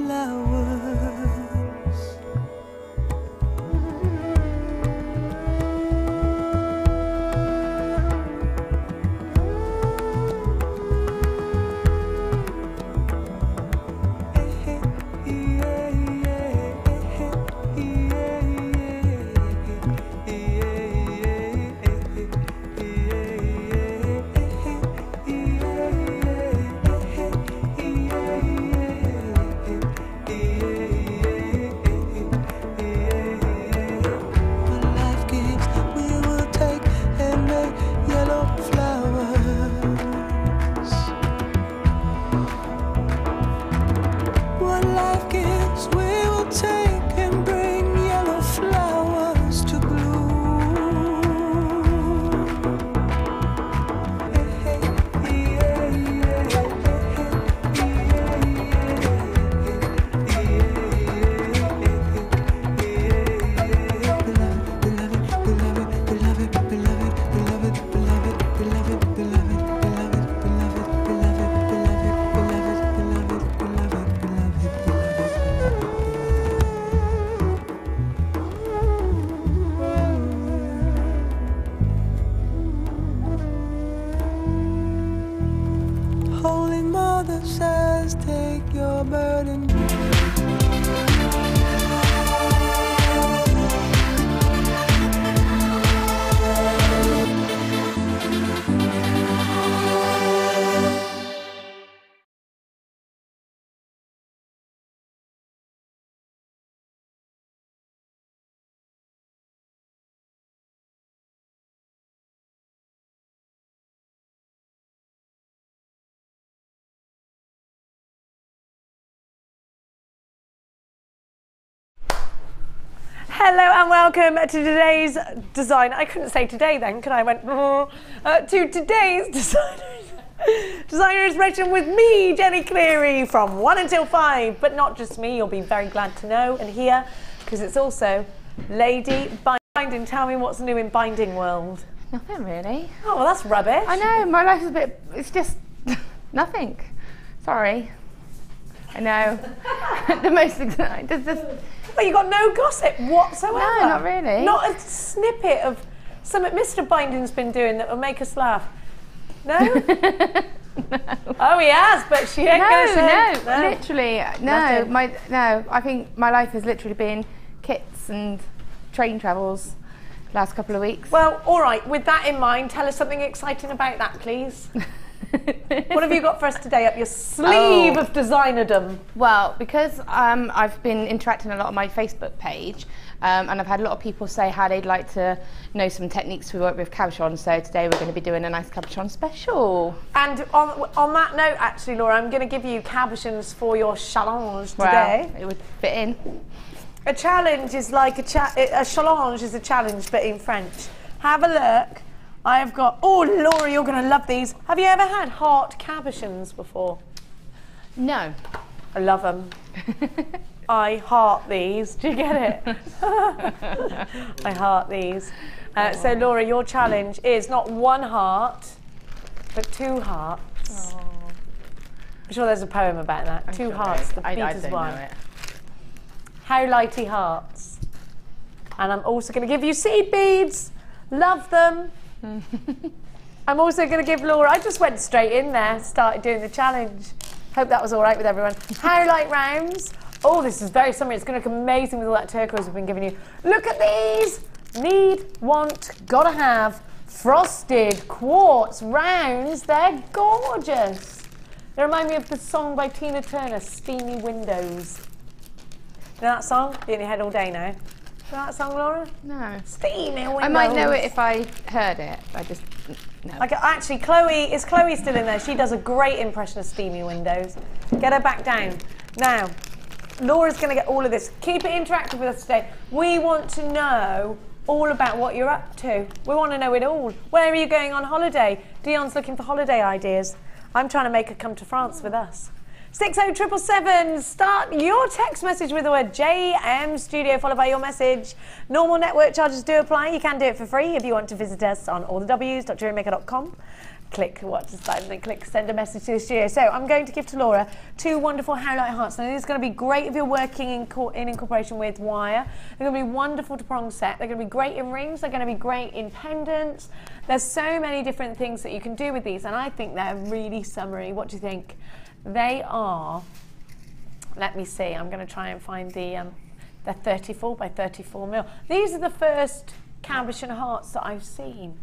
flowers. Says take your burden. Hello and welcome to today's design. I couldn't say today then, could I? Went to today's designer inspiration with me, Jenny Cleary, from 1 until 5. But not just me, you'll be very glad to know and hear, because it's also Lady Binding. Tell me what's new in binding world. Nothing really. Oh, well, that's rubbish. I know, my life is a bit, it's just nothing. Sorry. I know. The most exciting. Well, you got no gossip whatsoever. No, not really. Not a snippet of something Mr. Binding's been doing that will make us laugh. No? No. Oh, he has, but she ain't going to say. No, literally, no. I think my life has literally been kits and train travels last couple of weeks. Well, all right, with that in mind, tell us something exciting about that, please. What have you got for us today up your sleeve of designerdom? Well, because I've been interacting a lot on my Facebook page, and I've had a lot of people say how they'd like to know some techniques to work with cabochon, so today we're going to be doing a nice cabochon special. And on that note, actually, Laura, I'm going to give you cabochons for your challenge today. Well, it would fit in. A challenge is like a challenge is a challenge, but in French. Have a look. I have got, oh Laura, you're going to love these. Have you ever had heart cabochons before? No. I love them. I heart these. Do you get it? I heart these. So Laura, your challenge is not one heart, but 2 hearts. Aww. I'm sure there's a poem about that. I'm 2 sure hearts, the beat is one. How lighty hearts. And I'm also going to give you seed beads. Love them. I'm also going to give Laura, I just went straight in there, started doing the challenge. Hope that was all right with everyone. How light rounds. Oh, this is very summery. It's going to look amazing with all that turquoise we've been giving you. Look at these. Need, want, gotta have frosted quartz rounds. They're gorgeous. They remind me of the song by Tina Turner, Steamy Windows. You know that song? Be in your head all day now. You know that song, Laura? No. Steamy Windows. I might know it if I heard it. I just, no. Like, actually, Chloe still in there? She does a great impression of Steamy Windows. Get her back down. Now, Laura's going to get all of this. Keep it interactive with us today. We want to know all about what you're up to. We want to know it all. Where are you going on holiday? Dion's looking for holiday ideas. I'm trying to make her come to France with us. 60777, start your text message with the word JM Studio followed by your message. Normal network charges do apply. You can do it for free if you want to visit us on allthews.jewellerymaker.com. click what to decide and then click send a message to the studio. So I'm going to give to Laura 2 wonderful highlight hearts. Now these are going to be great if you're working in incorporation with wire. They're going to be wonderful to prong set. They're going to be great in rings. They're going to be great in pendants. There's so many different things that you can do with these, and I think they're really summery. What do you think? They are, let me see, I'm going to try and find the, they're 34 by 34 mil. These are the first cabochon hearts that I've seen.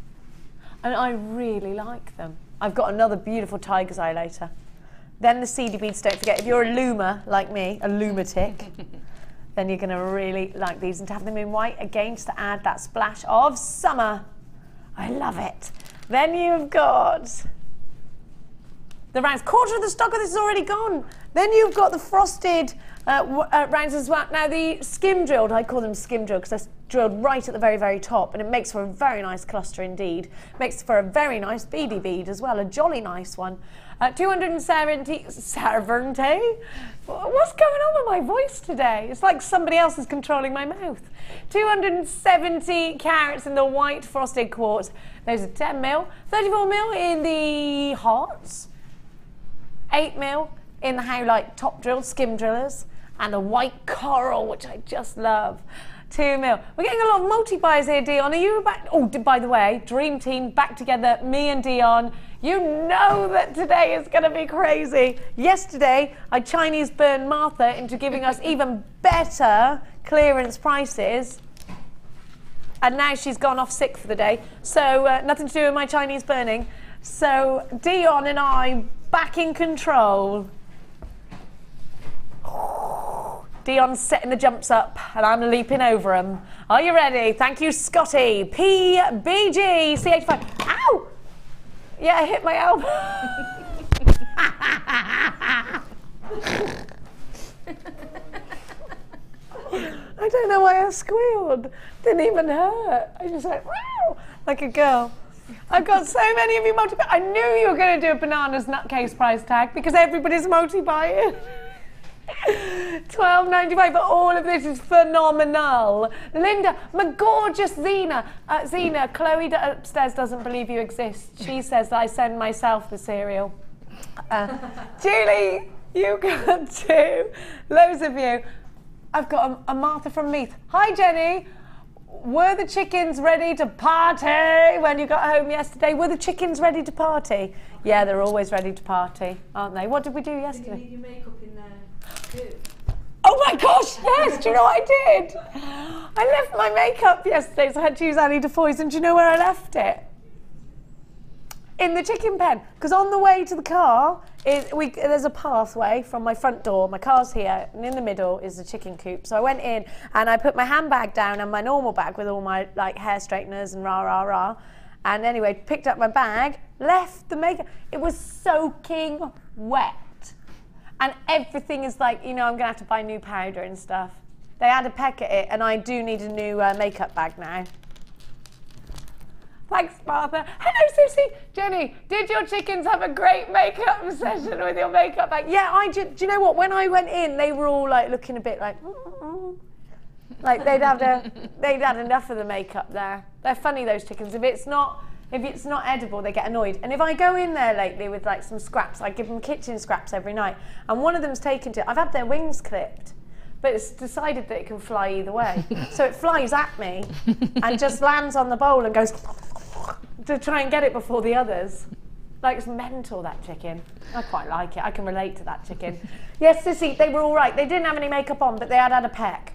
And I really like them. I've got another beautiful tiger's eye later. Then the seedy beads, don't forget, if you're a loomer like me, a lunatic, then you're going to really like these. And to have them in white, again, just to add that splash of summer. I love it. Then you've got the rounds. Quarter of the stock of this is already gone. Then you've got the frosted rounds as well. Now the skim drilled, I call them skim drilled because they're drilled right at the very, very top, and it makes for a very nice cluster indeed. Makes for a very nice beady bead as well, a jolly nice one. 270, what's going on with my voice today? It's like somebody else is controlling my mouth. 270 carats in the white frosted quartz. Those are 10 mil, 34 mil in the hearts, 8 mil in the Howlite top drilled skim drillers, and a white coral, which I just love. 2 mil. We're getting a lot of multi-buys here, Dion. Are you back? Oh, by the way, Dream Team back together, me and Dion. You know that today is going to be crazy. Yesterday, I Chinese burned Martha into giving us even better clearance prices. And now she's gone off sick for the day. So nothing to do with my Chinese burning. So Dion and I back in control. Dion's setting the jumps up and I'm leaping over them. Are you ready? Thank you, Scotty. PBG C85. Ow! Yeah, I hit my elbow. I don't know why I squealed. Didn't even hurt. I just went, wow, like a girl. I've got so many of you multi-buy. I knew you were going to do a bananas nutcase price tag because everybody's multi-buying. $12.95, but all of this is phenomenal. Linda, my gorgeous Zena. Zena, Chloe upstairs doesn't believe you exist. She says that I send myself the cereal. Julie, you got 2. Loads of you. I've got a Martha from Meath. Hi, Jenny. Were the chickens ready to party when you got home yesterday? Were the chickens ready to party? Yeah, they're always ready to party, aren't they? What did we do yesterday? Did you need your makeup in there too? Oh my gosh, yes, do you know what I did? I left my makeup yesterday, so I had to use Annie DeFoy's, and do you know where I left it? In the chicken pen, because on the way to the car, there's a pathway from my front door, my car's here, and in the middle is the chicken coop. So I went in and I put my handbag down and my normal bag with all my like hair straighteners and rah. And anyway, picked up my bag, left the makeup. It was soaking wet. And everything is like, you know, I'm going to have to buy new powder and stuff. They had a peck at it, and I do need a new makeup bag now. Thanks, Martha. Hello, Susie. Jenny, did your chickens have a great makeup session with your makeup bag? Yeah, I did. Do you know what? When I went in, they were all like looking a bit like, like they'd had enough of the makeup there. They're funny, those chickens. If it's not edible, they get annoyed. And if I go in there lately with like some scraps, I give them kitchen scraps every night, and one of them's taken to, I've had their wings clipped, but it's decided that it can fly either way. So it flies at me and just lands on the bowl and goes to try and get it before the others. Like, it's mental, that chicken. I quite like it. I can relate to that chicken. Yes, Sissy, they were all right. They didn't have any makeup on, but they had a peck.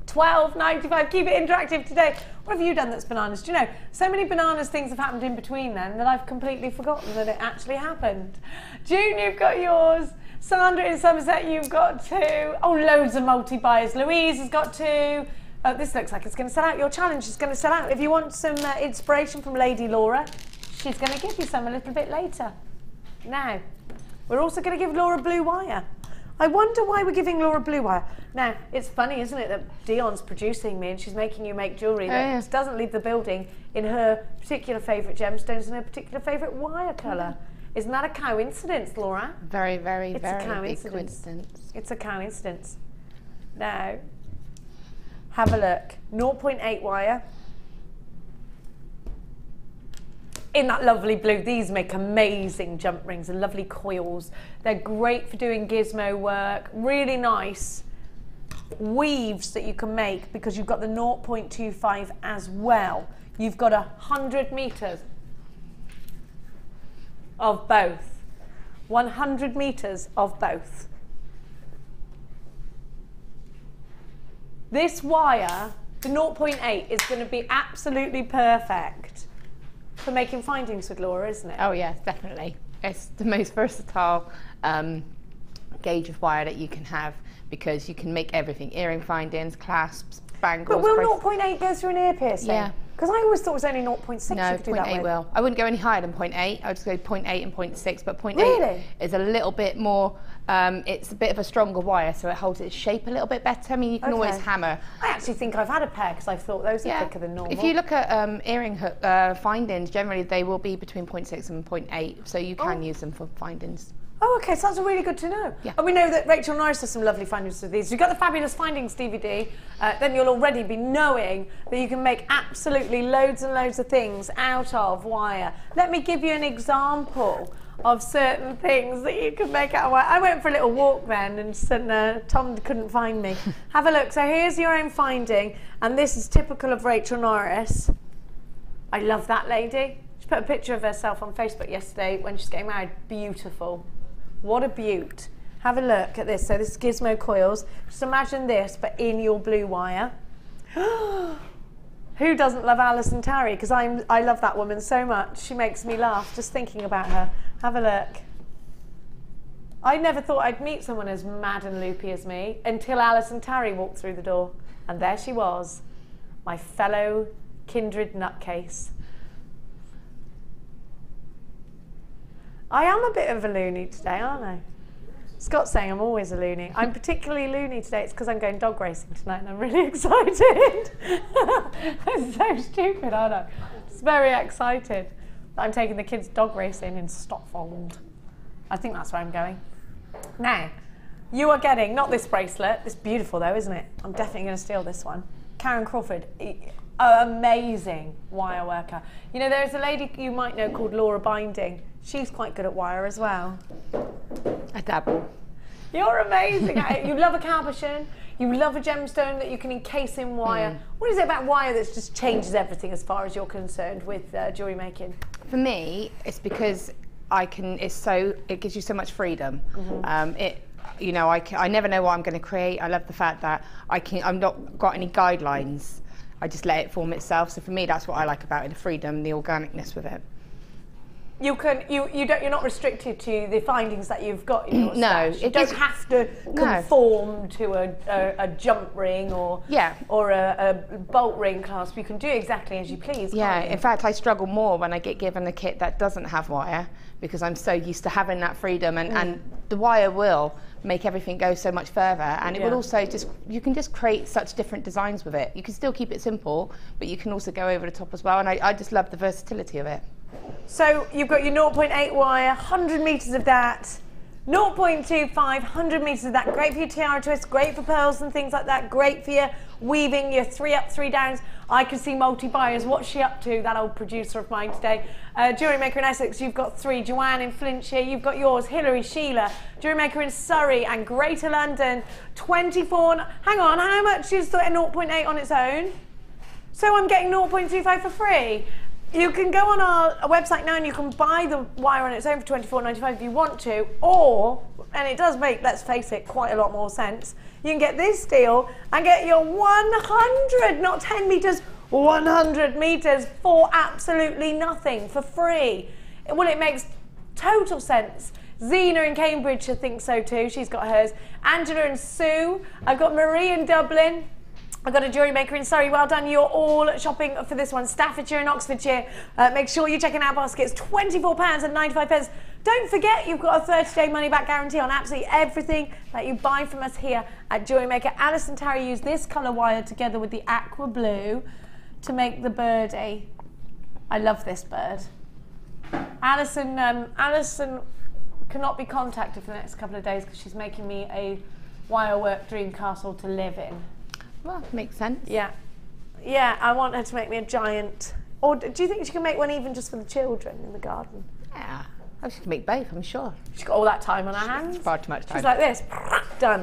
$12.95. Keep it interactive today. What have you done that's bananas? Do you know, so many bananas things have happened in between then that I've completely forgotten that it actually happened. June, you've got yours. Sandra in Somerset, you've got 2. Oh, loads of multi-buys. Louise has got 2. Oh, this looks like it's going to sell out. Your challenge is going to sell out. If you want some inspiration from Lady Laura, she's going to give you some a little bit later. Now, we're also going to give Laura blue wire. I wonder why we're giving Laura blue wire. Now, it's funny, isn't it, that Dion's producing me and she's making you make jewellery that doesn't leave the building in her particular favourite gemstones and her particular favourite wire colour. Isn't that a coincidence, Laura? Very, very, it's very a coincidence. big coincidence. It's a coincidence. Now, have a look. 0.8 wire. in that lovely blue. These make amazing jump rings and lovely coils. They're great for doing gizmo work. Really nice weaves that you can make because you've got the 0.25 as well. You've got 100 meters of both. 100 meters of both. This wire, the 0.8, is going to be absolutely perfect for making findings with Laura, isn't it? Oh yes, definitely. It's the most versatile gauge of wire that you can have because you can make everything: earring findings, clasps, bangles. But will 0.8 go through an ear piercing? Yeah. Because I always thought it was only 0.6 No, you could do that 0.8 with. will. I wouldn't go any higher than 0.8. I would just go 0.8 and 0.6, but 0.8 Really? is a little bit more, it's a bit of a stronger wire, so it holds its shape a little bit better. I mean, you can always hammer. I actually think I've had a pair because I thought those are thicker than normal. If you look at earring hook findings, generally they will be between 0.6 and 0.8, so you can use them for findings. Oh, okay, so that's really good to know. Yeah. And we know that Rachel Norris has some lovely findings with these. You've got the Fabulous Findings DVD, then you'll already be knowing that you can make absolutely loads and loads of things out of wire. Let me give you an example of certain things that you can make out of wire. I went for a little walk then and Tom couldn't find me. Have a look. So here's your own finding, and this is typical of Rachel Norris. I love that lady. She put a picture of herself on Facebook yesterday when she's getting married. Beautiful. What a beaut. Have a look at this. So this is gizmo coils. Just imagine this, but in your blue wire. Who doesn't love Alison Tarry? Because I love that woman so much. She makes me laugh just thinking about her. Have a look. I never thought I'd meet someone as mad and loopy as me until Alison Tarry walked through the door. And there she was, my fellow kindred nutcase. I am a bit of a loony today, aren't I? Scott's saying I'm always a loony. I'm particularly loony today. It's because I'm going dog racing tonight and I'm really excited. I'm so stupid, aren't I? Just very excited that I'm taking the kids dog racing in Stotfold. I think that's where I'm going. Now, you are getting, not this bracelet, this beautiful though, isn't it? I'm definitely going to steal this one. Karen Crawford, amazing wire worker. You know, there's a lady you might know called Laura Binding. She's quite good at wire as well. I dabble. You're amazing at it. You love a cabochon. You love a gemstone that you can encase in wire. What is it about wire that just changes everything as far as you're concerned with jewellery making? For me, it's because it gives you so much freedom. You know, I never know what I'm going to create. I love the fact that I'm not got any guidelines. I just let it form itself. So for me, that's what I like about it: the freedom, the organicness with it. You're not restricted to the findings that you've got in your stash. You don't have to conform to a jump ring or a bolt ring clasp. You can do exactly as you please. Yeah, in fact, I struggle more when I get given a kit that doesn't have wire because I'm so used to having that freedom, and the wire will make everything go so much further, and it will also you can just create such different designs with it. You can still keep it simple, but you can also go over the top as well, and I just love the versatility of it. So you've got your 0.8 wire, 100 metres of that, 0.25, 100 metres of that. Great for your tiara twist, great for pearls and things like that, great for your weaving, your 3 up, 3 downs. I can see multi-buyers. What's she up to, that old producer of mine today? JewelleryMaker in Essex, you've got 3. Joanne in Flintshire, you've got yours. Hilary, Sheila, JewelleryMaker in Surrey and Greater London. 24, hang on, how much is the 0.8 on its own? So I'm getting 0.25 for free. You can go on our website now and you can buy the wire on its own for $24.95 if you want to, or, and it does make, let's face it, quite a lot more sense, you can get this deal and get your 100, not 10 metres, 100 metres for absolutely nothing, for free. Well, it makes total sense. Zena in Cambridge, I think so too, she's got hers. Angela and Sue, I've got Marie in Dublin. I've got a JewelleryMaker in Surrey. Well done, you're all shopping for this one. Staffordshire and Oxfordshire. Make sure you're checking out baskets. £24.95. Don't forget, you've got a 30-day money-back guarantee on absolutely everything that you buy from us here at JewelleryMaker. Alison Tarry used this colour wire together with the aqua blue to make the birdie. I love this bird. Alison cannot be contacted for the next couple of days because she's making me a wirework dream castle to live in. Well, makes sense. Yeah. Yeah, I want her to make me a giant Or do you think she can make one even just for the children in the garden? Yeah. I should make both, I'm sure. She's got all that time on her hands. Far too much time. She's like this, done.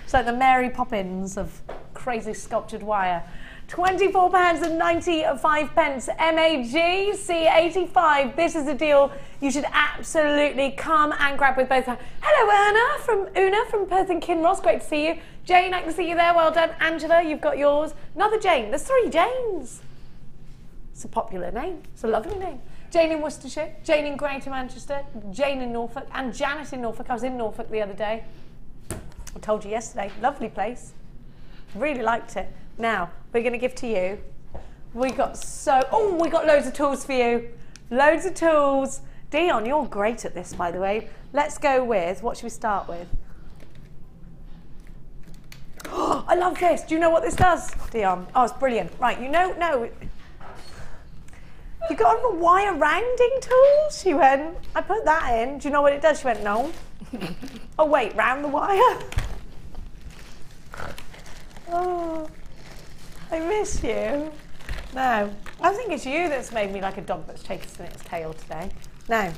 It's like the Mary Poppins of crazy sculptured wire. £24.95, MAG C85. This is a deal you should absolutely come and grab with both hands. Hello, Una from Perth and Kinross. Great to see you. Jane, I can see you there. Well done. Angela, you've got yours. Another Jane. There's 3 Janes. It's a popular name. It's a lovely name. Jane in Worcestershire, Jane in Greater Manchester, Jane in Norfolk, and Janet in Norfolk. I was in Norfolk the other day. I told you yesterday. Lovely place. Really liked it. Now, we're going to give to you. We got loads of tools for you. Loads of tools. Dion, you're great at this, by the way. Let's go with, what should we start with? Oh, I love this. Do you know what this does, Dion? Oh, it's brilliant. Right, no. You got a wire rounding tool? She went, I put that in. Do you know what it does? She went, no. Oh, wait, round the wire? Oh, I miss you. No, I think it's you that's made me like a dog that's chasing its tail today. Now,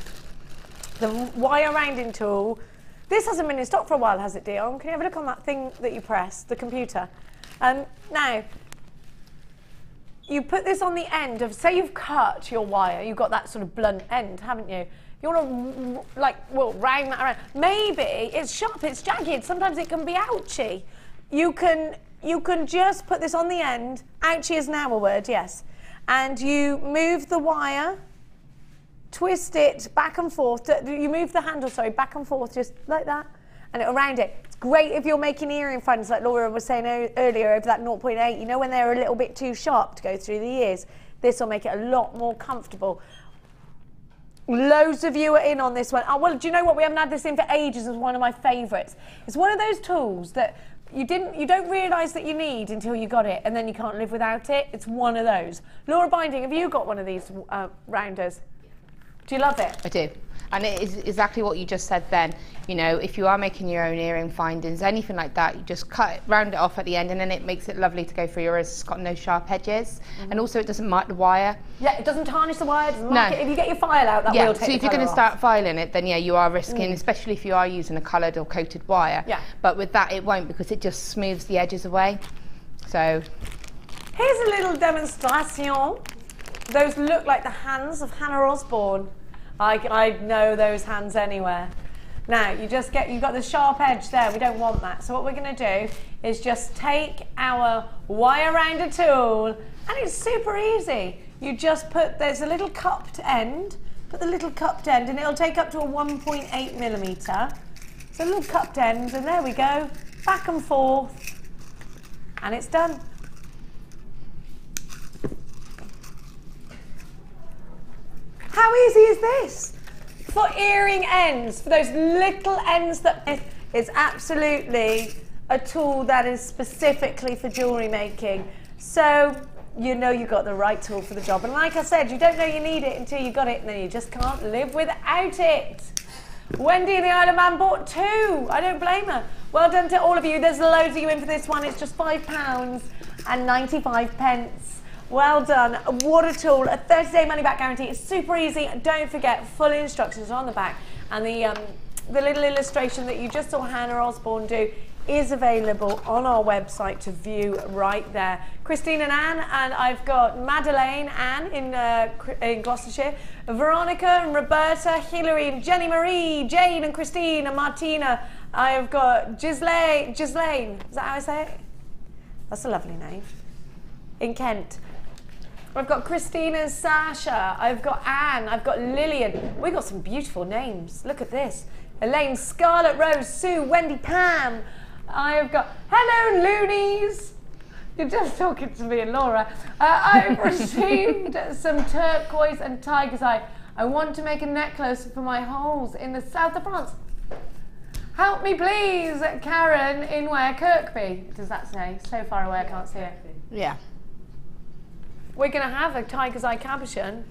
the wire rounding tool. This hasn't been in stock for a while, has it, Dion? Can you have a look on that thing that you press, the computer? Now, you put this on the end of, say you've cut your wire, you've got that sort of blunt end, haven't you? You want to, round that around. Maybe it's sharp, it's jagged, sometimes it can be ouchy. You can just put this on the end, ouchy is now a word, yes, and you move the wire, twist it back and forth, you move the handle, back and forth, just like that, and it'll round it. It's great if you're making earring funds, like Laura was saying earlier, over that 0.8, you know when they're a little bit too sharp to go through the ears, this will make it a lot more comfortable. Loads of you are in on this one. Oh, well, do you know what? We haven't had this in for ages. It's one of my favourites. It's one of those tools that you don't realise that you need until you got it, and then you can't live without it. It's one of those. Laura Binding, have you got one of these rounders? Do you love it? I do. And it is exactly what you just said then. You know, if you are making your own earring findings, anything like that, you just round it off at the end, and then it makes it lovely to go through your ears. It's got no sharp edges. And also it doesn't mark the wire. Yeah, it doesn't tarnish the wire, it doesn't mark it. If you get your file out, that will take so if you're going to start filing it, then yeah, you are risking, especially if you are using a coloured or coated wire. Yeah. But with that, it won't, because it just smooths the edges away. So here's a little demonstration. Those look like the hands of Hannah Osborne. I know those hands anywhere. Now, you've got the sharp edge there. We don't want that. So what we're going to do is just take our wire rounder tool, and it's super easy. You just there's a little cupped end, put the little cupped end, and it'll take up to a 1.8 millimetre. So a little cupped end, and there we go. Back and forth, and it's done. How easy is this? For earring ends, for those little ends it's absolutely a tool that is specifically for jewellery making. So you know you got the right tool for the job. And like I said, you don't know you need it until you got it, and then you just can't live without it. Wendy in the Isle of Man bought 2. I don't blame her. Well done to all of you. There's loads of you in for this one. It's just £5.95. Well done. What a tool. A 30-day money-back guarantee. It's super easy. Don't forget, full instructions are on the back. And the little illustration that you just saw Hannah Osborne do is available on our website to view right there. Christine and Anne, and I've got Madeleine, Anne in Gloucestershire, Veronica and Roberta, Hilary and Jenny Marie, Jane and Christine and Martina. I've got Ghislaine. Is that how I say it? That's a lovely name. In Kent. I've got Christina and Sasha, I've got Anne, I've got Lillian. We've got some beautiful names. Look at this. Elaine, Scarlett, Rose, Sue, Wendy, Pam. I've got, hello loonies. You're just talking to me and Laura. I've received some turquoise and tiger's eye. I want to make a necklace for my holes in the south of France. Help me please, Karen in where Kirkby. Does that say? So far away I can't see it. yeah. We're going to have a tiger's eye cabochon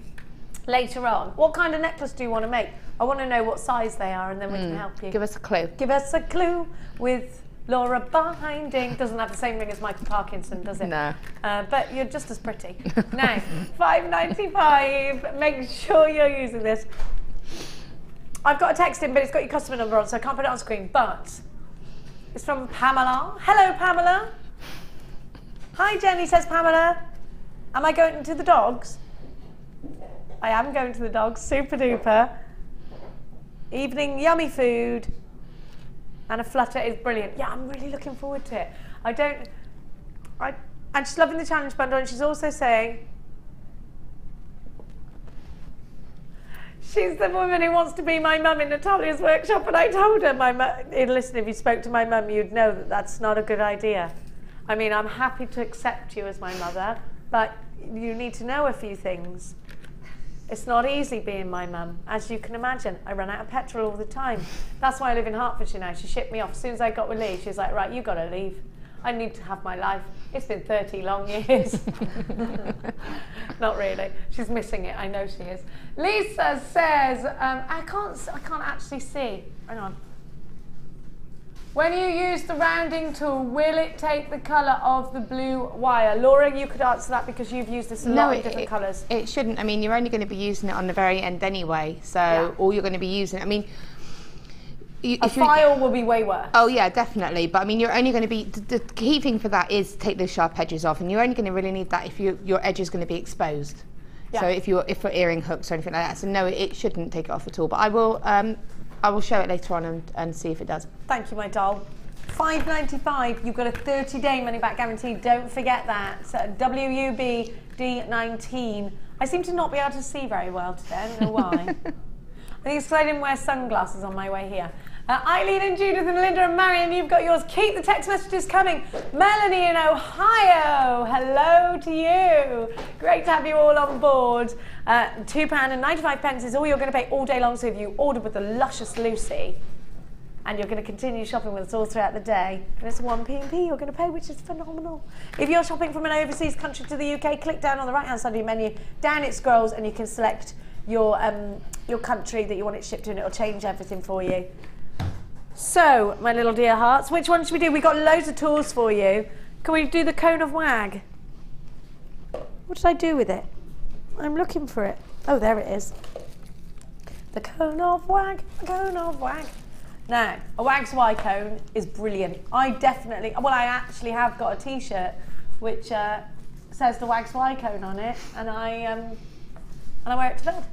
later on. What kind of necklace do you want to make? I want to know what size they are, and then we can help you. Give us a clue. Give us a clue with Laura Binding doesn't have the same ring as Michael Parkinson, does it? No. But you're just as pretty. Now, $5.95. Make sure you're using this. I've got a text in, but it's got your customer number on, so I can't put it on screen. But it's from Pamela. Hello, Pamela. Hi, Jenny, says Pamela. Am I going to the dogs? I am going to the dogs. Super duper. Evening yummy food. And a flutter is brilliant. Yeah, I'm really looking forward to it. And she's loving the challenge bundle, and she's also saying, she's the woman who wants to be my mum in Natalia's workshop, and I told her, listen, if you spoke to my mum, you'd know that that's not a good idea. I mean, I'm happy to accept you as my mother, but you need to know a few things. It's not easy being my mum, as you can imagine. I run out of petrol all the time. That's why I live in Hertfordshire now. She shipped me off. As soon as I got relieved, she's like, right, you got to leave. I need to have my life. It's been 30 long years. Not really. She's missing it. I know she is. Lisa says, I can't actually see. Hang on. When you use the rounding tool, will it take the colour of the blue wire? Laura, you could answer that because you've used this a lot of different colours. It shouldn't. I mean, you're only going to be using it on the very end anyway. So all you're going to be using, I mean, a file will be way worse. Oh yeah, definitely. But I mean, you're only going to be, the key thing for that is take those sharp edges off, and you're only going to really need that if your edge is going to be exposed. Yeah. So if for earring hooks or anything like that. So no, it shouldn't take it off at all. But I will show it later on and see if it does. Thank you, my doll. $5.95. You've got a 30-day money-back guarantee. Don't forget that. So WUBD19. I seem to not be able to see very well today. I don't know why. I think it's because I didn't wear sunglasses on my way here. Eileen and Judith and Linda and Marion, you've got yours. Keep the text messages coming. Melanie in Ohio, hello to you. Great to have you all on board. £2.95 is all you're going to pay all day long. So if you order with the luscious Lucy, and you're going to continue shopping with us all throughout the day, and it's 1p&p you're going to pay, which is phenomenal. If you're shopping from an overseas country to the UK, click down on the right-hand side of your menu. Down it scrolls, and you can select your country that you want it shipped to, and it'll change everything for you. So, my little dear hearts, which one should we do? We've got loads of tools for you. Can we do the cone of wag? What did I do with it? I'm looking for it. Oh, there it is. The cone of wag, the cone of wag. Now, a Wags Y cone is brilliant. I actually have got a t-shirt which says the Wags Y cone on it, and I wear it to bed.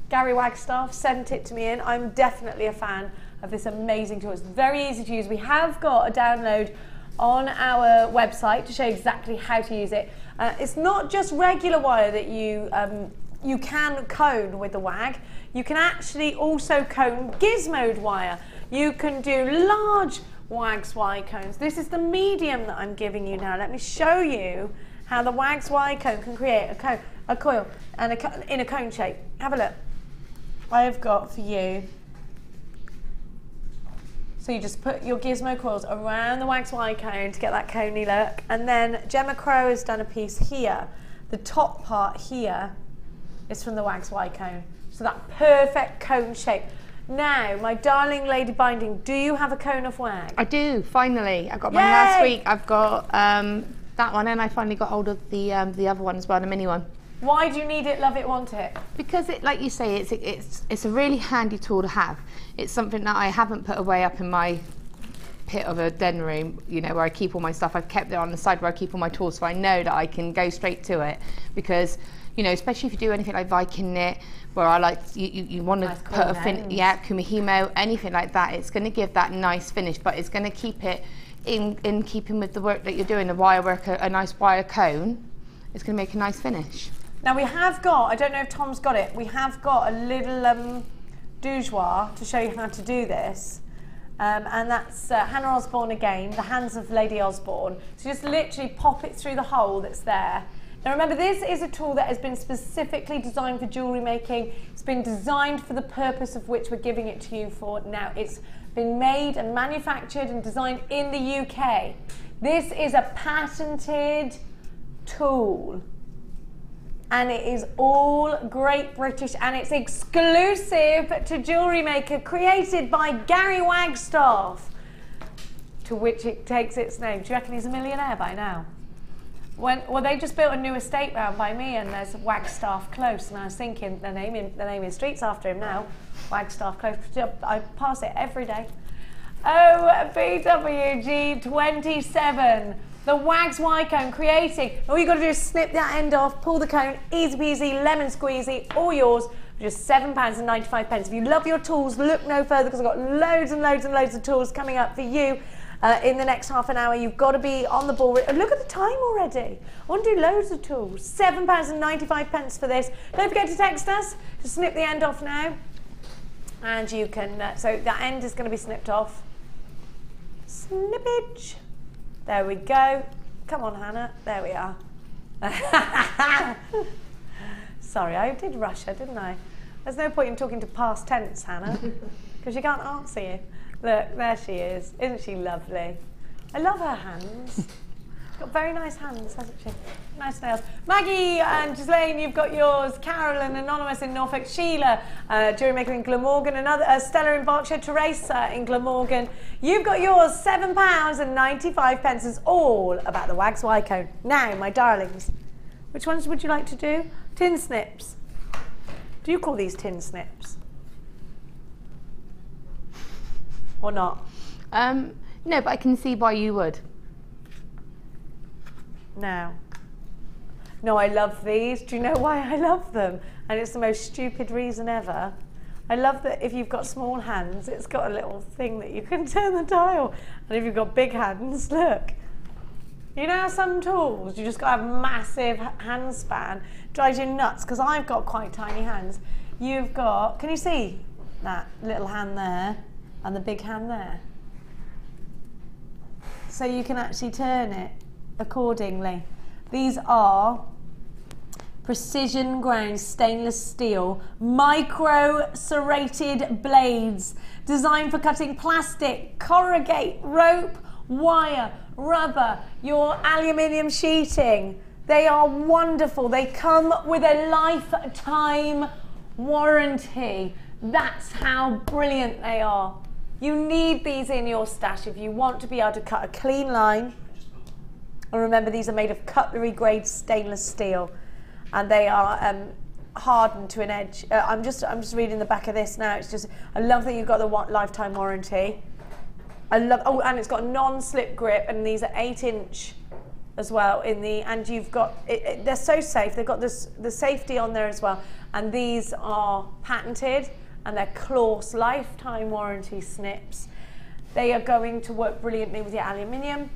Gary Wagstaff sent it to me in. I'm definitely a fan of this amazing tool. It's very easy to use. We have got a download on our website to show you exactly how to use it. It's not just regular wire that you can cone with the wag. You can actually also cone gizmoed wire. You can do large Wags Y cones. This is the medium that I'm giving you now. Let me show you how the Wags Y cone can create a coil and in a cone shape. Have a look. I have got for you. So you just put your gizmo coils around the Wags Y cone to get that coney look. And then Gemma Crow has done a piece here. The top part here is from the Wags Y cone. So that perfect cone shape. Now, my darling Lady Binding, do you have a cone of wag? I do, finally. I got mine last week. I've got that one, and I finally got hold of the other one as well, the mini one. Why do you need it, love it, want it? Because it, like you say, it's a really handy tool to have. It's something that I haven't put away up in my pit of a den room, you know, where I keep all my stuff. I've kept it on the side where I keep all my tools, so I know that I can go straight to it. Because, you know, especially if you do anything like Viking knit, where I like you want to nice put a kumihimo, anything like that, it's going to give that nice finish, but it's going to keep it in keeping with the work that you're doing. The wire work, a nice wire cone, it's going to make a nice finish. Now we have got, I don't know if Tom's got it, we have got a little doujoir to show you how to do this. And that's Hannah Osborne again, the hands of Lady Osborne. So just literally pop it through the hole that's there. Now remember, this is a tool that has been specifically designed for jewellery making. It's been designed for the purpose of which we're giving it to you for now. It's been made and manufactured and designed in the UK. This is a patented tool. And it is all Great British, and it's exclusive to JewelleryMaker, created by Gary Wagstaff. to which it takes its name. Do you reckon he's a millionaire by now? Well, they just built a new estate round by me, and there's Wagstaff Close, and I was thinking the name in the street's after him now, Wagstaff Close. I pass it every day. OBWG27, the Wags Y cone creating. All you got to do is snip that end off, pull the cone, easy peasy, lemon squeezy, all yours. Just £7.95. If you love your tools, look no further, because I've got loads and loads and loads of tools coming up for you in the next half an hour. You've got to be on the ball. Look at the time already. I want to do loads of tools. £7.95 for this. Don't forget to text us. Just snip the end off now. And you can, so that end is going to be snipped off. Snippage. There we go. Come on, Hannah. There we are. Sorry, I did rush her, didn't I? There's no point in talking to past tense, Hannah, because she can't answer you. Look, there she is. Isn't she lovely? I love her hands. She's got very nice hands, hasn't she? Nice nails. Maggie and Ghislaine, you've got yours. Carolyn, Anonymous in Norfolk. Sheila, JewelleryMaker in Glamorgan. Another Stella in Berkshire. Teresa in Glamorgan. You've got yours. £7.95. It's all about the Wags Y cone. Now, my darlings, which ones would you like to do? Tin snips. Do you call these tin snips? Or not? No, but I can see why you would. No. No, I love these. Do you know why I love them? And it's the most stupid reason ever. I love that if you've got small hands, it's got a little thing that you can turn the dial. And if you've got big hands, look. You know how some tools, you just got to have massive hand span. Drives you nuts, because I've got quite tiny hands. You've got, can you see that little hand there and the big hand there? So you can actually turn it accordingly. These are precision ground stainless steel micro serrated blades designed for cutting plastic, corrugate, rope, wire, rubber, your aluminium sheeting. They are wonderful. They come with a lifetime warranty. That's how brilliant they are. You need these in your stash if you want to be able to cut a clean line. And remember, these are made of cutlery grade stainless steel, and they are hardened to an edge. I'm just reading the back of this now. It's just, I love that you've got the lifetime warranty. I love, oh, and it's got a non-slip grip, and these are 8-inch as well in the, and you've got, they're so safe. They've got this, the safety on there as well, and these are patented, and they're Claus lifetime warranty snips. They are going to work brilliantly with your aluminium,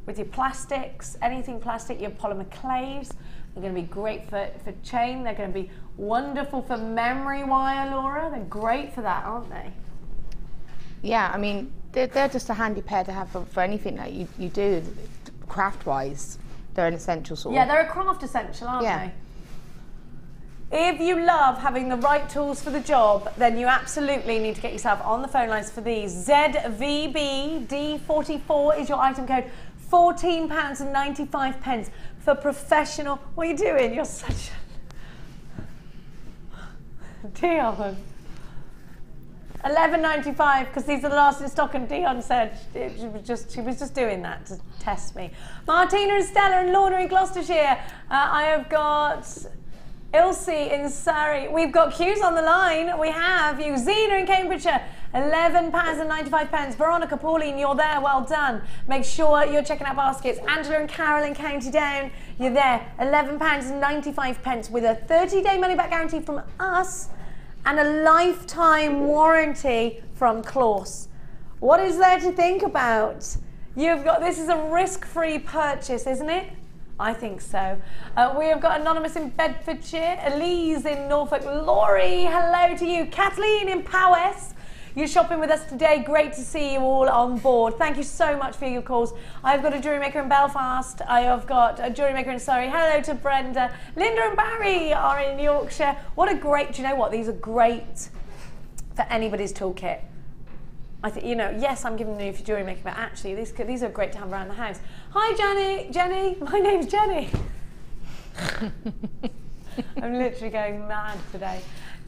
with your plastics, anything plastic, your polymer clays. They're going to be great for chain. They're going to be wonderful for memory wire, Laura. They're great for that, aren't they? Yeah, I mean, they're just a handy pair to have for anything that you do, craft-wise. They're an essential sort. Yeah, they're a craft essential, aren't they? If you love having the right tools for the job, then you absolutely need to get yourself on the phone lines for these. ZVBD44 is your item code. £14.95 for professional. What are you doing? You're such a... Dion. £11.95 because these are the last in stock, and Dion said she was just doing that to test me. Martina and Stella and Lorna in Gloucestershire. I have got Ilse in Surrey. We've got Q's on the line. We have you. Zena in Cambridgeshire. £11.95. Veronica, Pauline, you're there. Well done. Make sure you're checking out baskets. Angela and Carol in County Down. You're there. £11.95 with a 30-day money-back guarantee from us and a lifetime warranty from Claus. What is there to think about? You've got, this is a risk-free purchase, isn't it? I think so. We have got Anonymous in Bedfordshire, Elise in Norfolk, Laurie, hello to you, Kathleen in Powys. You're shopping with us today. Great to see you all on board. Thank you so much for your calls. I've got a JewelleryMaker in Belfast. I have got a JewelleryMaker in Surrey. Hello to Brenda. Linda and Barry are in Yorkshire. What a great, do you know what? These are great for anybody's toolkit. I think, you know, yes, I'm giving them for JewelleryMaker, but actually these are great to have around the house. Hi, Jenny. My name's Jenny. I'm literally going mad today.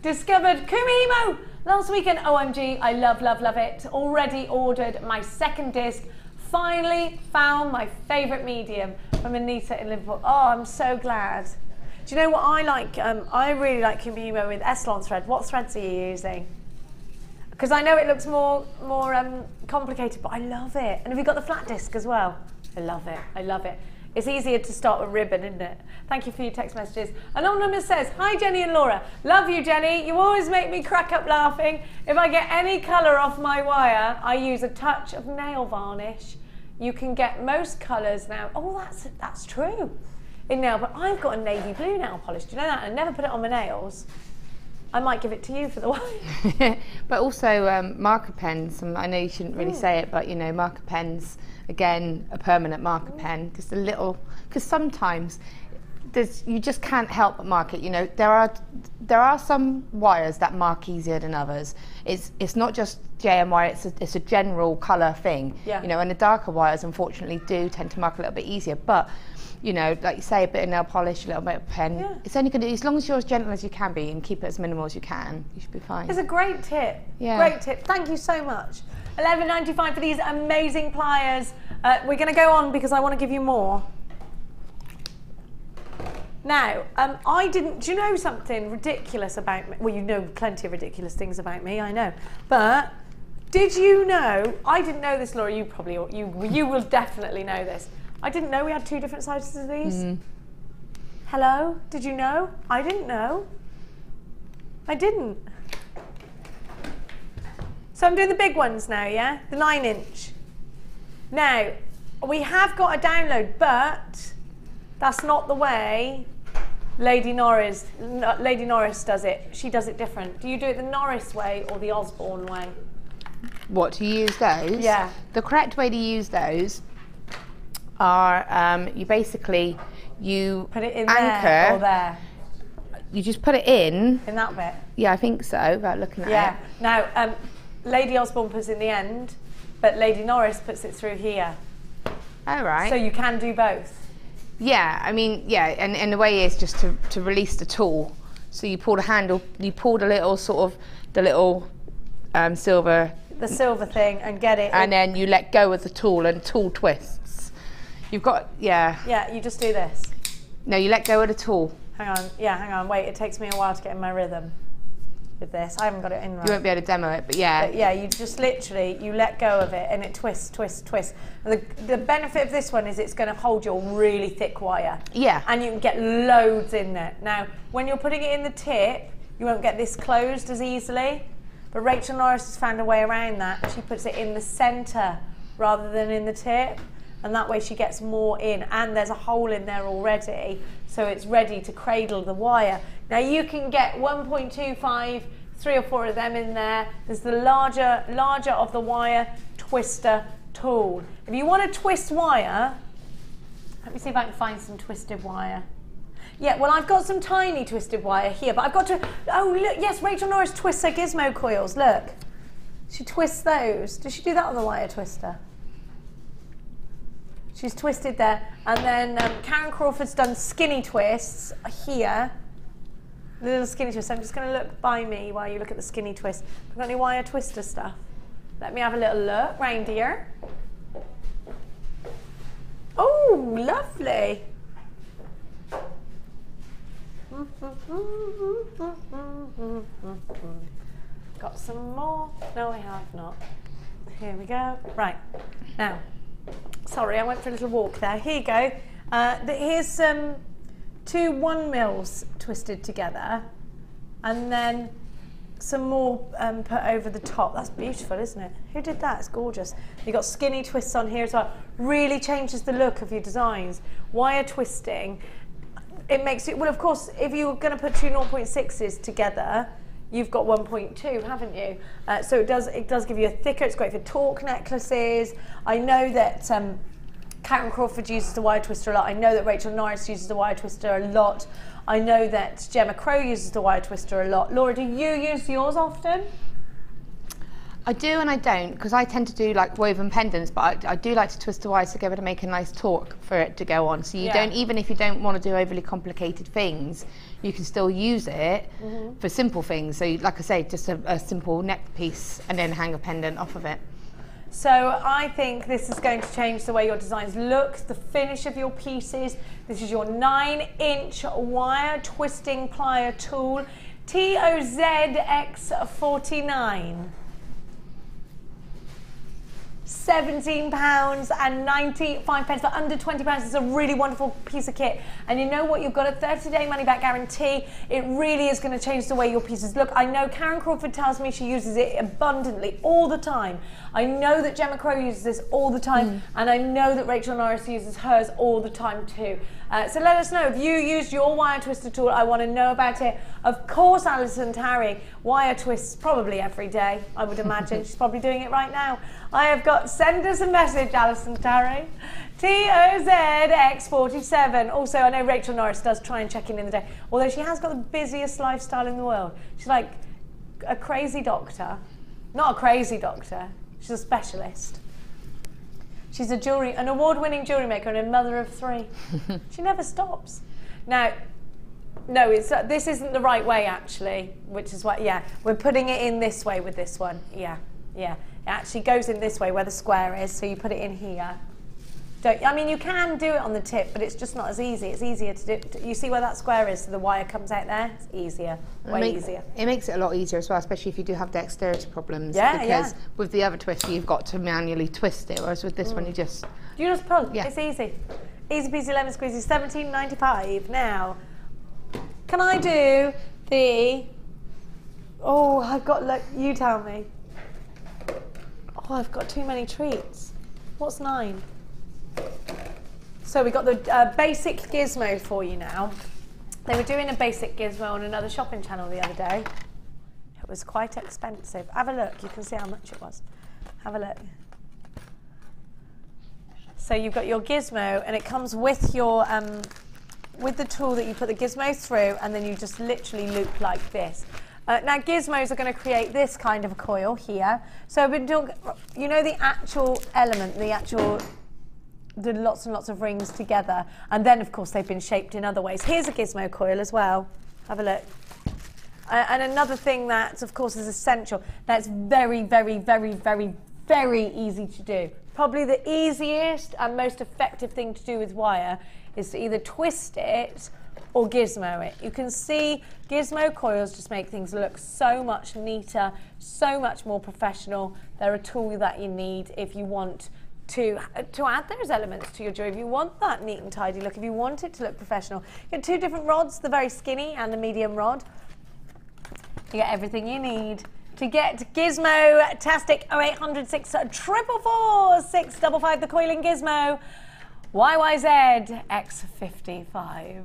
Discovered Kumihimo last weekend. OMG, I love it. Already ordered my second disc finally found my favourite medium from Anita in Liverpool. Oh, I'm so glad. Do you know what I like? I really like Kumima with Eslon thread. What threads are you using? Because I know it looks more complicated, but I love it. And have you got the flat disc as well? I love it. I love it. It's easier to start with ribbon, isn't it? Thank you for your text messages. Anonymous says, hi Jenny and Laura. Love you, Jenny. You always make me crack up laughing. If I get any colour off my wire, I use a touch of nail varnish. You can get most colours now. Oh, that's true. In nail, but I've got a navy blue nail polish. Do you know that? I never put it on my nails. I might give it to you for the wire. But also marker pens. I know you shouldn't really say it, but you know, marker pens. Again, a permanent marker pen. Just a little, because sometimes you just can't help but mark it. You know, there are some wires that mark easier than others. It's not just JMY. It's a general colour thing. Yeah. You know, and the darker wires, unfortunately, do tend to mark a little bit easier. But you know, like you say, a bit of nail polish, a little bit of pen. Yeah. It's only going to, as long as you're as gentle as you can be and keep it as minimal as you can, you should be fine. It's a great tip. Yeah. Great tip. Thank you so much. $11.95 for these amazing pliers. We're going to go on because I want to give you more. Now, do you know something ridiculous about me? Well, you know plenty of ridiculous things about me, I know. But did you know, I didn't know this, Laura, you will definitely know this. I didn't know we had 2 different sizes of these. Hello? Did you know? I didn't know. I didn't. So I'm doing the big ones now, yeah? The 9-inch. Now, we have got a download, but that's not the way Lady Norris does it. She does it different. Do you do it the Norris way or the Osborne way? What, to use those? Yeah. The correct way to use those are you basically put it in anchor, there or there. You just put it in that bit. Yeah, I think so. Without looking at it. Yeah. Now, Lady Osborne puts it in the end, but Lady Norris puts it through here. Oh right. So you can do both. Yeah, I mean, yeah, and the way is just to release the tool. So you pull the handle, you pull the little sort of silver. The silver thing and get it. And then you let go of the tool and tool twists. You've got, yeah. Yeah, you just do this. No, you let go of the tool. Hang on, wait, it takes me a while to get in my rhythm with this. I haven't got it in right. You won't be able to demo it, but yeah. But yeah, you just literally, you let go of it and it twists, twists, twists. And the benefit of this one is it's going to hold your really thick wire. Yeah. And you can get loads in there. Now, when you're putting it in the tip, you won't get this closed as easily. But Rachel Norris has found a way around that. She puts it in the centre rather than in the tip. And that way she gets more in, and there's a hole in there already, so it's ready to cradle the wire. Now you can get 1.25, 3 or 4 of them in there. There's the larger of the wire twister tool. If you want to twist wire, let me see if I can find some twisted wire. Yeah, well I've got some tiny twisted wire here, but I've got to, oh look, yes, Rachel Norris twists her gizmo coils, look. She twists those. Does she do that on the wire twister? She's twisted there, and then Karen Crawford's done skinny twists here. Little skinny twists. I'm just going to look by me while you look at the skinny twist. Have you got any wire twister stuff? Let me have a little look round here. Oh, lovely. Got some more? No, I have not. Here we go. Right, now. Sorry, I went for a little walk there. Here you go. Here's some 2 1mm twisted together, and then some more put over the top. That's beautiful, isn't it? Who did that? It's gorgeous. You've got skinny twists on here as well. Really changes the look of your designs. Wire twisting, it makes it, well, of course, if you're going to put 2 0.6s together, you've got 1.2, haven't you? So it does give you a thicker, it's great for torque necklaces. I know that Karen Crawford uses the wire twister a lot. I know that Rachel Norris uses the wire twister a lot. I know that Gemma Crow uses the wire twister a lot. Laura, do you use yours often? I do and I don't, because I tend to do like woven pendants, but I do like to twist the wires together to make a nice torque for it to go on. So you don't, even if you don't want to do overly complicated things, you can still use it for simple things. So like I say, just a simple neck piece and then hang a pendant off of it. So I think this is going to change the way your designs look, the finish of your pieces. This is your 9-inch wire twisting plier tool, TOZX49. £17.95 for under £20. It's a really wonderful piece of kit. And you know what? You've got a 30-day money-back guarantee. It really is going to change the way your pieces look. I know Karen Crawford tells me she uses it abundantly all the time. I know that Gemma Crow uses this all the time. And I know that Rachel Norris uses hers all the time too. So let us know if you used your wire twister tool. I want to know about it. Of course, Alison Tarry wire twists probably every day, I would imagine. She's probably doing it right now. I have got, send us a message, Alison Tarry. TOZX47. Also, I know Rachel Norris does try and check in the day, although she has got the busiest lifestyle in the world. She's like a crazy doctor. Not a crazy doctor, she's a specialist. She's an award-winning jewellery maker and a mother of 3. She never stops. Now, no, this isn't the right way actually, which is why, yeah, we're putting it in this way with this one. Yeah. It actually goes in this way where the square is, so you put it in here. I mean, you can do it on the tip, but it's just not as easy. It's easier to do. You see where that square is, so the wire comes out there? It's easier, way easier. It makes it a lot easier as well, especially if you do have dexterity problems. Yeah, because with the other twister, you've got to manually twist it, whereas with this one, you just pull. Yeah. It's easy. Easy peasy lemon squeezy, £17.95. Now, can I do the... Oh, I've got, look, you tell me. Oh, I've got too many treats. What's 9? So we got the basic gizmo for you now. They were doing a basic gizmo on another shopping channel the other day. It was quite expensive. Have a look, you can see how much it was. Have a look. So you've got your gizmo and it comes with your, with the tool that you put the gizmo through and then you just literally loop like this. Now gizmos are going to create this kind of a coil here. So you know the actual element, the lots and lots of rings together, and then of course they've been shaped in other ways. Here's a gizmo coil as well. Have a look. And another thing that of course is essential, that's very, very, very, very, very easy to do. Probably the easiest and most effective thing to do with wire is to either twist it or gizmo it. You can see gizmo coils just make things look so much neater, so much more professional. They're a tool that you need if you want to add those elements to your jewellery. If you want that neat and tidy look, if you want it to look professional. You get 2 different rods, the very skinny and the medium rod. You get everything you need to get Gizmo-tastic 0800 644 655, the coiling gizmo, YYZ X55.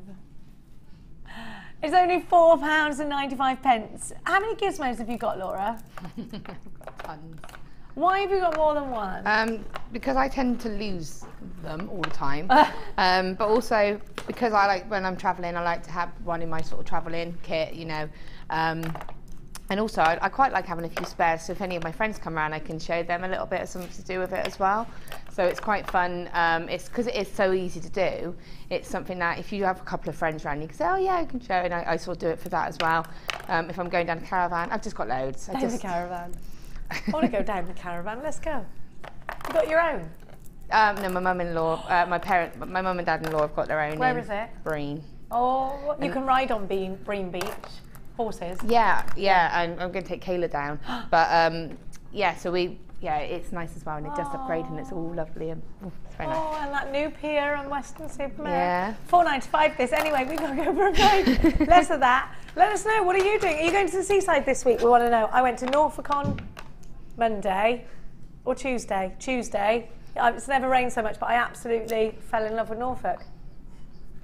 It's only £4.95. How many gizmos have you got, Laura? I've got tons. Why have you got more than one? Because I tend to lose them all the time. But also because I like, when I'm travelling, I like to have one in my sort of travelling kit, you know. And also I quite like having a few spares, so if any of my friends come around I can show them a little bit of something to do with it as well. So it's quite fun. It's because it is so easy to do. It's something that if you have a couple of friends around, you can say, oh yeah, I can show, and I sort of do it for that as well. If I'm going down a caravan, I've just got loads. Down the caravan. I want to go down the caravan. Let's go. You got your own? No, my mum-in-law, my mum and dad-in-law have got their own. Where is it? Breen. Oh, you can ride on Breen Beach. Horses. Yeah, I'm going to take Kayla down. But yeah, so it's nice as well, and it just upgraded, and it's all lovely, and it's very nice. Oh, and that new pier on Western Supermare. Yeah. £4.95 this. Anyway, we've got to go for a break. Less of that. Let us know, what are you doing? Are you going to the seaside this week? We want to know. I went to Norfolk on Monday or Tuesday. Tuesday. It's never rained so much, but I absolutely fell in love with Norfolk.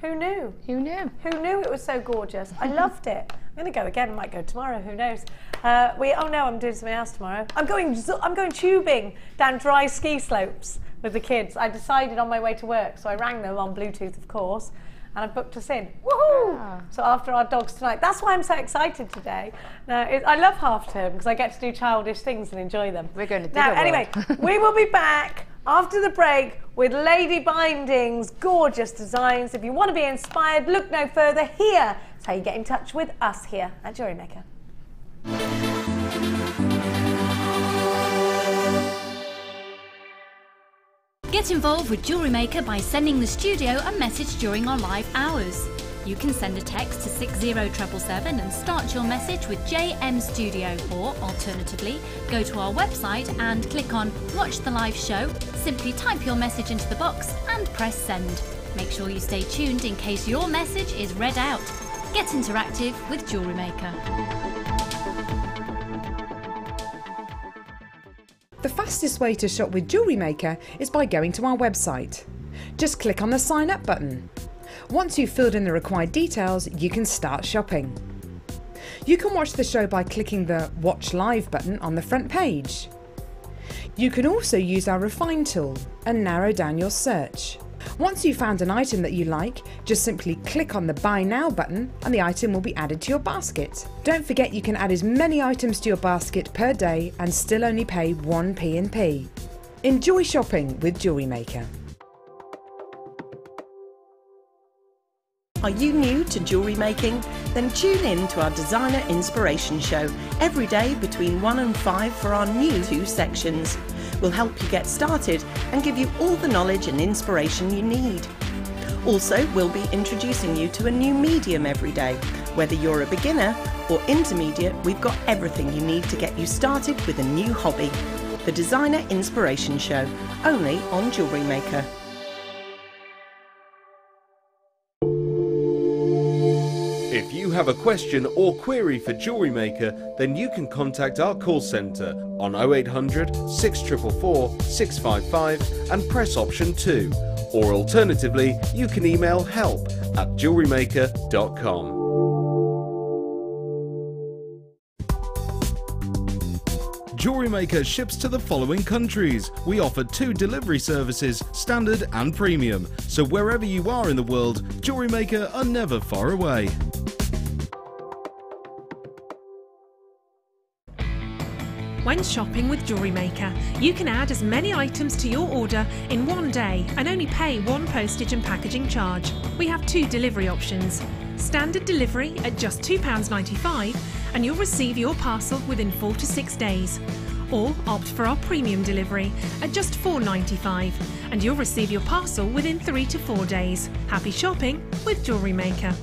Who knew? Who knew? Who knew it was so gorgeous? I loved it. I'm going to go again. I might go tomorrow. Who knows? Oh no, I'm doing something else tomorrow. I'm going tubing down dry ski slopes with the kids. I decided on my way to work, so I rang them on Bluetooth, of course, and I booked us in. Woohoo! Yeah. So after our dogs tonight, that's why I'm so excited today. Now, I love half term because I get to do childish things and enjoy them. We're going to do now. Anyway, we will be back after the break with Lady Binding's gorgeous designs. If you want to be inspired, look no further. Here is how you get in touch with us here at JewelleryMaker. Get involved with JewelleryMaker by sending the studio a message during our live hours. You can send a text to 60777 and start your message with JM Studio, or alternatively, go to our website and click on Watch the Live Show, simply type your message into the box and press send. Make sure you stay tuned in case your message is read out. Get interactive with JewelleryMaker. The fastest way to shop with JewelleryMaker is by going to our website. Just click on the sign up button. Once you've filled in the required details, you can start shopping. You can watch the show by clicking the Watch Live button on the front page. You can also use our Refine tool and narrow down your search. Once you've found an item that you like, just simply click on the Buy Now button and the item will be added to your basket. Don't forget you can add as many items to your basket per day and still only pay 1 P&P. Enjoy shopping with JewelleryMaker. Are you new to jewellery making? Then tune in to our Designer Inspiration Show every day between 1 and 5 for our new 2 sections. We'll help you get started and give you all the knowledge and inspiration you need. Also, we'll be introducing you to a new medium every day. Whether you're a beginner or intermediate, we've got everything you need to get you started with a new hobby. The Designer Inspiration Show, only on JewelleryMaker. If you have a question or query for JewelleryMaker, then you can contact our call centre on 0800 644 655 and press option 2. Or alternatively, you can email help@jewellerymaker.com. JewelleryMaker ships to the following countries. We offer 2 delivery services, standard and premium. So wherever you are in the world, JewelleryMaker are never far away. When shopping with JewelleryMaker, you can add as many items to your order in one day and only pay 1 postage and packaging charge. We have 2 delivery options. Standard delivery at just £2.95 and you'll receive your parcel within 4 to 6 days. Or opt for our premium delivery at just £4.95 and you'll receive your parcel within 3 to 4 days. Happy shopping with JewelleryMaker.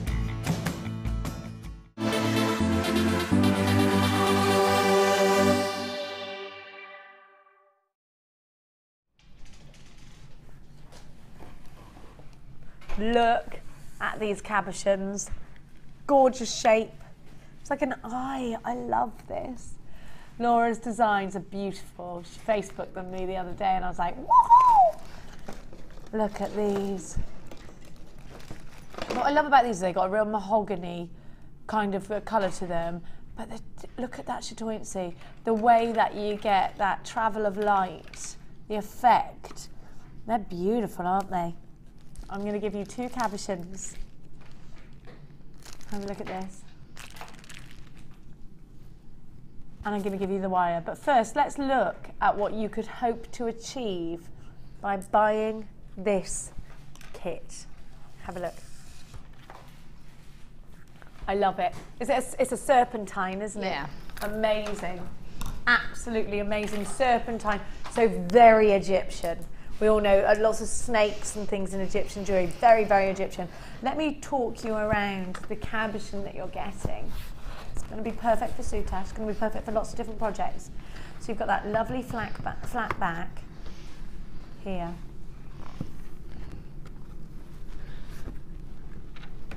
Look at these cabochons. Gorgeous shape. It's like an eye. I love this. Laura's designs are beautiful. She Facebooked them me the other day and I was like, whoa! Look at these. What I love about these is they've got a real mahogany kind of colour to them. But look at that chatoyancy. The way that you get that travel of light, the effect. They're beautiful, aren't they? I'm going to give you 2 cabochons. Have a look at this. And I'm going to give you the wire. But first, let's look at what you could hope to achieve by buying this kit. Have a look. I love it. It's a serpentine, isn't it? Yeah. Amazing. Absolutely amazing serpentine. So very Egyptian. We all know lots of snakes and things in Egyptian jewellery. Very, very Egyptian. Let me talk you around the cabochon that you're getting. It's going to be perfect for Suta. It's going to be perfect for lots of different projects. So you've got that lovely flat back here.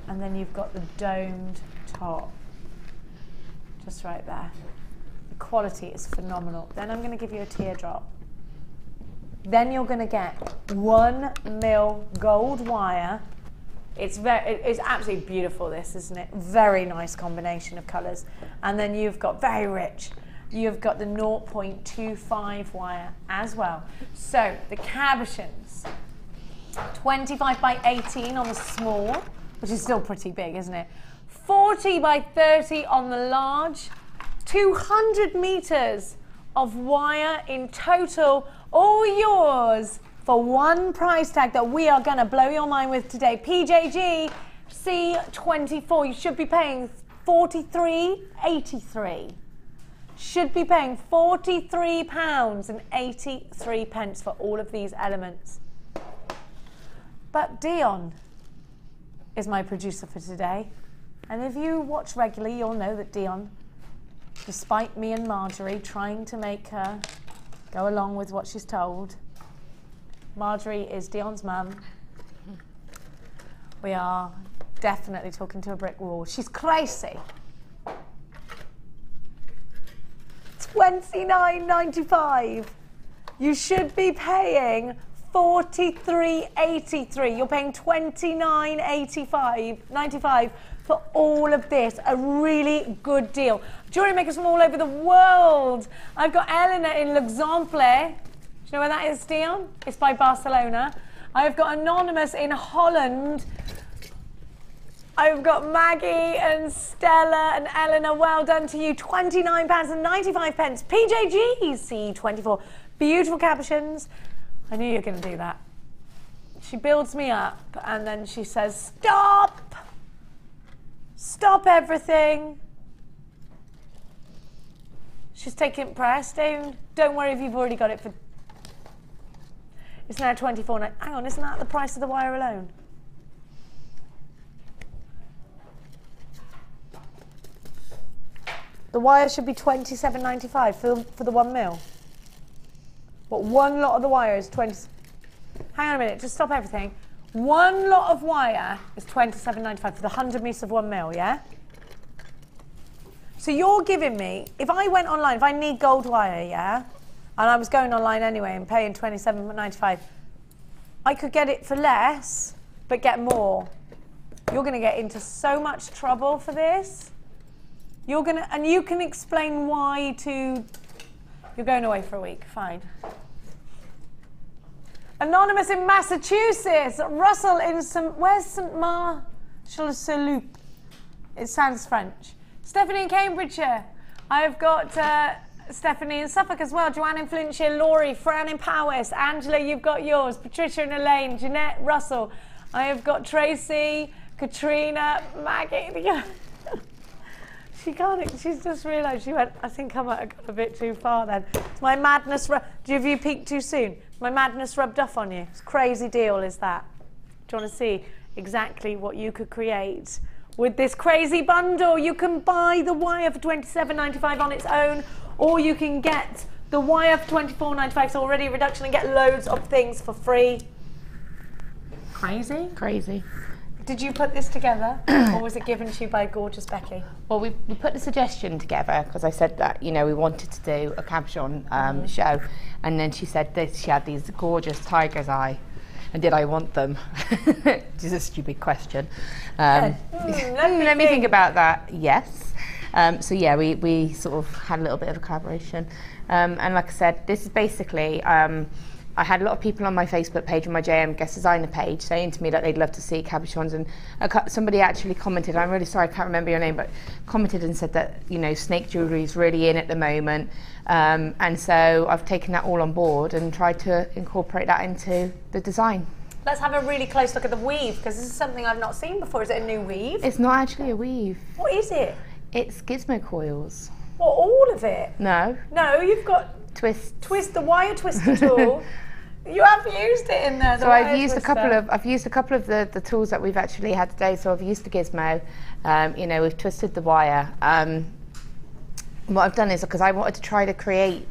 And then you've got the domed top. Just right there. The quality is phenomenal. Then I'm going to give you a teardrop. Then you're going to get 1 mil gold wire. It's absolutely beautiful, this, isn't it? Very nice combination of colours. And then you've got, very rich, you've got the 0.25 wire as well. So the cabochons, 25 by 18 on the small, which is still pretty big, isn't it? 40 by 30 on the large, 200 metres of wire in total, all yours for 1 price tag that we are going to blow your mind with today. PJG C24, you should be paying £43.83. Should be paying £43.83 for all of these elements. But Dion is my producer for today. And if you watch regularly, you'll know that Dion, despite me and Marjorie trying to make her go along with what she's told, Marjorie is Dion's mum. We are definitely talking to a brick wall. She's crazy. $29.95. You should be paying $43.83. You're paying $29.95 for all of this. A really good deal. Jewellery makers from all over the world. I've got Eleanor in L'Exemple. Do you know where that is, Dion? It's by Barcelona. I've got Anonymous in Holland. I've got Maggie and Stella and Eleanor. Well done to you. £29.95. PJG C24. Beautiful cabochons. I knew you were going to do that. She builds me up and then she says, stop! Stop everything. She's taking press. Don't worry if you've already got it for... It's now $24. Hang on, isn't that the price of the wire alone? The wire should be $27.95 for the 1 mil. What, one lot of the wire is 20... Hang on a minute, just stop everything. One lot of wire is $27.95 for the 100 metres of 1 mil, yeah? So you're giving me, if I went online, if I need gold wire, yeah? And I was going online anyway and paying $27.95, I could get it for less, but get more. You're going to get into so much trouble for this. You're going to, and you can explain why to, you're going away for a week, fine. Anonymous in Massachusetts, Russell in where's St. Marshall-sur-Loup? It sounds French. Stephanie in Cambridgeshire. I've got Stephanie in Suffolk as well, Joanne in Flintshire, Laurie, Fran in Powys, Angela, you've got yours, Patricia and Elaine, Jeanette, Russell. I have got Tracy, Katrina, Maggie. She's just realised, she went, I think I might have got a bit too far then. My madness, have you peaked too soon? My madness rubbed off on you. It's a crazy deal, is that? Do you want to see exactly what you could create with this crazy bundle? You can buy the wire for $27.95 on its own, or you can get the wire for $24.95, so already a reduction, and get loads of things for free. Crazy? Crazy. Did you put this together, or was it given to you by gorgeous Becky? Well, we put the suggestion together because I said that, you know, we wanted to do a cabochon show, and then she said that she had these gorgeous tiger's eye, and did I want them? Which is a stupid question. Let me think about that. Yes. So yeah, we sort of had a little bit of a collaboration, and like I said, this is basically. I had a lot of people on my Facebook page and my JM Guest Designer page saying to me that they'd love to see cabochons, and somebody actually commented, I'm really sorry I can't remember your name, but commented and said that, you know, snake jewellery is really in at the moment, and so I've taken that all on board and tried to incorporate that into the design. Let's have a really close look at the weave, because this is something I've not seen before. Is it a new weave? It's not actually a weave. What is it? It's gizmo coils. What, all of it? No. No, you've got... Twist the wire twister tool. You have used it in there. So I've used a couple of the tools that we've actually had today. So I've used the gizmo. You know, we've twisted the wire. What I've done is, because I wanted to try to create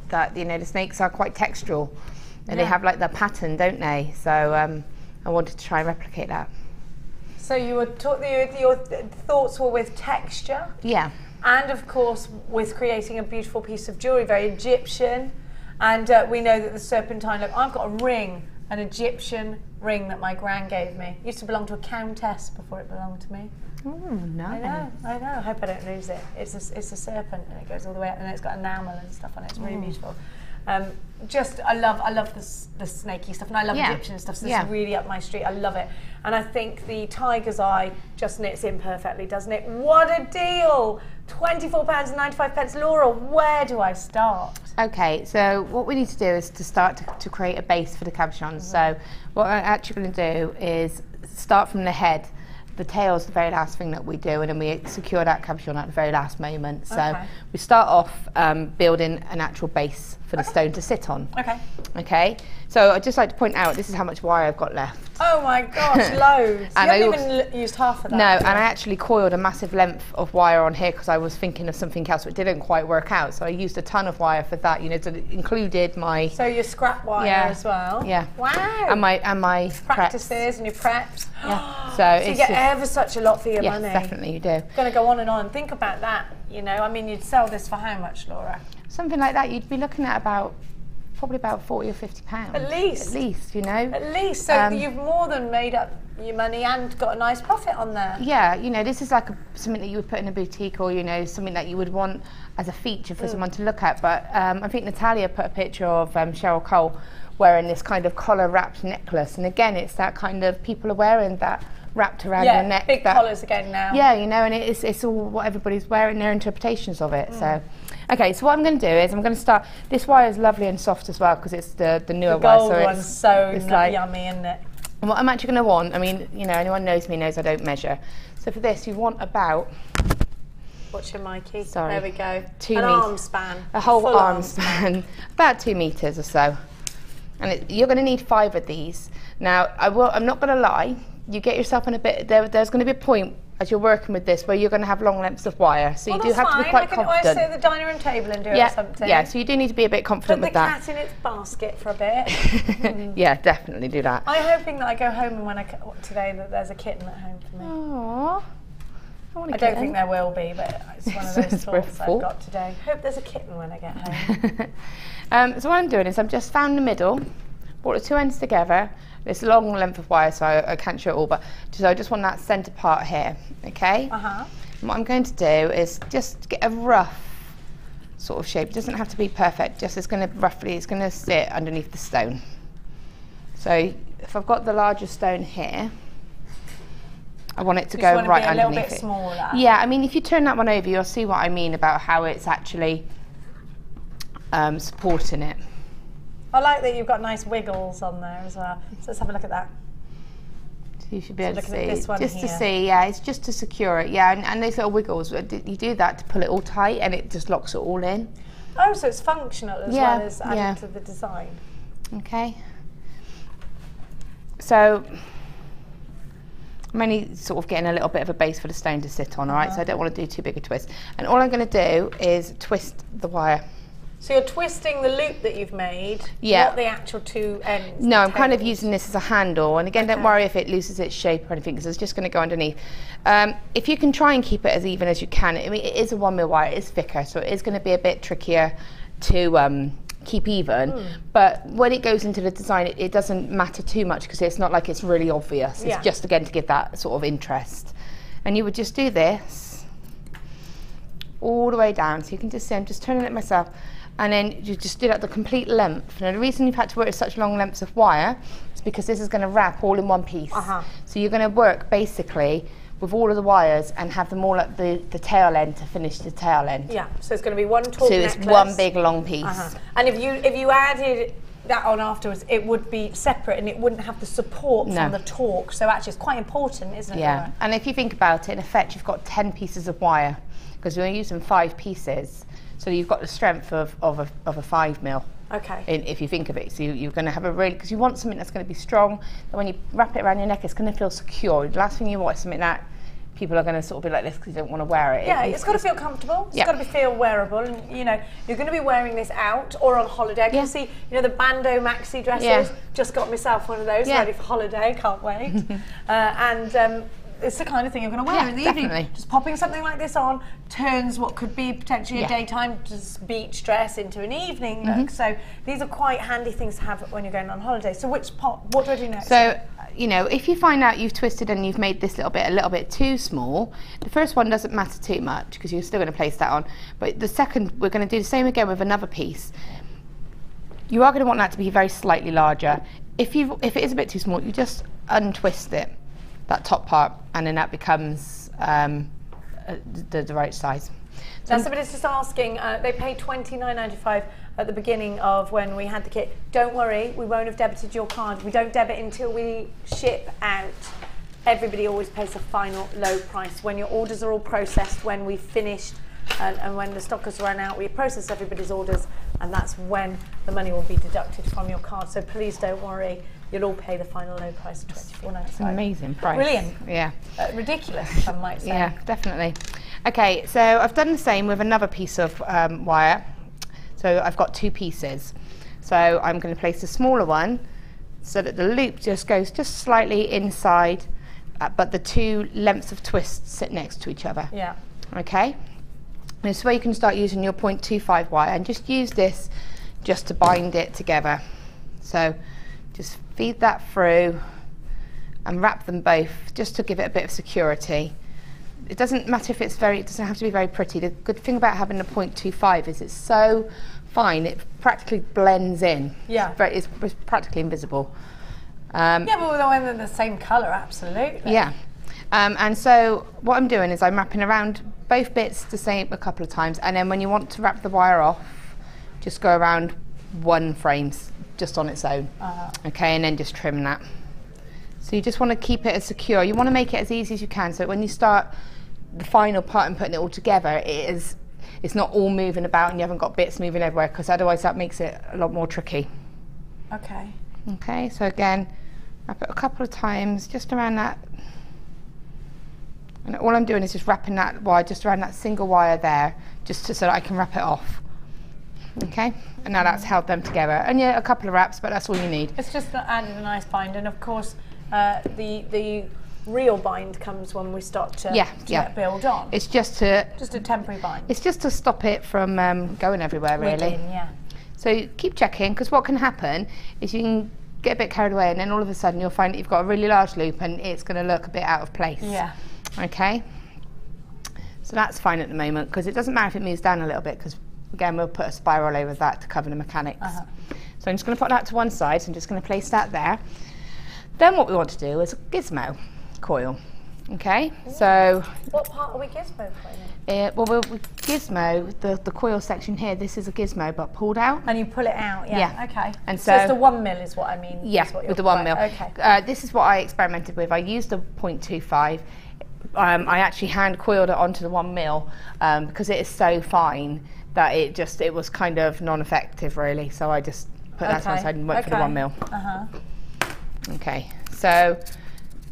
that, you know, the snakes are quite textural, and they have like the pattern, don't they? So I wanted to try and replicate that. So you were your thoughts were with texture. Yeah. And of course with creating a beautiful piece of jewellery, very Egyptian. And we know that the serpentine look, I've got a ring, an Egyptian ring that my gran gave me. It used to belong to a countess before it belonged to me. Oh, nice. I know. I hope I don't lose it. It's a serpent, and it goes all the way up, and it's got enamel and stuff on it. It's really beautiful. I love the snaky stuff, and I love Egyptian stuff, so this is really up my street. I love it. And I think the tiger's eye just knits in perfectly, doesn't it? What a deal! £24.95. Laura, where do I start? Okay, so what we need to do is to start to create a base for the cabochons. So what I'm actually going to do is start from the head. The tail's the very last thing that we do, and then we secure that cabochon at the very last moment. So we start off building an actual base for the stone to sit on. Okay. Okay, so I'd just like to point out this is how much wire I've got left. Oh my gosh, loads. And You haven't even used half of that. No, and I actually coiled a massive length of wire on here because I was thinking of something else, but it didn't quite work out. So I used a ton of wire for that, you know, so it included my... So your scrap wire as well? Yeah. Wow. And my practices preps. and your preps. Yeah. So you get ever such a lot for your money. Yes, definitely you do. Going to go on and on. Think about that, you know. I mean, you'd sell this for how much, Laura? Something like that, you'd be looking at probably about 40 or 50 pounds. At least. At least, you know. At least. So you've more than made up your money and got a nice profit on there. Yeah, you know, this is like something that you would put in a boutique, or, you know, something that you would want as a feature for someone to look at. But I think Natalia put a picture of Cheryl Cole wearing this kind of collar wrapped necklace. And again, it's that kind of, people are wearing that wrapped around your neck. Big collars again now. Yeah, you know, and it's all what everybody's wearing, their interpretations of it. So, okay, so what I'm going to do is I'm going to start. This wire is lovely and soft as well because it's the newer wire. The gold one's so like, yummy, isn't it? And what I'm actually going to want, I mean, you know, anyone knows me knows I don't measure. So for this, you want about... What's your Mikey? Sorry. There we go. 2 An meters. arm span. A whole Full arm span. About 2 meters or so. And you're going to need 5 of these. Now, I'm not going to lie. You get yourself in a bit... There's going to be a point as you're working with this where you're going to have long lengths of wire. So you do have to be quite confident. I can always sit at the dining room table and do it or something. Yeah, so you do need to be a bit confident with that. Put the cat in its basket for a bit. Yeah, definitely do that. I'm hoping that I go home and when today that there's a kitten at home for me. Aww. I don't think there will be, but it's one of those thoughts I've got today. Hope there's a kitten when I get home. So what I'm doing is I've just found the middle, brought the 2 ends together. It's a long length of wire, so I can't show it all, but I just want that centre part here, okay? And what I'm going to do is just get a rough sort of shape. It doesn't have to be perfect, just it's going to sit underneath the stone. So if I've got the larger stone here, I want it to go right underneath it. A little bit smaller. Yeah, I mean, if you turn that one over, you'll see what I mean about how it's actually supporting it. I like that you've got nice wiggles on there as well. So let's have a look at that. So you should be able to see. This one just here. to see, yeah, it's just to secure it, yeah. And those little wiggles, you do that to pull it all tight, and it just locks it all in. Oh, so it's functional as well as added to the design. Okay. So I'm only sort of getting a little bit of a base for the stone to sit on, all right? So I don't want to do too big a twist. And all I'm going to do is twist the wire. So you're twisting the loop that you've made, not the actual 2 ends? No, I'm kind of using this as a handle. And again, don't worry if it loses its shape or anything, because it's just going to go underneath. If you can try and keep it as even as you can, I mean, it is a 1 mil wire, it is thicker, so it is going to be a bit trickier to keep even. But when it goes into the design, it doesn't matter too much, because it's not like it's really obvious. It's just, again, to give that sort of interest. And you would just do this all the way down. So you can just see, I'm just turning it myself. And then you just do that the complete length. Now the reason you've had to work with such long lengths of wire is because this is going to wrap all in one piece. So you're going to work basically with all of the wires and have them all at the tail end to finish the tail end. Yeah, so it's going to be one tall necklace. So it's one big long piece. And if you added that on afterwards, it would be separate and it wouldn't have the support from the torque. So actually it's quite important, isn't it? Yeah, and if you think about it, in effect you've got 10 pieces of wire because we're using 5 pieces. So you've got the strength of a 5 mil. Okay. If you think of it, so you're going to have a really, because you want something that's going to be strong. That when you wrap it around your neck, it's going to feel secure. The last thing you want is something that people are going to sort of be like this because you don't want to wear it. Yeah, it's got to feel comfortable. It's got to feel wearable, and you know you're going to be wearing this out or on holiday. I can see, you know, the bandeau maxi dresses. Just got myself one of those, ready for holiday. Can't wait. It's the kind of thing you're going to wear in the evening. Just popping something like this on turns what could be potentially a daytime just beach dress into an evening look. So these are quite handy things to have when you're going on holiday. So what do I do next? So, you know, if you find out you've twisted and you've made this a little bit too small, the first one doesn't matter too much because you're still going to place that on. But the second, we're going to do the same again with another piece. You are going to want that to be very slightly larger. If it is a bit too small, you just untwist it, that top part, and then that becomes the right size. Now somebody's just asking, they paid $29.95 at the beginning of when we had the kit. Don't worry, we won't have debited your card. We don't debit until we ship out. Everybody always pays a final low price. When your orders are all processed, when we've finished and when the stock has run out, we process everybody's orders, and that's when the money will be deducted from your card. So please don't worry, you'll all pay the final low price of £24.95. Amazing price. Brilliant. Yeah. Ridiculous, some might say. Yeah, definitely. Okay, so I've done the same with another piece of wire. So I've got 2 pieces. So I'm going to place the smaller one so that the loop just goes just slightly inside, but the 2 lengths of twists sit next to each other. Yeah. Okay. And this way you can start using your 0.25 wire and just use this just to bind it together. So just feed that through and wrap them both just to give it a bit of security. It doesn't matter if it doesn't have to be very pretty. The good thing about having the 0.25 is it's so fine, it practically blends in. Yeah. It's practically invisible. Yeah, but when they're the same colour, absolutely. Yeah. And so what I'm doing is I'm wrapping around both bits the same a couple of times, and then when you want to wrap the wire off, just go around one frame just on its own. Okay, and then just trim that. So you just want to keep it as secure. You want to make it as easy as you can, so when you start the final part and putting it all together, it's not all moving about and you haven't got bits moving everywhere, because otherwise that makes it a lot more tricky. Okay. Okay, so again, wrap it a couple of times just around that. And all I'm doing is just wrapping that wire just around that single wire there, just so that I can wrap it off. Okay, and now that's held them together. And yeah, a couple of wraps, but that's all you need. It's just added a nice bind, and of course, the real bind comes when we start to get build on. It's just a temporary bind. It's just to stop it from going everywhere, really. Wiggling, yeah. So keep checking, because what can happen is you can get a bit carried away, and then all of a sudden you'll find that you've got a really large loop and it's going to look a bit out of place. Yeah. Okay. So that's fine at the moment, because it doesn't matter if it moves down a little bit, because again we'll put a spiral over that to cover the mechanics. So I'm just going to put that to one side. So I'm just going to place that there. Then what we want to do is a gizmo coil. Okay. So what part are we gizmo coiling? Well, we gizmo the coil section here. This is a gizmo, but pulled out. And you pull it out. Yeah. Okay. And so it's the 1 mil is what I mean. Yeah, with the 1 mil. Okay. This is what I experimented with. I used the 0.25. I actually hand coiled it onto the 1 mil because it is so fine that it was kind of non-effective, really. So I just put that to one side and went for the 1 mil. Okay. So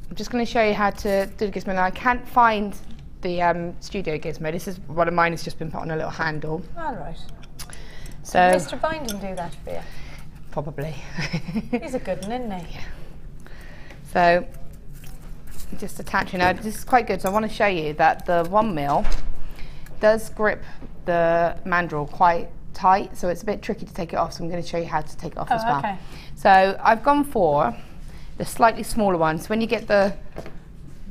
I'm just going to show you how to do the gizmo. Now I can't find the studio gizmo. This is one of mine. Has just been put on a little handle. All right. So did Mr. Binding do that for you? Probably. He's a good one, isn't he? Yeah. So just attaching. Now this is quite good. So I want to show you that the 1 mil does grip the mandrel quite tight. So it's a bit tricky to take it off. So I'm going to show you how to take it off as well. Okay. So I've gone for the slightly smaller one. So when you get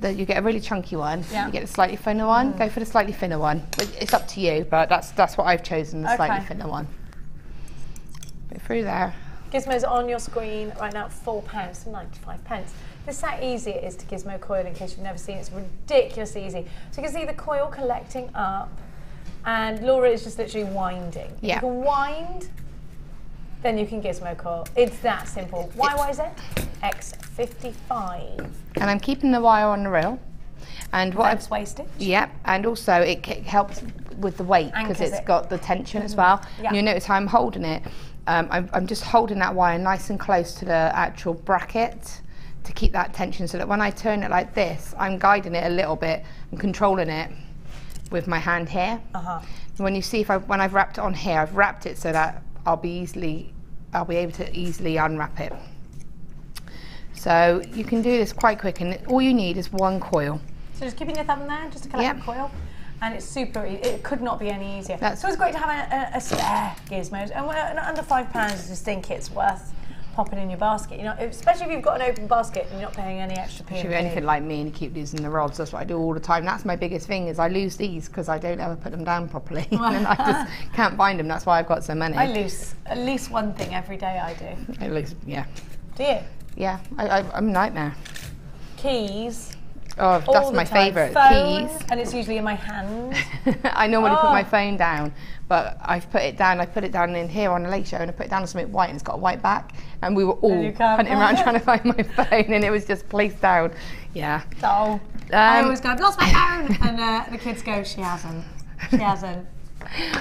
you get a really chunky one, you get a slightly thinner one. Go for the slightly thinner one. It's up to you, but that's what I've chosen, the slightly thinner one. Put it through there. Gizmo's on your screen right now, £4.95. This is how easy it is to gizmo coil, in case you've never seen it. It's ridiculously easy. So you can see the coil collecting up, and Laura is just literally winding. If you can wind, then you can gizmo coil. It's that simple. YYZ X55. And I'm keeping the wire on the reel. And what I've wasted. Yep, and also it helps with the weight because it's got the tension as well. And you'll notice how I'm holding it. I'm just holding that wire nice and close to the actual bracket to keep that tension, so that when I turn it like this, I'm guiding it a little bit and controlling it with my hand here. And when you see when I've wrapped it on here, I've wrapped it so that I'll be able to easily unwrap it. So you can do this quite quick, and all you need is one coil. So just keeping your thumb there, just to collect the coil, and it's super easy. It could not be any easier. So it's great to have a spare gizmo, and under £5, I just think it's worth popping in your basket. You know, especially if you've got an open basket and you're not paying any extra P&P. If you're anything like me and you keep losing the rods, that's what I do all the time. That's my biggest thing, is I lose these because I don't ever put them down properly, and I just can't find them. That's why I've got so many. I lose at least one thing every day. I do. At least, yeah. Do you? Yeah, I'm a nightmare. Keys. Oh, that's my favourite. Keys. And it's usually in my hand. I normally put my phone down, but I've put it down. I put it down in here on a late show, and I put it down on something white, and it's got a white back. And we were all hunting around trying to find my phone, and it was just placed down. Yeah. So I always go, I've lost my phone, and the kids go, she hasn't. She hasn't.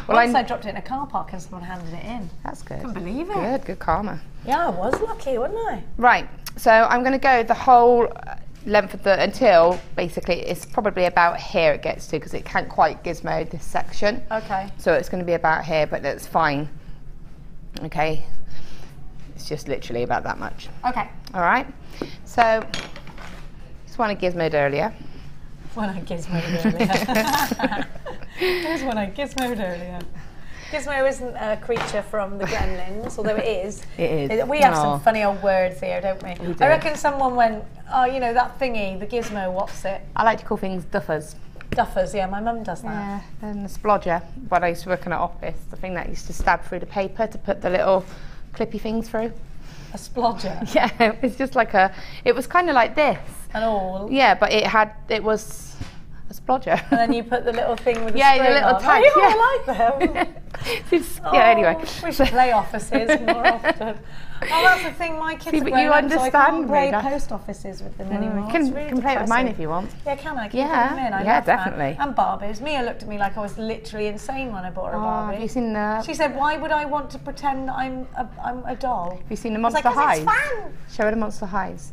Well, Once I dropped it in a car park and someone handed it in. That's good. Can't believe it. Good karma. Yeah, I was lucky, wasn't I? Right, so I'm going to go the whole length of the, until basically it's probably about here it gets to, because it can't quite gizmo this section. Okay. So it's going to be about here, but that's fine. Okay, it's just literally about that much. Okay. All right, so this one I gizmoed earlier. When I gizmoed earlier. Here's one I gizmoed earlier. Gizmo isn't a creature from the Gremlins, although it is. It is. We have some funny old words here, don't we? We do. I reckon someone went, oh, you know, that thingy, the gizmo, what's it? I like to call things duffers. Duffers, yeah, my mum does that. Yeah, and the splodger, when I used to work in an office, the thing that used to stab through the paper to put the little clippy things through. A splodger? Yeah, it's just like a, it was kind of like this. An awl? Yeah, but it was a splodger. And then you put the little thing with the yeah, spring the little on. tag. Oh, Yeah. I like them. Yeah, anyway. We should play offices more often. Oh, that's the thing, my kids See, are but grown you up, understand so I can't me, play that's- post offices with them anymore. You can, It's really can play it with mine depressing. if you want. Yeah, can I? Can Yeah, you put them in? I yeah, love that. definitely. And Barbies. Mia looked at me like I was literally insane when I bought her a Barbie. Have you seen the? She said, why would I want to pretend that I'm a doll? Have you seen the I was Monster like, 'cause Highs? it's fun. Show her the Monster Highs.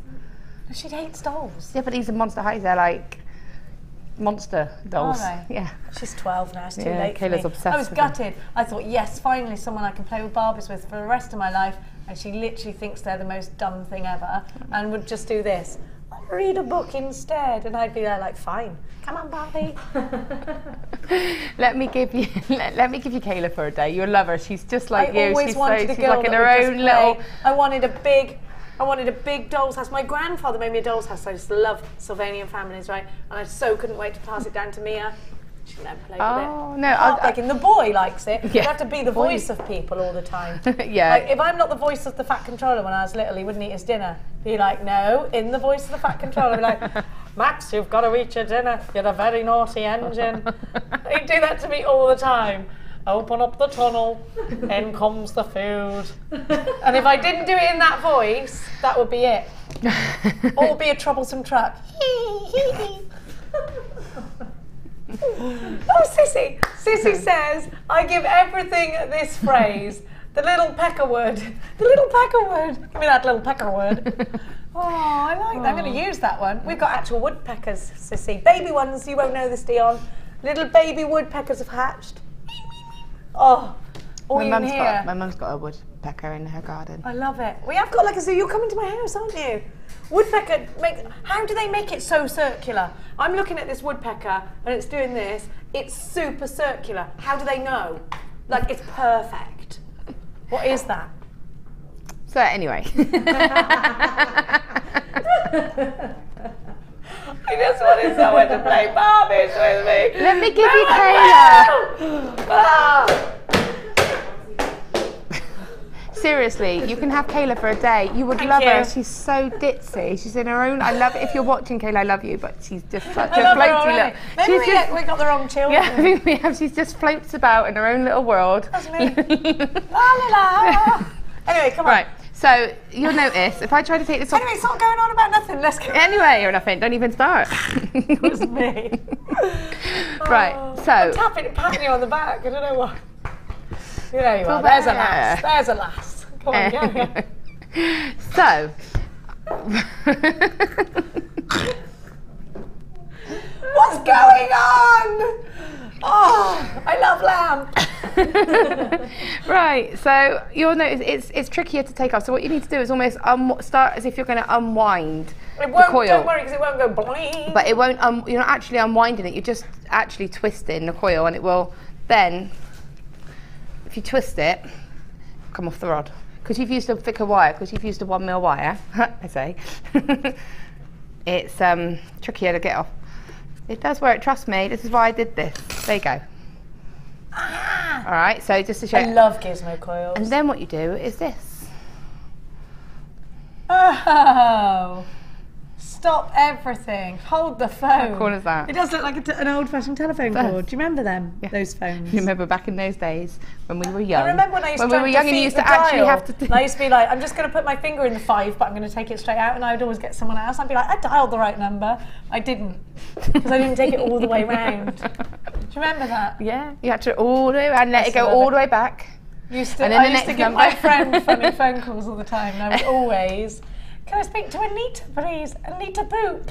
She hates dolls. Yeah, but these are Monster Highs. They're like monster dolls. Are they? Yeah. She's 12 now, it's too Yeah, late for Kayla's me. obsessed I was with them. gutted. I thought, yes, finally someone I can play with Barbies with for the rest of my life. And she literally thinks they're the most dumb thing ever and would just do this. I'll read a book instead. And I'd be there like, fine, come on, Barbie. Let me give you Kayla for a day. You'll love her. She's just like I you. always She's wanted a she's girl like in that her would just own play. little. I wanted a big doll's house. My grandfather made me a doll's house. So I just love Sylvanian families, right? And I so couldn't wait to pass it down to Mia. She never played with it. Oh no! Like in the boy likes it. Yeah. You have to be the voice of people all the time. Yeah. Like if I'm not the voice of the fat controller when I was little, he wouldn't eat his dinner. Be like, no, in the voice of the fat controller. Be like, Max, you've got to eat your dinner. You're a very naughty engine. He'd do that to me all the time. Open up the tunnel, in comes the food. And if I didn't do it in that voice, that would be it. Or be a troublesome truck. Oh, Sissy! Sissy says, I give everything this phrase. The little peckerwood. The little peckerwood. Give me that little peckerwood. Oh, I like that. I'm going to use that one. We've got actual woodpeckers, Sissy. Baby ones, you won't know this, Dion. Little baby woodpeckers have hatched. Oh, all My you can mum's hear. got a woodpecker in her garden. I love it. We have got like a zoo. You're coming to my house, aren't you? Woodpecker, how do they make it so circular? I'm looking at this woodpecker and it's doing this. It's super circular. How do they know? Like, it's perfect. What is that? So anyway. I just wanted someone to play Barbies with me. Let me give you Kayla. Ah! Seriously, you can have Kayla for a day. You would Thank love her. you. She's so ditzy. She's in her own. I love it. If you're watching, Kayla, I love you. But she's just such I a love her floaty already. little. Maybe She's we got the wrong children. Yeah, I think we have. She just floats about in her own little world. That's me. La la la. Anyway, come on. Right. So you'll notice if I try to take this off. Anyway, stop going on about nothing. Let's go. Anyway, or nothing. Don't even start. It was me. Right. I'm So patting you on the back. I don't know what. There you are. Well, There's a there. lass. There's a lass. Come on, go. So. What's going on? Oh, I love lamb. Right, so you'll notice it's trickier to take off. So what you need to do is almost start as if you're going to unwind It the won't. coil. Don't worry, because it won't go bling. But it won't. You're not actually unwinding it. You're just actually twisting the coil, and it will then, if you twist it, come off the rod. Because you've used a thicker wire. Because you've used a 1mm wire. I say. It's trickier to get off. It does work. Trust me. This is why I did this. There you go. Ah. All right. So just to show. I love gizmo coils. And then what you do is this. Oh. Stop everything. Hold the phone. How cool is that? It does look like an old-fashioned telephone cord. Do you remember them? Yeah. Those phones. You remember back in those days when we were young? I remember when I used to and you used to actually have to. And I used to be like, I'm just going to put my finger in the 5, but I'm going to take it straight out, and I would always get someone else. I'd be like, I dialed the right number. I didn't, because I didn't take it all the way round. Do you remember that? Yeah. You had to all the way and let it go all the way back. I used to give my friend funny phone calls all the time, and I would always, can I speak to Anita, please? Anita Poop.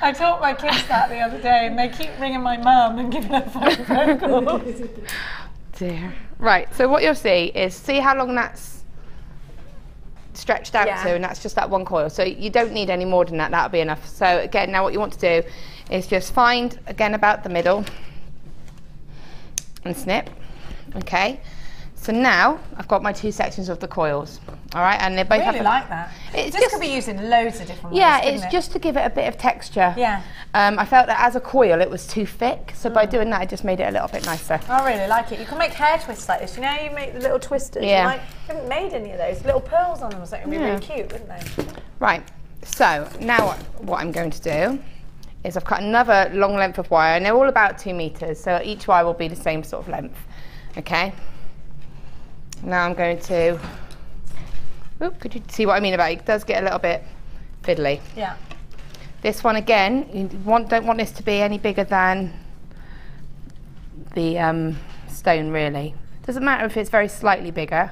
I taught my kids that the other day, and they keep ringing my mum and giving her phone calls. Dear. Right, so what you'll see how long that's stretched out to, and that's just that one coil. So you don't need any more than that, that'll be enough. So again, now what you want to do is just find, again, about the middle and snip, okay? So now I've got my 2 sections of the coils, all right, and they both I really like that. This could be used in loads of different ways. Yeah, it's just to give it a bit of texture. Yeah. I felt that as a coil it was too thick, so by doing that it just made it a little bit nicer. I really like it. You can make hair twists like this. You know, you make the little twisters. Yeah. I haven't made any of those. Little pearls on them or something would be really cute, wouldn't they? Right. So now what I'm going to do is I've cut another long length of wire, and they're all about 2 meters. So each wire will be the same sort of length. Okay. Now I'm going to, could you see what I mean about it? It does get a little bit fiddly. Yeah. This one again, you don't want this to be any bigger than the stone really. Doesn't matter if it's very slightly bigger,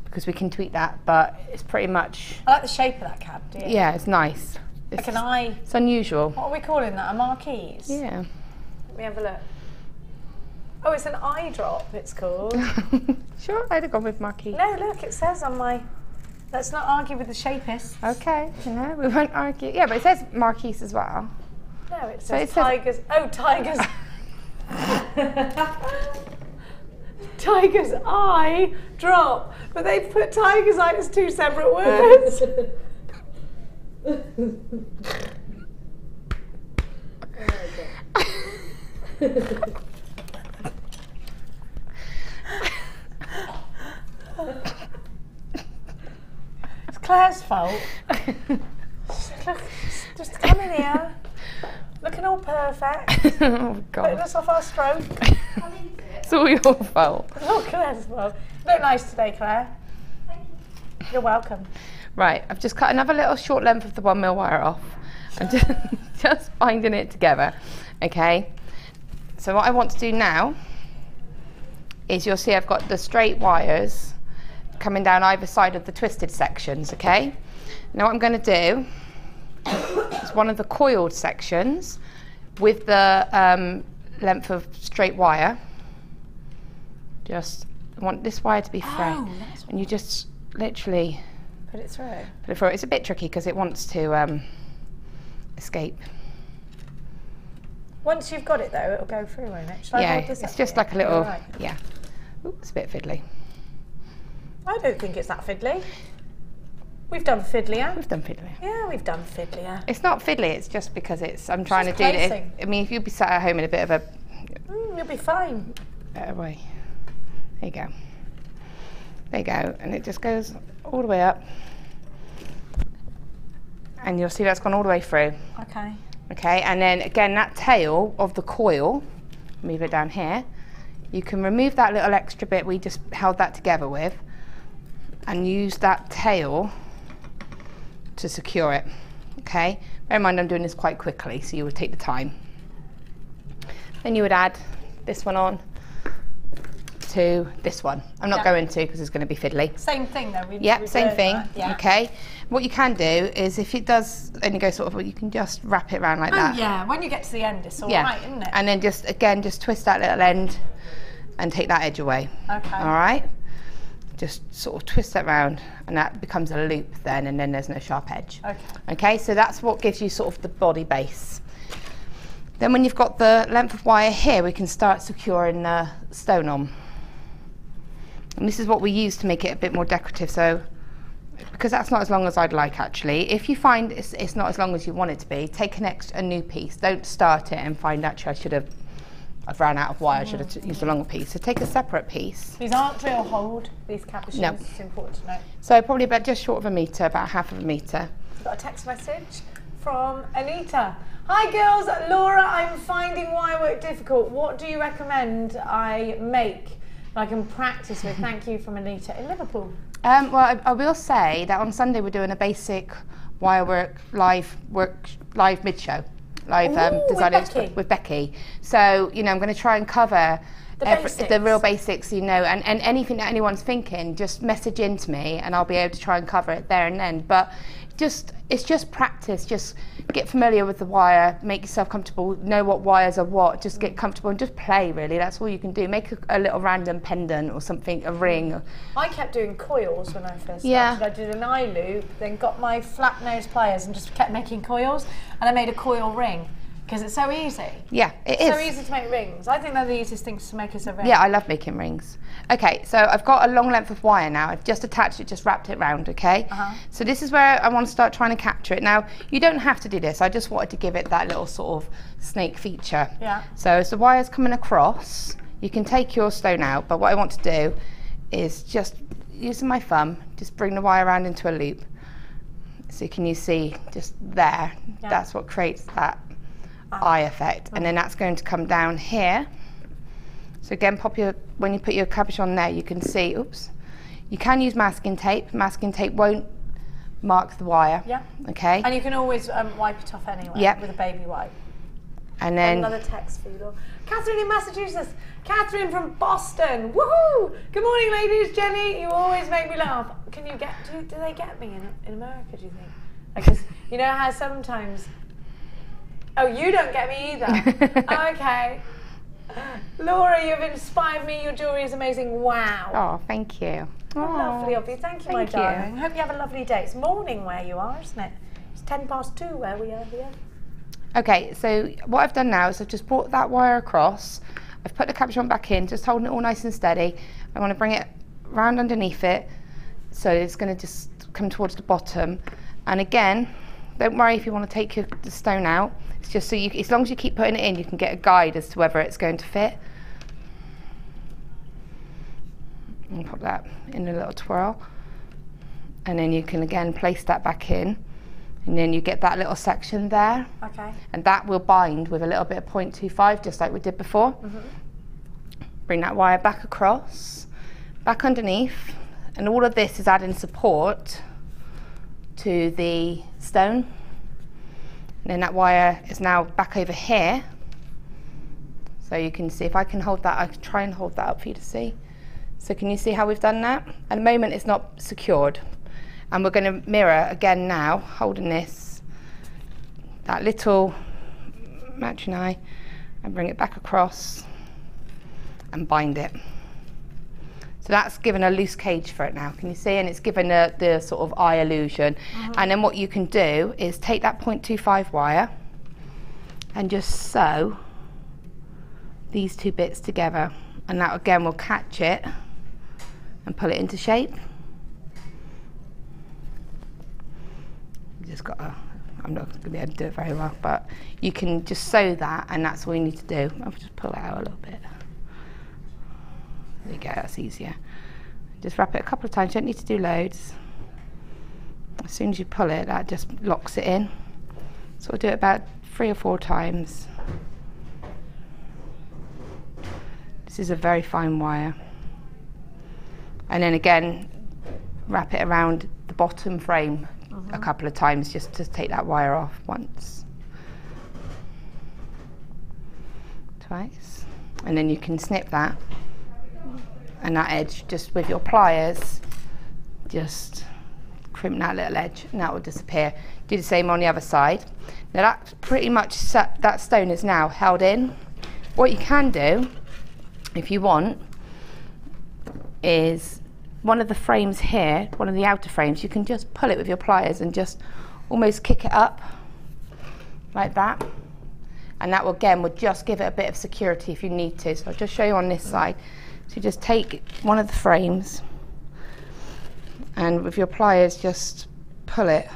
because we can tweak that, but it's pretty much. I like the shape of that cab, do you? Yeah, it's nice. Like an eye. It's unusual. What are we calling that? A marquise? Yeah. Let me have a look. Oh, it's an eye drop, it's called. Sure, I'd have gone with marquise. No, look, it says on my... Let's not argue with the shapists. Okay, no, we won't argue. Yeah, but it says marquise as well. No, it says tigers. Oh, tigers. Tiger's eye drop. But they've put tiger's eye as 2 separate words. It's Claire's fault. Look, just come in here, looking all perfect. Oh God! Putting us off our stroke. It's all your fault. It's all Claire's fault. You look nice today, Claire. Thank you. You're welcome. Right, I've just cut another little short length of the 1 mil wire off. I'm just binding it together. Okay. So what I want to do now is, you'll see I've got the straight wires coming down either side of the twisted sections, okay? Now what I'm going to do is one of the coiled sections with the length of straight wire. Just want this wire to be free, and you just literally put it through. Put it through. It's a bit tricky because it wants to escape. Once you've got it though, it'll go through, won't it? Shall I hold this it's up just here? like a little, Right. yeah. Ooh, it's a bit fiddly. I don't think it's that fiddly. We've done fiddlier. We've done fiddly. Yeah, we've done fiddlier. It's not fiddly, it's just because I'm trying to do it. I mean, if you'd be sat at home in a bit of a you'll be fine. better way. There you go. There you go. And it just goes all the way up. And you'll see that's gone all the way through. Okay. Okay, and then again, that tail of the coil, move it down here. You can remove that little extra bit we just held that together with, and use that tail to secure it. Okay, bear in mind I'm doing this quite quickly, so you would take the time. Then you would add this one on to this one. I'm not going to, because it's going to be fiddly. Same thing though. Yep, same thing. Yeah. Okay. What you can do is, if it does only go sort of, you can just wrap it around like that. Yeah, when you get to the end, it's all right, isn't it? And then just twist that little end and take that edge away. Okay. All right. Just sort of twist that round, and that becomes a loop then, and then there's no sharp edge. Okay. Okay. So that's what gives you sort of the body base. Then when you've got the length of wire here, we can start securing the stone on. And this is what we use to make it a bit more decorative. So, because that's not as long as I'd like actually. If you find it's not as long as you want it to be, take a new piece. Don't start it and find actually I've ran out of wire, I should have used a longer piece. So take a separate piece. These aren't drill hold, these capuchons, No. it's important to know. So probably about just short of a metre, about half of a metre. We've got a text message from Anita. Hi girls, Laura, I'm finding wirework difficult. What do you recommend I make that I can practice with? Thank you, from Anita in Liverpool. Well, I will say that on Sunday we're doing a basic wirework live mid-show. Live design with Becky. So, you know, I'm going to try and cover the real basics, you know, and anything that anyone's thinking, just message in to me and I'll be able to try and cover it there and then. But it's just practice, just get familiar with the wire, make yourself comfortable, know what wires are what, just get comfortable and just play, really. That's all you can do. Make a little random pendant or something, a ring. I kept doing coils when I first started. Yeah. I did an eye loop, then got my flat nose pliers and just kept making coils, and I made a coil ring. Because it's so easy. Yeah, it is. So easy to make rings. I think they're the easiest things to make as a ring. Yeah, I love making rings. Okay, so I've got a long length of wire now. I've just attached it, just wrapped it round, okay? So this is where I want to start trying to capture it. Now, you don't have to do this. I just wanted to give it that little sort of snake feature. Yeah. So as the wire's coming across, you can take your stone out, but what I want to do is just, using my thumb, just bring the wire around into a loop. So can you see just there? Yeah. That's what creates that eye effect, and then that's going to come down here. So again, when you put your cabochon there, you can see, oops, you can use masking tape. Masking tape won't mark the wire. Yeah. Okay. And you can always wipe it off anyway. Yep. With a baby wipe. And then another text for you, Laura. Catherine in Massachusetts. Catherine from Boston. Woohoo! Good morning, ladies. Jenny, you always make me laugh. Can you get? Do they get me in America? Do you think? Because you know how sometimes. Oh, you don't get me either. Okay. Laura, you've inspired me. Your jewellery is amazing. Wow. Oh, thank you. Oh, lovely of you. Thank you, my darling. Hope you have a lovely day. It's morning where you are, isn't it? It's 2:10 where we are here. Okay, so what I've done now is I've just brought that wire across. I've put the cabochon back in, just holding it all nice and steady. I want to bring it round underneath it, so it's going to just come towards the bottom. And again, don't worry if you want to take the stone out. It's just so as long as you keep putting it in, you can get a guide as to whether it's going to fit. And pop that in a little twirl. And then you can again place that back in. And then you get that little section there. Okay. And that will bind with a little bit of 0.25, just like we did before. Bring that wire back across, back underneath. And all of this is adding support to the stone. And then that wire is now back over here. So you can see, if I can hold that, I can try and hold that up for you to see. So can you see how we've done that? At the moment it's not secured. And we're going to mirror again now, holding this, that little matching eye, and bring it back across and bind it. So that's given a loose cage for it now, can you see? And it's given the sort of eye illusion. And then what you can do is take that 0.25 wire and just sew these two bits together. And that again will catch it and pull it into shape. You just got to, I'm not going to be able to do it very well, but you can just sew that, and that's all you need to do. I'll just pull it out a little bit. There you go, that's easier. Just wrap it a couple of times, you don't need to do loads. As soon as you pull it, that just locks it in. So we'll do it about 3 or 4 times. This is a very fine wire. And then again, wrap it around the bottom frame a couple of times just to take that wire off once. Twice. And then you can snip that. And that edge, just with your pliers, just crimp that little edge and that will disappear. Do the same on the other side. Now that's pretty much set, that stone is now held in. What you can do, if you want, is one of the frames here, one of the outer frames, you can just pull it with your pliers and just almost kick it up like that. And that will, again, will just give it a bit of security if you need to. So I'll just show you on this side. So you just take one of the frames and with your pliers just pull it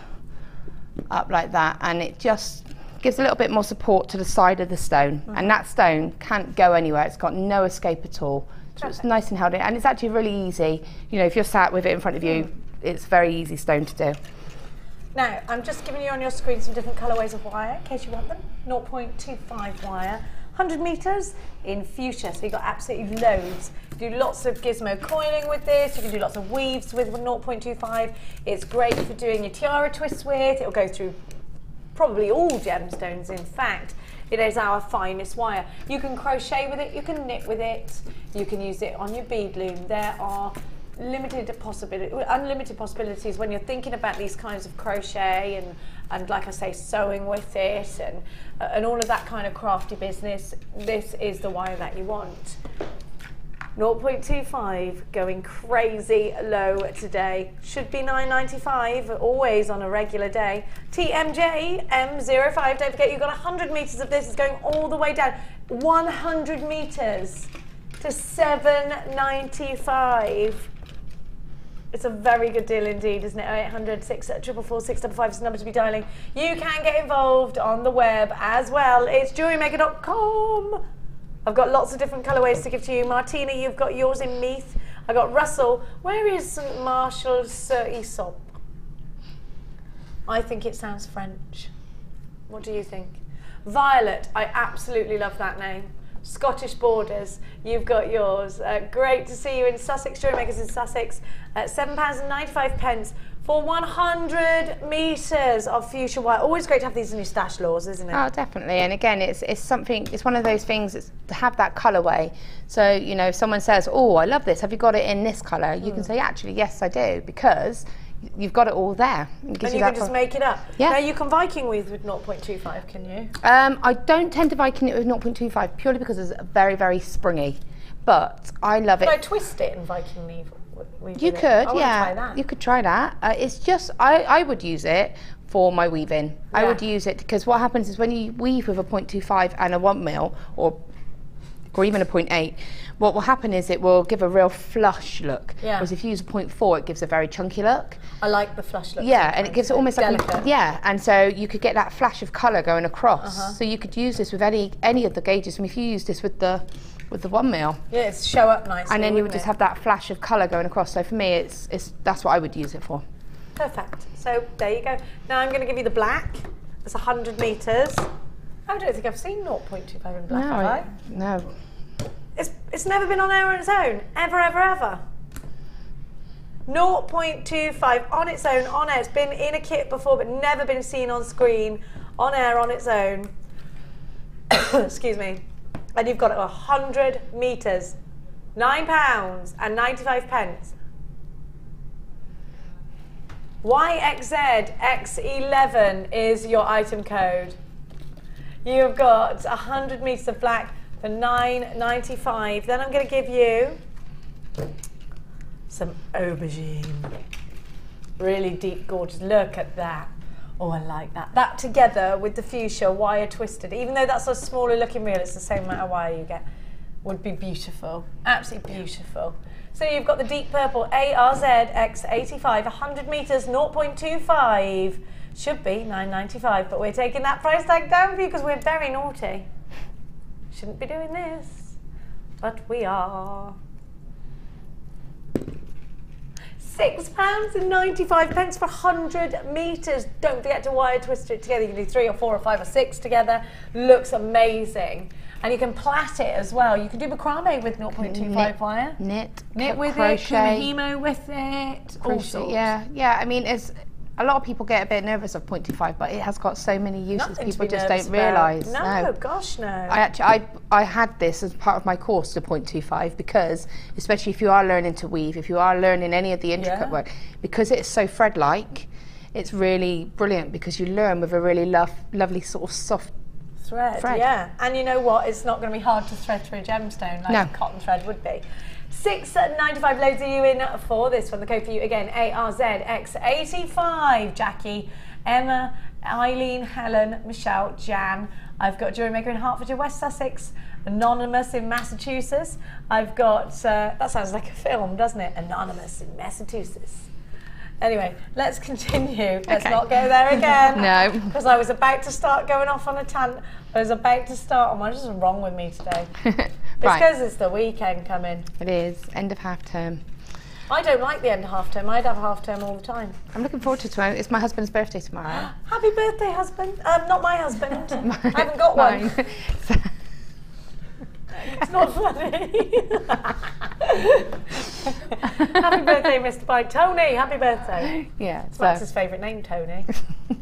up like that, and it just gives a little bit more support to the side of the stone, and that stone can't go anywhere. It's got no escape at all. So it's nice and held in, and it's actually really easy. You know, if you're sat with it in front of you, it's a very easy stone to do. Now, I'm just giving you on your screen some different colourways of wire, in case you want them. 0.25 wire, 100 metres in fuchsia, so you've got absolutely loads. You do lots of gizmo coiling with this, you can do lots of weaves with 0.25. It's great for doing your tiara twists with, it'll go through probably all gemstones, in fact. It is our finest wire. You can crochet with it, you can knit with it, you can use it on your bead loom. There are unlimited possibilities when you're thinking about these kinds of crochet and like I say, sewing with it and all of that kind of crafty business. This is the wire that you want. 0.25 going crazy low today. Should be $9.95 always on a regular day. TMJ M05, don't forget you've got 100 metres of this. It's going all the way down 100 metres to $7.95. It's a very good deal indeed, isn't it? 0800 644 655 is the number to be dialing. You can get involved on the web as well. It's JewelleryMaker.com. I've got lots of different colourways to give to you. Martina, you've got yours in Meath. I got Russell. Where is St Marshall sur Aesop? I think it sounds French. What do you think? Violet, I absolutely love that name. Scottish Borders, you've got yours. Great to see you in Sussex, JewelleryMakers in Sussex. £7.95 for 100 metres of fuchsia wire. Always great to have these in your stash, Laws, isn't it? Oh, definitely. And again, it's something, it's one of those things that's to have that colourway. So, you know, if someone says, oh, I love this, have you got it in this colour? You can say, actually, yes, I do, because you've got it all there. And you can just make it up. Yeah. Now you can Viking weave with 0.25, can you? I don't tend to Viking it with 0.25 purely because it's very, very springy. But I love it. Could I twist it and Viking weave? You could, yeah. You could try that. It's just, I would use it for my weaving. Yeah. I would use it because what happens is when you weave with a 0.25 and a 1 mil or even a 0.8, what will happen is it will give a real flush look. Yeah. Whereas if you use a 0.4, it gives a very chunky look. I like the flush look. Yeah, and it gives it almost delicate. Like yeah, and so you could get that flash of colour going across. So you could use this with any of the gauges. I mean, if you use this with the 1 mil. Yeah, it's show up nicely. And then you would just have that flash of colour going across. So for me, it's that's what I would use it for. Perfect. So there you go. Now I'm going to give you the black. It's 100 metres. I don't think I've seen 0.25 in black, have I? No. It's never been on air on its own, ever, ever, ever. 0.25 on its own, on air. It's been in a kit before, but never been seen on screen, on air, on its own. Excuse me. And you've got it 100 metres, £9.95. YXZX11 is your item code. You've got 100 metres of black for £9.95. Then I'm going to give you some aubergine. Really deep, gorgeous. Look at that. Oh, I like that. That together with the fuchsia wire twisted, even though that's a smaller looking reel, it's the same amount of wire you get, would be beautiful. Absolutely beautiful. So you've got the deep purple ARZX85, 100 metres, 0.25. Should be £9.95, but we're taking that price tag down for you because we're very naughty. Shouldn't be doing this, but we are. £6.95 for 100 metres. Don't forget to wire twist it together. You can do 3 or 4 or 5 or 6 together. Looks amazing. And you can plait it as well. You can do macrame with 0.25 wire. Knit with crochet, it, kumihimo with it. Crochet, yeah. I mean, it's a lot of people get a bit nervous of 0.25, but it has got so many uses. People just don't realise. No, gosh, no. I had this as part of my course to 0.25 because, especially if you are learning to weave, if you are learning any of the intricate work, because it's so thread-like, it's really brilliant because you learn with a really lovely sort of soft thread. Yeah, and you know what? It's not going to be hard to thread through a gemstone like cotton thread would be. £6.95 loads of you in for this one. The code for you again, ARZX85. Jackie, Emma, Eileen, Helen, Michelle, Jan. I've got JewelleryMaker in Hertfordshire, West Sussex. Anonymous in Massachusetts. I've got, that sounds like a film, doesn't it? Anonymous in Massachusetts. Anyway, let's continue. Let's not go there again. No. Because I was about to start going off on a tangent. I was about to start, what is wrong with me today? It's because it's the weekend coming. It is, end of half term. I don't like the end of half term. I'd have half term all the time. I'm looking forward to tomorrow. It's my husband's birthday tomorrow. Happy birthday, husband. Not my husband. I haven't got one. It's not funny. Happy birthday, Mr. Bike. Tony, happy birthday. Yeah. That's his favourite name, Tony.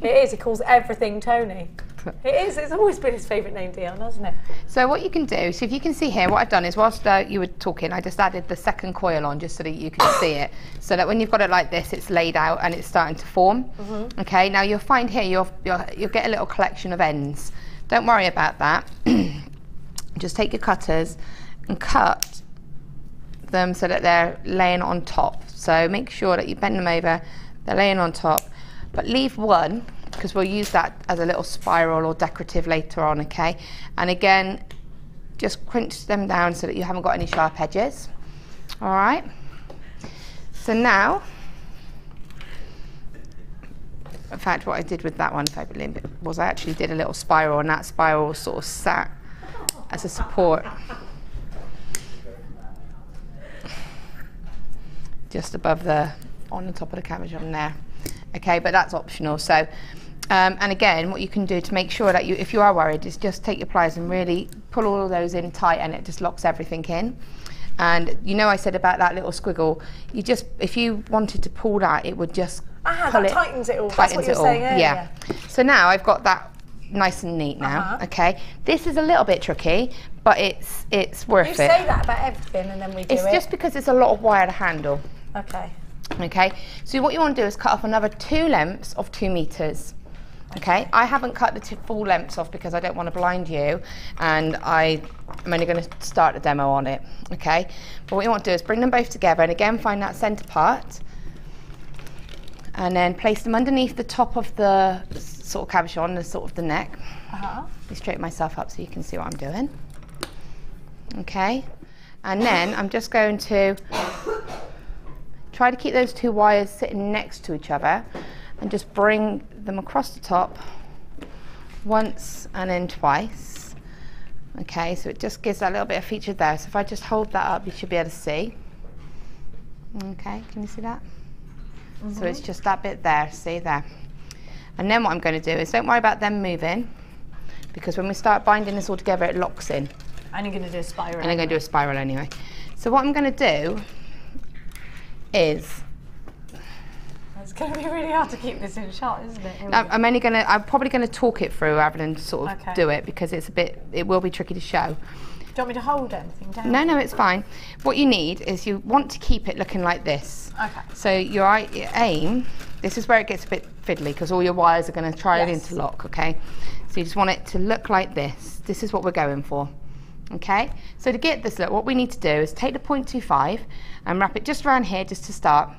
It is. He calls everything Tony. It is. It's always been his favourite name, Dion, hasn't it? So what you can do, so if you can see here, what I've done is whilst you were talking, I just added the second coil on just so that you can see it. So that when you've got it like this, it's laid out and it's starting to form. Okay, now you'll find here, you'll get a little collection of ends. Don't worry about that. Just take your cutters and cut them so that they're laying on top. So make sure that you bend them over, they're laying on top, but leave one, because we'll use that as a little spiral or decorative later on, okay? And again, just crunch them down so that you haven't got any sharp edges. All right? So now, in fact, what I did with that one, was I actually did a little spiral, and that spiral sort of sat as a support just above on the top of the cabochon there. Okay, but that's optional. So, and again, what you can do to make sure that if you are worried, is just take your pliers and really pull all of those in tight, and it just locks everything in. And you know, I said about that little squiggle, if you wanted to pull that, it would just pull that tightens it all. That's what you were saying earlier. Yeah. So now I've got that nice and neat now. Okay, this is a little bit tricky, but it's worth it. You say that about everything, and then we do it. It's just because it's a lot of wire to handle. Okay. Okay, so what you want to do is cut off another 2 lengths of 2 meters. Okay, I haven't cut the full lengths off because I don't want to blind you, and I'm only going to start the demo on it. Okay, but what you want to do is bring them both together, and again find that center part, and then place them underneath the top of the sort of cabochon, the sort of the neck. Let me straighten myself up so you can see what I'm doing. Okay, and then I'm just going to try to keep those 2 wires sitting next to each other, and just bring them across the top once and then twice. Okay, so it just gives that little bit of feature there. So if I just hold that up, you should be able to see. Okay, can you see that? So it's just that bit there, see there. And then what I'm going to do is, don't worry about them moving, because when we start binding this all together, it locks in. And you're going to do a spiral. And I'm going to do a spiral anyway. So what I'm going to do is, it's going to be really hard to keep this in shot, isn't it? I'm probably going to talk it through rather than sort of do it, because it will be tricky to show. Do you want me to hold anything down? No, it's fine. What you need is, you want to keep it looking like this. Okay. So your aim, this is where it gets a bit fiddly, because all your wires are going to try to interlock, okay? So you just want it to look like this. This is what we're going for. Okay, so to get this look, what we need to do is take the 0.25 and wrap it just around here, just to start,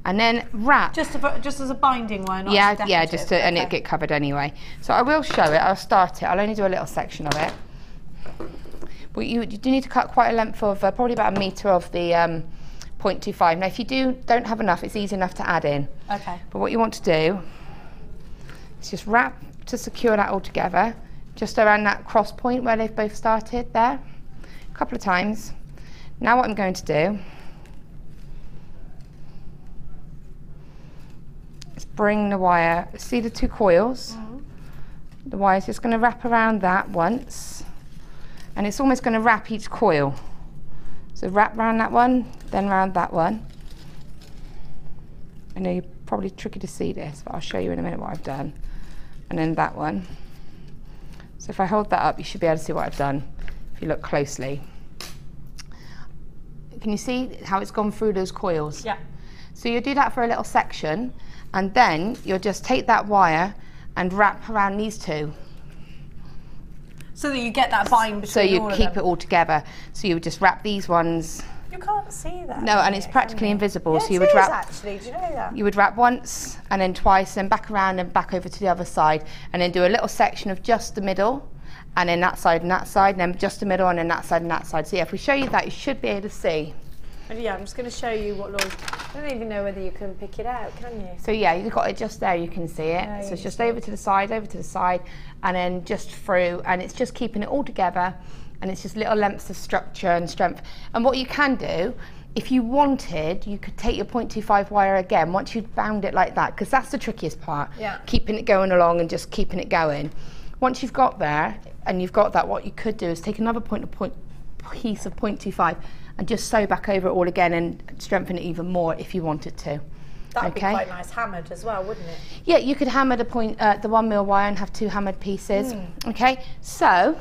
and then wrap. Just as a binding one. Yeah, just to, and it'll get covered anyway. So I will show it. I'll start it. I'll only do a little section of it. But you do need to cut quite a length of probably about 1 meter of the 0.25. Now, if you don't have enough, it's easy enough to add in. Okay. But what you want to do is just wrap to secure that all together, just around that cross point where they've both started there, a couple of times. Now what I'm going to do is bring the wire, see the 2 coils? The wire's just going to wrap around that once, and it's almost going to wrap each coil. So wrap around that one, then around that one. I know you're probably tricky to see this, but I'll show you in a minute what I've done. And then that one. So if I hold that up, you should be able to see what I've done if you look closely. Can you see how it's gone through those coils? Yeah. So you'll do that for a little section, and then you'll just take that wire and wrap around these 2. So that you get that bind between So you all of keep them. it all together. So you would just wrap these ones. You can't see that. No, and it's practically invisible. Yes, so you would it wrap. is actually. Do you know that? You would wrap once and then twice, and back around and back over to the other side, and then do a little section of just the middle, and then that side and that side, and then just the middle, and then that side and that side. So yeah, if we show you that, you should be able to see. And yeah, I'm just going to show you what Laura's I don't even know whether you can pick it out, can you? So yeah, you've got it just there, you can see it. Yeah, So you it's just can see over to the side, and then just through, and it's just keeping it all together, and it's just little lengths of structure and strength. And what you can do, if you wanted, you could take your 0.25 wire again, once you've bound it like that, because that's the trickiest part, keeping it going along and just keeping it going. Once you've got there, and you've got that, what you could do is take another piece of 0.25 and just sew back over it all again and strengthen it even more if you wanted to. That would be quite nice hammered as well, wouldn't it? Yeah, you could hammer the 1 mil wire and have 2 hammered pieces. Okay, so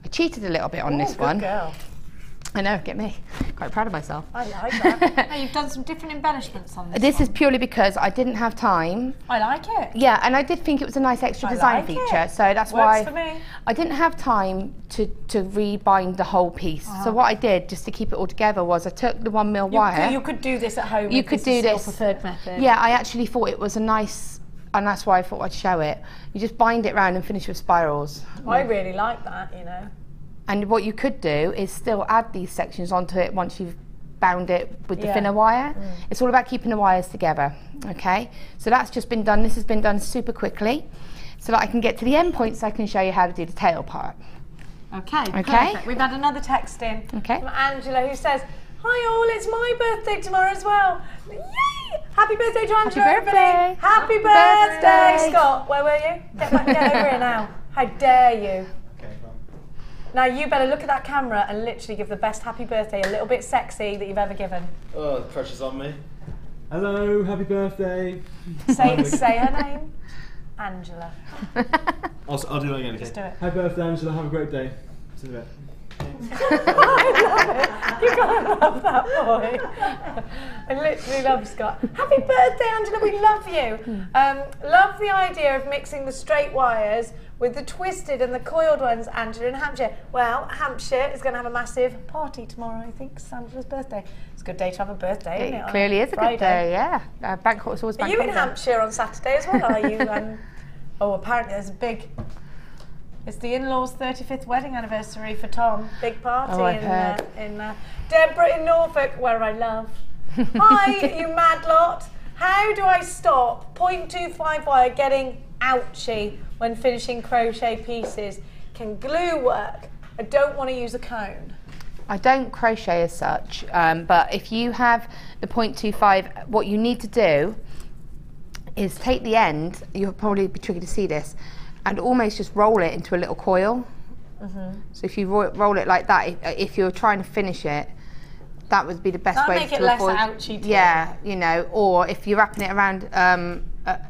I cheated a little bit on this one. Good girl. I know, get me. Quite proud of myself. I like that. Now you've done some different embellishments on this. This is purely because I didn't have time. I like it. Yeah, and I did think it was a nice extra design feature, so that's why for me. I didn't have time to rebind the whole piece. So what I did, just to keep it all together, was I took the 1 mil wire. You could do this at home. You could do this. Your preferred method. Yeah, I actually thought it was a nice, and that's why I thought I'd show it. You just bind it round and finish with spirals. I really like that, you know. And what you could do is still add these sections onto it once you've bound it with the thinner wire. It's all about keeping the wires together, okay? So that's just been done. This has been done super quickly so that I can get to the end point so I can show you how to do the tail part. Okay, perfect. We've had another text in from Angela who says, hi all, it's my birthday tomorrow as well. Yay! Happy birthday to Angela, everybody. Happy birthday, Scott. Where were you? Get over here now. How dare you? Now you better look at that camera and literally give the best happy birthday, a little bit sexy, that you've ever given. Oh, the pressure's on me. Hello, happy birthday. Say her name. Angela. I'll do it again, okay? Just do it. Happy birthday, Angela, have a great day. See you in a bit. I love it. You gotta love that boy. I literally love Scott. Happy birthday, Angela, we love you. Love the idea of mixing the straight wires with the twisted and the coiled ones, Angela in Hampshire. Well, Hampshire is going to have a massive party tomorrow, I think. It's Angela's birthday. It's a good day to have a birthday, isn't it? It clearly is a good day, yeah. Bank Holiday, always bank holiday. Are you in Hampshire on Saturday as well, are you? Oh, apparently there's a big... It's the in-laws' 35th wedding anniversary for Tom. Big party in Deborah in Norfolk, where I love. Hi, you mad lot. How do I stop 0.25 wire getting ouchy when finishing crochet pieces? Can glue work? I don't want to use a cone. I don't crochet as such, but if you have the 0.25, what you need to do is take the end, you'll probably be tricky to see this, and almost just roll it into a little coil. So if you roll it like that, if you're trying to finish it, that would be the best way to avoid. That'll make it less ouchy too. Yeah, you know, or if you're wrapping it around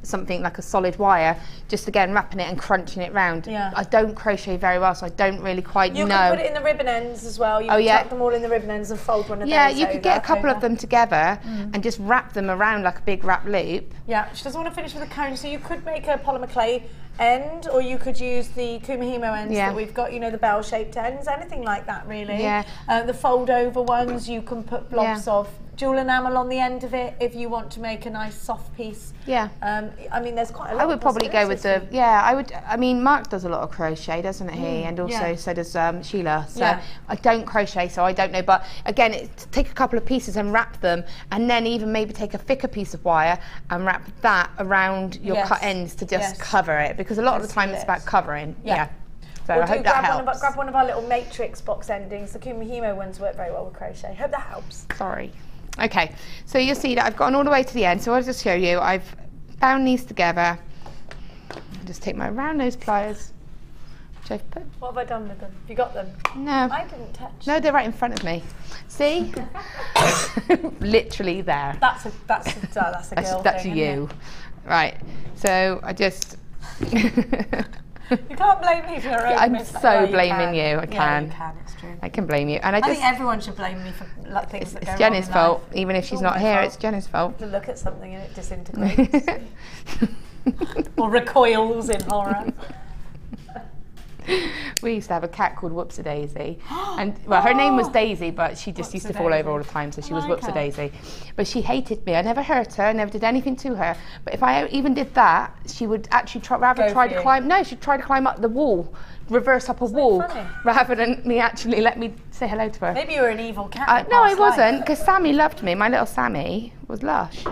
something like a solid wire, just again wrapping it and crunching it round. Yeah. I don't crochet very well, so I don't really quite know. You can put it in the ribbon ends as well. You can tuck them all in the ribbon ends and fold one of those. Yeah, you could get a couple of them together and just wrap them around like a big wrap loop. Yeah, she doesn't want to finish with a cone, so you could make a polymer clay end, or you could use the Kumihimo ends that we've got, you know, the bell-shaped ends, anything like that really. Yeah. The fold-over ones, you can put blobs of jewel enamel on the end of it if you want to make a nice soft piece. Yeah. I mean, there's quite a lot. I would probably go with the, I mean, Mark does a lot of crochet, doesn't he? And also so does Sheila. So I don't crochet, so I don't know. But again, take a couple of pieces and wrap them, and then even maybe take a thicker piece of wire and wrap that around your cut ends to just cover it, because a lot of the time it's about covering. So I hope that helps. Grab one of our little matrix box endings. The Kumihimo ones work very well with crochet. Hope that helps. Sorry. Okay, so you'll see that I've gone all the way to the end, so I'll just show you. I've bound these together. I'll just take my round nose pliers, which I've put. What have I done with them? Have you got them? No. I didn't touch them. No, they're right in front of me. See? Literally there. That's a girl That's thing, you. Right, so I just... You can't blame me for your own I'm mistake. so blaming you. I can. Yeah, you can, it's true. I can blame you. And I think everyone should blame me for things that go wrong. It's Jenny's in fault. life. Even if she's not here, it's Jenny's fault. To look at something and it disintegrates. Or recoils in horror. We used to have a cat called Whoopsie-Daisy, and well, her name was Daisy, but she just used to fall over all the time, so she was Whoopsie-Daisy. But she hated me. I never hurt her, I never did anything to her. But if I even did that, she would actually try to climb. No, she'd try to climb up the wall, reverse up a wall, rather than me actually let me say hello to her. Maybe you were an evil cat. No, I wasn't, because Sammy loved me. My little Sammy was lush.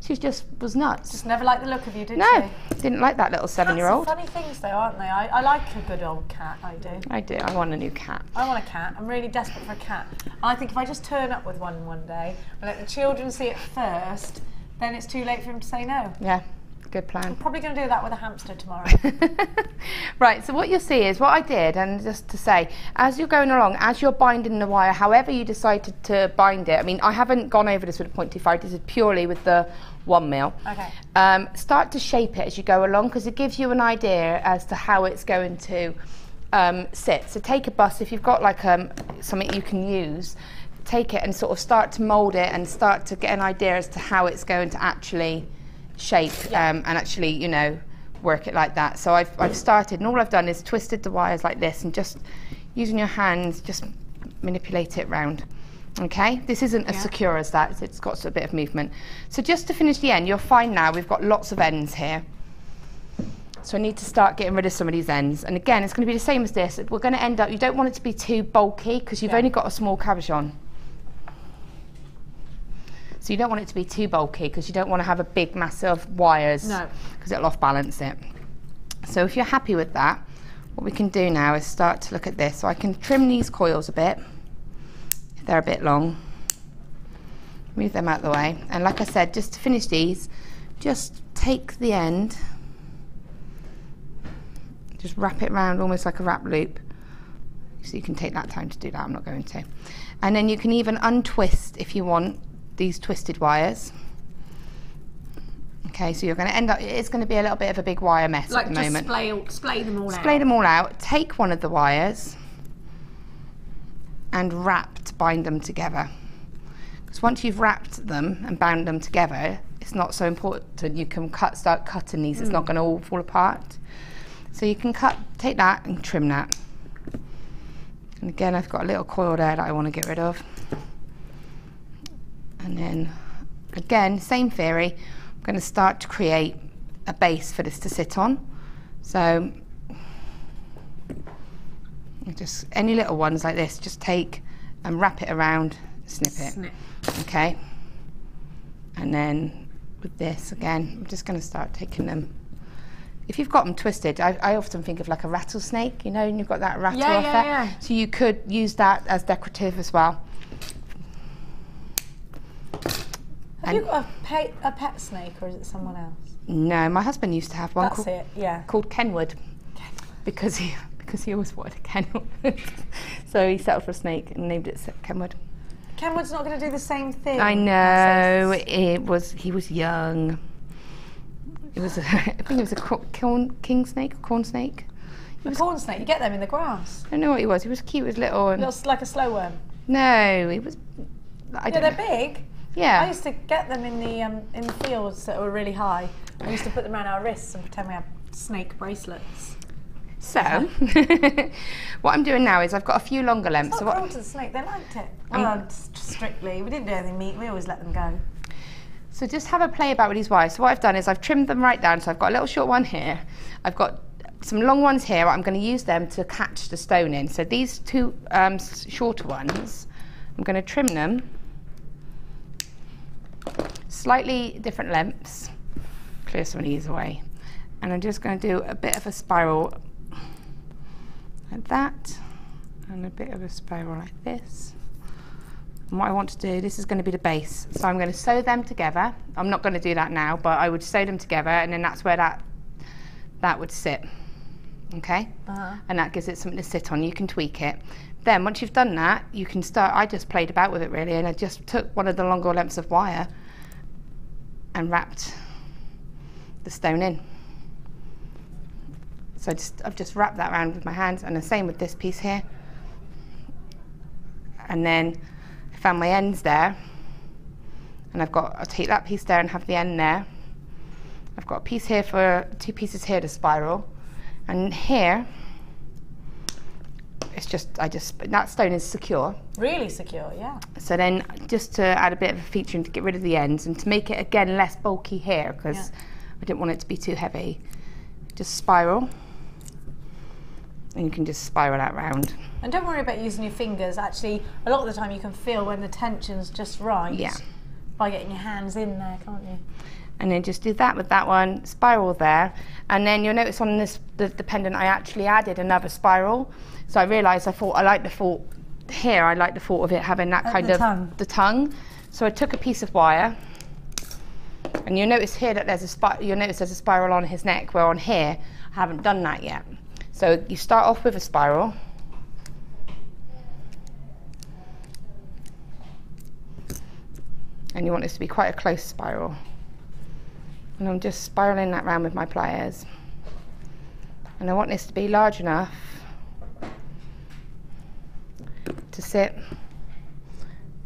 She just was nuts. Just never liked the look of you, did No, she? didn't like that little 7-year-old. Funny things though, aren't they? I like a good old cat, I do. I do, I want a new cat. I want a cat. I'm really desperate for a cat. I think if I just turn up with one day and let the children see it first, then it's too late for him to say no. Yeah, good plan. I'm probably going to do that with a hamster tomorrow. Right, so what you'll see is what I did, and just to say, as you're going along, as you're binding the wire, however you decided to bind it, I mean, I haven't gone over this with a 0.25, this is purely with the 1 mil. Okay. Start to shape it as you go along, because it gives you an idea as to how it's going to sit. So take a bus, if you've got like something you can use, take it and sort of start to mould it and start to get an idea as to how it's going to actually shape and actually, you know, work it like that. So I've started, and all I've done is twisted the wires like this and just using your hands, just manipulate it round. Okay, this isn't as secure as that, it's got a bit of movement. So just to finish the end, you'll find now we've got lots of ends here. So I need to start getting rid of some of these ends. And again, it's going to be the same as this. We're going to end up, you don't want it to be too bulky because you've only got a small cabochon. So you don't want it to be too bulky because you don't want to have a big mass of wires because it'll off balance it. So if you're happy with that, what we can do now is start to look at this. So I can trim these coils a bit, if they're a bit long, move them out of the way. And like I said, just to finish these, just take the end, just wrap it around almost like a wrap loop. So you can take that time to do that, I'm not going to. And then you can even untwist if you want these twisted wires. Okay, so you're going to end up, it's going to be a little bit of a big wire mess at the moment. Like just splay them all out. Splay them all out, take one of the wires and bind them together. Because once you've wrapped them and bound them together, it's not so important. You can start cutting these, it's not going to all fall apart. So you can take that and trim that. And again, I've got a little coil there that I want to get rid of. And then, again, same theory, I'm going to start to create a base for this to sit on. So, just any little ones like this, just take and wrap it around, snip it. Okay? And then, with this, again, I'm just going to start taking them. If you've got them twisted, I often think of like a rattlesnake, you know, and you've got that rattle effect. So you could use that as decorative as well. Have you got a pet snake, or is it someone else? No, my husband used to have one called Kenwood, because he always wanted a Kenwood. So he settled for a snake and named it Kenwood. Kenwood's not going to do the same thing. I know, he was young. It was I think it was a corn snake. A corn snake, you get them in the grass. I don't know what he was. He was cute, he was little. Like a slow worm. No, he was. They're big. Yeah. I used to get them in the fields that were really high. I used to put them around our wrists and pretend we had snake bracelets. So, what I'm doing now is I've got a few longer lengths. It's not cruel to the snake, they liked it. Well, strictly, we didn't do anything meat, we always let them go. So just have a play about with these wires. So what I've done is I've trimmed them right down. So I've got a little short one here. I've got some long ones here. I'm going to use them to catch the stone in. So these two shorter ones, I'm going to trim them. Slightly different lengths. Clear some of these away. And I'm just going to do a bit of a spiral like that. And a bit of a spiral like this. And what I want to do, this is going to be the base. So I'm going to sew them together. I'm not going to do that now, but I would sew them together, and then that's where that would sit. Okay? And that gives it something to sit on. You can tweak it. Then once you've done that, you can start, I just played about with it really, and I just took one of the longer lengths of wire and wrapped the stone in. So I've just wrapped that around with my hands, and the same with this piece here. And then I found my ends there, and I'll take that piece there and have the end there. I've got a piece here for 2 pieces here to spiral, and here it's just that stone is secure. Really secure, yeah. So then just to add a bit of a feature and to get rid of the ends and to make it again less bulky here, because I didn't want it to be too heavy. Just spiral, and you can just spiral that round. And don't worry about using your fingers. Actually, a lot of the time you can feel when the tension's just right. Yeah. by getting your hands in there, can't you? And then just do that with that one, spiral there. And then you'll notice on this, the pendant, I actually added another spiral. So I realised, I like the thought here, I like the thought of it having that kind of the tongue. So I took a piece of wire, and you'll notice here that there's a spiral on his neck, where on here, I haven't done that yet. So you start off with a spiral. And you want this to be quite a close spiral. And I'm just spiraling that round with my pliers. And I want this to be large enough to sit,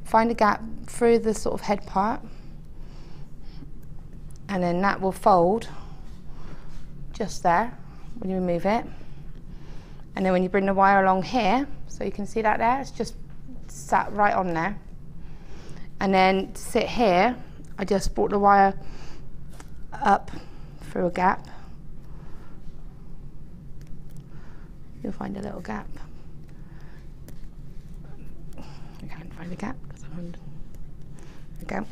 find a gap through the sort of head part, and then that will fold just there when you remove it. And then when you bring the wire along here, so you can see that there, it's just sat right on there. And then to sit here, I just brought the wire up through a gap. You'll find a little gap. I can't find a gap because I'm on a gap.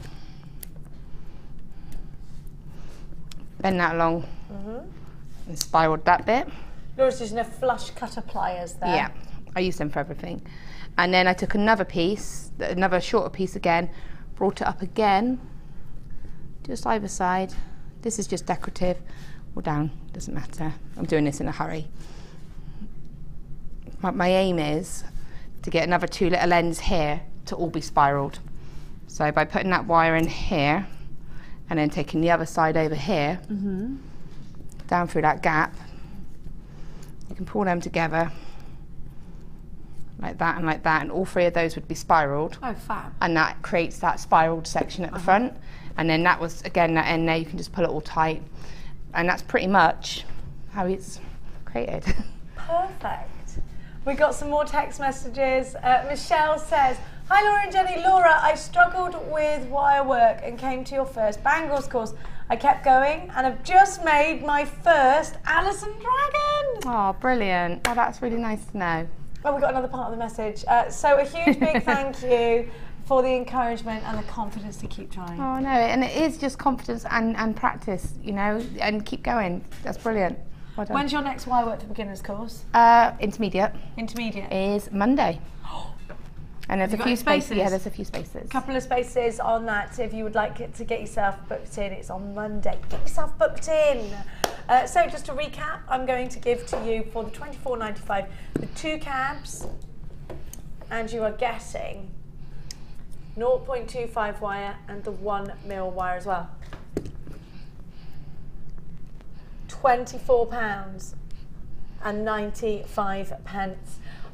Bend that along and spiraled that bit. Laura's using a flush cutter pliers there. Yeah, I use them for everything. And then I took another piece, another shorter piece again, brought it up again, just either side. This is just decorative, or down, doesn't matter. I'm doing this in a hurry. My aim is to get another 2 little ends here to all be spiraled. So by putting that wire in here, and then taking the other side over here, down through that gap, you can pull them together like that, and all 3 of those would be spiraled. Oh, fab. And that creates that spiraled section at the front. And then that was, again, that end there, you can just pull it all tight. And that's pretty much how it's created. Perfect. We got some more text messages. Michelle says, hi Laura and Jenny. Laura, I struggled with wire work and came to your first Bangles course. I kept going and I've just made my first Alison Dragon. Oh, brilliant. Oh, that's really nice to know. Well, we got another part of the message. So a huge big thank you for the encouragement and the confidence to keep trying. Oh, no, and it is just confidence and practice, you know, and keep going. That's brilliant. Well done. When's your next Wirework for Beginners course? Intermediate. Intermediate. Is Monday. And there's a few spaces. Yeah, there's a few spaces. Couple of spaces on that. If you would like to get yourself booked in, it's on Monday. Get yourself booked in. So just to recap, I'm going to give to you for the £24.95 the 2 cabs, and you are getting 0.25 wire and the 1mm wire as well. £24.95.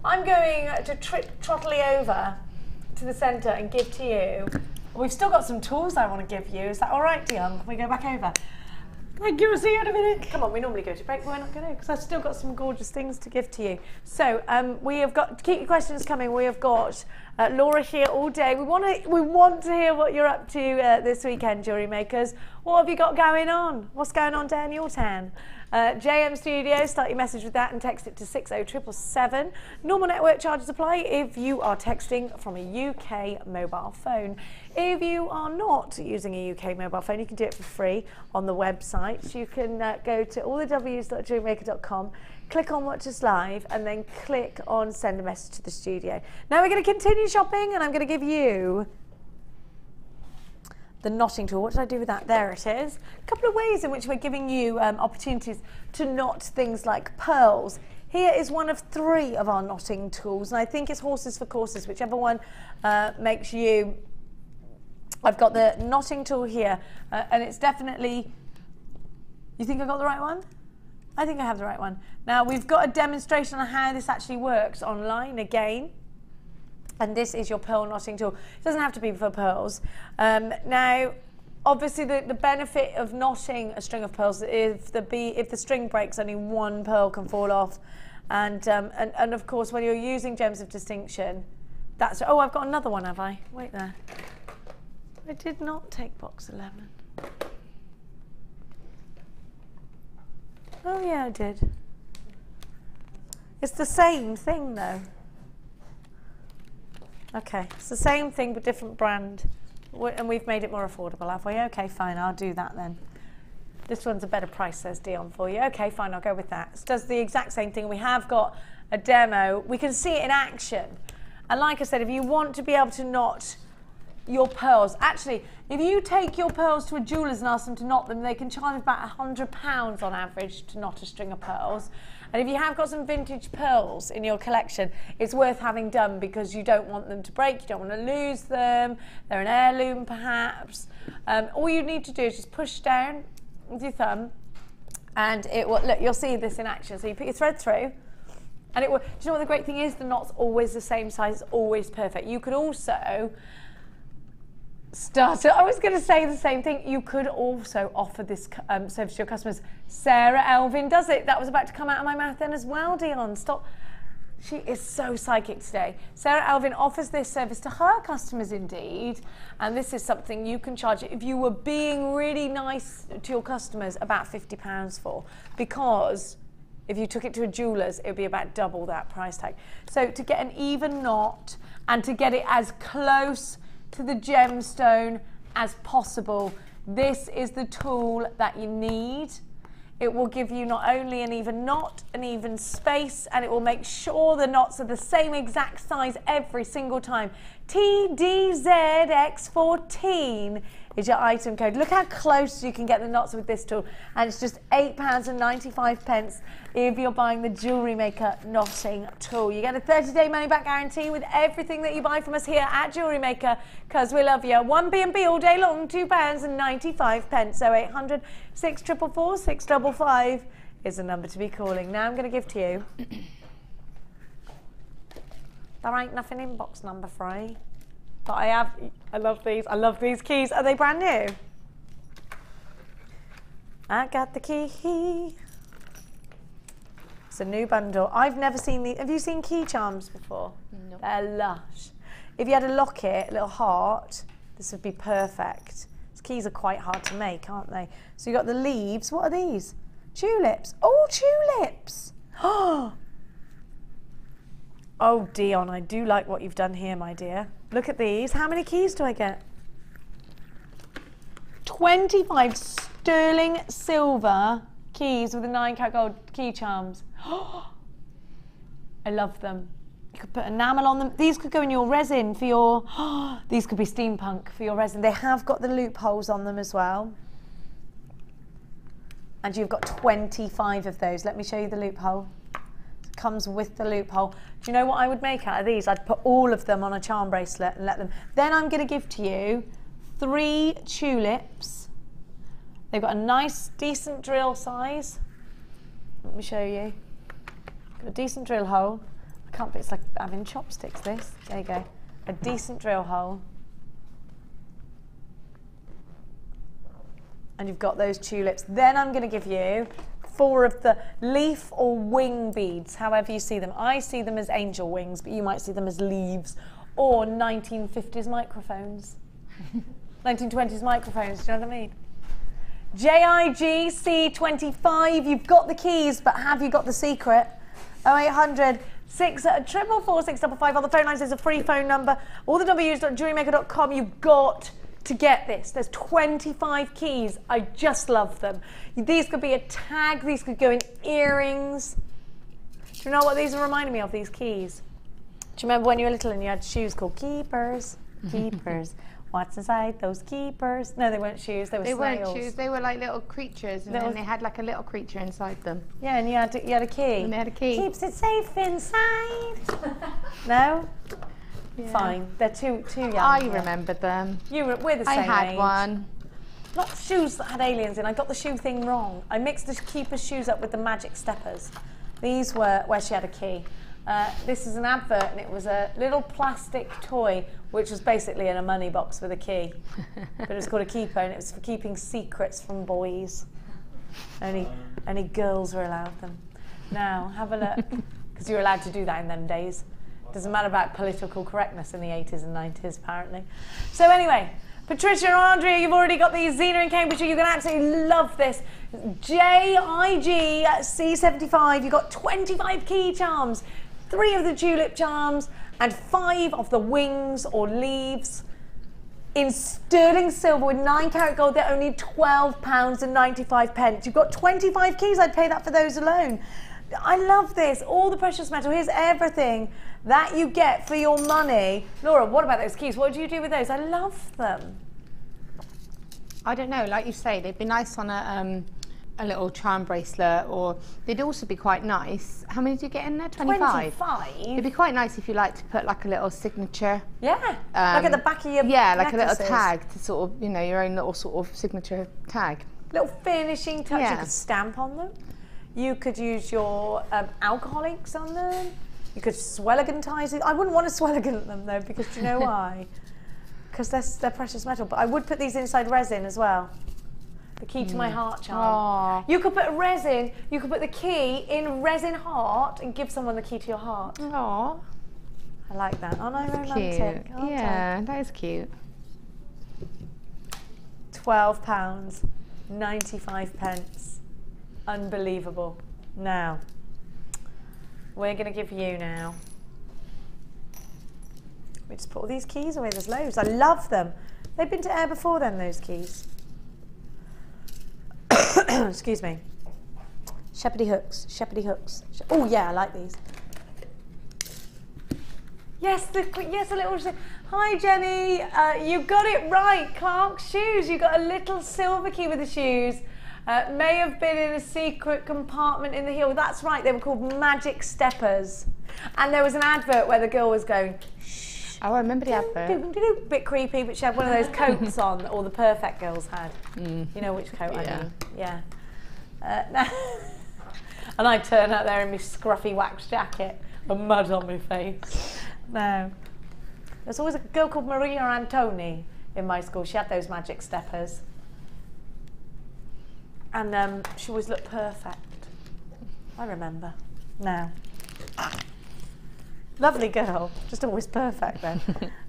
I'm going to trottle over to the centre and give to you. We've still got some tools I want to give you. Is that all right, Dion? Can we go back over? Thank you, I'll see you in a minute. Come on, we normally go to break, but we're not going to, because I've still got some gorgeous things to give to you. So we have got, keep your questions coming. We have got Laura here all day. We want to hear what you're up to this weekend, jewellery makers. What have you got going on? What's going on down your town? JM Studio, start your message with that and text it to 60777. Normal network charges apply if you are texting from a UK mobile phone. If you are not using a UK mobile phone, you can do it for free on the website. You can go to allthews.jewellerymaker.com, click on Watch Us Live, and then click on Send a Message to the Studio. Now we're going to continue shopping, and I'm going to give you the knotting tool. What did I do with that? There it is. A couple of ways in which we're giving you opportunities to knot things like pearls. Here is one of 3 of our knotting tools, and I think it's horses for courses, whichever one makes you. I've got the knotting tool here, and it's definitely, you think I got the right one? I think I have the right one. Now we've got a demonstration on how this actually works online again. And this is your pearl knotting tool. It doesn't have to be for pearls. Now, obviously, the benefit of knotting a string of pearls is if the string breaks, only 1 pearl can fall off. And of course, when you're using gems of distinction, that's. Oh, I've got another one, have I? Wait there. I did not take box 11. Oh yeah, I did. It's the same thing though. Okay, it's the same thing but different brand. And we've made it more affordable, have we? Okay, fine, I'll do that then. This one's a better price, says Dion, for you. Okay, fine, I'll go with that. It does the exact same thing. We have got a demo. We can see it in action. And like I said, if you want to be able to knot your pearls, actually, if you take your pearls to a jeweller's and ask them to knot them, they can charge about £100 on average to knot a string of pearls. And if you have got some vintage pearls in your collection, it's worth having done because you don't want them to break, you don't want to lose them, they're an heirloom perhaps. All you need to do is just push down with your thumb and it will, look, you'll see this in action. So you put your thread through and it will, do you know what the great thing is? The knot's always the same size, it's always perfect. You could also I was going to say the same thing. You could also offer this service to your customers. Sarah Elvin does it. That was about to come out of my mouth then as well, Dion. Stop. She is so psychic today. Sarah Elvin offers this service to her customers indeed. And this is something you can charge if you were being really nice to your customers about £50 for. Because if you took it to a jeweller's, it would be about double that price tag. So to get an even knot and to get it as close to the gemstone as possible, this is the tool that you need. It will give you not only an even knot, an even space, and it will make sure the knots are the same exact size every single time. TDZX14 is your item code. Look how close you can get the knots with this tool, and it's just £8.95 if you're buying the Jewellery Maker knotting tool. You get a 30-day money-back guarantee with everything that you buy from us here at Jewellery Maker, because we love you. 1 B&B all day long, £2.95. So 800 644 655 is the number to be calling. Now I'm going to give to you. There ain't nothing in box number 3. But I love these keys. Are they brand new? I got the key. It's a new bundle. I've never seen these. Have you seen key charms before? No. They're lush. If you had a locket, a little heart, this would be perfect. These keys are quite hard to make, aren't they? So you've got the leaves. What are these? Tulips. Oh, tulips. Oh, Dion, I do like what you've done here, my dear. Look at these. How many keys do I get? 25 sterling silver keys with the 9-carat gold key charms. I love them. You could put enamel on them. These could go in your resin for your... These could be steampunk for your resin. They have got the loopholes on them as well. And you've got 25 of those. Let me show you the loophole. Comes with the loophole. Do you know what I would make out of these? I'd put all of them on a charm bracelet and let them. Then I'm going to give to you 3 tulips. They've got a nice, decent drill size. Let me show you. Got a decent drill hole. I can't. It's like having chopsticks. This. There you go. A decent drill hole. And you've got those tulips. Then I'm going to give you 4 of the leaf or wing beads, however you see them. I see them as angel wings, but you might see them as leaves or 1950s microphones. 1920s microphones, do you know what I mean? JIGC25, you've got the keys, but have you got the secret? 0800 644 655 on the phone lines. There's a free phone number. All the W's.jewellerymaker.com. You've got to get this. There's 25 keys. I just love them. These could be a tag. These could go in earrings. Do you know what these are reminding me of, these keys? Do you remember when you were little and you had shoes called keepers? Keepers. What's inside those keepers? No, they weren't shoes. They were snails. They weren't shoes. They were like little creatures, and then they had like a little creature inside them. Yeah, and you had a key. And they had a key. Keeps it safe inside. No? Yeah. Fine. They're too young. I remembered them. We're the same age. I had one. Lots of shoes that had aliens in. I got the shoe thing wrong. I mixed the keeper's shoes up with the magic steppers. These were where she had a key. This is an advert, and it was a little plastic toy, which was basically in a money box with a key. But it was called a keeper, and it was for keeping secrets from boys. Only girls were allowed them. Now, have a look, because you were allowed to do that in them days. Doesn't matter about political correctness in the 80s and 90s, apparently. So anyway, Patricia and Andrea, you've already got these. Zena and Cambridgeshire, you're going to absolutely love this. JIGC75, you've got 25 key charms, 3 of the tulip charms, and 5 of the wings or leaves. in sterling silver with 9-carat gold. They're only £12.95. You've got 25 keys. I'd pay that for those alone. I love this. All the precious metal. Here's everything that you get for your money. Laura, what about those keys? What do you do with those? I love them. I don't know, like you say, they'd be nice on a little charm bracelet, or they'd also be quite nice. How many do you get in there? 25? 25? It'd be quite nice if you like to put like a little signature. Yeah, like at the back of your like necklaces. a little tag to sort of, you know, your own little sort of signature tag. Little finishing touch. Yeah. You could stamp on them. You could use your alcohol inks on them. You could swelligantise it. I wouldn't want to swelligant them though, because do you know why? Because they're precious metal. But I would put these inside resin as well. The key to my heart charm. Aww. You could put resin, you could put the key in resin heart and give someone the key to your heart. Aww. I like that. Aren't I romantic? Cute. Aren't Yeah, that is cute. £12.95. Unbelievable. Now, we're going to give you now. We just put all these keys away. There's loads. I love them. They've been to air before then, those keys. Excuse me. Shepherdie hooks. Shepherdie hooks. Oh yeah, I like these. Yes, a little. Hi Jenny, you got it right. Clark's shoes. You got a little silver key with the shoes. May have been in a secret compartment in the heel. That's right. They were called magic steppers. And there was an advert where the girl was going, shh. Oh, I remember the advert. Bit creepy, but she had one of those coats on that all the perfect girls had. You know which coat I mean? Yeah. And I'd turn out there in my scruffy wax jacket with mud on my face. No. There's always a girl called Maria Antoni in my school. She had those magic steppers. And she always looked perfect. I remember. Now. Lovely girl. Just always perfect then.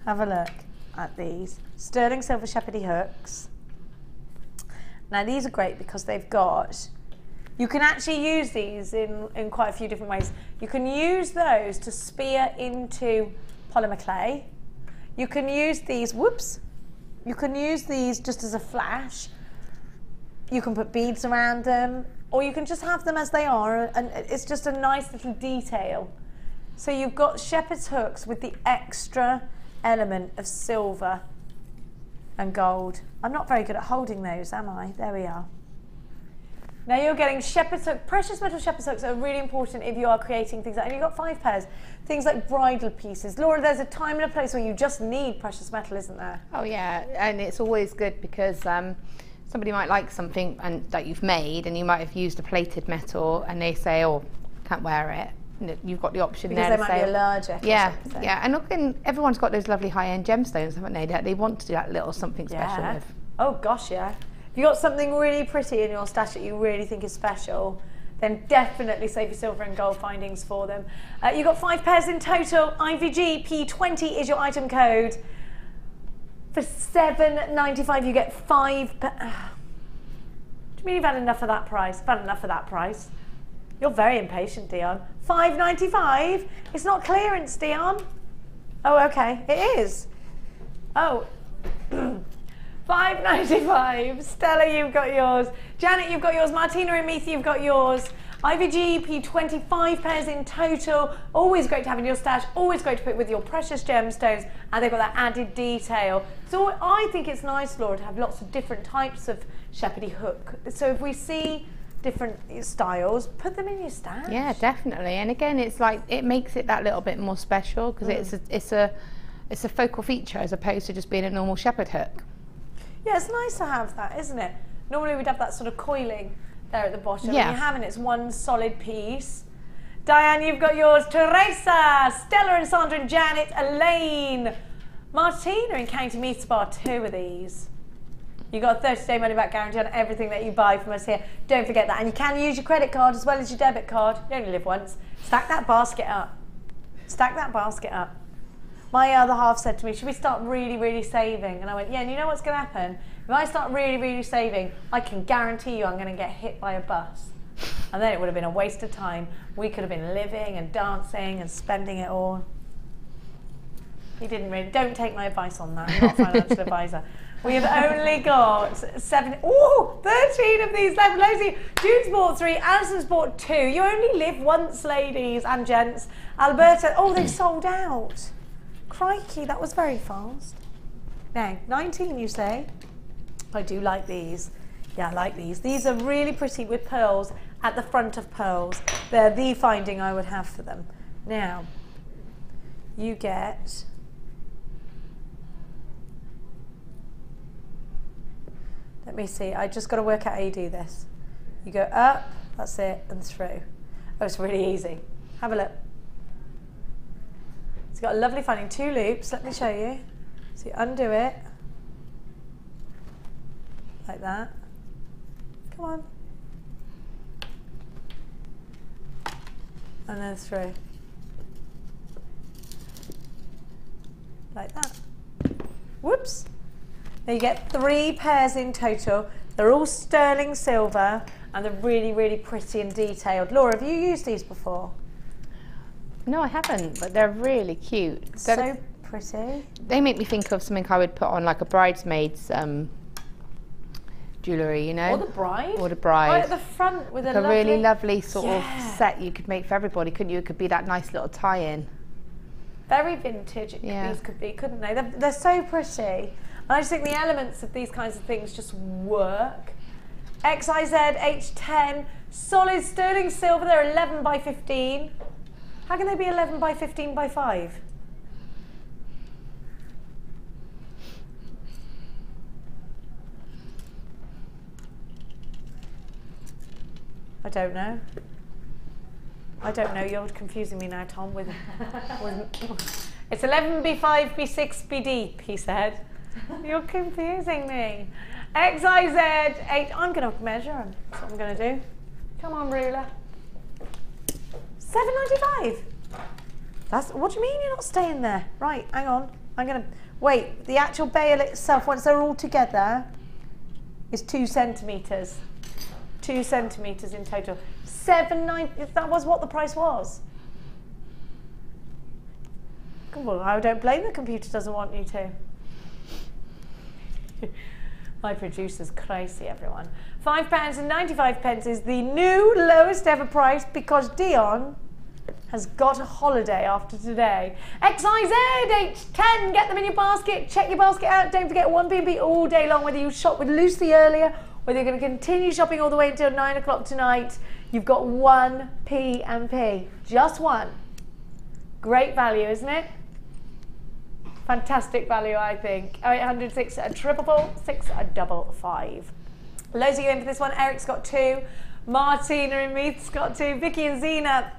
Have a look at these. Sterling silver shepherdie hooks. Now these are great because they've got, you can actually use these in quite a few different ways. You can use those to spear into polymer clay. You can use these, you can use these just as a flash. You can put beads around them, or you can just have them as they are, and it's just a nice little detail. So you've got shepherd's hooks with the extra element of silver and gold. I'm not very good at holding those, am I? There we are. Now you're getting shepherd's hook. Precious metal shepherd's hooks are really important if you are creating things like, and you've got 5 pairs, things like bridal pieces. Laura, there's a time and a place where you just need precious metal, isn't there? Oh yeah, and it's always good because somebody might like something that you've made, and you might have used a plated metal, and they say, "Oh, can't wear it." And you've got the option because there they to might say, be allergic. Yeah, yeah, and look, and everyone's got those lovely high-end gemstones, haven't they? That they want to do that little something special with. Oh gosh, yeah. If you've got something really pretty in your stash that you really think is special, then definitely save your silver and gold findings for them. You've got 5 pairs in total. IVG P20 is your item code. For $7.95 you get 5 pairs. Do you mean you've had enough of that price? I've had enough of that price. You're very impatient, Dion. $5.95? It's not clearance, Dion. Oh, okay. It is. Oh. $5.95. Stella, you've got yours. Janet, you've got yours. Martina and Meath, you've got yours. IVG P25 pairs in total. Always great to have in your stash. Always great to put with your precious gemstones. And they've got that added detail. So I think it's nice, Laura, to have lots of different types of shepherdie hook. So if we see different styles, put them in your stash. Yeah, definitely. And again, it's like, it makes it that little bit more special because it's a focal feature as opposed to just being a normal shepherd hook. Yeah, it's nice to have that, isn't it? Normally we'd have that sort of coiling there at the bottom. Yeah. And you haven't, it's one solid piece. Diane, you've got yours. Teresa, Stella and Sandra and Janet, Elaine, Martina in County Meath Spa, 2 of these. You got a 30-day money-back guarantee on everything that you buy from us here. Don't forget that. And you can use your credit card as well as your debit card. You only live once. Stack that basket up. Stack that basket up. My other half said to me, should we start really, really saving? And I went, yeah, and you know what's going to happen? If I start really, really saving, I can guarantee you I'm going to get hit by a bus. And then it would have been a waste of time. We could have been living and dancing and spending it all. He didn't really. Don't take my advice on that. I'm not a financial advisor. We have only got 13 of these left. Lacey, June's bought 3, Alison's bought 2. You only live once, ladies and gents. Alberta, they've sold out. Crikey, that was very fast. Now, 19 you say? I do like these. Yeah, I like these. These are really pretty with pearls at the front of pearls. They're the finding I would have for them. Now, you get... Let me see, I just got to work out how you do this. You go up, that's it, and through. Oh, it's really easy. Have a look. It's got a lovely finding, 2 loops, let me show you. So you undo it, like that. Come on. And then through. Like that. Whoops. Now you get 3 pairs in total. They're all sterling silver and they're really, really pretty and detailed. Laura, have you used these before? No, I haven't, but they're really cute. So pretty. They make me think of something I would put on like a bridesmaid's jewellery, you know? Or the bride. Or the bride. Right at the front with a really lovely sort of set you could make for everybody, couldn't you? It could be that nice little tie-in. Very vintage these could be, couldn't they? They're so pretty. And I just think the elements of these kinds of things just work. XIZ H10, solid sterling silver, they're 11 by 15. How can they be 11 by 15 by 5? I don't know. You're confusing me now, Tom, with it's 11 by 5 by 6 by deep, he said. You're confusing me. XIZ 8, I'm going to measure them. That's what I'm going to do. Come on, ruler. $7.95. What do you mean you're not staying there? Right, hang on. I'm going to, wait, the actual bail itself, once they're all together, is 2 centimetres. 2 centimetres in total. $7.90, that was what the price was. Well, I don't blame the computer doesn't want you to. My producer's crazy, everyone. £5.95 is the new lowest ever price because Dion has got a holiday after today. XIZ H10, get them in your basket, check your basket out. Don't forget 1p all day long, whether you shop with Lucy earlier, whether you're going to continue shopping all the way until 9 o'clock tonight, you've got 1p and p, just one. Great value, isn't it? Fantastic value, I think. 0800 644 655. Loads of you in for this one. Eric's got 2. Martina and Meath's got 2. Vicky and Zena.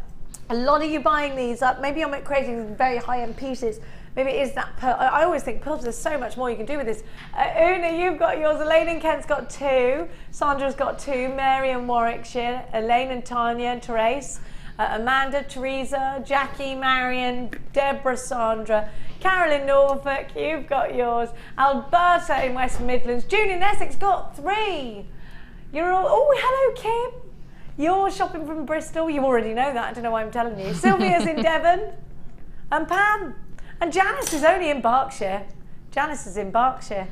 A lot of you buying these up. Maybe you're creating very high-end pieces. Maybe it is that pearl. I always think pearls, there's so much more you can do with this. Una, you've got yours. Elaine and Kent's got 2. Sandra's got 2. Mary and Warwickshire. Elaine and Tanya and Therese. Amanda, Teresa, Jackie, Marion, Deborah, Sandra, Carolyn, Norfolk, you've got yours. Alberta in West Midlands. June in Essex got 3. You're all, oh, hello, Kim. You're shopping from Bristol. You already know that. I don't know why I'm telling you. Sylvia's in Devon. And Pam. And Janice is only in Berkshire. Janice is in Berkshire.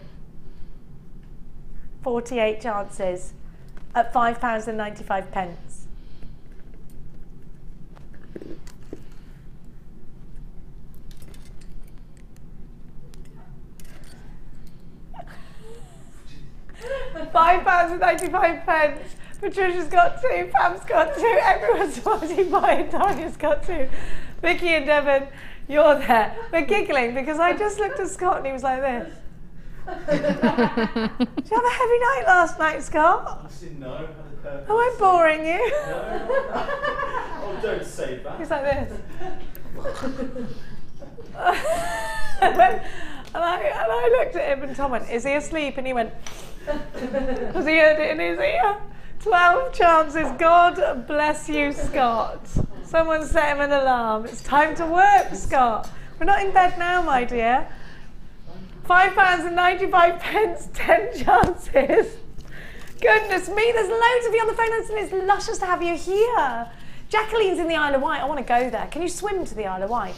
48 chances at £5.95. £5.95. Patricia's got 2, Pam's got 2, everyone's wanting buying, Tanya's got 2. Vicky and Devon, you're there. We're giggling because I just looked at Scott and he was like this. Did you have a heavy night last night, Scott? I said no. I had a purpose. Am I boring you? No. Oh, don't say that. He's like this. and I looked at him and Tom went, is he asleep? And he went, because he heard it in his ear. 12 chances. God bless you, Scott. Someone set him an alarm. It's time to work, Scott. We're not in bed now, my dear. £5.95, 10 chances. Goodness me, there's loads of you on the phone and it's luscious to have you here. Jacqueline's in the Isle of Wight. I want to go there. Can you swim to the Isle of Wight?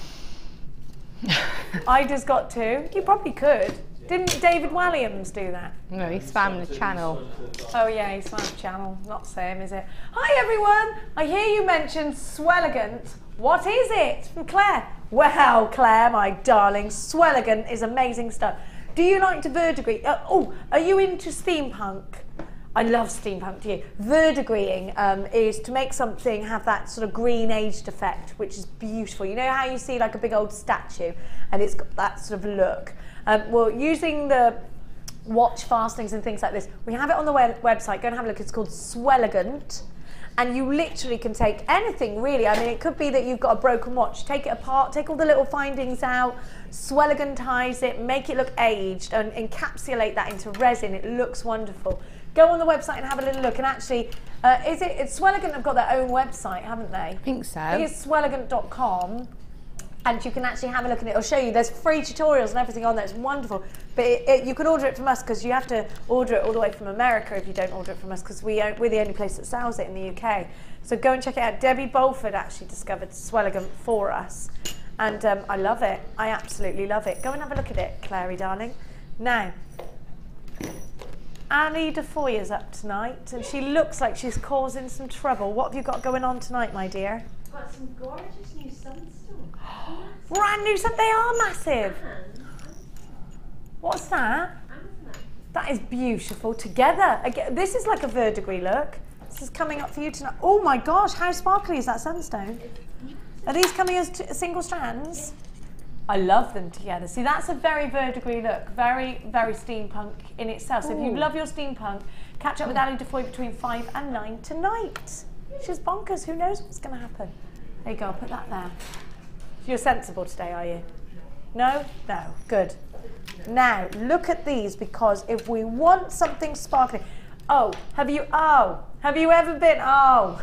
I just got 2. You probably could. Didn't David Walliams do that? No, he spammed the channel. Oh yeah, he spammed the channel. Not same, is it? Hi everyone! I hear you mentioned Swelligant. What is it? From Claire. Well, Claire, my darling, Swelligant is amazing stuff. Do you like to verdigris? Are you into steampunk? I love steampunk, do you? Verdigrising is to make something have that sort of green aged effect, which is beautiful. You know how you see like a big old statue and it's got that sort of look? Well, using the watch fastenings and things like this, we have it on the website. Go and have a look. It's called Swelligant. And you literally can take anything, really. I mean, it could be that you've got a broken watch. Take it apart, take all the little findings out, Swelligantize it, make it look aged, and encapsulate that into resin. It looks wonderful. Go on the website and have a little look. And actually, it's Swelligant have got their own website, haven't they? I think so. I think it's swelligant.com. And you can actually have a look and it'll show you. There's free tutorials and everything on there. It's wonderful. But you can order it from us because you have to order it all the way from America if you don't order it from us because we're the only place that sells it in the UK. So go and check it out. Debbie Bolford actually discovered Swelligant for us. And I love it. I absolutely love it. Go and have a look at it, Clary, darling. Now, Annie Defoy is up tonight and she looks like she's causing some trouble. What have you got going on tonight, my dear? Got some gorgeous new sunstones. Brand new stuff, they are massive. What's that? That is beautiful. Together. Again, this is like a verdigris look. This is coming up for you tonight. Oh my gosh, how sparkly is that sunstone? Are these coming as single strands? I love them together. See, that's a very verdigris look. Very, very steampunk in itself. So if you love your steampunk, catch up with Ali Defoy between 5 and 9 tonight. She's bonkers. Who knows what's going to happen? There you go. I'll put that there. You're sensible today, are you? No? No. Good. Now, look at these because if we want something sparkly... have you ever been... all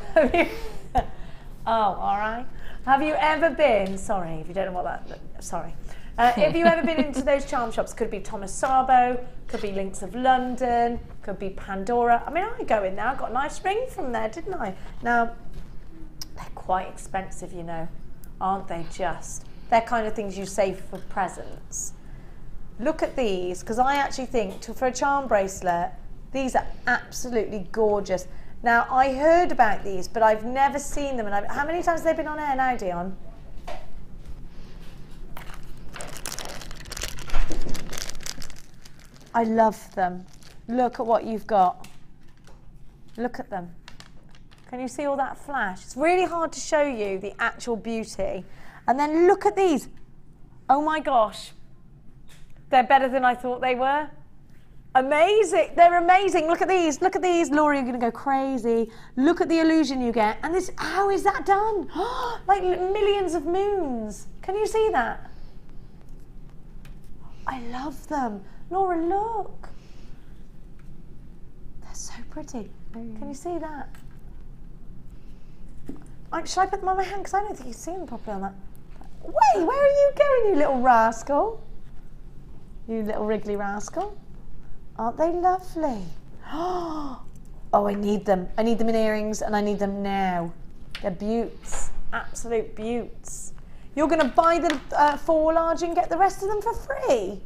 right. Have you ever been... Sorry, if you don't know what that... Sorry. Have you ever been into those charm shops? Could be Thomas Sabo, could be Links of London, could be Pandora. I mean, I go in there. I got a nice ring from there, didn't I? Now, they're quite expensive, you know. Aren't they just? They're kind of things you save for presents. Look at these, because I actually think for a charm bracelet, these are absolutely gorgeous. Now, I heard about these, but I've never seen them. And how many times have they been on air now, Dion? I love them. Look at what you've got. Look at them. Can you see all that flash? It's really hard to show you the actual beauty. And then look at these. Oh my gosh. They're better than I thought they were. Amazing. They're amazing. Look at these. Look at these. Laura, you're going to go crazy. Look at the illusion you get. And this, how is that done? Like millions of moons. Can you see that? I love them. Laura, look. They're so pretty. Can you see that? Shall I put them on my hand? Because I don't think you see them properly on that. Wait, where are you going, you little rascal? You little wriggly rascal. Aren't they lovely? Oh, I need them. I need them in earrings and I need them now. They're beauts. Absolute beauts. You're going to buy the 4 large and get the rest of them for free?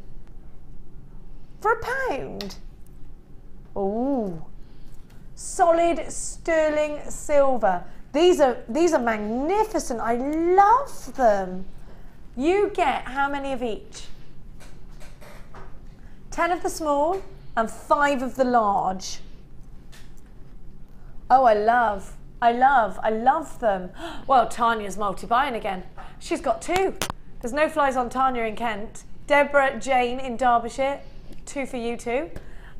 For £1? Ooh. Solid sterling silver. These are magnificent. I love them. You get how many of each? 10 of the small and 5 of the large. Oh, I love them. Well, Tanya's multi-buying again. She's got 2. There's no flies on Tanya in Kent. Deborah Jane in Derbyshire. 2 for you two.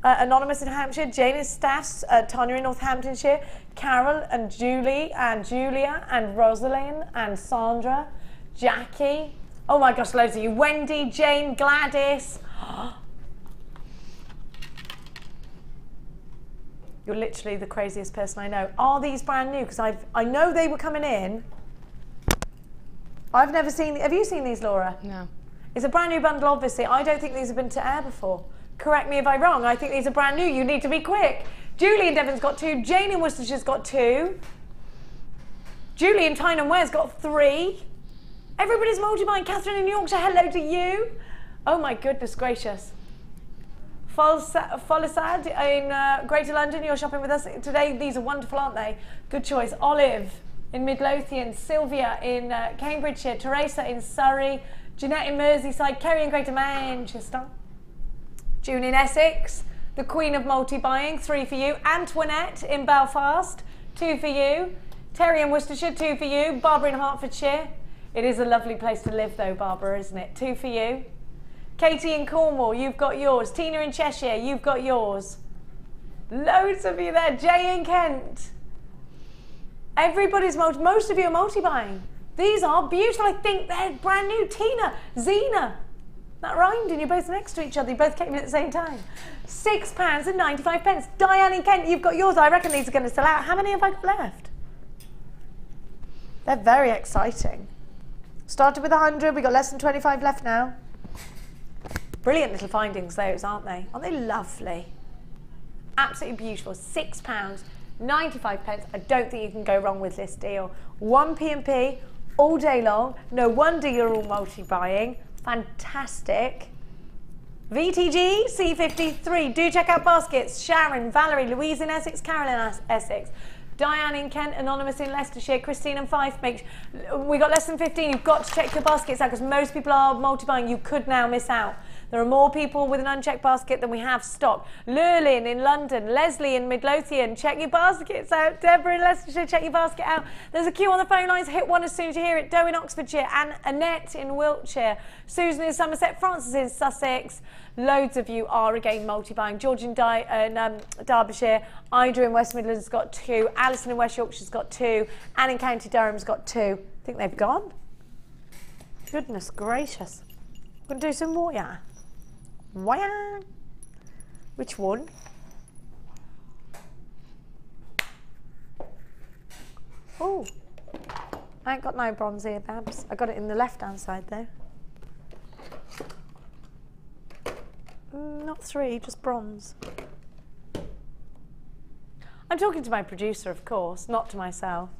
Anonymous in Hampshire, Jane in Staffs, Tanya in Northamptonshire, Carol and Julie and Julia and Rosalind and Sandra, Jackie. Oh my gosh, loads of you. Wendy, Jane, Gladys. You're literally the craziest person I know. Are these brand new? Because I know they were coming in. I've never seen. Have you seen these, Laura? No. It's a brand new bundle, obviously. I don't think these have been to air before. Correct me if I'm wrong. I think these are brand new. You need to be quick. Julie in Devon's got 2. Jane in Worcestershire's got 2. Julie in Tyne and Ware's got 3. Everybody's multi-buying. Catherine in Yorkshire, hello to you. Oh my goodness gracious. Folisad in Greater London, you're shopping with us today. These are wonderful, aren't they? Good choice. Olive in Midlothian, Sylvia in Cambridgeshire, Teresa in Surrey, Jeanette in Merseyside, Kerry in Greater Manchester, June in Essex, the Queen of Multi-Buying, 3 for you, Antoinette in Belfast, 2 for you, Terry in Worcestershire, 2 for you, Barbara in Hertfordshire. It is a lovely place to live though, Barbara, isn't it? 2 for you. Katie in Cornwall, you've got yours. Tina in Cheshire, you've got yours. Loads of you there. Jay in Kent. Everybody's most of you are multi-buying. These are beautiful. I think they're brand new. Tina, Zena. That rhymed and you're both next to each other. You both came in at the same time. £6.95. Diane in Kent, you've got yours. I reckon these are going to sell out. How many have I got left? They're very exciting. Started with 100. We've got less than 25 left now. Brilliant little findings those, aren't they? Aren't they lovely? Absolutely beautiful. £6.95. I don't think you can go wrong with this deal. 1 P&P all day long. No wonder you're all multi-buying. Fantastic. VTG C53. Do check out baskets. Sharon, Valerie, Louise in Essex, Carolyn in Essex, Diane in Kent, Anonymous in Leicestershire, Christine and Fife. We got less than 15. You've got to check your baskets out because most people are multi-buying. You could now miss out. There are more people with an unchecked basket than we have stock. Lurlin in London, Leslie in Midlothian, check your baskets out. Deborah in Leicestershire, check your basket out. There's a queue on the phone lines, hit one as soon as you hear it. Doe in Oxfordshire, and Annette in Wiltshire, Susan in Somerset, Francis in Sussex. Loads of you are again multi-buying. George in Derbyshire, Ida in West Midlands has got 2, Alison in West Yorkshire's got 2, Anne in County Durham's got 2. I think they've gone. Goodness gracious. Gonna do some more, yeah. Wow. Which one? Oh, I ain't got no bronze here, Babs. I got it in the left-hand side though. Not 3, just bronze. I'm talking to my producer, of course, not to myself.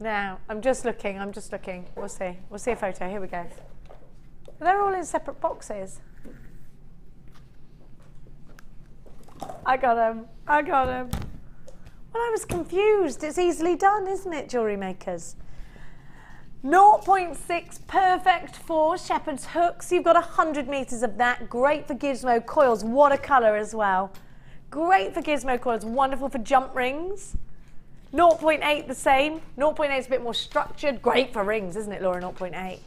Now, I'm just looking. We'll see. We'll see a photo. Here we go. They're all in separate boxes. I got them. Well, I was confused. It's easily done, isn't it, jewellery makers? 0.6 perfect for shepherd's hooks. You've got 100 metres of that. Great for gizmo coils. What a colour as well. Great for gizmo coils. Wonderful for jump rings. 0.8 the same. 0.8 is a bit more structured. Great for rings, isn't it, Laura? 0.8.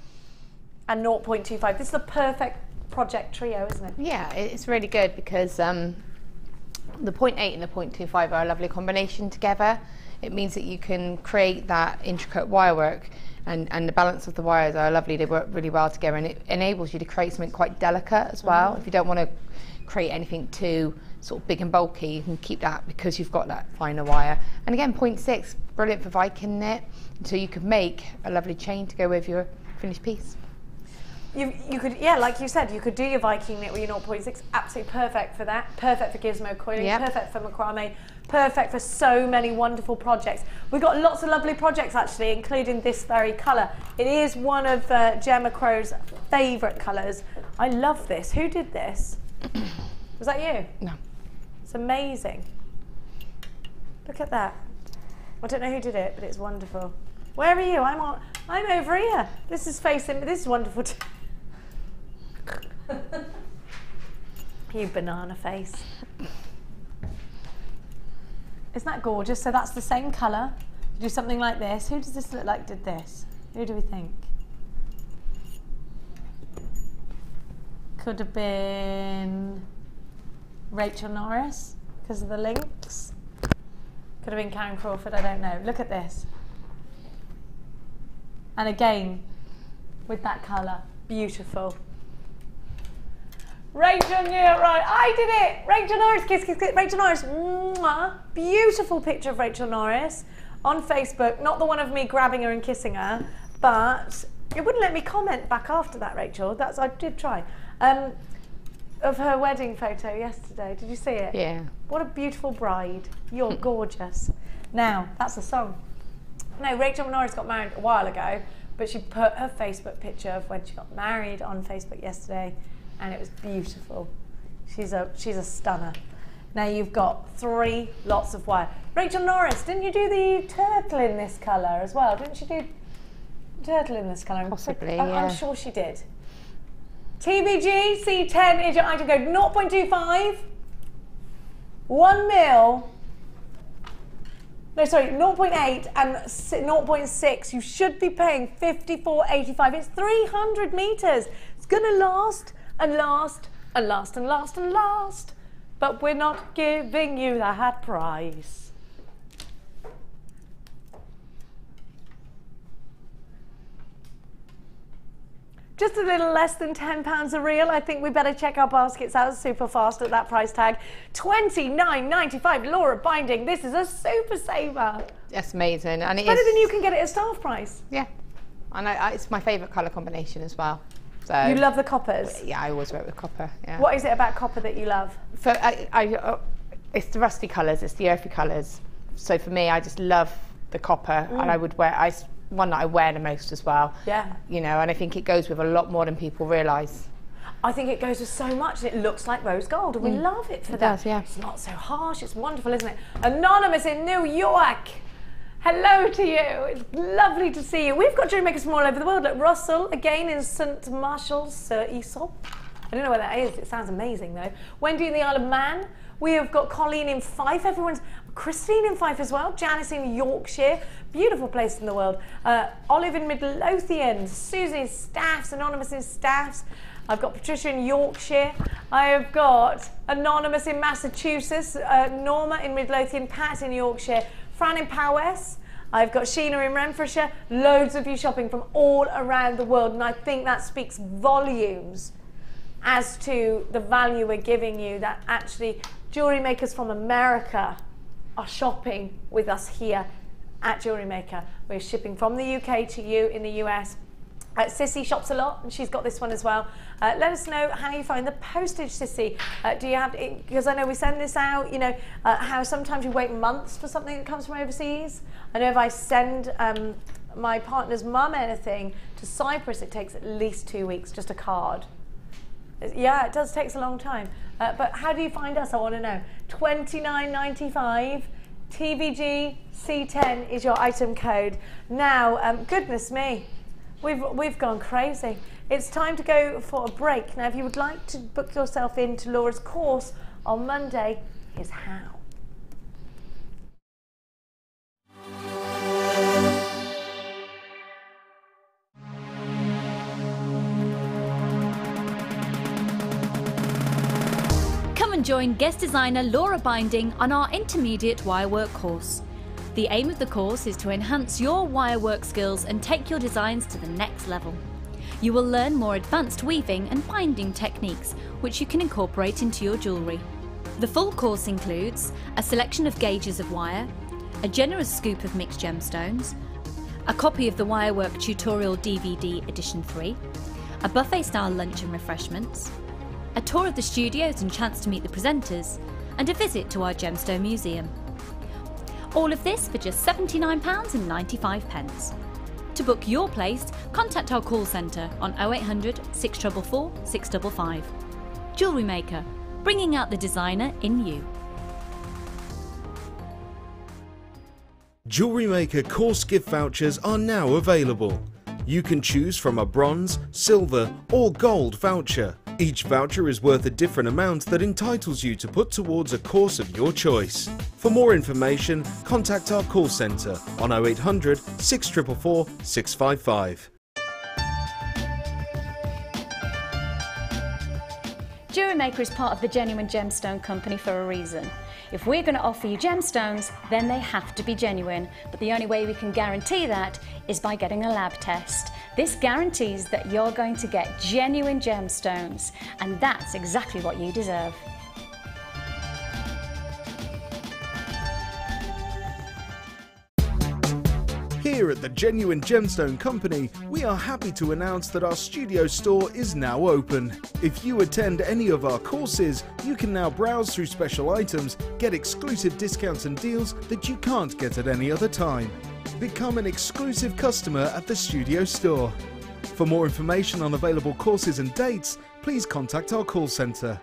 And 0.25. This is the perfect project trio, isn't it? Yeah, it's really good because the 0.8 and the 0.25 are a lovely combination together. It means that you can create that intricate wire work and the balance of the wires are lovely. They work really well together and it enables you to create something quite delicate as well. If you don't want to create anything too sort of big and bulky, you can keep that because you've got that finer wire. And again, 0.6, brilliant for Viking knit. So you could make a lovely chain to go with your finished piece. You could, yeah, like you said, you could do your Viking knit with your 0.6, absolutely perfect for that, perfect for gizmo coiling, perfect for macrame, perfect for so many wonderful projects. We've got lots of lovely projects actually, including this very colour. It is one of Gemma Crow's favourite colours. I love this. Who did this? Was that you? No. It's amazing. Look at that. I don't know who did it, but it's wonderful. Where are you? I'm over here. This is facing, this is wonderful too. You banana face. Isn't that gorgeous? So that's the same colour. Do something like this. Who does this look like did this? Who do we think? Could have been Rachel Norris because of the links. Could have been Karen Crawford, I don't know. Look at this. And again, with that colour, beautiful. Rachel knew it right. I did it. Rachel Norris, kiss, kiss, kiss. Rachel Norris. Mwah. Beautiful picture of Rachel Norris on Facebook. Not the one of me grabbing her and kissing her, but it wouldn't let me comment back after that, Rachel. I did try. of her wedding photo yesterday. Did you see it? Yeah. What a beautiful bride. You're gorgeous. Now, that's the song. No, Rachel Norris got married a while ago, but she put her Facebook picture of when she got married on Facebook yesterday, and it was beautiful. She's a stunner. Now you've got 3 lots of wire. Rachel Norris, didn't you do the turtle in this colour as well? Didn't she do turtle in this colour? Possibly, yeah. I'm sure she did. TBG C10 is your item code. 0.25, 1 mil. No, sorry, 0.8 and 0.6. You should be paying $54.85. It's 300 meters. It's gonna last and last and last and last and last. But we're not giving you that price. Just a little less than £10 a reel. I think we better check our baskets out super fast at that price tag. $29.95, Laura Binding. This is a super saver. That's amazing. And it's better than you can get it at staff price. Yeah. And it's my favourite colour combination as well. So you love the coppers? Yeah, I always work with copper. Yeah. What is it about copper that you love? It's the rusty colours, it's the earthy colours. So for me, I just love the copper, and I would wear, one that I wear the most as well. Yeah. You know, and I think it goes with a lot more than people realise. I think it goes with so much, and it looks like rose gold, and we love it for that. It does, yeah. It's not so harsh, it's wonderful, isn't it? Anonymous in New York. Hello to you. It's lovely to see you. We've got jewellery makers from all over the world. Like Russell, again in St Marshall's, Sir Esau. I don't know where that is. It sounds amazing though. Wendy in the Isle of Man. We have got Colleen in Fife. Christine in Fife as well. Janice in Yorkshire. Beautiful place in the world. Olive in Midlothian. Susie in Staffs. Anonymous in Staffs. I've got Patricia in Yorkshire. I have got Anonymous in Massachusetts. Norma in Midlothian. Pat in Yorkshire. Fran in Powys. I've got Sheena in Renfrewshire. Loads of you shopping from all around the world, and I think that speaks volumes as to the value we're giving you, that actually jewellery makers from America are shopping with us here at Jewellery Maker. We're shipping from the UK to you in the US. Sissy shops a lot, and she's got this one as well. Let us know how you find the postage, Sissy. Do you have, because I know we send this out, you know, how sometimes you wait months for something that comes from overseas. I know if I send my partner's mum anything to Cyprus, it takes at least 2 weeks, just a card. Yeah, it does take a long time. But how do you find us? I want to know. $29.95. TVG C10 is your item code. Now, goodness me, we've gone crazy. It's time to go for a break. Now, if you would like to book yourself into Laura's course on Monday, here's how. Come and join guest designer Laura Binding on our intermediate wirework course. The aim of the course is to enhance your wirework skills and take your designs to the next level. You will learn more advanced weaving and binding techniques, which you can incorporate into your jewellery. The full course includes a selection of gauges of wire, a generous scoop of mixed gemstones, a copy of the Wirework Tutorial DVD Edition 3, a buffet-style lunch and refreshments, a tour of the studios and chance to meet the presenters, and a visit to our gemstone museum. All of this for just £79.95. To book your place, contact our call centre on 0800 644 655. Jewellery Maker, bringing out the designer in you. Jewellery Maker course gift vouchers are now available. You can choose from a bronze, silver or gold voucher. Each voucher is worth a different amount that entitles you to put towards a course of your choice. For more information, contact our call centre on 0800 644 655. Jewellery Maker is part of the Genuine Gemstone Company for a reason. If we're going to offer you gemstones, then they have to be genuine. But the only way we can guarantee that is by getting a lab test. This guarantees that you're going to get genuine gemstones, and that's exactly what you deserve. Here Here at the Genuine Gemstone Company, we are happy to announce that our studio store is now open. If you attend any of our courses, you can now browse through special items, get exclusive discounts and deals that you can't get at any other time. Become an exclusive customer at the studio store. For more information on available courses and dates, please contact our call centre.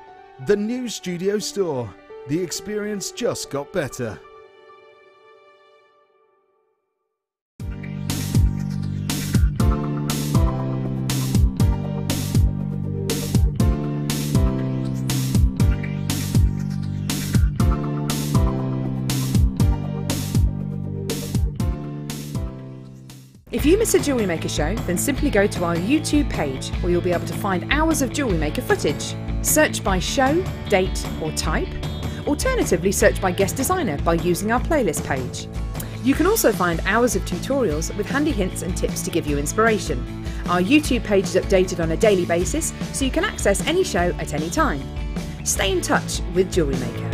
The new studio store. The experience just got better. If you miss a Jewellery Maker show, then simply go to our YouTube page where you'll be able to find hours of Jewellery Maker footage. Search by show, date or type. Alternatively, search by guest designer by using our playlist page. You can also find hours of tutorials with handy hints and tips to give you inspiration. Our YouTube page is updated on a daily basis, so you can access any show at any time. Stay in touch with Jewellery Maker.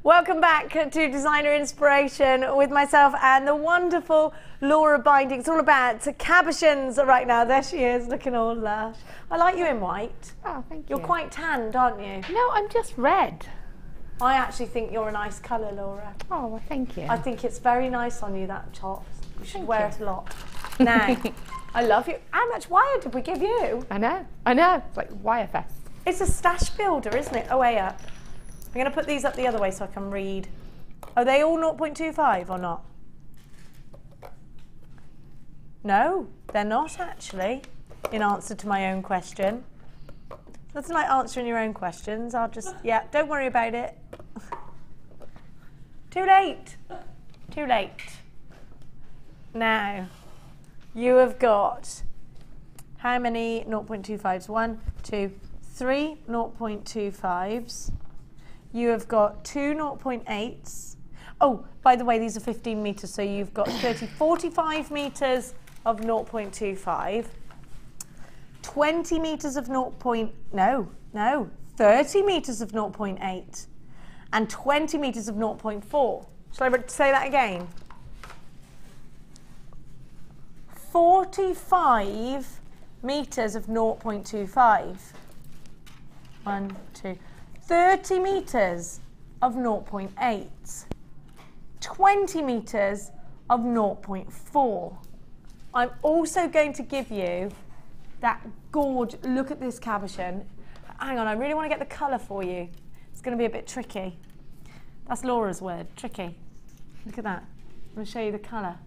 Welcome back to Designer Inspiration with myself and the wonderful Laura Binding. It's all about cabochons right now. There she is, looking all lush. I like you in white. Oh, thank you. You're quite tanned, aren't you? No, I'm just red. I actually think you're a nice colour, Laura. Oh, well, thank you. I think it's very nice on you, that top. You should wear it a lot. Now, I love you. How much wire did we give you? I know. It's like Wirefest. It's a stash builder, isn't it? Oh, way up. I'm going to put these up the other way so I can read. Are they all 0.25 or not? No, they're not actually, in answer to my own question. Nothing like answering your own questions. I'll just, yeah, don't worry about it. Too late. Too late. Now, you have got how many 0.25s? 1, 2, 3 0.25s. You have got 2 0.8s. Oh, by the way, these are 15 metres, so you've got 45 metres of 0.25, 20 metres of 30 metres of 0.8, and 20 metres of 0.4. Shall I say that again? 45 metres of 0.25. 1, 2, 30 metres of 0.8, 20 metres of 0.4. I'm also going to give you that gorgeous, look at this cabochon. Hang on, I really want to get the colour for you. It's going to be a bit tricky. That's Laura's word, tricky. Look at that. I'm going to show you the colour.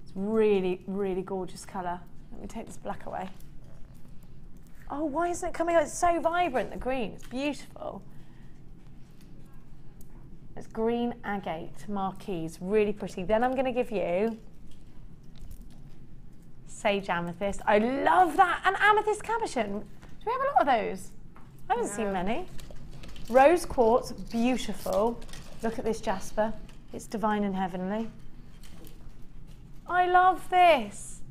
It's really, really gorgeous colour. Let me take this black away. Oh, why isn't it coming out? It's so vibrant, the green. It's beautiful. It's green agate marquise, really pretty. Then I'm going to give you sage amethyst. I love that. An amethyst cabochon. Do we have a lot of those? I haven't seen many. Rose quartz, beautiful. Look at this jasper. It's divine and heavenly. I love this.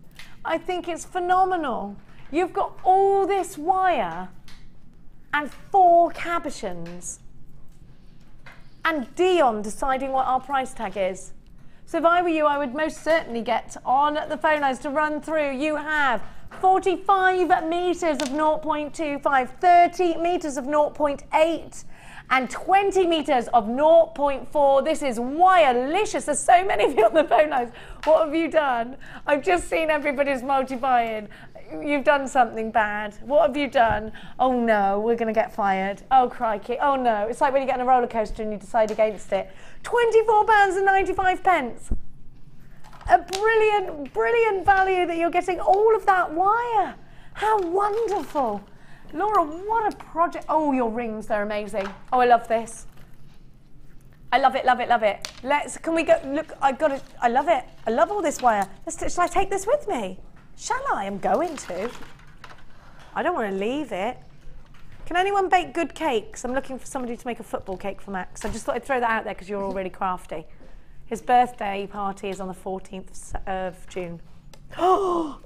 I think it's phenomenal. You've got all this wire and 4 cabochons. And Dion deciding what our price tag is. So if I were you, I would most certainly get on the phone lines to run through. You have 45 metres of 0.25, 30 metres of 0.8, and 20 metres of 0.4. This is wirelicious. There's so many of you on the phone lines. What have you done? I've just seen everybody's multi-buying. You've done something bad. What have you done? Oh no, we're going to get fired. Oh crikey. Oh no. It's like when you get on a roller coaster and you decide against it. £24.95. A brilliant, brilliant value that you're getting all of that wire. How wonderful. Laura, what a project. Oh, your rings, they're amazing. Oh, I love this. I love it, love it, love it. Can we go, look, I love it. I love all this wire. Shall I take this with me? Shall I? I'm going to. I don't want to leave it. Can anyone bake good cakes? I'm looking for somebody to make a football cake for Max. I just thought I'd throw that out there because you're all really crafty. His birthday party is on the 14th of June. Oh,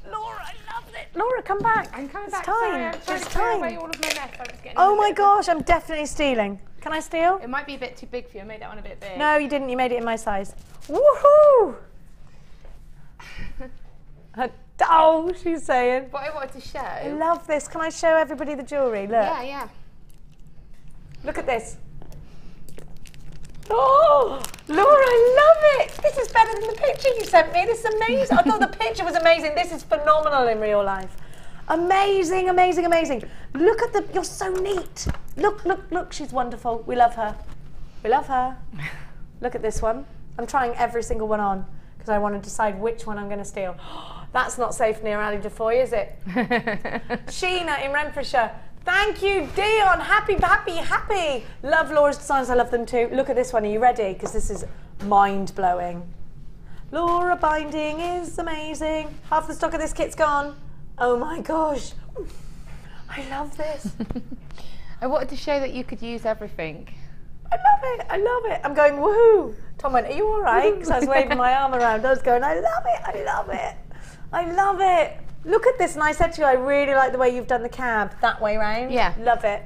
Laura, I love it. Laura, come back. I'm coming it's back. Time. Sorry, I'm trying it's to clear time. away all of my mess. I'm just getting Oh my gosh, I'm definitely stealing. Can I steal? It might be a bit too big for you. I made that one a bit big. No, you didn't. You made it in my size. Woohoo! Oh, she's saying. What I wanted to show. I love this. Can I show everybody the jewellery? Look. Yeah, yeah. Look at this. Oh, Laura, I love it. This is better than the picture you sent me. This is amazing. I thought the picture was amazing. This is phenomenal in real life. Amazing, amazing, amazing. Look at the, you're so neat. Look, look, look, she's wonderful. We love her. We love her. Look at this one. I'm trying every single one on because I want to decide which one I'm going to steal. That's not safe near Ali Defoy, is it? Sheena in Renfrewshire. Thank you, Dion. Happy, happy, happy. Love Laura's designs. I love them too. Look at this one. Are you ready? Because this is mind-blowing. Laura binding is amazing. Half the stock of this kit's gone. Oh my gosh. I love this. I wanted to show that you could use everything. I love it. I love it. I'm going, woohoo. Tom went, are you all right? Because I was waving my arm around. I was going, I love it. I love it. I love it. Look at this. And I said to you, I really like the way you've done the cab that way round. Yeah. Love it.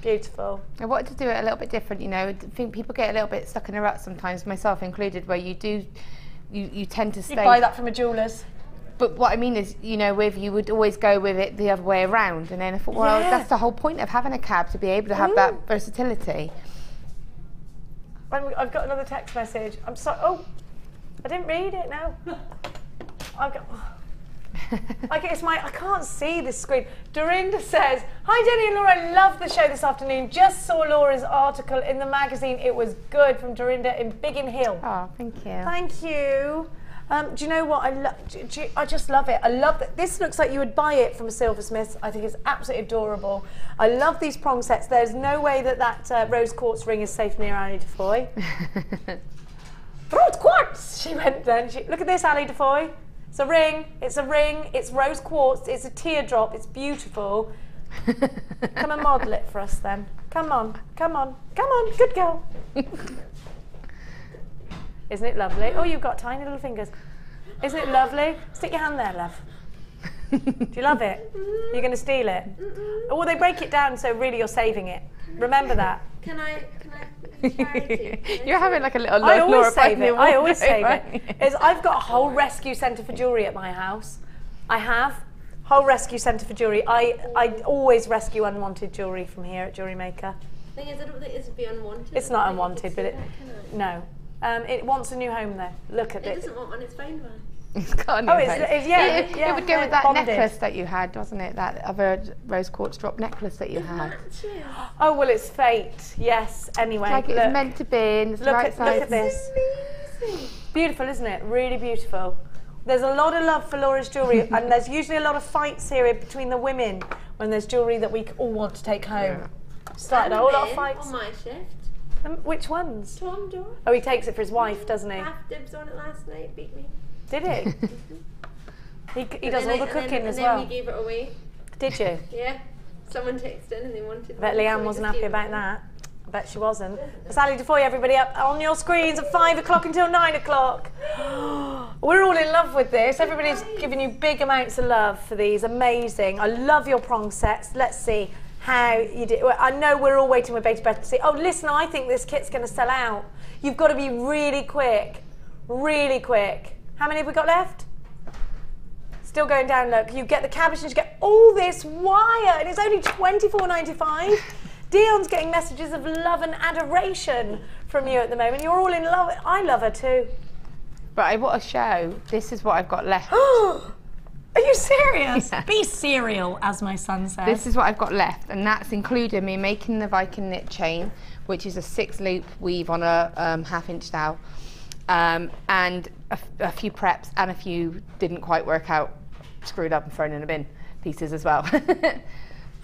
Beautiful. I wanted to do it a little bit different, you know. I think people get a little bit stuck in a rut sometimes, myself included, where you tend to stay. You buy that from a jeweller's. But what I mean is, you know, you would always go with it the other way around. And then I thought, well, that's the whole point of having a cab, to be able to have that versatility. I've got another text message. I'm sorry. Oh, I didn't read it now. I've got. I can't see this screen. Dorinda says, hi Jenny and Laura, I love the show this afternoon. Just saw Laura's article in the magazine. It was good, from Dorinda in Biggin Hill. Oh, thank you. Thank you. Do you know what? I just love it. I love that. This looks like you would buy it from a silversmith. I think it's absolutely adorable. I love these prong sets. There's no way that rose quartz ring is safe near Ali Defoy. Rose quartz! She went then. Look at this, Ali Defoy. It's a ring. It's a ring. It's rose quartz. It's a teardrop. It's beautiful. Come and model it for us then. Come on. Come on. Come on. Good girl. Isn't it lovely? Oh, you've got tiny little fingers. Isn't it lovely? Stick your hand there, love. Do you love it? You're going to steal it? Oh, well, they break it down, so really you're saving it. Remember that. Can I charity? You're having like a little I always save it. I always save it. I've got a whole rescue centre for jewellery at my house. I have. Whole rescue centre for jewellery. I always rescue unwanted jewellery from here at JewelleryMaker. Thing is, I don't think it's be unwanted. It's not unwanted, but no. It wants a new home though. Look at it. It doesn't want one, it's found one. It's got a new home. It would go with that bonded necklace that you had, wasn't it? That other rose quartz drop necklace that you had. Oh, well, it's fate. Yes, anyway. Like it's meant to be, and it's the right size. Look at this. Beautiful, isn't it? Really beautiful. There's a lot of love for Laura's jewellery, and there's usually a lot of fights here between the women when there's jewellery that we all want to take home. Started a whole lot of fights. On my shift. Which ones? Tom Door. Oh, he takes it for his wife, doesn't he? Half dibs on it last night, beat me. Did he? he does all the cooking as well. And then we gave it away. Did you? Yeah. Someone texted in and they wanted. I bet Leanne wasn't happy about that. I bet she wasn't. Sally Defoy, everybody, up on your screens at 5 o'clock until 9 o'clock. We're all in love with this. Everybody's giving you big amounts of love for these. Amazing. I love your prong sets. Let's see how you do. Well, I know we're all waiting with bated breath to see. Oh, listen, I think this kit's going to sell out. You've got to be really quick. Really quick. How many have we got left? Still going down, look. You get the cabochon, you get all this wire, and it's only $24.95. Dion's getting messages of love and adoration from you at the moment. You're all in love. I love her too. But I want to show, this is what I've got left. Are you serious? Yeah. Be serial, as my son says. This is what I've got left, and that's including me making the Viking knit chain, which is a 6-loop weave on a 1/2-inch dowel, and a few preps and a few didn't quite work out, screwed up and thrown in a bin pieces as well.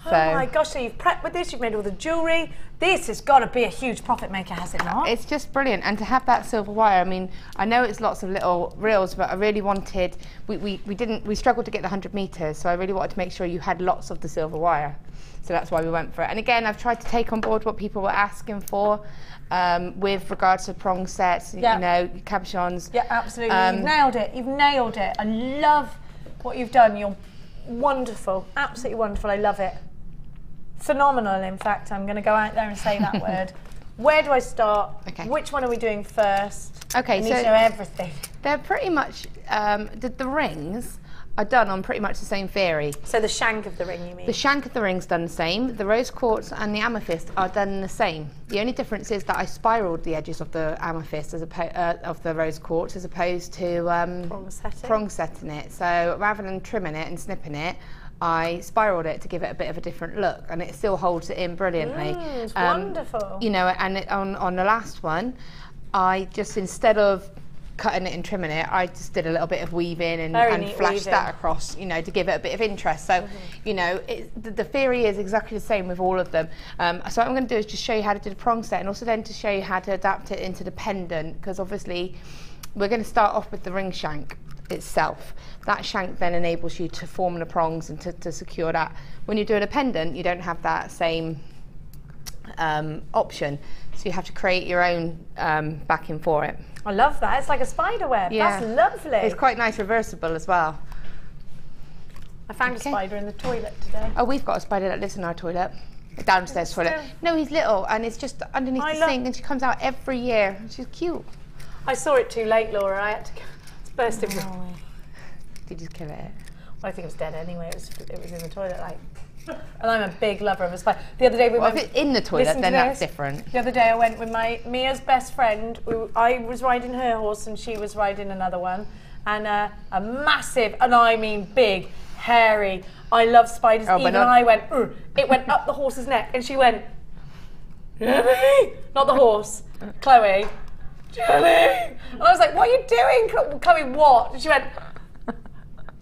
Oh my gosh, so you've prepped with this, you've made all the jewellery. This has got to be a huge profit maker, has it not? It's just brilliant, and to have that silver wire, I mean, I know it's lots of little reels, but I really wanted, we struggled to get the 100 metres, so I really wanted to make sure you had lots of the silver wire. So that's why we went for it. And again, I've tried to take on board what people were asking for with regards to prong sets, you know, cabochons. Yeah, absolutely. You've nailed it. You've nailed it. I love what you've done. Wonderful, absolutely wonderful. I love it. Phenomenal, in fact. I'm going to go out there and say that word. Where do I start? Okay. Which one are we doing first? Okay, I need so to know everything. They're pretty much, the rings are done on pretty much the same theory. So the shank of the ring, you mean? The shank of the ring's done the same. The rose quartz and the amethyst are done the same. The only difference is that I spiraled the edges of the amethyst of the rose quartz as opposed to prong setting it. So rather than trimming it and snipping it, I spiraled it to give it a bit of a different look, and it still holds it in brilliantly. It's wonderful. You know, and on the last one, I just, instead of cutting it and trimming it, I just did a little bit of weaving and flashed that across, you know, to give it a bit of interest. So, you know, the theory is exactly the same with all of them. So what I'm going to do is just show you how to do the prong set, and also then to show you how to adapt it into the pendant, because obviously we're going to start off with the ring shank itself. That shank then enables you to form the prongs and to secure that. When you're doing a pendant, you don't have that same option, so you have to create your own backing for it. I love that. It's like a spider web. Yeah. That's lovely. It's quite nice reversible as well. I found a spider in the toilet today. Oh, we've got a spider that lives in our toilet. Downstairs toilet. No, he's little, and it's just underneath the sink, and she comes out every year. She's cute. I saw it too late, Laura. I had to go. It's bursting. Did you kill it? Well, I think it was dead anyway. It was in the toilet, like. And I'm a big lover of a spider. The other day we went. If it's in the toilet, then that's different. The other day I went with Mia's best friend. I was riding her horse and she was riding another one, and a massive, and I mean big, hairy. I love spiders. Even I went. It went up the horse's neck, and she went. Jelly, not the horse. Chloe. Jelly. And I was like, "What are you doing, Chloe? What?" And she went.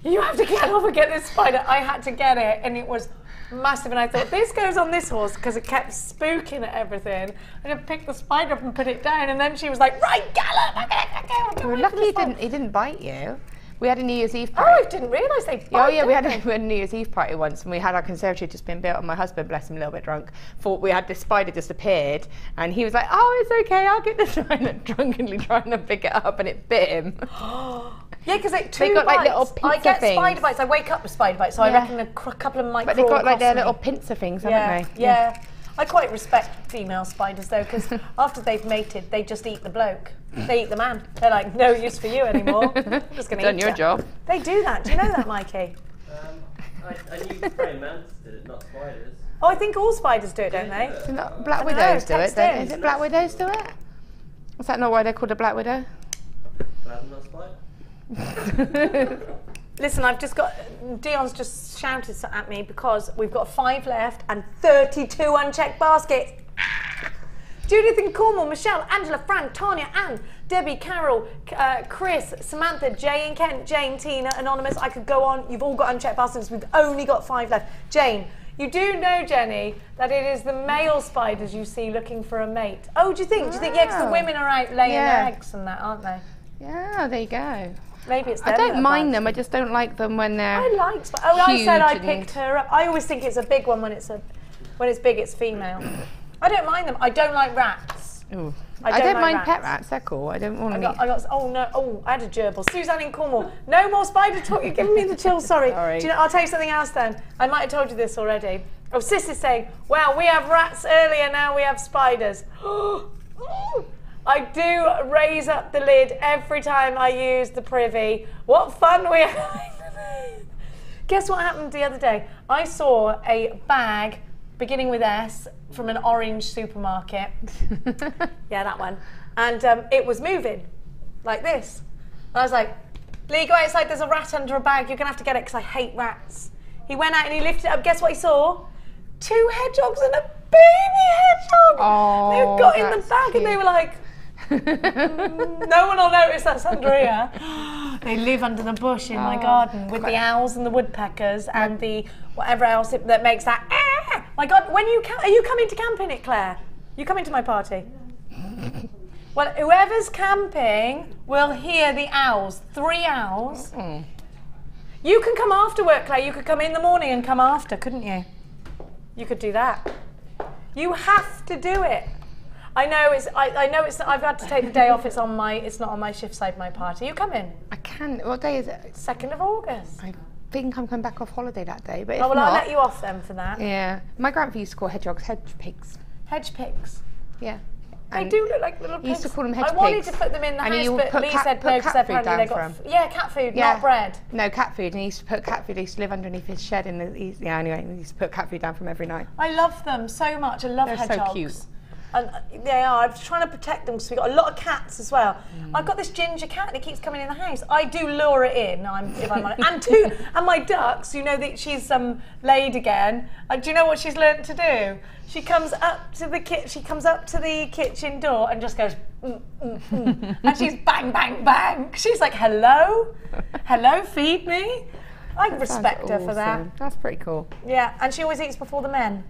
You have to get off and get this spider. I had to get it, and it was massive, and I thought, this goes on this horse, because it kept spooking at everything. I just picked the spider up and put it down, and then she was like, right, gallop! We're lucky he didn't bite you. We had a New Year's Eve party. Oh, I didn't realise they bite. Oh yeah, we had a New Year's Eve party once, and we had our conservatory just been built, and my husband, bless him, a little bit drunk, thought we had this spider just appeared, and he was like, oh, it's okay, I'll get this one, drunkenly trying to pick it up, and it bit him. Yeah, because they got bites. like little pincer I get things. Spider bites. I wake up with spider bites, so I reckon a couple of them might. But they've got like their little pincer things, haven't they? Yeah. I quite respect female spiders though, because after they've mated, they just eat the bloke. They eat the man. They're like, no use for you anymore. I'm just going to eat your job. They do that. Do you know that, Mikey? I knew praying mantis did it, not spiders. Oh, I think all spiders do it, don't they? Black widows do it, don't they? Is it black widows do it? Is that not why they're called a black widow? Glad I'm not a spider. Listen, I've just got, Dion's just shouted at me because we've got 5 left and 32 unchecked baskets. Judith in Cornwall, Michelle, Angela, Fran, Tanya, Anne, Debbie, Carol, Chris, Samantha, Jay in Kent, Jane, Tina, Anonymous. I could go on. You've all got unchecked baskets. We've only got 5 left. Jane, you do know, Jenny, that it is the male spiders you see looking for a mate. Oh, do you think? Yeah, because the women are out laying their eggs and that, aren't they? Yeah, there you go. Maybe it's them. I don't mind them. I just don't like them when they're. I like spiders. Oh, I said I picked her up. I always think it's a big one when it's big. It's female. I don't mind them. I don't like rats. Ooh. I don't like mind rats. pet rats. They're cool. I don't want to. I had a gerbil. Suzanne in Cornwall. No more spider talk. You're giving me the chills. Sorry. Do you know? I'll tell you something else then. I might have told you this already. Oh, Sis is saying, "Well, we have rats earlier. Now we have spiders." I do raise up the lid every time I use the privy. What fun we have! Guess what happened the other day? I saw a bag beginning with S from an orange supermarket. Yeah, that one. And it was moving like this. And I was like, Lee, go outside, there's a rat under a bag. You're going to have to get it because I hate rats. He went out and he lifted it up. Guess what he saw? 2 hedgehogs and a baby hedgehog. Oh, they got in the bag and they were like, no one will notice that's under here. They live under the bush in my garden with the owls and the woodpeckers and the whatever else that makes that. My God, when are you coming to camp in it, Claire? You coming to my party? Well, whoever's camping will hear the owls. 3 owls. You can come after work, Claire. You could come in the morning and come after, couldn't you? You could do that. You have to do it. I know it's. I've had to take the day off. It's not on my shift side. My party. You come in. I can. What day is it? 2nd of August. think I'm coming back off holiday that day, but if Oh, well, not, I'll let you off then for that. Yeah. My grandpa used to call hedgehogs hedge pigs. Hedge pigs. Yeah. They do look like little pigs. He used to call them hedge pigs. I wanted to put them in the And house, you but put Lee cat- said put no, because cat food apparently they down got... for 'em. Yeah, cat food, not bread. No, cat food. And he used to put cat food. He used to live underneath his shed in the... Yeah, anyway, he used to put cat food down for him every night. I love them so much. I love They're so hedgehogs. cute. And they are. I'm trying to protect them because we've got a lot of cats as well. I've got this ginger cat and it keeps coming in the house. I do lure it in, if I'm honest. And my ducks, you know that she's laid again. Do you know what she's learnt to do? She comes up to the kitchen door and just goes, and she's bang, bang, bang. She's like, hello, feed me. I respect her for that. That's pretty cool. Yeah, and she always eats before the men.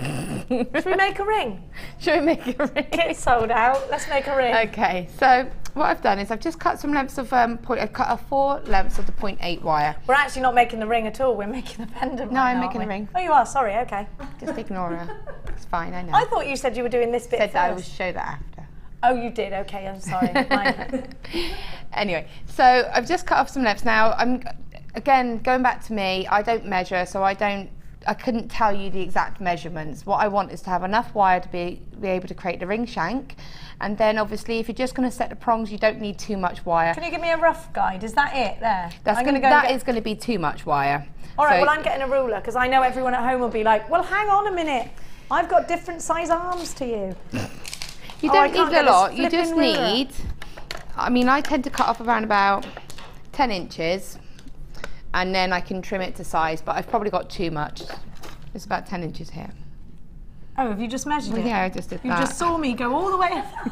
Should we make a ring? Should we make a ring? Kit's sold out. Let's make a ring. Okay, so what I've done is I've just cut some lengths of I've cut 4 lengths of the 0.8 wire. We're actually not making the ring at all. We're making the pendant. No, right I'm now, making aren't the we? ring. Oh, you are. Sorry. Okay. Just ignore her. It's fine. I know. I thought you said you were doing this bit Said first. that I would show that after. Oh, you did. Okay, I'm sorry. Anyway, so I've just cut off some lengths. Now, I'm again going back to me. I don't measure, so I couldn't tell you the exact measurements. What I want is to have enough wire to be able to create the ring shank, and then obviously if you're just going to set the prongs, you don't need too much wire. Can you give me a rough guide? Is that it there? That is going to be too much wire. All right. So, Well, I'm getting a ruler because I know everyone at home will be like, "Well, hang on a minute. I've got different size arms to you." You don't need a lot. You just need. I mean, I tend to cut off around about 10 inches. And then I can trim it to size, but I've probably got too much. It's about 10 inches here. Oh, have you just measured it? Yeah, I just did that. You just saw me go all the way up.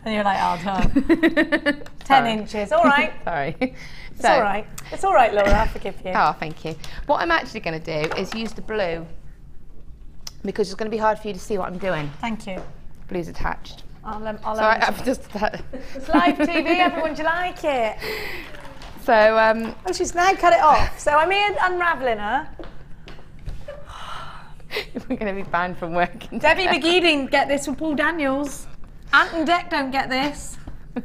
And you're like, oh, done. 10 inches, all right. Sorry. It's all right. It's all right, Laura, I forgive you. Oh, thank you. What I'm actually going to do is use the blue, because it's going to be hard for you to see what I'm doing. Thank you. Blue's attached. I've just... It's live TV, everyone, do you like it? So, oh, she's now cut it off. So I'm here unravelling her. We're going to be banned from working. Debbie McGee didn't get this with Paul Daniels. Ant and Dec don't get this.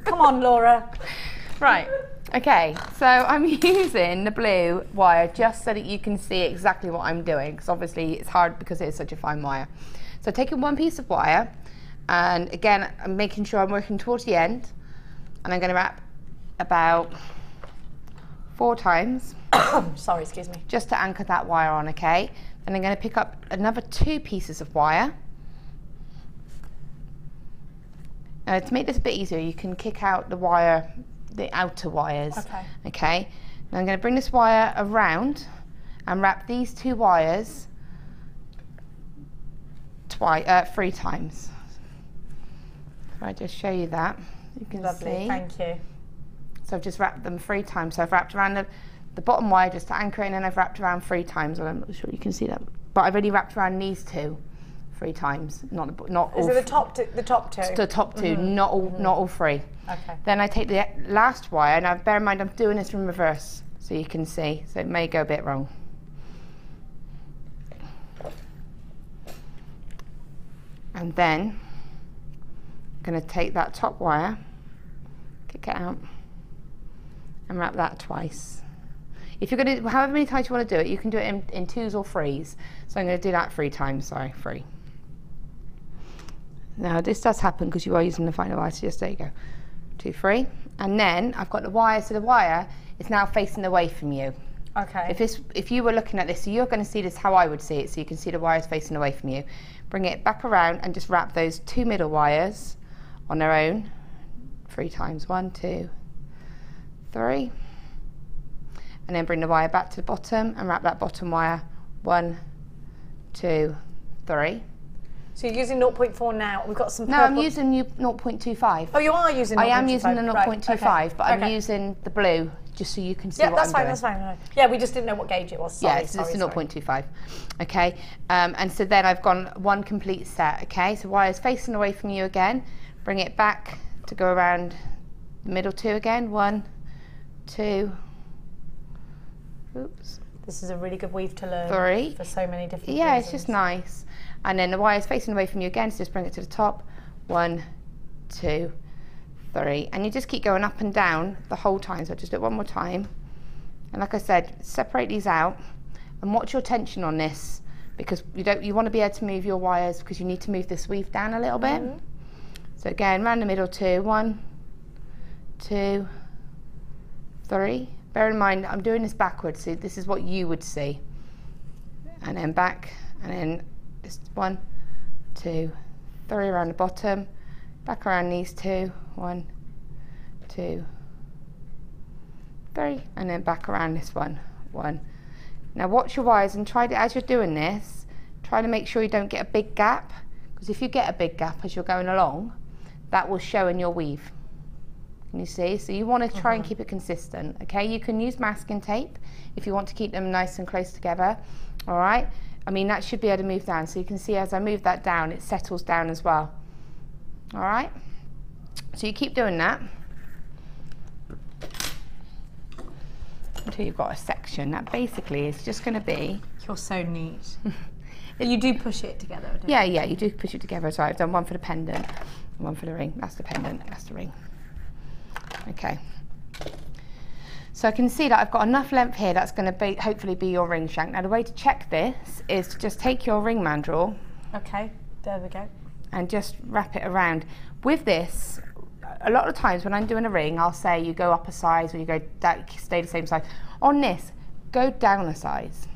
Come on, Laura. Right. Okay, so I'm using the blue wire just so that you can see exactly what I'm doing, because obviously it's hard because it is such a fine wire. So taking one piece of wire, and again, I'm making sure I'm working towards the end, and I'm going to wrap about 4 times. Sorry, excuse me. Just to anchor that wire on, okay? And I'm going to pick up another 2 pieces of wire. To make this a bit easier, you can kick out the wire, the outer wires. Okay. Okay. Now I'm going to bring this wire around and wrap these 2 wires 3 times. If I just show you that, you can Lovely, see. thank you. So I've just wrapped them 3 times. So I've wrapped around the bottom wire just to anchor it, and then I've wrapped around 3 times. I'm not sure you can see that, but I've only wrapped around these 2 3 times. Not all. Is it the top 2? The top 2. The top 2, not all 3. Okay. Then I take the last wire. Now bear in mind I'm doing this from reverse, so you can see. So it may go a bit wrong. And then I'm going to take that top wire, kick it out, and wrap that twice. If you're going to, however many times you want to do it, you can do it in 2s or 3s. So I'm going to do that 3 times, sorry, 3. Now this does happen because you are using the final wire, so just there you go. 2, 3. And then I've got the wire, so the wire is now facing away from you. Okay. If you were looking at this, so you're going to see this how I would see it, so you can see the wires facing away from you. Bring it back around and just wrap those 2 middle wires on their own 3 times. 1, 2, 3. And then bring the wire back to the bottom and wrap that bottom wire 1, 2, 3. So you're using 0.4 now. We've got some. No, I'm using 0.25. Oh, you are using 0.25. I am using the 0.25, right. but I'm using the blue just so you can see what I'm doing. Yeah, that's fine. Yeah, we just didn't know what gauge it was. Sorry, yeah, so this is 0.25. Okay, and so then I've gone 1 complete set. Okay, so wires facing away from you again. Bring it back to go around the middle 2 again. 1, 2. Oops. This is a really good weave to learn. 3. For so many different Yeah, reasons. it's just nice. And then the wire is facing away from you again, so just bring it to the top. 1, 2, 3. And you just keep going up and down the whole time. So I'll just do it one more time. And like I said, separate these out and watch your tension on this, because you want to be able to move your wires, because you need to move this weave down a little bit. So again, round the middle 2, 1, 2, 3. Bear in mind, I'm doing this backwards, so this is what you would see. And then back, and then just 1, 2, 3 around the bottom, back around these 2, 1, 2, 3, and then back around this 1, 1. Now watch your wires and try to, as you're doing this, try to make sure you don't get a big gap, because if you get a big gap as you're going along, that will show in your weave. Can you see? So you want to try and keep it consistent, okay? You can use masking tape if you want to keep them nice and close together, all right? I mean, that should be able to move down. So you can see as I move that down, it settles down as well, all right? So you keep doing that until you've got a section that basically is just going to be... You're so neat. You do push it together, don't you? Yeah, you do push it together. So I've done one for the pendant and one for the ring. That's the pendant, that's the ring. Okay. So I can see that I've got enough length here that's going to hopefully be your ring shank. Now the way to check this is to just take your ring mandrel. Okay, there we go. And just wrap it around. With this, a lot of times when I'm doing a ring, I'll say you go up a size or you go stay the same size. On this, go down a size,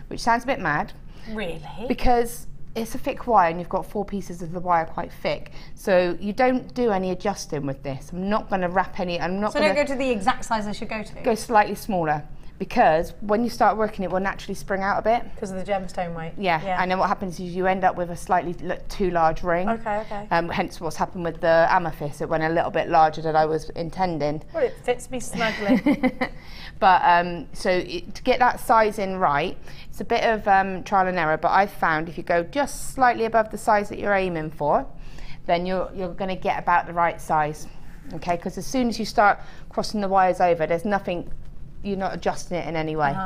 which sounds a bit mad. Really? Because it's a thick wire and you've got 4 pieces of the wire quite thick. So you don't do any adjusting with this. I'm not going to wrap any, I'm not So going to... don't go to the exact size I should go to? Go slightly smaller. Because when you start working, it will naturally spring out a bit. Because of the gemstone weight? Yeah, and then what happens is you end up with a slightly too large ring. Okay, okay. Hence what's happened with the amethyst. It went a little bit larger than I was intending. Well, it fits me snugly. But so to get that size in right, it's a bit of trial and error, but I've found if you go just slightly above the size that you're aiming for, then you're going to get about the right size. Okay, because as soon as you start crossing the wires over, there's nothing... You're not adjusting it in any way.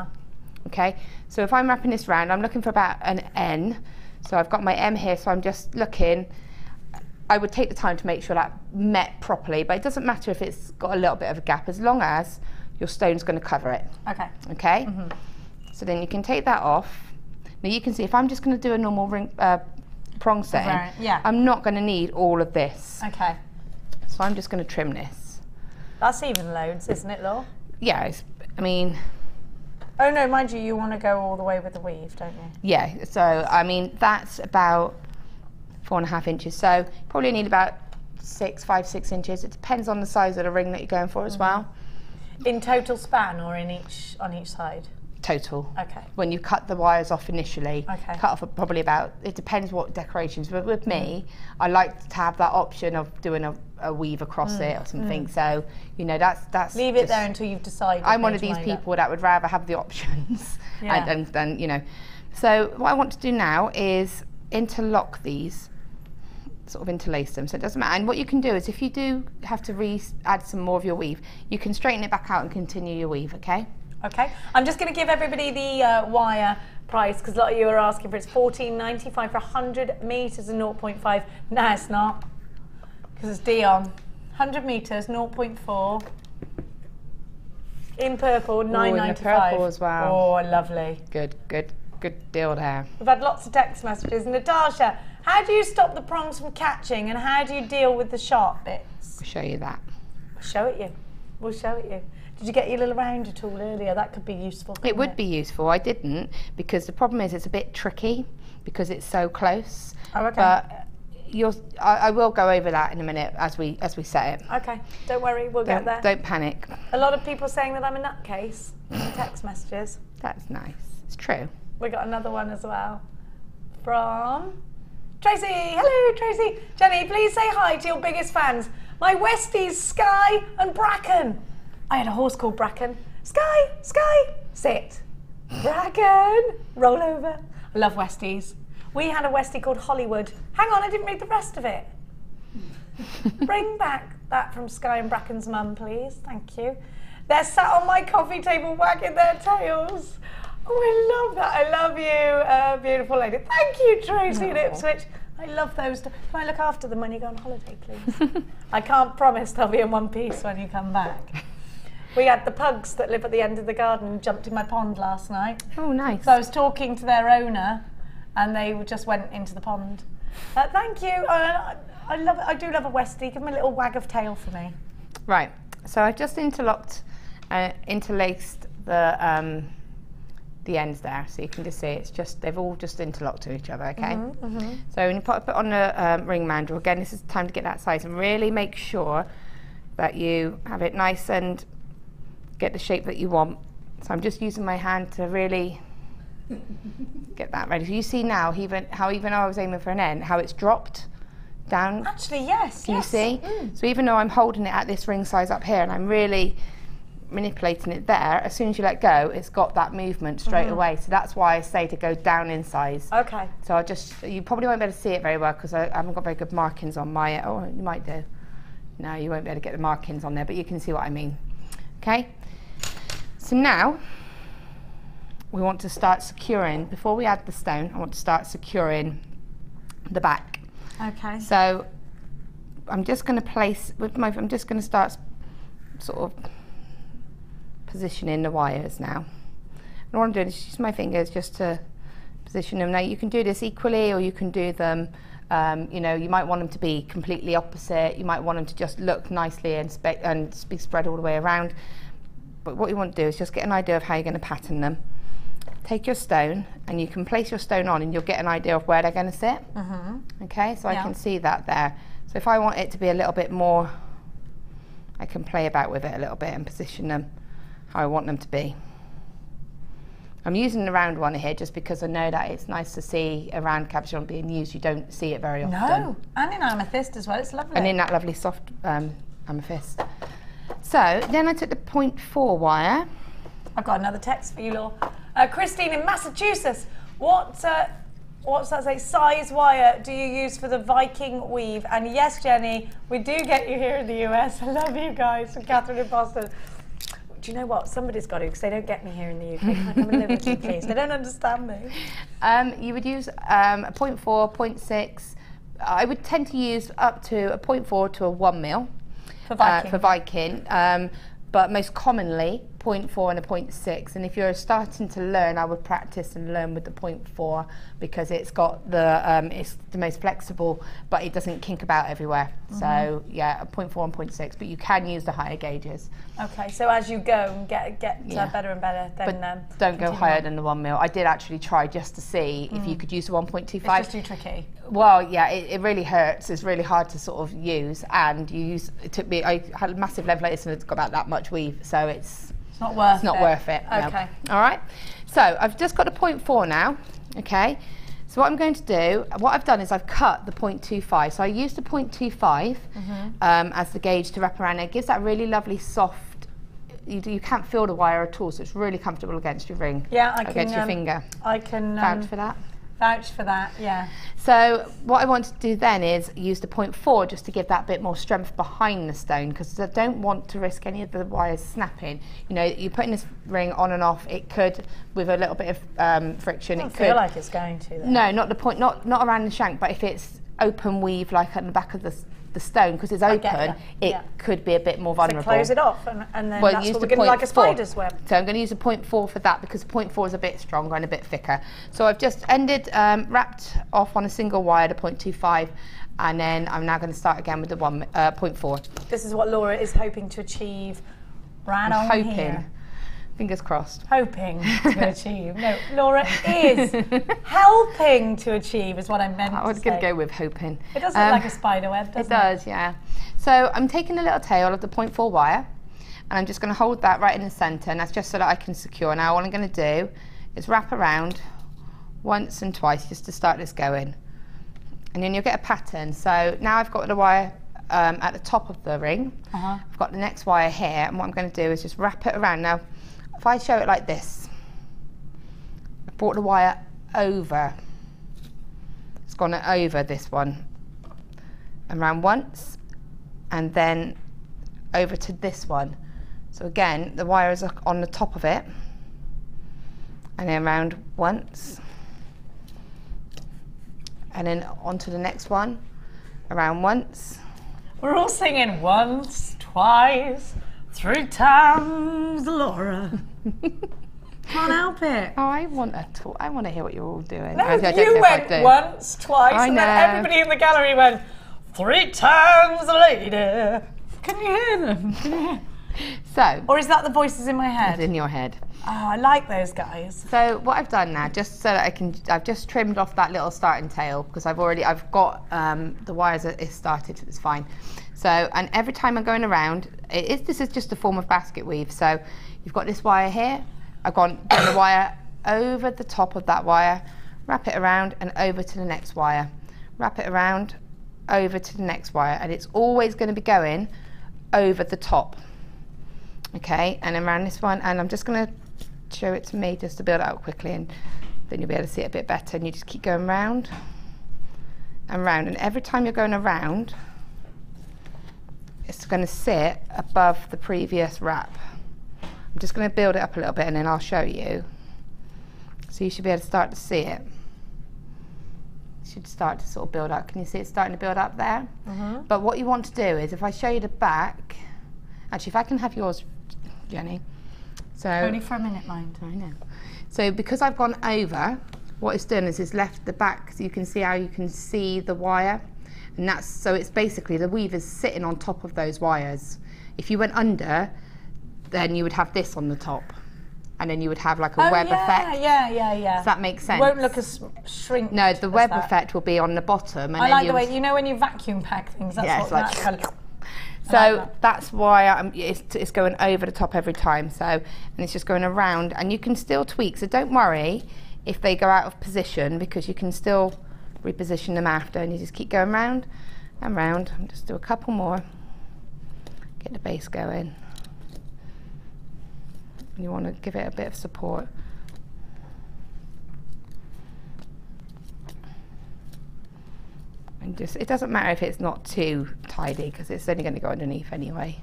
Okay, so if I'm wrapping this round, I'm looking for about an N. So I've got my M here, so I'm just looking. I would take the time to make sure that met properly, but it doesn't matter if it's got a little bit of a gap, as long as your stone's going to cover it. Okay. Okay. So then you can take that off. Now you can see if I'm just going to do a normal ring prong setting, I'm not going to need all of this. Okay. So I'm just going to trim this. That's even loads, isn't it, Law? Yeah, I mean... Oh no, mind you, you want to go all the way with the weave, don't you? Yeah, so I mean, that's about 4.5 inches. So probably need about 5, 6 inches. It depends on the size of the ring that you're going for as well. In total span or on each side? Total. Okay. When you cut the wires off initially, okay. cut off probably about, it depends what decorations, but with me, I like to have that option of doing a weave across it or something. So, you know, that's leave it there until you've decided. I'm one of these people that would rather have the options and you know. So what I want to do now is interlock these, sort of interlace them, so it doesn't matter. And what you can do is if you do have to add some more of your weave, you can straighten it back out and continue your weave, okay? Okay, I'm just going to give everybody the wire price, because a lot of you are asking for it. It's $14.95 for 100 metres and 0.5. No, it's not, because it's Dion. 100 metres, 0.4. In purple, $9.95. In purple as well. Oh, lovely. Good deal there. We've had lots of text messages. Natasha, how do you stop the prongs from catching, and how do you deal with the sharp bits? I'll show you that. We'll show it you. We'll show it you. Did you get your little rounder tool earlier? That could be useful. It would be useful. I didn't, because the problem is it's a bit tricky because it's so close. Oh, okay. But I will go over that in a minute as we set it. Okay, don't worry, we'll get there. Don't panic. A lot of people saying that I'm a nutcase in the text messages. That's nice. It's true. We got another one as well from Tracy. Hello, Tracy. Jenny, please say hi to your biggest fans, my Westies, Sky and Bracken. I had a horse called Bracken. Sky, sit. Bracken, roll over. I love Westies. We had a Westie called Hollywood. Hang on, I didn't read the rest of it. Bring back that from Sky and Bracken's mum, please. Thank you. They're sat on my coffee table wagging their tails. Oh, I love that. I love you, beautiful lady. Thank you, Tracy in Ipswich. I love those. Can I look after them when you go on holiday, please? I can't promise they'll be in one piece when you come back. We had the pugs that live at the end of the garden and jumped in my pond last night. Oh, nice. So I was talking to their owner, and they just went into the pond. Thank you. I love it. I do love a Westie. Give them a little wag of tail for me. Right. So I've just interlaced the ends there, so you can just see it's just they've all just interlocked to each other. Okay. So when you put it on the ring mandrel, again, this is time to get that size and really make sure that you have it nice and get the shape that you want. So I'm just using my hand to really get that ready. So you see now, even though I was aiming for an end, how it's dropped down. Actually, yes. Can you see? So even though I'm holding it at this ring size up here and I'm really manipulating it there, as soon as you let go, it's got that movement straight away. So that's why I say to go down in size. Okay. So you probably won't be able to see it very well because I haven't got very good markings on my, oh, you might do. No, you won't be able to get the markings on there, but you can see what I mean. Okay. So now we want to start securing, before we add the stone, I want to start securing the back. Okay. So I'm just going to place, I'm just going to start sort of positioning the wires now. And what I'm doing is use my fingers just to position them. Now you can do this equally or you can do them, you know, you might want them to be completely opposite, you might want them to just look nicely and be spread all the way around. But what you want to do is just get an idea of how you're going to pattern them. Take your stone and you can place your stone on and you'll get an idea of where they're going to sit. Okay, so I can see that there. So if I want it to be a little bit more, I can play about with it a little bit and position them how I want them to be. I'm using the round one here just because I know that it's nice to see a round cabochon being used. You don't see it very often. No, and in amethyst as well, it's lovely. And in that lovely soft amethyst. So then I took the 0.4 wire. I've got another text for you, Laura. Christine in Massachusetts, what's that say? Size wire do you use for the Viking weave? And yes, Jenny, we do get you here in the US. I love you guys. And Catherine in Boston. Do you know what? Somebody's got to, because they don't get me here in the UK. Can I come and live with you, please? They don't understand me. You would use a 0.4, 0.6. I would tend to use up to a 0.4 to a 1 mil for Viking. For Viking. But most commonly 0.4 and a 0.6, and if you're starting to learn, I would practice and learn with the 0.4 because it's got it's the most flexible, but it doesn't kink about everywhere. So yeah, a 0.4 and 0.6, but you can use the higher gauges. Okay, so as you go and get better and better, then but don't go higher than the 1 mil. I did actually try just to see if you could use the 1.25. It's just too tricky. Well, yeah, it really hurts. It's really hard to sort of use, and it took me. I had a massive level like this, and it's got about that much weave, so it's not worth it. It's not worth it. Okay. No. All right. So I've just got a 0.4 now. Okay. So what I'm going to do, what I've done is I've cut the 0.25. So I used the 0.25 as the gauge to wrap around. It gives that really lovely soft. You can't feel the wire at all, so it's really comfortable against your ring. Yeah, against your finger. I can vouch for that. Vouch for that, yeah. So what I want to do then is use the 0.4 just to give that bit more strength behind the stone, because I don't want to risk any of the wires snapping. You know, you're putting this ring on and off, it could, with a little bit of friction, I don't feel like it's going to. Though. No, not the point, not around the shank, but if it's open weave like at the back of the stone, because it's open, it could be a bit more vulnerable. So close it off, and then that's what we're going to like a spider's web. So I'm going to use a 0.4 for that, because 0.4 is a bit stronger and a bit thicker. So I've just wrapped off on a single wire the 0.25, and then I'm now going to start again with the 0.4. This is what Laura is hoping to achieve right on here. Fingers crossed. Hoping to achieve. No, Laura is helping to achieve is what I meant to say. I was going to go with hoping. It does look like a spider web, doesn't it? It does, yeah. So I'm taking a little tail of the 0.4 wire, and I'm just going to hold that right in the centre, and that's just so that I can secure. Now all I'm going to do is wrap around once and twice just to start this going. And then you'll get a pattern. So now I've got the wire at the top of the ring. I've got the next wire here, and what I'm going to do is just wrap it around. Now, if I show it like this, I brought the wire over. It's gone over this one, around once, and then over to this one. So again, the wire is on the top of it, and then around once, and then onto the next one, around once. We're all singing once, twice, 3 times Laura. Can't help it. Oh, I want to hear what you're all doing. No, I don't you know if went I do. once, twice, I and know. then everybody in the gallery went 3 times lady. Can you hear them? So, or is that the voices in my head? It's in your head. Oh, I like those guys. So what I've done now, just so that I've just trimmed off that little starting tail because I've got the wires is started, it's fine. So, and every time I'm going around, this is just a form of basket weave. So you've got this wire here, I've gone the wire over the top of that wire, wrap it around and over to the next wire, wrap it around, over to the next wire, and it's always going to be going over the top. Okay, and around this one, and I'm just going to show it to me just to build it out quickly, and then you'll be able to see it a bit better. And you just keep going round and round, and every time you're going around, it's going to sit above the previous wrap. I'm just going to build it up a little bit, and then I'll show you. So you should be able to start to see it. It should start to sort of build up. Can you see it starting to build up there? Mm-hmm. But what you want to do is, if I show you the back, actually, if I can have yours, Jenny. So only for a minute, mind. I know. So because I've gone over, what it's done is it's left the back, so you can see how you can see the wire, and that's so it's basically the weave is sitting on top of those wires. If you went under, then you would have this on the top, and then you would have like a web effect. Yeah. Does that make sense? It won't look as shrink. No, the web effect will be on the bottom. And I then like the way, you know when you vacuum pack things, that's what like, that kind of... So that's why it's going over the top every time. So, and it's just going around, and you can still tweak. So don't worry if they go out of position, because you can still reposition them after, and you just keep going round and round. And just do a couple more. Get the base going. You want to give it a bit of support. And just, it doesn't matter if it's not too tidy, because it's only going to go underneath anyway.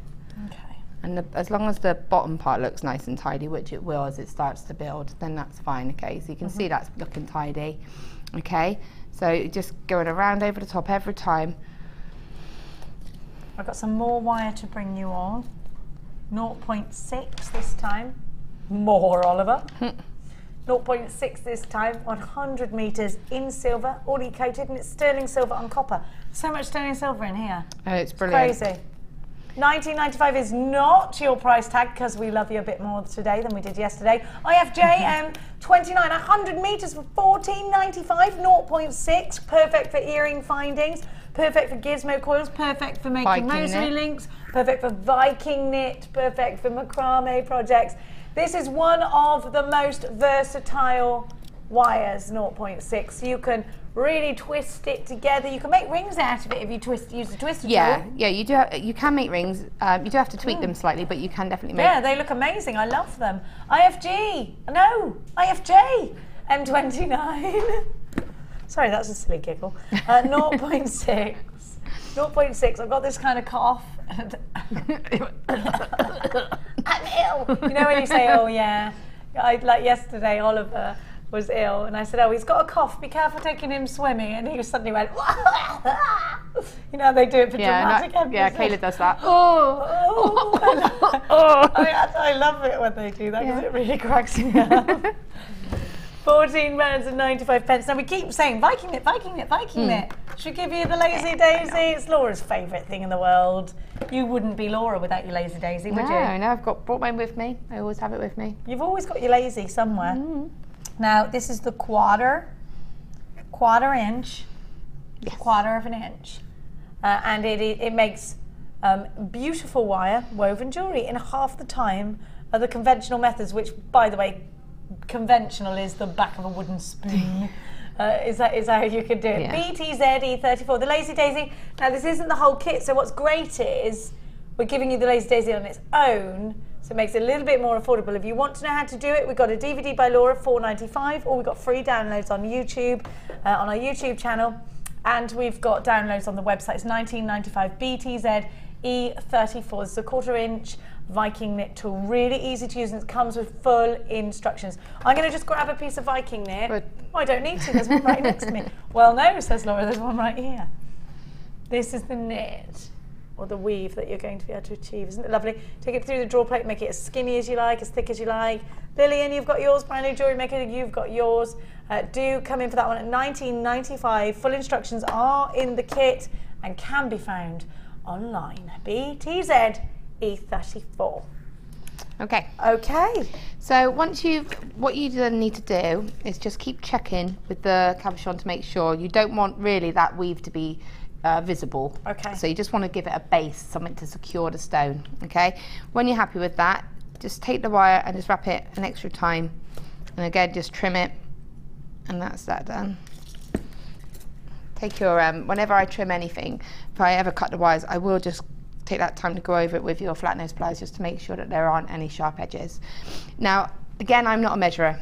Okay. And as long as the bottom part looks nice and tidy, which it will as it starts to build, then that's fine. Okay, so you can see that's looking tidy. Okay, so just going around over the top every time. I've got some more wire to bring you on. 0.6 this time. More, Oliver. 0.6 this time, 100 metres in silver, already coated, and it's sterling silver on copper. So much sterling silver in here. Oh, it's brilliant. Crazy. $19.95 is not your price tag, because we love you a bit more today than we did yesterday. IFJ 29, 100 metres for $14.95, 0.6, perfect for earring findings, perfect for gizmo coils, perfect for making rosary links, perfect for Viking knit, perfect for macrame projects. This is one of the most versatile wires, 0.6. You can really twist it together. You can make rings out of it if you use the twister tool. Yeah, you do. You can make rings. You do have to tweak them slightly, but you can definitely make. Yeah, they look amazing. I love them. IFG M29. Sorry, that's a silly giggle. 0.6. 0.6. I've got this kind of cough. I'm ill. You know when you say, oh yeah, like yesterday Oliver was ill, and I said, oh, he's got a cough, be careful taking him swimming, and he suddenly went, you know, they do it for dramatic emphasis. Yeah, Kayla does that. I love it when they do that, because it really cracks me up. £14.95. Now we keep saying Viking knit, Viking knit, Viking knit. Should we give you the Lazy Daisy? It's Laura's favourite thing in the world. You wouldn't be Laura without your Lazy Daisy, would you? No, I've brought mine with me. I always have it with me. You've always got your Lazy somewhere. Now this is the quarter inch, quarter of an inch, and it makes beautiful wire woven jewellery in half the time of the conventional methods, which, by the way, conventional is the back of a wooden spoon. Is how you could do it. Yeah. BTZ E34, the Lazy Daisy. Now this isn't the whole kit, so what's great is we're giving you the Lazy Daisy on its own, so it makes it a little bit more affordable. If you want to know how to do it, we've got a DVD by Laura, $4.95, or we've got free downloads on YouTube, on our YouTube channel, and we've got downloads on the website. It's $19.95, BTZ E34. This is a 1/4 inch Viking knit tool, really easy to use, and it comes with full instructions. I'm going to just grab a piece of Viking knit. Oh, I don't need to, there's one right next to me. Well, no, says Laura, there's one right here. This is the knit. or the weave that you're going to be able to achieve. Isn't it lovely? Take it through the draw plate, make it as skinny as you like, as thick as you like. Lillian, you've got yours. Brand new Jewellery Maker, you've got yours. Do come in for that one at $19.95. Full instructions are in the kit and can be found online. BTZ E34. Okay. Okay. So what you then need to do is just keep checking with the cabochon to make sure you don't want really that weave to be visible. Okay. So you just want to give it a base, something to secure the stone. Okay. When you're happy with that, just take the wire and just wrap it an extra time, and again just trim it, and that's that done. Take your whenever I trim anything, if I ever cut the wires, I will just take that time to go over it with your flat nose pliers just to make sure that there aren't any sharp edges. Now, again, I'm not a measurer.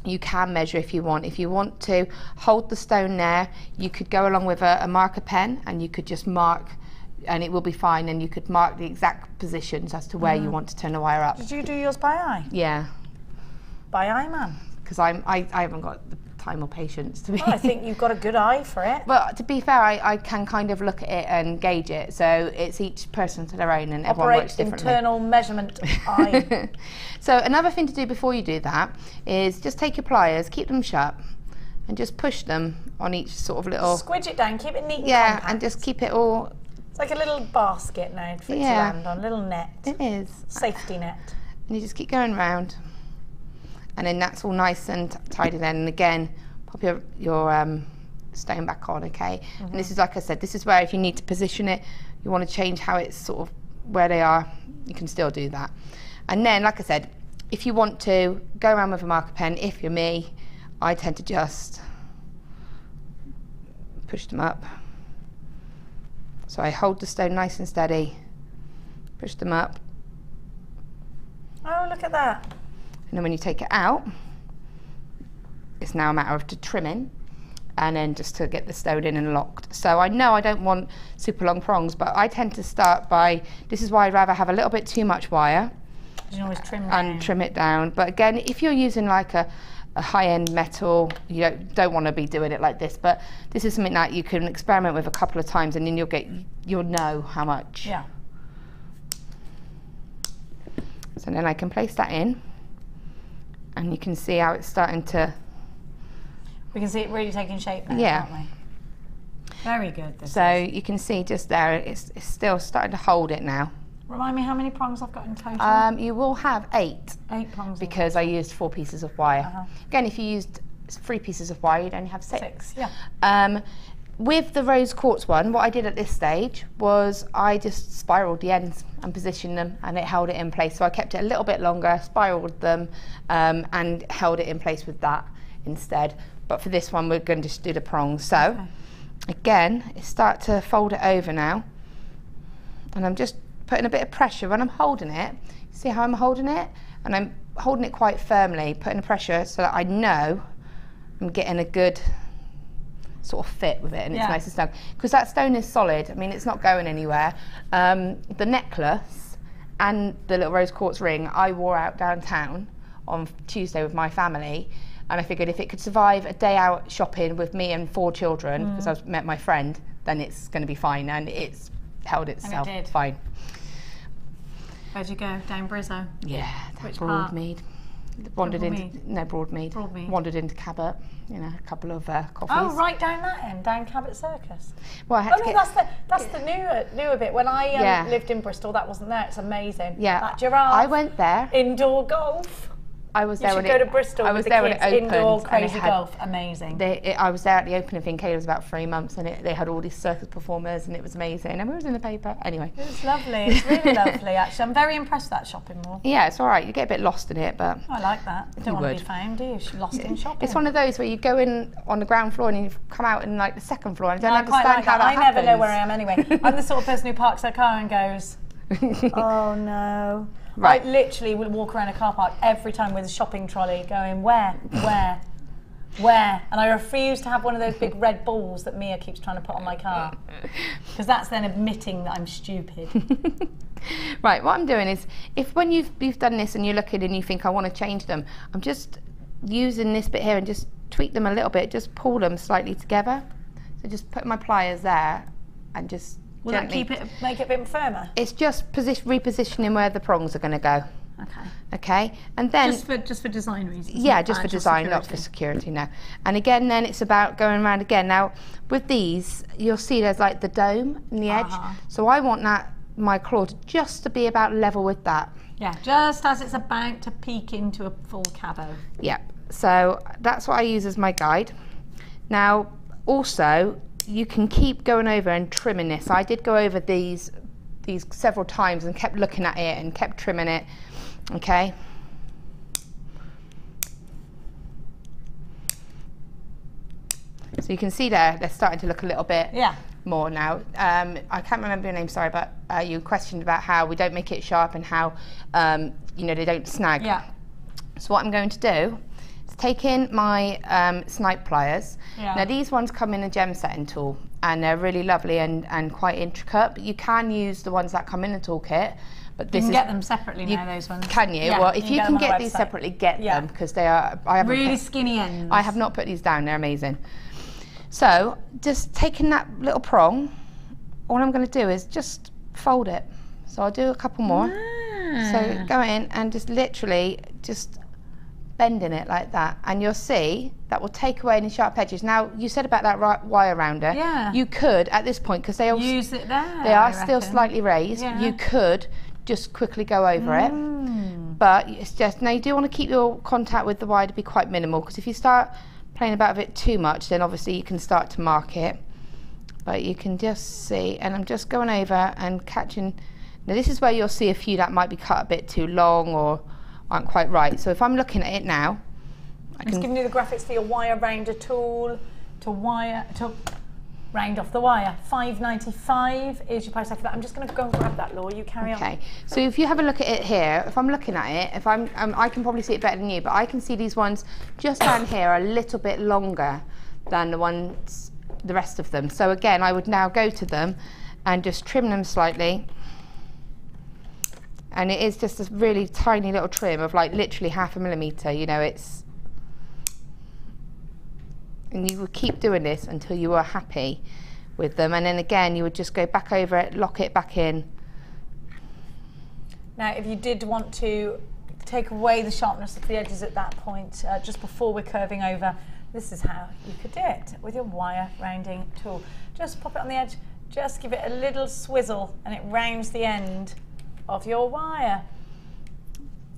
You can measure if you want. If you want to hold the stone there, you could go along with a marker pen and you could just mark, and it will be fine, and you could mark the exact positions as to where you want to turn the wire up. Did you do yours by eye? Yeah. By eye, man? Because I haven't got the time or patience to be. Well, I think you've got a good eye for it. But to be fair, I can kind of look at it and gauge it. So it's each person to their own, and everyone works differently. Internal measurement eye. So another thing to do before you do that is just take your pliers, keep them sharp, and just push them on each sort of little. Squidge it down, keep it neat and compact. And just keep it all. It's like a little basket now for it to land on, a little net. It is. Safety net. And you just keep going round, and then that's all nice and tidy then. And again, pop your stone back on, okay? And this is, like I said, this is where if you need to position it, you want to change how it's sort of where they are, you can still do that. And then, like I said, if you want to go around with a marker pen, if you're me, I tend to just push them up. So I hold the stone nice and steady, push them up. Oh, look at that. And then when you take it out, it's now a matter of trimming, and then just to get the stone in and locked. So I know I don't want super long prongs, but I tend to start by, this is why I'd rather have a little bit too much wire. You can always trim and trim it down. But again, if you're using like a high-end metal, you don't want to be doing it like this, but this is something that you can experiment with a couple of times, and then you'll know how much. Yeah. So then I can place that in, and you can see how it's starting to. We can see it really taking shape now, yeah. can't we? Very good. So you can see just there, it's still starting to hold it now. Remind me how many prongs I've got in total? You will have 8. 8 prongs. Because I used 4 pieces of wire. Again, if you used 3 pieces of wire, you'd only have 6. 6, yeah. With the rose quartz one, what I did at this stage was I just spiraled the ends and positioned them, and it held it in place. So I kept it a little bit longer, spiraled them, and held it in place with that instead. But for this one, we're going to just do the prongs. So, again, start to fold it over now, and I'm just putting a bit of pressure when I'm holding it. See how I'm holding it? And I'm holding it quite firmly, putting pressure so that I know I'm getting a good sort of fit with it, and it's nice and snug. Because that stone is solid. I mean, it's not going anywhere. The necklace and the little rose quartz ring I wore out downtown on Tuesday with my family, and I figured if it could survive a day out shopping with me and 4 children, because I met my friend, then it's going to be fine, and it's held itself fine. Where'd you go? Down Brizzo? Yeah, Which Broadmead. Wandered into Broadmead. Wandered into Cabot. You know, a couple of coffees. Oh, right down that end, down Cabot Circus. Well, I had to get, that's the newer bit. When I lived in Bristol, that wasn't there. It's amazing. Yeah, that giraffe. I went there. Indoor golf. I was there you when should go to Bristol. I was there when it opened. Indoor crazy golf, amazing. I was there at the opening thing. Caleb was about 3 months, and they had all these circus performers, and it was amazing. And it was in the paper. Anyway, it's lovely. It's really lovely, actually. I'm very impressed with that shopping mall. Yeah, it's all right. You get a bit lost in it, but I like that. You don't want to be found, do you? You're lost in shopping. It's one of those where you go in on the ground floor and you come out in like the 2nd floor, and I don't understand how that happens. I never know where I am anyway. I'm the sort of person who parks their car and goes, oh no. Right. I literally will walk around a car park every time with a shopping trolley going, where? And I refuse to have one of those big red balls that Mia keeps trying to put on my car. Because that's then admitting that I'm stupid. Right, what I'm doing is, if when you've done this and you're looking and you think I want to change them, I'm just using this bit here and just tweak them a little bit, just pull them slightly together. So just put my pliers there and just Will that keep it, make it a bit firmer? It's just repositioning where the prongs are going to go. Okay. Okay, and then just for design reasons. Yeah, just for design, not for security. No. And again, then it's about going around again. Now, with these, you'll see there's like the dome and the edge. So I want my claw just to be about level with that. Yeah, just as it's about to peek into a full cabo. Yeah. So that's what I use as my guide. Now, also, you can keep going over and trimming this. I did go over these several times and kept looking at it and kept trimming it. Okay. So you can see they're starting to look a little bit more now. I can't remember your name, sorry, but you questioned about how we don't make it sharp and how you know, they don't snag. Yeah. So what I'm going to do is take in my snipe pliers. Yeah. Now these ones come in a gem setting tool and they're really lovely and quite intricate, but you can use the ones that come in the toolkit. But this you can get them separately now, those ones. Can you? Yeah, well, if you can get these website. separately, get them, because they are... I haven't really skinny ends. I have not put these down, they're amazing. So, just taking that little prong, all I'm going to do is just fold it. So I'll do a couple more. So go in and just literally just bending it like that. And you'll see that will take away any sharp edges. Now, you said about that wire rounder. Yeah. You could, at this point, because they all... Use it there, They are still slightly raised. Yeah. You could just quickly go over it, but it's just, now you do want to keep your contact with the wire to be quite minimal, because if you start playing about with it too much, then obviously you can start to mark it. But you can just see, and I'm just going over and catching. Now this is where you'll see a few that might be cut a bit too long or aren't quite right. So if I'm looking at it now, I'm just giving you the graphics for your wire rounder tool to round off the wire. $5.95 is your price for that. I'm just going to go and grab that, Laura. You carry on. Okay. So if you have a look at it here, if I'm looking at it, if I'm, I can probably see it better than you, but I can see these ones just down here are a little bit longer than the ones, the rest of them. So again, I would now go to them and just trim them slightly. And it is just a really tiny little trim of like literally 0.5 millimeter. You know, it's. And you would keep doing this until you were happy with them, and then again you would just go back over it, lock it back in. Now if you did want to take away the sharpness of the edges at that point, just before we're curving over, this is how you could do it with your wire rounding tool. Just pop it on the edge, just give it a little swizzle and it rounds the end of your wire.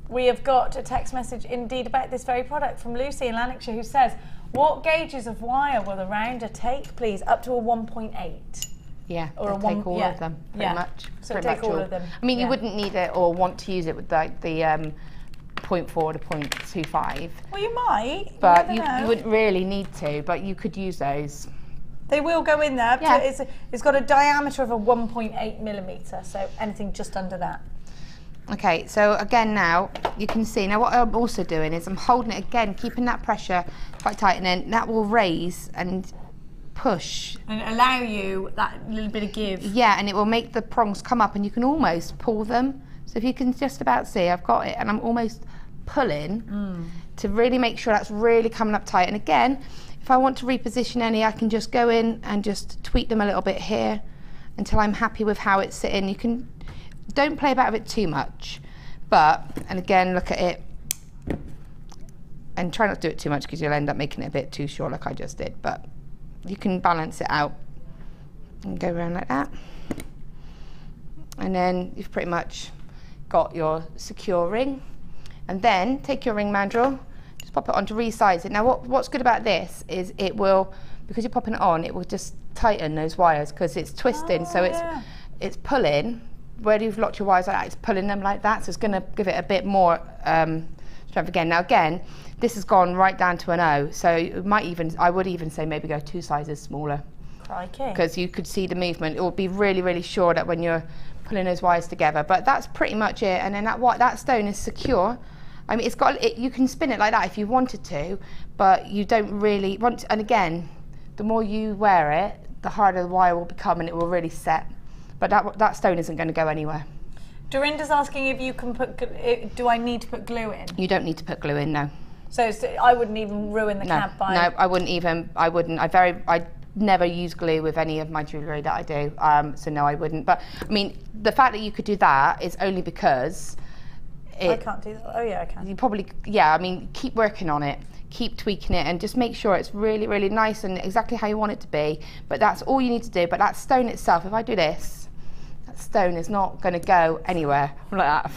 We have got a text message indeed about this very product from Lucy in Lanarkshire, who says, what gauges of wire will the rounder take, please? Up to a 1.8. Yeah, or take all of them, pretty much. So take all of them. I mean, you wouldn't need it or want to use it with like the 0.4 to 0.25. Well, you might. But you wouldn't really need to, but you could use those. They will go in there. Yeah. It's got a diameter of a 1.8 millimeter, so anything just under that. Okay, so again now, you can see, now what I'm also doing is I'm holding it again, keeping that pressure quite tight, and then that will raise and push. And allow you that little bit of give. Yeah, and it will make the prongs come up and you can almost pull them. So if you can just about see, I've got it and I'm almost pulling to really make sure that's really coming up tight. And again, if I want to reposition any, I can just go in and just tweak them a little bit here until I'm happy with how it's sitting. You can, don't play about with it too much, but, and again, look at it, and try not to do it too much because you'll end up making it a bit too short like I just did, but you can balance it out and go around like that. And then you've pretty much got your secure ring. And then take your ring mandrel, just pop it on to resize it. Now what's good about this is it will, because you're popping it on, it will just tighten those wires because it's twisting, so it's pulling. Where you've locked your wires like that, it's pulling them like that, so it's going to give it a bit more strength again. Now again, this has gone right down to an O, so it might even, I would even say maybe go 2 sizes smaller. Crikey. Because you could see the movement. It will be really, really sure that when you're pulling those wires together. But that's pretty much it. And then that stone is secure. I mean, it's got, you can spin it like that if you wanted to, but you don't really want to, and again, the more you wear it, the harder the wire will become and it will really set. But that stone isn't going to go anywhere. Dorinda's asking if you can put, do I need to put glue in? You don't need to put glue in, no. So I wouldn't even ruin the cab by... No, I wouldn't even, I never use glue with any of my jewellery that I do, so no, I wouldn't. But I mean, the fact that you could do that is only because I can't do that. Oh yeah, I can. You probably, yeah, I mean, keep working on it, keep tweaking it, and just make sure it's really, really nice and exactly how you want it to be. But that's all you need to do. But that stone itself, if I do this, that stone is not going to go anywhere. I'm like that.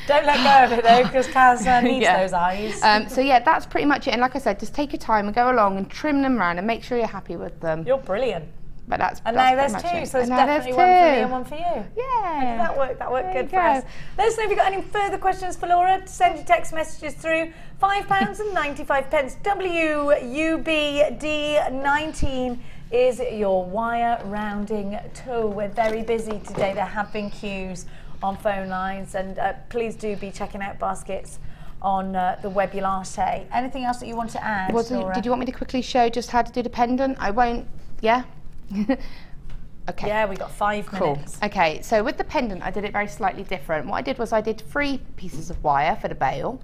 Don't let go of it though, because Kaz needs those eyes. So yeah, that's pretty much it. And like I said, just take your time and go along and trim them around and make sure you're happy with them. You're brilliant. But that's now there's two, so it's definitely one for me and one for you. Yeah. That worked good for us. Let us know if you've got any further questions for Laura. Send your text messages through. £5.95. WUBD19 is your wire rounding tool. We're very busy today. There have been queues on phone lines, and please do be checking out baskets on the Webulate. Anything else that you want to add, Laura? Did you want me to quickly show just how to do the pendant? I won't, yeah? Okay. Yeah, we got 5 minutes. Cool. Okay, so with the pendant, I did it very slightly different. What I did was I did 3 pieces of wire for the bail.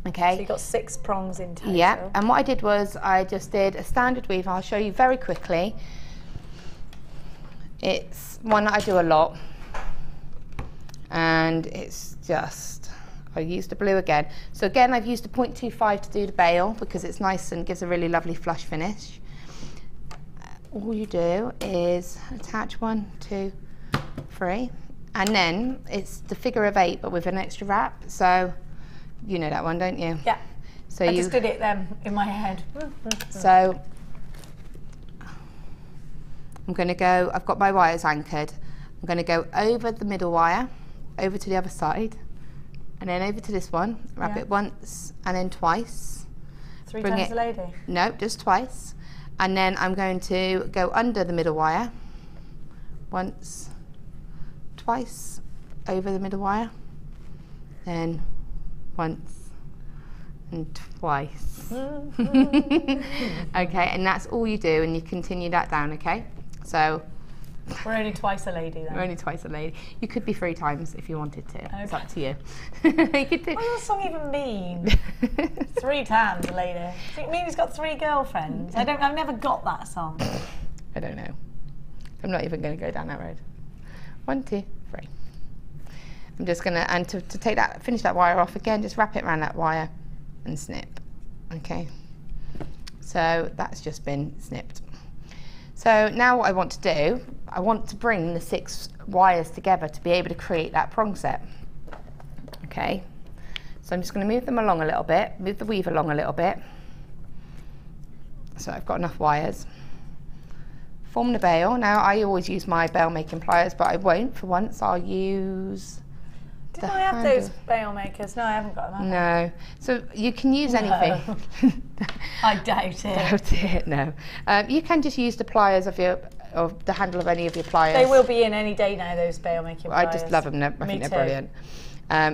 Okay. So you got 6 prongs in total. Yeah, and what I did was I just did a standard weave. I'll show you very quickly. It's one that I do a lot, and it's just, I used the blue again. So again, I've used a 0.25 to do the bail because it's nice and gives a really lovely flush finish. All you do is attach 1, 2, 3, and then it's the figure of 8 but with an extra wrap. So you know that one, don't you? Yeah. So I just did it then in my head. So I'm going to go, I've got my wires anchored. I'm going to go over the middle wire, over to the other side, and then over to this one, wrap it once and then twice. 3 times a lady? No, just twice. And then I'm going to go under the middle wire, once, twice, over the middle wire, then once and twice. Okay, and that's all you do, and you continue that down, okay? So we're only twice a lady then. We're only twice a lady. You could be 3 times if you wanted to. Okay. It's up to you. You could do. What does that song even mean? 3 times a lady. Does it mean he's got 3 girlfriends? I've never got that song. I don't know. I'm not even going to go down that road. 1, 2, 3. I'm just going to, and to take that, finish that wire off again, just wrap it around that wire and snip. Okay. So that's just been snipped. So now what I want to do, I want to bring the 6 wires together to be able to create that prong set. Okay, so I'm just going to move them along a little bit, move the weave along a little bit. So I've got enough wires. Form the bail. Now I always use my bail making pliers, but I won't for once. I'll use Didn't I have those bail makers? No, I haven't got them. No. So you can use anything. I doubt it. Doubt it, no. You can just use the pliers of the handle of any of your pliers. They will be in any day now, those bail making pliers. I just love them. I think they're brilliant.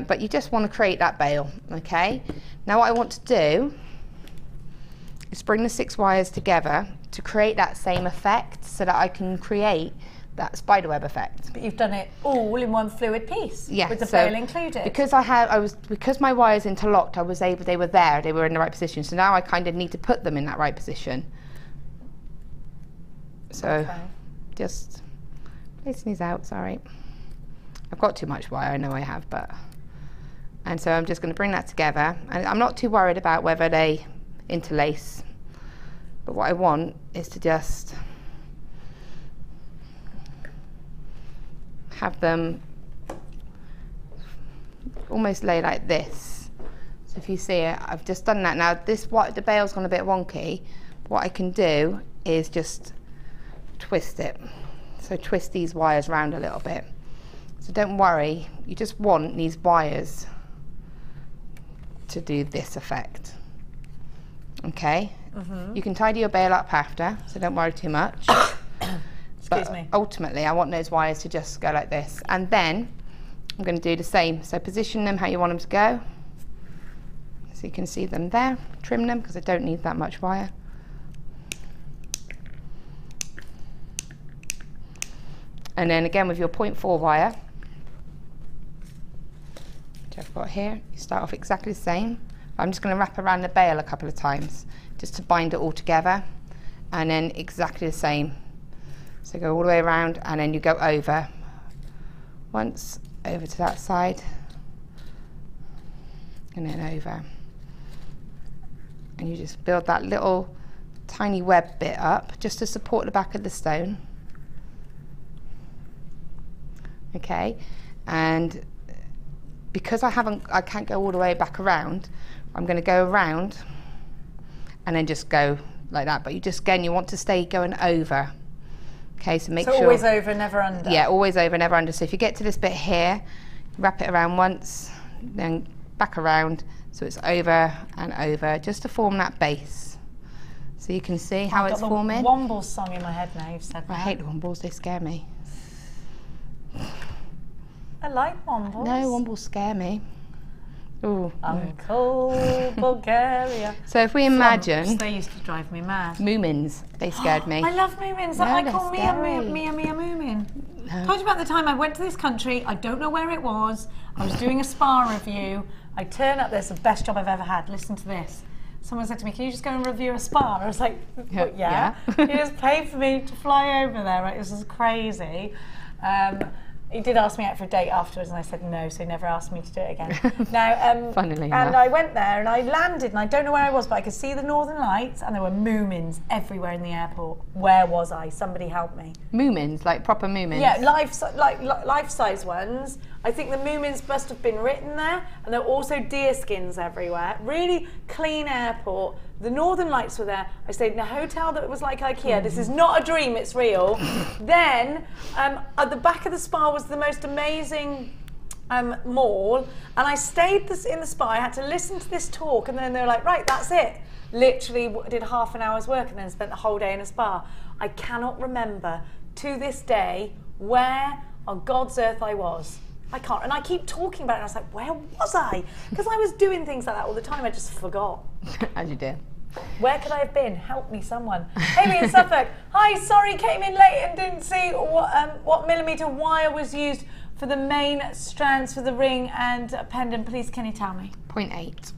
But you just want to create that bail, okay? Now what I want to do is bring the 6 wires together to create that same effect so that I can create that spiderweb effect. But you've done it all in one fluid piece, yeah, with the bail included. Because because my wires interlocked, they were there, they were in the right position. So now I kind of need to put them in that right position. So just placing these out, sorry. I've got too much wire, I know I have, and so I'm just going to bring that together. And I'm not too worried about whether they interlace, but what I want is to just have them almost lay like this. So if you see it, I've just done that. Now the bail's gone a bit wonky. What I can do is just twist it. So twist these wires around a little bit. So don't worry, you just want these wires to do this effect. Okay? You can tidy your bail up after, so don't worry too much. Excuse me. Ultimately, I want those wires to just go like this. And then I'm going to do the same. So position them how you want them to go. So you can see them there. Trim them because I don't need that much wire. And then again with your 0.4 wire, which I've got here, you start off exactly the same. I'm just going to wrap around the bail a couple of times just to bind it all together. and then exactly the same. So go all the way around, and then you go over. Once, over to that side, and then over. And you just build that little tiny web bit up, just to support the back of the stone. Okay, and because I can't go all the way back around, I'm going to go around and then just go like that. But you just, again, you want to stay going over. Okay, so make sure. So always over, never under. Yeah, always over, never under. So if you get to this bit here, wrap it around once, then back around, so it's over and over, just to form that base. So you can see how it's forming. I've got the Wombles song in my head now, you've said that. I hate the Wombles, they scare me. I like Wombles. No, Wombles scare me. Ooh. Uncle Bulgaria. So if we imagine... They used to drive me mad. Moomins, they scared me. I love Moomins. No, I they're call scary. Mia Moomin. No. Told you about the time I went to this country, I don't know where it was, I was doing a spa review, I turn up, this is the best job I've ever had, listen to this. Someone said to me, can you just go and review a spa? I was like, well, yeah. He just paid for me to fly over there, right? This is crazy. He did ask me out for a date afterwards, and I said no, so he never asked me to do it again. Now, funnily and enough. I went there, and I landed, and I don't know where I was, but I could see the Northern Lights, and there were Moomins everywhere in the airport. Where was I? Somebody help me. Moomins, like proper Moomins? Yeah, life-size ones. I think the Moomins must have been written there, and there were also deer skins everywhere. Really clean airport. The Northern Lights were there. I stayed in a hotel that was like IKEA. This is not a dream, it's real. Then, at the back of the spa was the most amazing mall, and I stayed in the spa. I had to listen to this talk, and then they were like, right, that's it. Literally did half an hour's work and then spent the whole day in a spa. I cannot remember to this day where on God's earth I was. I can't, and I keep talking about it, and I was like, where was I? Because I was doing things like that all the time, I just forgot. As you do. Where could I have been? Help me, someone. Amy in Suffolk. Hi, sorry, came in late and didn't see what millimetre wire was used for the main strands for the ring and pendant. Please, can you tell me? 0.8.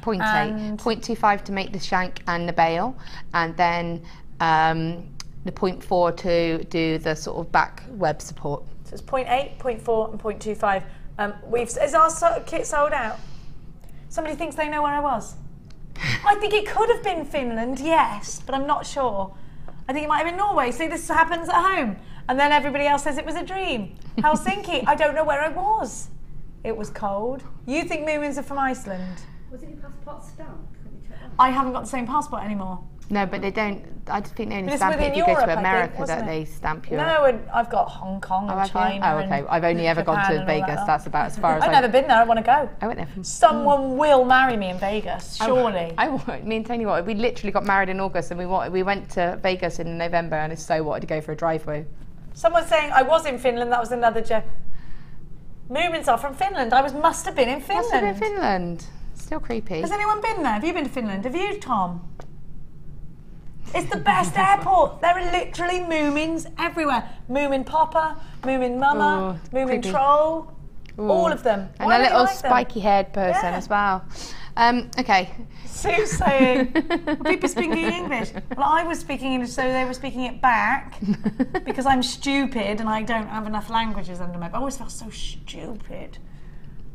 0.8. 0.25 to make the shank and the bail, and then the 0.4 to do the sort of back web support. So it's 0.8, 0.4 and 0.25. Is our kit sold out? Somebody thinks they know where I was. I think it could have been Finland, yes, but I'm not sure. I think it might have been Norway. See, this happens at home. And then everybody else says it was a dream. Helsinki, I don't know where I was. It was cold. You think Moomins are from Iceland? Was it your passport stamp? I haven't got the same passport anymore. No, but they don't. I just think they only But it's stamp it within if you go Europe, to I America think, wasn't that it? they stamp you. No, and I've got Hong Kong and China. Oh, okay. I've only ever gone Japan to and all Vegas. that. That's about as far as I've never been there. I want to go. I went there from. Someone will marry me in Vegas, surely. I won't. Me and Tony, we literally got married in August, and we went to Vegas in November, and I so wanted to go for a drive-through. Someone's saying I was in Finland. That was another joke. Moomins are from Finland. I must have been in Finland. Must have been Finland. Still creepy. Has anyone been there? Have you been to Finland? Have you, Tom? It's the best airport. There are literally Moomins everywhere. Moomin Papa, Moomin Mama, Moomin creepy. Troll, all of them. And Why a don't you little like them? spiky-haired person as well. Okay. Sue's saying, were people speaking English? Well, I was speaking English, so they were speaking it back because I'm stupid and I don't have enough languages under my. I always felt so stupid.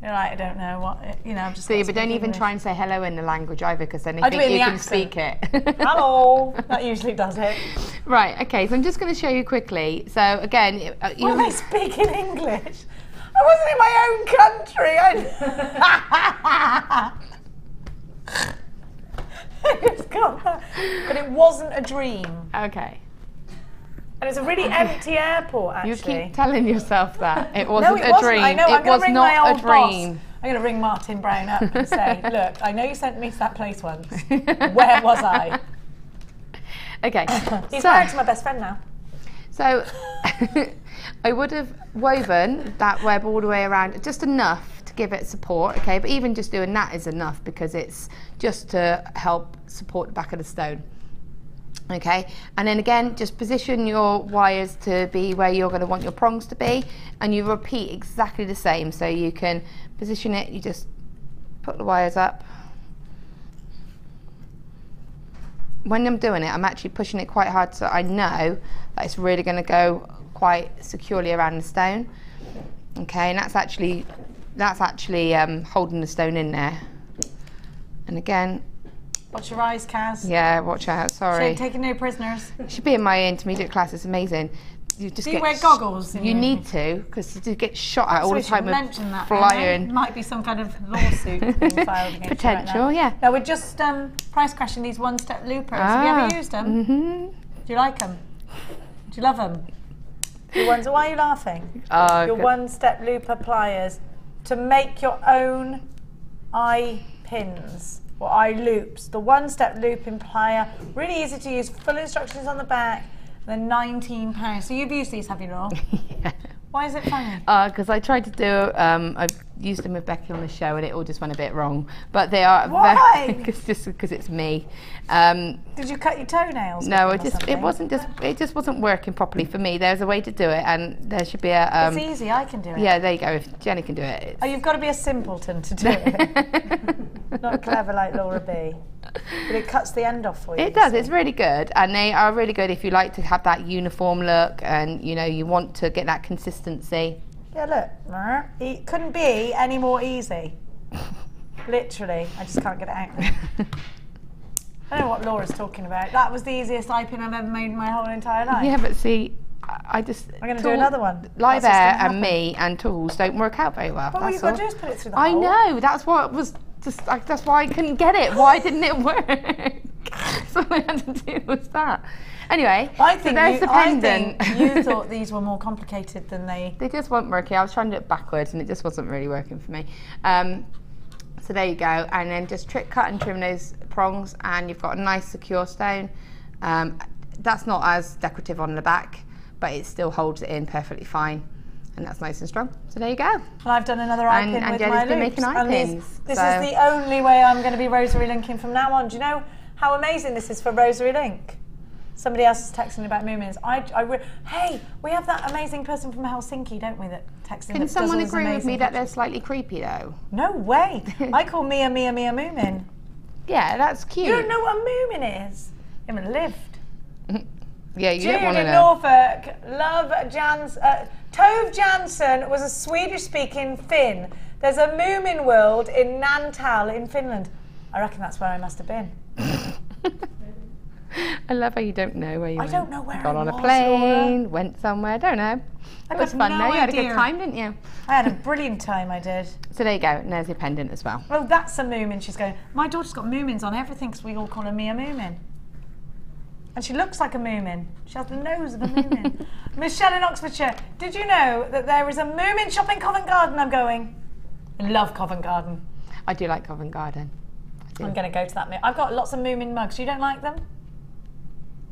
You're right, I don't know what, I'm just. See, but don't even try and say hello in the language either, because then they I do think it in you the can accent. speak it. Hello. That usually does it. Right, okay, so I'm just going to show you quickly. So again, Well, they speak in English. I wasn't in my own country. I just got that. But it wasn't a dream. Okay. And it's a really empty airport, actually. You keep telling yourself that. It No, wasn't it a wasn't. dream. I know. It was not a dream. I'm going to ring Martin Brown up and say, look, I know you sent me to that place once. Where was I? Okay. He's married to my best friend now. So I would have woven that web all the way around, just enough to give it support, okay? But even just doing that is enough because it's just to help support the back of the stone. Okay, and then again, just position your wires to be where you're going to want your prongs to be, and you repeat exactly the same. So you can position it, you just put the wires up, when I'm doing it, I'm actually pushing it quite hard so I know that it's really going to go quite securely around the stone. Okay, and that's actually holding the stone in there. And again, watch your eyes, Kaz. Yeah, watch out. Sorry. She ain't taking no prisoners. Should be in my intermediate class. It's amazing. You just Do you wear goggles? You need to, because you get shot at all the time with that, flying. Might be some kind of lawsuit being filed against potential, you right now. yeah. Now we're just price crashing these one-step loopers. Have you ever used them? Mm-hmm. Do you like them? Do you love them? Your ones. Why are you laughing? Your one-step looper pliers to make your own eye pins or eye loops. The one-step looping plier, really easy to use. Full instructions on the back. They're £19. So you've used these, have you, Laura? Yeah. Why is it funny? Because I tried to do, I've used them with Becky on the show and it all just went a bit wrong. But they are. Why? Just because it's me. Did you cut your toenails? No, it just wasn't working properly for me. There's a way to do it, and there should be a. It's easy. I can do it. Yeah, there you go. If Jenny can do it. Oh, you've got to be a simpleton to do it. Not clever like Laura B. But it cuts the end off for you. It does. It's really good, and they are really good if you like to have that uniform look, and you want to get that consistency. Yeah, look. It couldn't be any more easy. Literally, I just can't get it out now. I don't know what Laura's talking about. That was the easiest eye pin I've ever made in my whole entire life. Yeah, but see, I'm going to do another one. Live air and me and tools don't work out very well. Well, all you've got to do is put it through the hole. I know. That's what was. That's why I couldn't get it. Why didn't it work? So all I had to do was that. Anyway, I think you thought these were more complicated than they. They just weren't working. I was trying to do it backwards, and it just wasn't really working for me. So there you go, and then just cut and trim those prongs, and you've got a nice secure stone. That's not as decorative on the back, but it still holds it in perfectly fine. And that's nice and strong. So there you go. And I've done another eye pin with my loops. Been making eye pins. This is the only way I'm going to be rosary linking from now on. Do you know how amazing this is for rosary link? Somebody else is texting about Moomins. Hey, we have that amazing person from Helsinki, don't we, that texted. Can someone agree with me that they're slightly creepy though? No way. I call Mia Moomin. Yeah, that's cute. You don't know what a Moomin is? You haven't lived. Yeah, you Jude don't want to in know. Norfolk, Tove Jansson was a Swedish-speaking Finn. There's a Moomin world in Naantali in Finland. I reckon that's where I must have been. I love how you don't know where you went. I don't know where Got I on a was, plane, Laura. went somewhere, I don't know. I It was got fun no though, you had a good idea. time, didn't you? I had a brilliant time, I did. So there you go, and there's your pendant as well. Oh, that's a Moomin, she's going. My daughter's got Moomins on everything because we all call her Mia Moomin. And she looks like a Moomin. She has the nose of a Moomin. Michelle in Oxfordshire, did you know that there is a Moomin shop in Covent Garden? I'm going. I love Covent Garden. I do like Covent Garden. I'm going to go to that. I've got lots of Moomin mugs. You don't like them?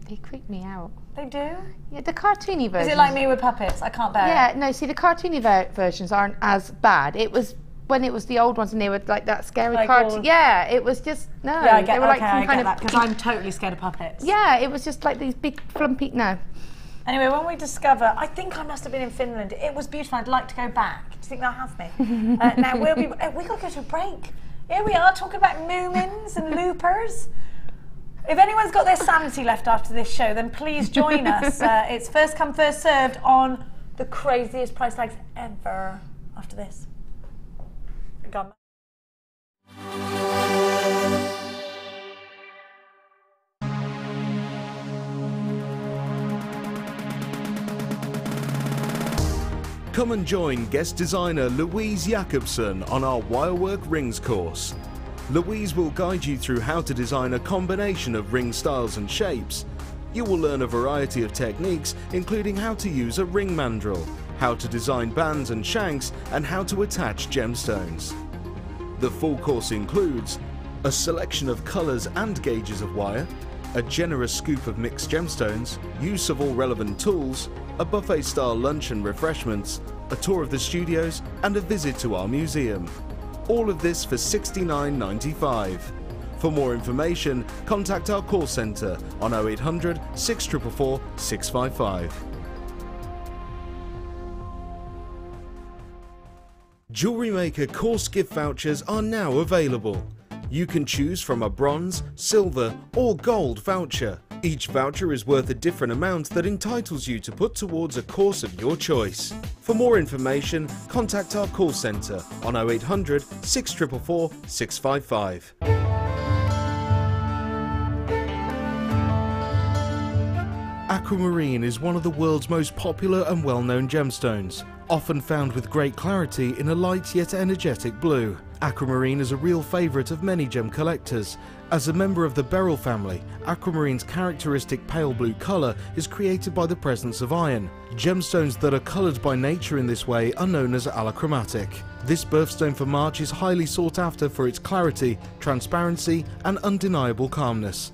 They creep me out. They do? Yeah, the cartoony versions. Is it like me with puppets? I can't bear it. Yeah, no, see, the cartoony versions aren't as bad. It was when it was the old ones and they were like that scary cartoon. Yeah, it was just, no. Yeah, I get, they were like I get that, because I'm totally scared of puppets. Yeah, it was just like these big flumpy, no. Anyway, when we discover, I think I must have been in Finland. It was beautiful. I'd like to go back. Do you think they'll have me? Now, we got to go to a break. Here we are talking about Moomins and loopers. If anyone's got their sanity left after this show, then please join us. It's first come, first served on the craziest price tags ever after this. Gone. Come and join guest designer Louise Jacobson on our Wirework Rings course. Louise will guide you through how to design a combination of ring styles and shapes. You will learn a variety of techniques, including how to use a ring mandrel, how to design bands and shanks, and how to attach gemstones. The full course includes a selection of colours and gauges of wire, a generous scoop of mixed gemstones, use of all relevant tools, a buffet-style lunch and refreshments, a tour of the studios, and a visit to our museum. All of this for $69.95. For more information, contact our call centre on 0800 644 655. JewelleryMaker course gift vouchers are now available. You can choose from a bronze, silver or gold voucher. Each voucher is worth a different amount that entitles you to put towards a course of your choice. For more information, contact our call centre on 0800 644 655. Aquamarine is one of the world's most popular and well-known gemstones, often found with great clarity in a light yet energetic blue. Aquamarine is a real favourite of many gem collectors. As a member of the beryl family, aquamarine's characteristic pale blue colour is created by the presence of iron. Gemstones that are coloured by nature in this way are known as allochromatic. This birthstone for March is highly sought after for its clarity, transparency and undeniable calmness.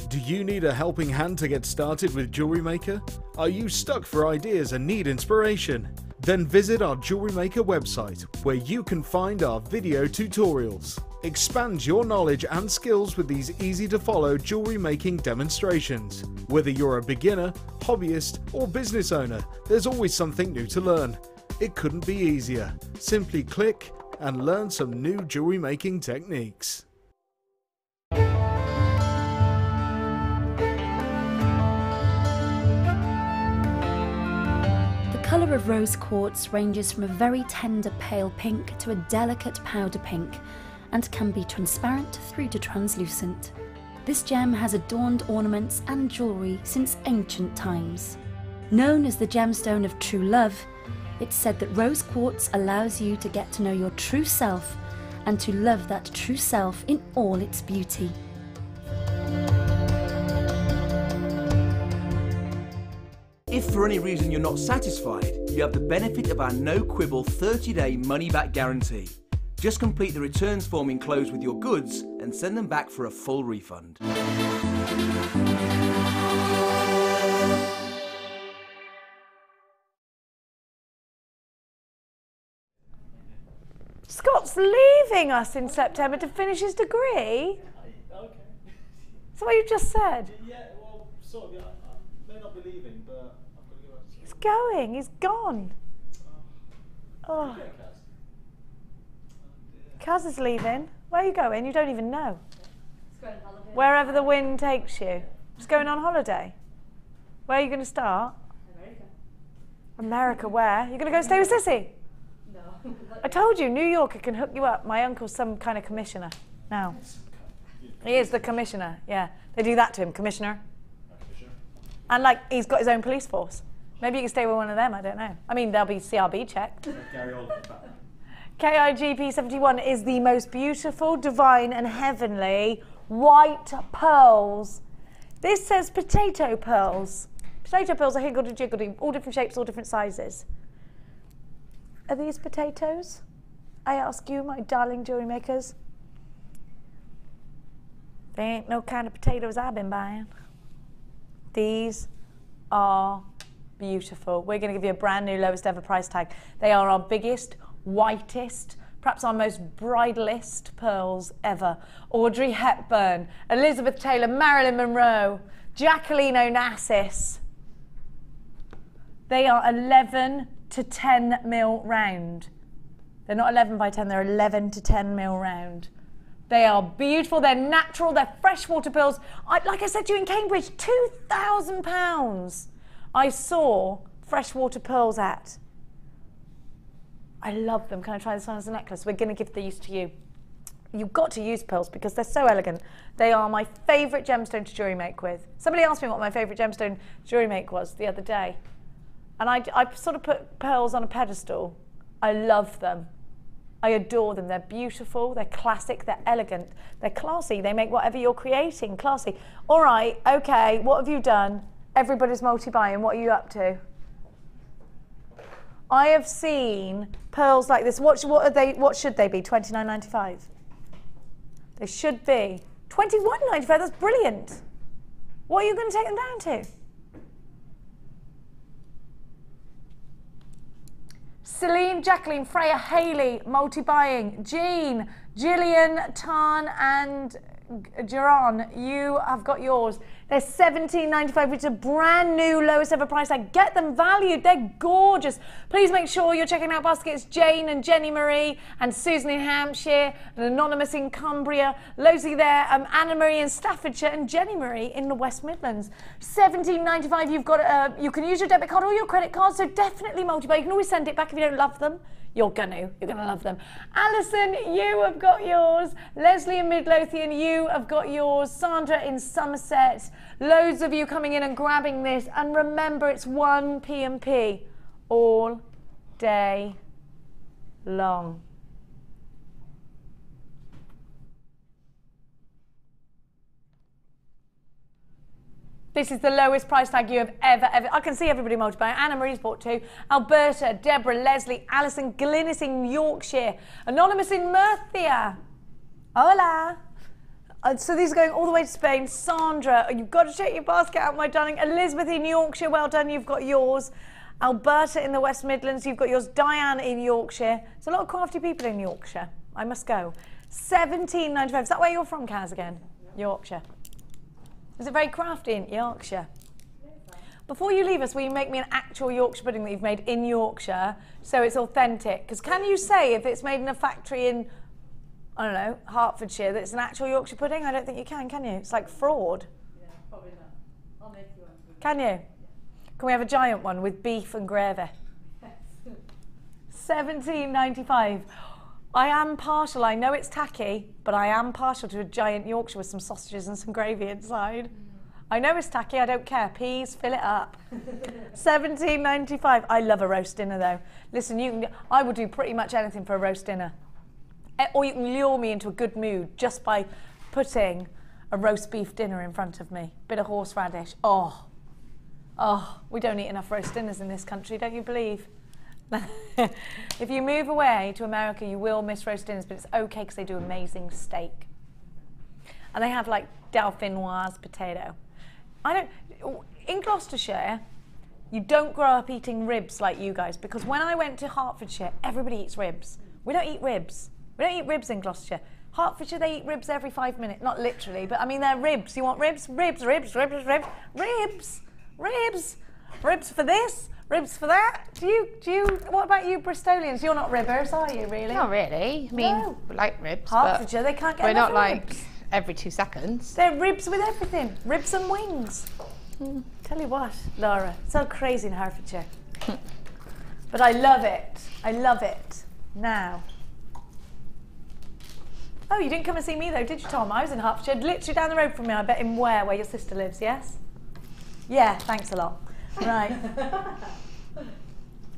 Do you need a helping hand to get started with JewelleryMaker? Are you stuck for ideas and need inspiration? Then visit our JewelleryMaker website, where you can find our video tutorials. Expand your knowledge and skills with these easy-to-follow jewellery making demonstrations. Whether you're a beginner, hobbyist or business owner, there's always something new to learn. It couldn't be easier. Simply click and learn some new jewellery making techniques. The colour of rose quartz ranges from a very tender pale pink to a delicate powder pink and can be transparent through to translucent. This gem has adorned ornaments and jewellery since ancient times. Known as the gemstone of true love, it's said that rose quartz allows you to get to know your true self and to love that true self in all its beauty. If for any reason you're not satisfied, you have the benefit of our no-quibble 30-day money-back guarantee. Just complete the returns form enclosed with your goods and send them back for a full refund. Scott's leaving us in September to finish his degree? Okay. Is that what you just said? Yeah, well, sort of. Yeah, I may not be leaving, but I'm going to go out. He's going, he's gone. Oh. Kaz is leaving. Where are you going? You don't even know. Wherever the wind takes you. Just going on holiday. Where are you going to start? America. America, where? You're going to go stay with Sissy? No. I told you, New York can hook you up. My uncle's some kind of commissioner now. He is the commissioner, yeah. They do that to him, commissioner. And like, he's got his own police force. Maybe you can stay with one of them, I don't know. I mean, they'll be CRB checked. KIGP71 is the most beautiful, divine and heavenly white pearls. This says potato pearls. Potato pearls are higgledy-jiggledy, all different shapes, all different sizes. Are these potatoes? I ask you, my darling jewellery makers. They ain't no kind of potatoes I've been buying. These are beautiful. We're going to give you a brand new lowest ever price tag. They are our biggest, whitest, perhaps our most bridalist pearls ever. Audrey Hepburn, Elizabeth Taylor, Marilyn Monroe, Jacqueline Onassis. They are 11 to 10 mil round. They're not 11 by 10, they're 11 to 10 mil round. They are beautiful, they're natural, they're freshwater pearls. Like I said to you in Cambridge, £2,000 I saw freshwater pearls at. I love them. Can I try this one as a necklace? We're going to give these to you. You've got to use pearls because they're so elegant. They are my favourite gemstone to jewellery make with. Somebody asked me what my favourite gemstone to jewellery make was the other day. And I sort of put pearls on a pedestal. I love them. I adore them. They're beautiful, they're classic, they're elegant, they're classy. They make whatever you're creating classy. All right, okay, what have you done? Everybody's multi-buying. What are you up to? I have seen pearls like this. What are they? What should they be? $29.95. They should be $21.95. That's brilliant. What are you going to take them down to? Celine, Jacqueline, Freya, Hayley, multi-buying. Jean, Gillian, Tan and Geron, you have got yours. They're $17.95, which is a brand new lowest ever price. Get them valued. They're gorgeous. Please make sure you're checking out baskets. Jane and Jenny Marie and Susan in Hampshire and Anonymous in Cumbria. Losie there, Anna Marie in Staffordshire and Jenny Marie in the West Midlands. $17.95. You've got you can use your debit card or your credit card, so definitely multi-buy. You can always send it back if you don't love them. You're gonna love them. Alison, you have got yours. Leslie in Midlothian, you have got yours. Sandra in Somerset. Loads of you coming in and grabbing this. And remember, it's 1 P&P all day long. This is the lowest price tag you have ever. I can see everybody multiplying. Anna Marie's bought 2. Alberta, Deborah, Leslie, Alison, Glynis in Yorkshire. Anonymous in Murcia. Hola. So these are going all the way to Spain. Sandra, you've got to check your basket out, my darling. Elizabeth in Yorkshire, well done, you've got yours. Alberta in the West Midlands, you've got yours. Diane in Yorkshire. There's a lot of crafty people in Yorkshire. I must go. $17.95. Is that where you're from, Kaz, again? Yorkshire. Is it very crafty in Yorkshire? Before you leave us, will you make me an actual Yorkshire pudding that you've made in Yorkshire so it's authentic? Because can you say if it's made in a factory in, I don't know, Hertfordshire, that it's an actual Yorkshire pudding? I don't think you can you? It's like fraud. Yeah, probably not. I'll make you one. Can you? Yeah. Can we have a giant one with beef and gravy? Yes. $17.95. I am partial, I know it's tacky, but I am partial to a giant Yorkshire with some sausages and some gravy inside. I know it's tacky, I don't care. Peas, fill it up. $17.95. I love a roast dinner though. Listen, I will do pretty much anything for a roast dinner. Or you can lure me into a good mood just by putting a roast beef dinner in front of me. Bit of horseradish. Oh, we don't eat enough roast dinners in this country, don't you believe? If you move away to America, you will miss roast dinners, but it's okay because they do amazing steak. And they have like Dauphinoise potato. In Gloucestershire, you don't grow up eating ribs like you guys, because when I went to Hertfordshire, everybody eats ribs. We don't eat ribs. We don't eat ribs in Gloucestershire. Hertfordshire, they eat ribs every 5 minutes. Not literally, but I mean, they're ribs. You want ribs? Ribs, ribs, ribs, ribs, ribs, ribs, ribs for this. Ribs for that? What about you Bristolians? You're not ribbers, are you, really? Not really. I mean, we like ribs, Hertfordshire, they can't get we're enough not like ribs. Every 2 seconds. They're ribs with everything. Ribs and wings. Tell you what, Laura, it's so crazy in Hertfordshire. But I love it. I love it. Now. Oh, you didn't come and see me though, did you, Tom? I was in Hertfordshire, literally down the road from me. I bet in where your sister lives, yes? Yeah, thanks a lot. Right.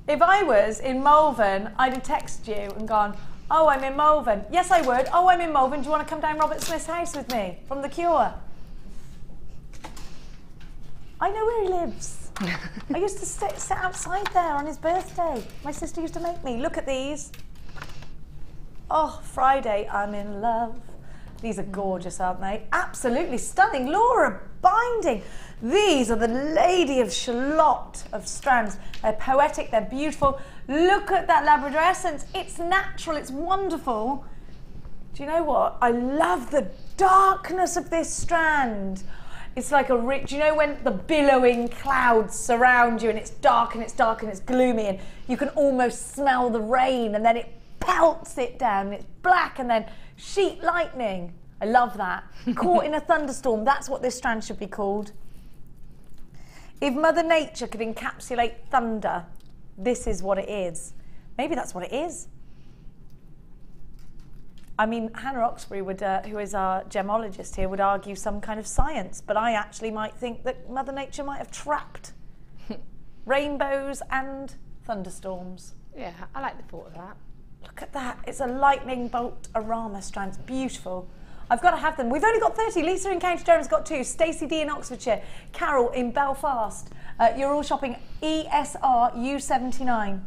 If I was in Malvern, I'd have texted you and gone, oh, I'm in Malvern. Yes, I would. Oh, I'm in Malvern. Do you want to come down Robert Smith's house with me from The Cure? I know where he lives. I used to sit outside there on his birthday. My sister used to make me. Look at these. Oh, Friday, I'm in love. These are gorgeous, aren't they? Absolutely stunning. Laura binding. These are the Lady of Shalott of strands. They're poetic, they're beautiful. Look at that Labrador essence. It's natural, it's wonderful. Do you know what? I love the darkness of this strand. It's like do you know when the billowing clouds surround you and it's dark and it's dark and it's gloomy and you can almost smell the rain and then it pelts it down and it's black and then sheet lightning. I love that. Caught in a thunderstorm, that's what this strand should be called. If Mother Nature could encapsulate thunder, this is what it is. Maybe that's what it is. I mean, Hannah Oxbury, who is our gemologist here, would argue some kind of science, but I actually might think that Mother Nature might have trapped rainbows and thunderstorms. Yeah, I like the thought of that. Look at that. It's a lightning bolt arama strand. It's beautiful. I've got to have them. We've only got 30. Lisa in County Durham's got 2. Stacey D in Oxfordshire. Carol in Belfast. You're all shopping ESR U79.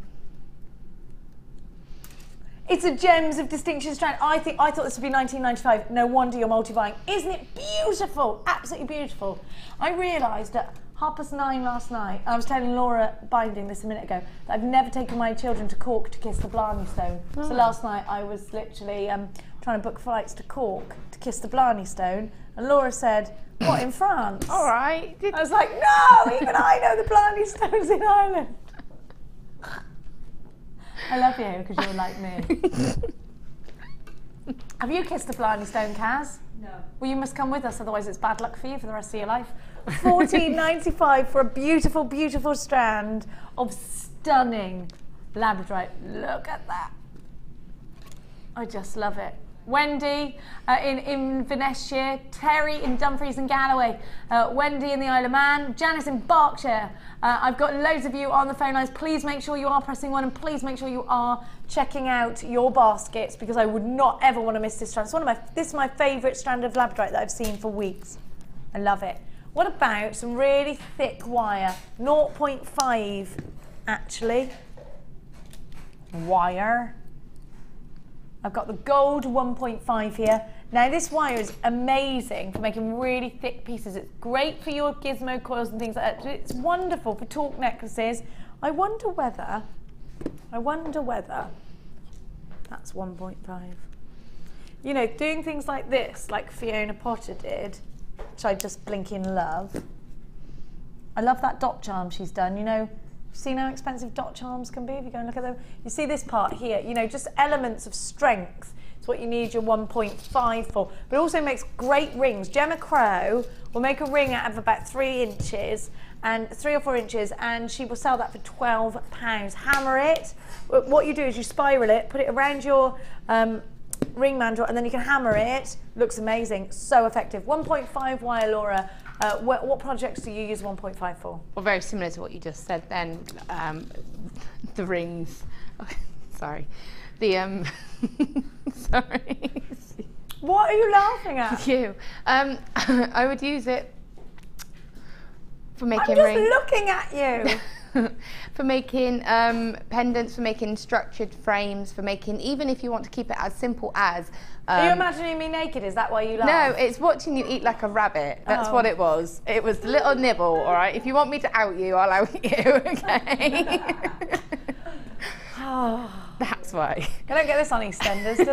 It's a Gems of Distinction strand. I thought this would be $19.95. No wonder you're multi-buying. Isn't it beautiful? Absolutely beautiful. I realised at 9:30 last night, I was telling Laura Binding this a minute ago, that I've never taken my children to Cork to kiss the Blarney Stone. Oh. So last night I was literally trying to book flights to Cork to kiss the Blarney Stone, And Laura said, what, in France? All right. I was like, no, even I know the Blarney Stones in Ireland. I love you because you're like me. Have you kissed a Blarney Stone, Kaz? No. Well, you must come with us, otherwise it's bad luck for you for the rest of your life. $14.95 for a beautiful, beautiful strand of stunning labradorite. Look at that. I just love it. Wendy in Inverness, Terry in Dumfries and Galloway, Wendy in the Isle of Man, Janice in Berkshire. I've got loads of you on the phone lines. Please make sure you are pressing 1 and please make sure you are checking out your baskets because I would not ever want to miss this strand. This is my favourite strand of labradorite that I've seen for weeks. I love it. What about some really thick wire, 0.5 actually, wire. I've got the gold 1.5 here. Now this wire is amazing for making really thick pieces. It's great for your gizmo coils and things like that. It's wonderful for torque necklaces. I wonder whether that's 1.5. You know, doing things like this, like Fiona Potter did, which I just blinking love. I love that dot charm she's done, you know. Seen how expensive dot charms can be if you go and look at them? You see this part here, you know, just elements of strength. It's what you need your 1.5 for. But it also makes great rings. Gemma Crow will make a ring out of about 3 inches and 3 or 4 inches, and she will sell that for £12. Hammer it. What you do is you spiral it, put it around your ring mandrel, and then you can hammer it. Looks amazing, so effective. 1.5 wire, Laura. What projects do you use 1.5 for? Well, very similar to what you just said then. The rings. Sorry. The sorry. What are you laughing at? You. I would use it for making I'm just looking at you. For making pendants, for making structured frames, for making, even if you want to keep it as simple as... Are you imagining me naked? Is that why you laugh? No, it's watching you eat like a rabbit. That's what it was. It was a little nibble, all right? If you want me to out you, I'll out you, okay? That's why. They don't get this on EastEnders, do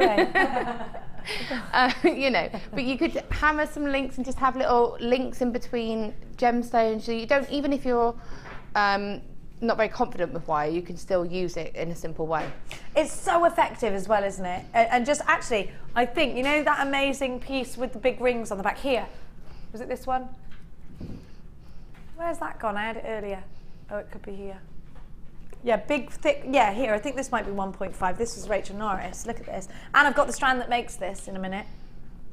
they? You know, but you could hammer some links and just have little links in between gemstones. So you don't, even if you're not very confident with wire, you can still use it in a simple way. It's so effective as well, isn't it? And just actually, I think, you know that amazing piece with the big rings on the back here? Was it this one? Where's that gone? I had it earlier. Oh, it could be here. Yeah, big, thick, yeah, here. I think this might be 1.5. This was Rachel Norris. Look at this. And I've got the strand that makes this in a minute.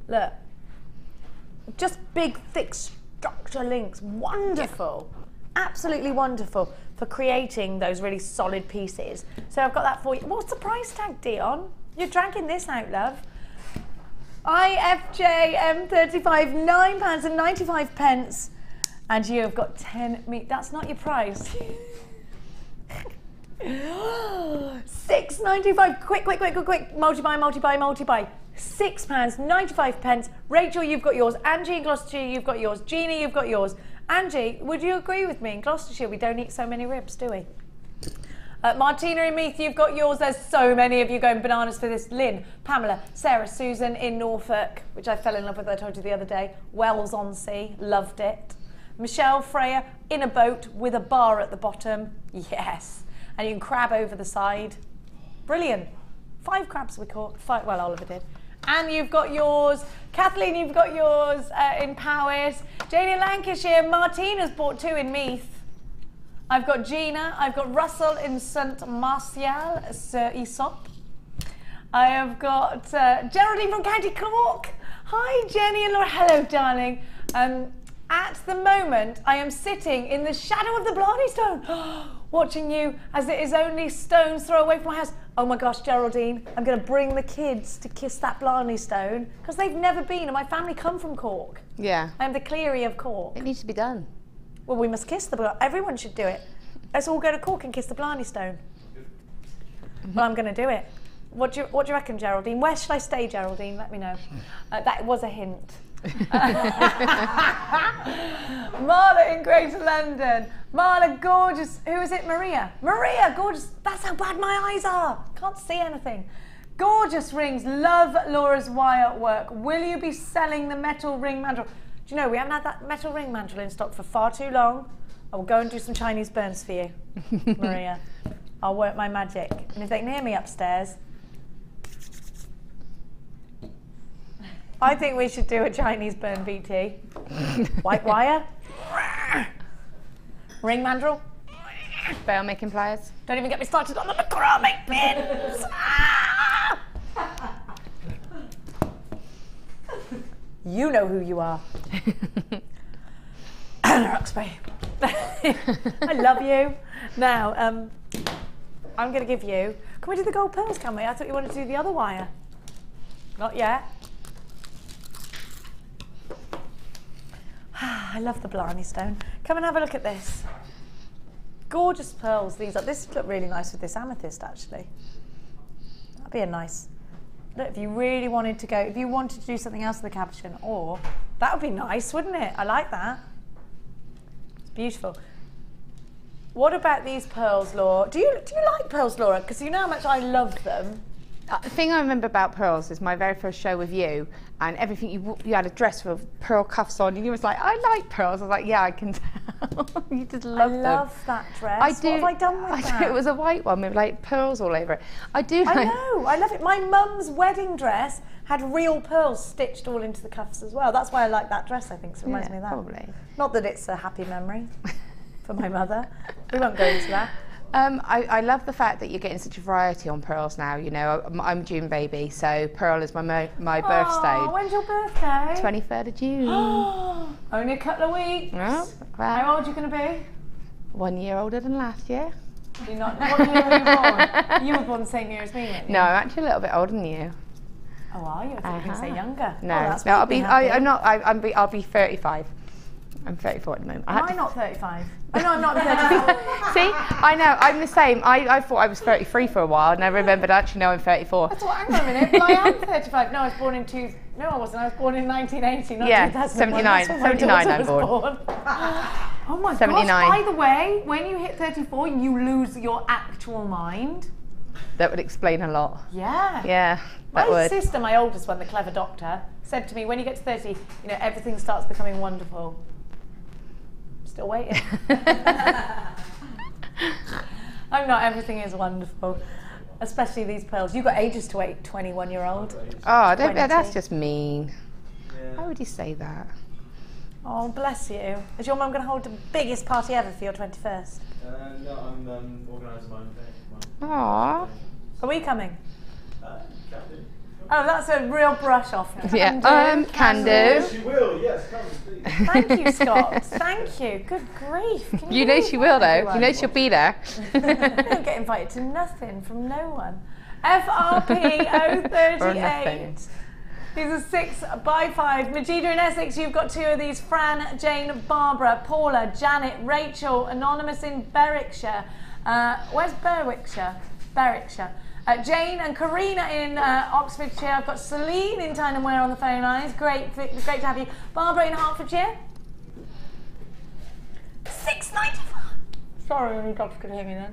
Look. Just big, thick structure links. Wonderful. Yeah. Absolutely wonderful for creating those really solid pieces. So I've got that for you. What's the price tag, Dion? You're dragging this out, love. IFJ M35, £9.95. And you have got 10 meat. That's not your price. £6.95. Quick. Multi-buy. £6.95. Rachel, you've got yours. Angie in Gloucestershire, you've got yours. Jeannie, you've got yours. Angie, would you agree with me? In Gloucestershire, we don't eat so many ribs, do we? Martina in Meath, you've got yours. There's so many of you going bananas for this. Lynn, Pamela, Sarah, Susan in Norfolk, which I fell in love with, I told you the other day. Wells on Sea, loved it. Michelle, Freya, in a boat with a bar at the bottom. Yes. And you can crab over the side. Brilliant. 5 crabs we caught. 5, well, Oliver did. And you've got yours. Kathleen, you've got yours in Powys. Janie in Lancashire. Martina's bought 2 in Meath. I've got Gina. I've got Russell in St Martial, Sir Aesop. I have got Geraldine from County Cork. Hi, Jenny and Laura. Hello, darling. At the moment, I am sitting in the shadow of the Blarney Stone, watching you as it is only stone's throw away from my house. Oh my gosh, Geraldine, I'm going to bring the kids to kiss that Blarney Stone because they've never been, and my family come from Cork. Yeah. I am the Cleary of Cork. It needs to be done. Well, we must kiss the Blarney. Everyone should do it. Let's all go to Cork and kiss the Blarney Stone. Well, I'm going to do it. What do you reckon, Geraldine? Where should I stay, Geraldine? Let me know. That was a hint. Marla in Greater London. Marla, gorgeous. Who is it? Maria. Maria, gorgeous. That's how bad my eyes are. Can't see anything. Gorgeous rings. Love Laura's wire work. Will you be selling the metal ring mandrel? Do you know, we haven't had that metal ring mandrel in stock for far too long. I will go and do some Chinese burns for you, Maria. I'll work my magic. And if they can hear me upstairs, I think we should do a Chinese burn VT. White wire. Ring mandrel. Bail making pliers. Don't even get me started on the macrame pins. You know who you are. Anna Roxbury. I love you. Now, I'm going to give you... Can we do the gold pearls, can we? I thought you wanted to do the other wire. Not yet. I love the Blarney stone. Come and have a look at this. Gorgeous pearls these are. This would look really nice with this amethyst, actually. That'd be a nice... Look, if you really wanted to go... If you wanted to do something else with the cabochon, or... That would be nice, wouldn't it? I like that. It's beautiful. What about these pearls, Laura? Do you like pearls, Laura? Because you know how much I love them. The thing I remember about pearls is my very first show with you, and everything you had a dress with pearl cuffs on, and you was like, I like pearls. I was like, yeah, I can tell. You just love them. I love that dress. I do. What have I done with that? It was a white one with like pearls all over it. I know. I love it. My mum's wedding dress had real pearls stitched all into the cuffs as well. That's why I like that dress. I think so. It reminds me of that. Probably. Not that it's a happy memory for my mother. We won't go into that. I love the fact that you're getting such a variety on pearls now. You know, I'm a June baby, so pearl is my birthstone. When's your birthday? 23rd of June. Only a couple of weeks. Oh, well, how old are you going to be? 1 year older than last year. You're not. What year were you born? You were born the same year as me, weren't you? No, I'm actually a little bit older than you. Oh, are you? I thought you were going to say younger. No, no, I'll be 35. I'm 34 at the moment. Am I not 35? Oh, no, I'm not 35. See, I know, I'm the same. I thought I was 33 for a while, and I remembered actually no, I'm 34. I thought, hang on a minute, well, I am 35. No, I was born in No, I wasn't. I was born in 1980, not 2001. 79 I'm born. Oh my 79. gosh, by the way, when you hit 34, you lose your actual mind. That would explain a lot. Yeah. Yeah, my sister, my oldest one, the clever doctor, said to me, when you get to 30, you know, everything starts becoming wonderful. Still waiting. I'm not. Everything is wonderful, especially these pearls. You've got ages to wait, 21-year-old. Oh, that's just mean. Yeah. Why would you say that? Oh, bless you. Is your mum going to hold the biggest party ever for your 21st? No, I'm organising my own thing. Aww. Are we coming? Can do. Oh, that's a real brush off. Yeah, can do. Yes, she will. Yes, come please. Thank you, Scott. Thank you. Good grief. You know she will, though. Everyone? You know she'll be there. I don't get invited to nothing from no one. FRP 038. These are 6x5. Majida in Essex, you've got 2 of these. Fran, Jane, Barbara, Paula, Janet, Rachel, Anonymous in Berwickshire. Where's Berwickshire? Berwickshire. Jane and Karina in Oxfordshire. I've got Celine in Tyne and Wear on the phone lines. Great to have you. Barbara in Hertfordshire. £6.95. Sorry, only dogs could hear me then.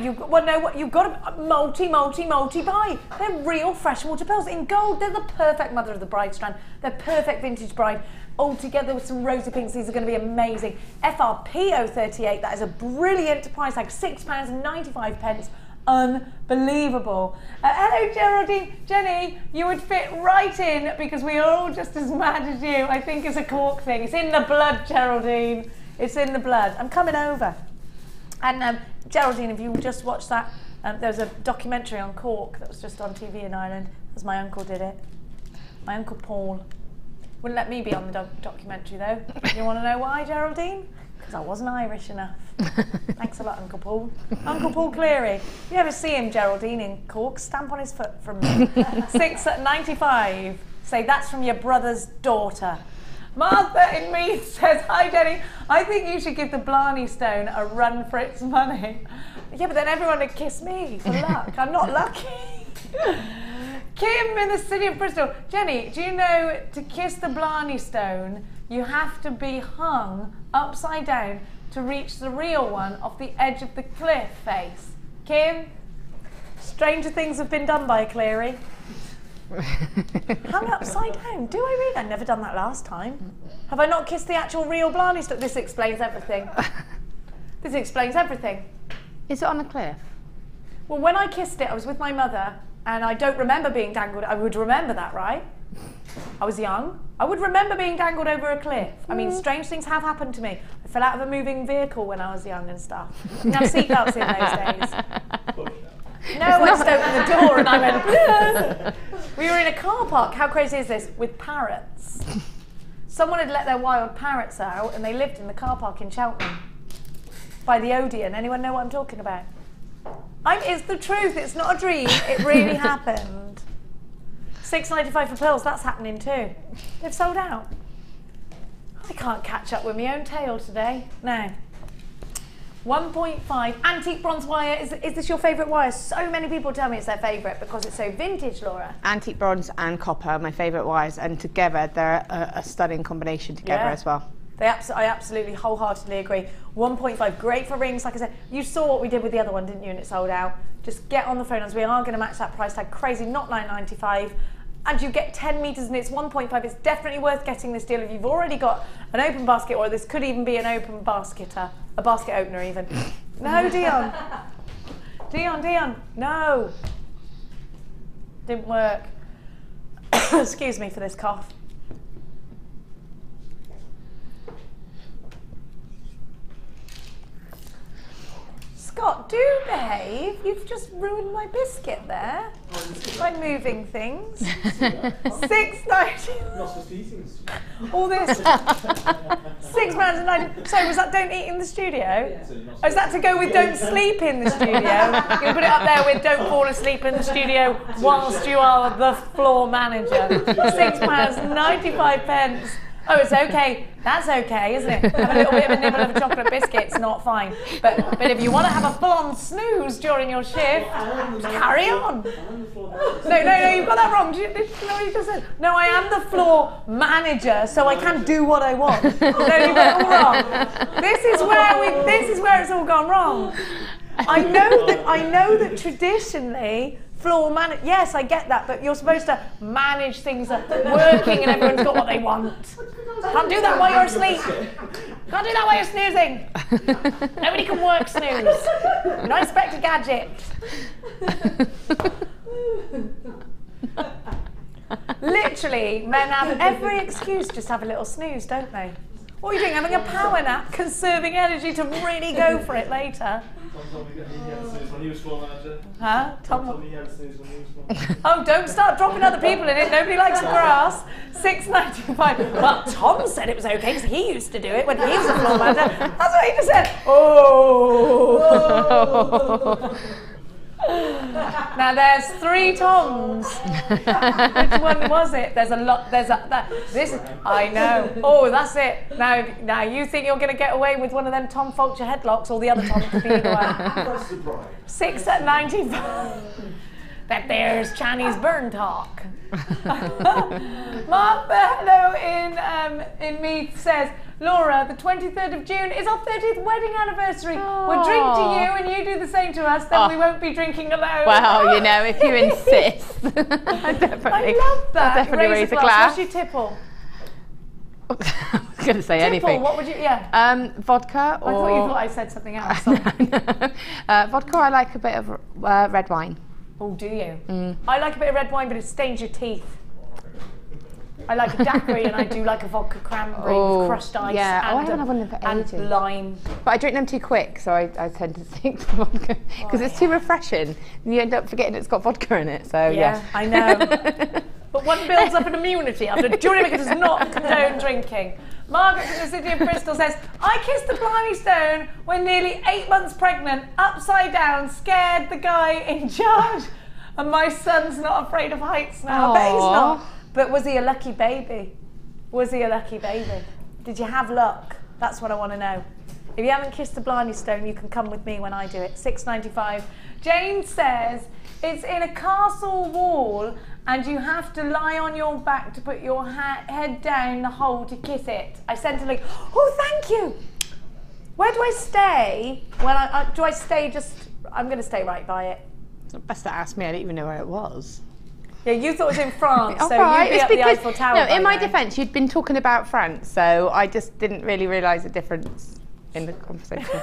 You've got to multi buy. They're real freshwater pearls in gold. They're the perfect mother of the bride strand. They're perfect vintage bride. All together with some rosy pinks, these are going to be amazing. FRP 038, that is a brilliant price tag, £6.95. Unbelievable. Hello Geraldine. Jenny, you would fit right in because we are all just as mad as you. I think it's a cork thing. It's in the blood, Geraldine. It's in the blood. I'm coming over. And Geraldine, if you just watched that, there was a documentary on cork that was just on TV in Ireland. Because my uncle did it. My uncle Paul. Wouldn't let me be on the documentary though. You want to know why, Geraldine? Because I wasn't Irish enough. Thanks a lot, Uncle Paul. Uncle Paul Cleary. You ever see him, Geraldine, in Cork? Stamp on his foot from me. £6.95. Say, that's from your brother's daughter. Martha in Meath says, hi Jenny, I think you should give the Blarney stone a run for its money. Yeah, but then everyone would kiss me for luck. I'm not lucky. Kim in the city of Bristol. Jenny, do you know to kiss the Blarney stone, you have to be hung upside down to reach the real one off the edge of the cliff face. Kim, stranger things have been done by Cleary. Hung upside down. Do I really? I've never done that last time. Have I not kissed the actual real Blarney Stone? This explains everything. This explains everything. Is it on a cliff? Well, when I kissed it, I was with my mother, and I don't remember being dangled. I would remember that, right? I was young. I would remember being dangled over a cliff. I mean, strange things have happened to me. I fell out of a moving vehicle when I was young and stuff. Didn't have seatbelts in those days. No, I just opened the door and I went, yeah. We were in a car park, how crazy is this, with parrots. Someone had let their wild parrots out and they lived in the car park in Cheltenham by the Odeon. Anyone know what I'm talking about? It's the truth, it's not a dream, it really happened. £6.95 for pills, that's happening too. They've sold out. I can't catch up with my own tail today. No. 1.5 antique bronze wire. Is this your favourite wire? So many people tell me it's their favourite because it's so vintage, Laura. Antique bronze and copper, my favourite wires, and together they're a stunning combination together as well. I absolutely wholeheartedly agree. 1.5, great for rings. Like I said, you saw what we did with the other one, didn't you? And it sold out. Just get on the phone as we are going to match that price tag. Crazy, not $9.95. And you get 10 metres and it's 1.5. It's definitely worth getting this deal if you've already got an open basket, or this could even be an open basketer, a basket opener even. No, Dion. Dion, no. Didn't work. Excuse me for this cough. Scott, do behave. You've just ruined my biscuit there by moving things. £6.90. Not supposed to eat things. All this. £6.90. Sorry, was that don't eat in the studio? Yeah. Or is that to go with don't sleep in the studio? You'll put it up there with don't fall asleep in the studio whilst you are the floor manager. £6.95. Oh, it's okay. That's okay, isn't it? Have a little bit of a nibble of a chocolate biscuit, it's not fine. But if you want to have a full-on snooze during your shift, carry on. No, you've got that wrong. Did you know what you just said? No, I am the floor manager, so I can do what I want. No, you've got it all wrong. This is where it's all gone wrong. I know that traditionally, floor manage. Yes, I get that, but you're supposed to manage things that are working and everyone's got what they want. Can't do that while you're asleep. Can't do that while you're snoozing. Nobody can work snooze. You're not expect a gadget. Literally, men have every excuse just to have a little snooze, don't they? What are you doing? Having a power nap, conserving energy to really go for it later. Tom told me he had a snooze when he was floor manager. Huh? Tom told me he had a snooze when he was floor manager. Oh, don't start dropping other people in it. Nobody likes the grass. £6.95. Well, Tom said it was okay because he used to do it when he was a floor manager. That's what he just said. Oh. Now there's 3 Toms. Which one was it? There's a lot. I know. Oh, that's it. Now you think you're going to get away with one of them Tom Fulcher headlocks, or the other Tom could be either one. £6.95. That there's Chinese burn talk. Mark Berlo in Meath says, Laura, the 23rd of June is our 30th wedding anniversary. We'll drink to you and you do the same to us, then we won't be drinking alone. Well, you know, if you insist. I love that. Definitely raise a glass. What's your tipple? I was going to say anything. What would you, vodka or... I thought you thought I said something else. No. Vodka, I like a bit of red wine. Oh, do you? I like a bit of red wine, but it stains your teeth. I like a daiquiri and I do like a vodka cranberry with crushed ice and lime. But I drink them too quick, so I tend to stick to vodka because it's too refreshing. And you end up forgetting it's got vodka in it. So yeah. I know. But one builds up an immunity after. JewelleryMaker does not condone drinking. Margaret from the city of Bristol says, I kissed the Blarney Stone when nearly 8 months pregnant, upside down, scared the guy in charge. And my son's not afraid of heights now. I bet he's not. But was he a lucky baby? Was he a lucky baby? Did you have luck? That's what I want to know. If you haven't kissed the Blarney Stone, you can come with me when I do it. £6.95. Jane says, it's in a castle wall and you have to lie on your back to put your head down the hole to kiss it. I sent a link. Oh, thank you. Where do I stay? When do I stay just... I'm going to stay right by it. It's not best to ask me, I didn't even know where it was. Yeah, you thought it was in France, so right. you'd be It's up the because, Eiffel Tower. no, by in my now. defence, you'd been talking about France, so I just didn't really realise the difference in the conversation.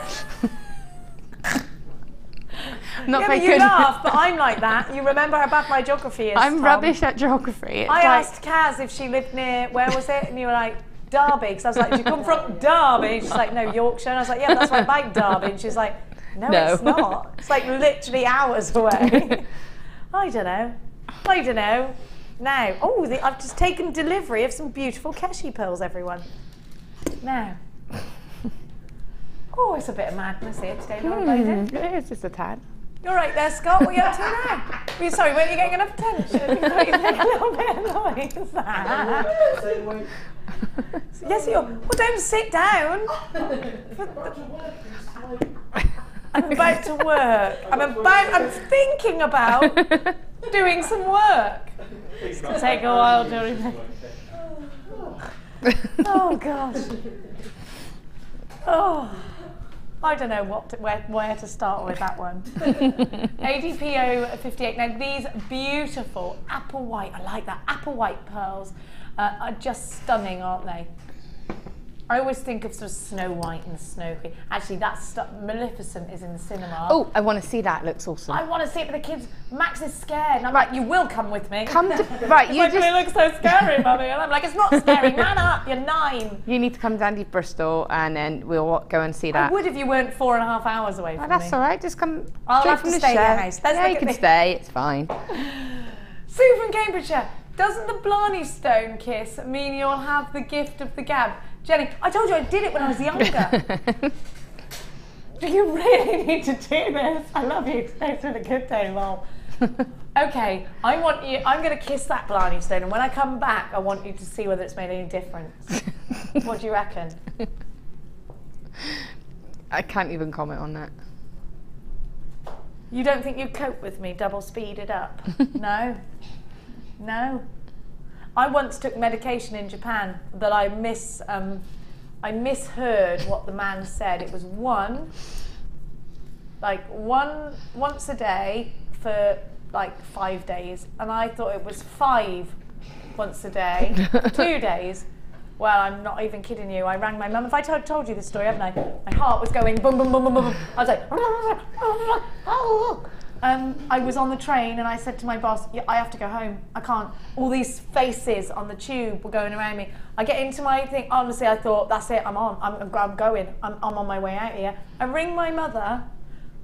Not yeah, very but you good. laugh, but I'm like that. You remember how bad my geography is, I'm Tom. rubbish at geography. It's I like, asked Kaz if she lived near, where was it? And you were like, Derby. Because I was like, do you come from Derby? She's like, no, Yorkshire. And I was like, yeah, that's why I like Derby. And she's like, no, it's not. It's like literally hours away. I don't know. Now, I've just taken delivery of some beautiful Keshi pearls, everyone. Now. Oh, it's a bit of madness here today, Laura Bowden. It is just a tad. You're right there, Scott. What are you up to now? Sorry, weren't you getting enough attention? You thought you'd make a little bit of noise. Yes, you're. Well, don't sit down. I'm about to work. I'm thinking about doing some work. It's going to take a while, Jewellery. Oh, gosh. Oh. I don't know where to start with that one. ADPO 58. Now these beautiful apple white, I like that, apple white pearls are just stunning, aren't they? I always think of sort of Snow White and Snow Queen. Actually, Maleficent is in the cinema. Oh, I want to see that. It looks awesome. I want to see it, but the kids, Max is scared. And I'm like, you will come with me. Come to, right, you like, just... It looks so scary, Mummy. And I'm like, it's not scary. Man up, you're 9. You need to come down to Bristol and then we'll go and see that. I would if you weren't 4.5 hours away from me. That's all right. Just come I'll straight have from to the stay show. at your house. Let's Yeah, look you at can this. stay. It's fine. Sue from Cambridgeshire. Doesn't the Blarney Stone kiss mean you'll have the gift of the gab? Jenny, I told you I did it when I was younger. Do you really need to do this? I love you. Thanks for the good day, lol. Okay, I'm going to kiss that Blarney Stone, and when I come back, I want you to see whether it's made any difference. What do you reckon? I can't even comment on that. You don't think you'd cope with me double speeded up? No? No? I once took medication in Japan that I misheard what the man said. It was once a day for like 5 days, and I thought it was 5 once a day for 2 days. Well, I'm not even kidding you. I rang my mum. If I told you this story, haven't I? My heart was going boom, boom, boom, boom, boom. I was like, I was on the train and I said to my boss, I have to go home. I can't. All these faces on the tube were going around me. I get into my thing. Honestly, I thought, that's it. I'm on. I'm going. I'm on my way out here. I ring my mother.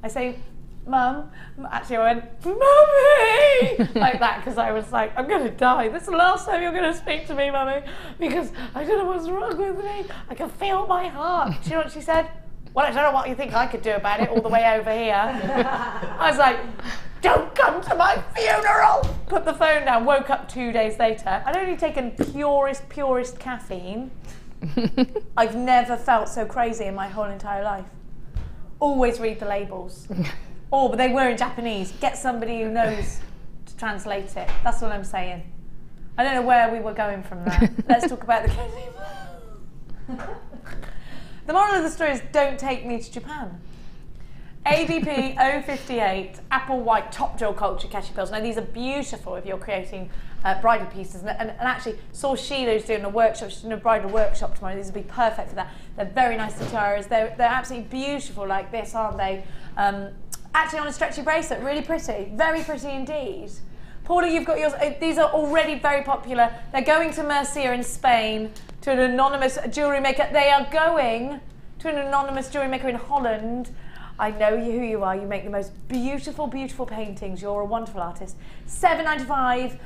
I say, Mum. Actually, I went, Mummy! Like that, because I was like, I'm going to die. This is the last time you're going to speak to me, Mummy, because I don't know what's wrong with me. I can feel my heart. Do you know what she said? Well, I don't know what you think I could do about it all the way over here. I was like, don't come to my funeral! Put the phone down, woke up 2 days later. I'd only taken purest caffeine. I've never felt so crazy in my whole entire life. Always read the labels. Oh, but they were in Japanese. Get somebody who knows to translate it. That's what I'm saying. I don't know where we were going from there. Let's talk about the The moral of the story is don't take me to Japan. ADP 058, apple white top jewel culture Keshi pearls. Now these are beautiful if you're creating bridal pieces. And actually saw Sheila who's doing a workshop, she's doing a bridal workshop tomorrow. These will be perfect for that. They're very nice tiaras. They're absolutely beautiful like this, aren't they? Actually on a stretchy bracelet, really pretty. Very pretty indeed. Paula, you've got yours. These are already very popular. They're going to Murcia in Spain to an anonymous jewellery maker. They are going to an anonymous jewellery maker in Holland. I know who you are. You make the most beautiful, beautiful paintings. You're a wonderful artist. $7.95.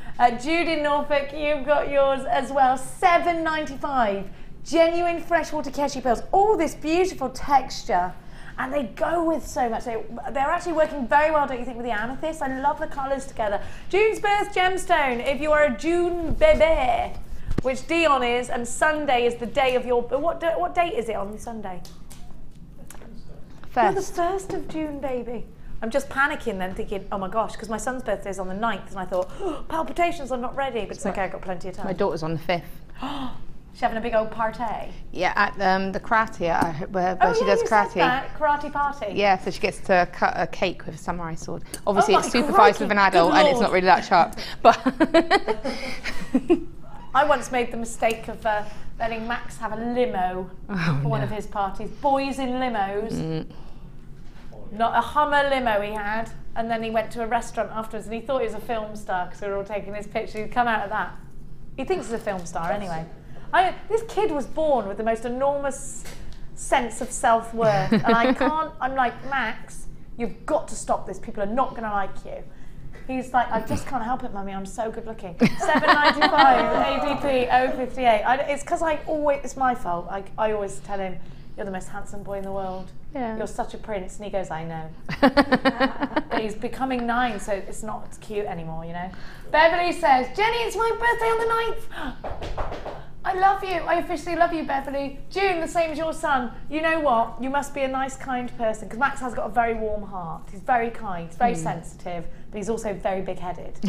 Jude in Norfolk, you've got yours as well. $7.95. Genuine freshwater Keshi pearls. All this beautiful texture. And they go with so much. They're actually working very well, don't you think, with the amethyst? I love the colours together. June's birth gemstone, if you are a June bébé, which Dion is, and Sunday is the day of your... What date is it on Sunday? You're the 1st of June, baby. I'm just panicking then, thinking, oh my gosh, because my son's birthday is on the 9th, and I thought, oh, palpitations, I'm not ready, but it's okay, I've got plenty of time. My daughter's on the 5th. She's having a big old party. Yeah, at the karate, where she does you karate. said that, karate party. Yeah, so she gets to cut a cake with a samurai sword. Obviously, Oh it's my supervised crikey, with an adult, good and it's lord. not really that sharp. But I once made the mistake of letting Max have a limo for one of his parties. Boys in limos. Not a Hummer limo he had, and then he went to a restaurant afterwards, and he thought he was a film star because we were all taking his picture. He'd come out of that. He thinks he's a film star anyway. This kid was born with the most enormous sense of self-worth, and I'm like, Max, you've got to stop this. People are not going to like you. He's like, I just can't help it, Mummy. I'm so good looking. 7.95 ADP 058. It's because it's my fault. I always tell him, you're the most handsome boy in the world. Yeah. You're such a prince. And he goes, I know. But he's becoming 9, so it's not cute anymore, you know. Beverly says, Jenny, it's my birthday on the 9th. I love you. I officially love you, Beverly. June, the same as your son. You know what? You must be a nice, kind person, because Max has got a very warm heart. He's very kind. He's very sensitive, but he's also very big-headed.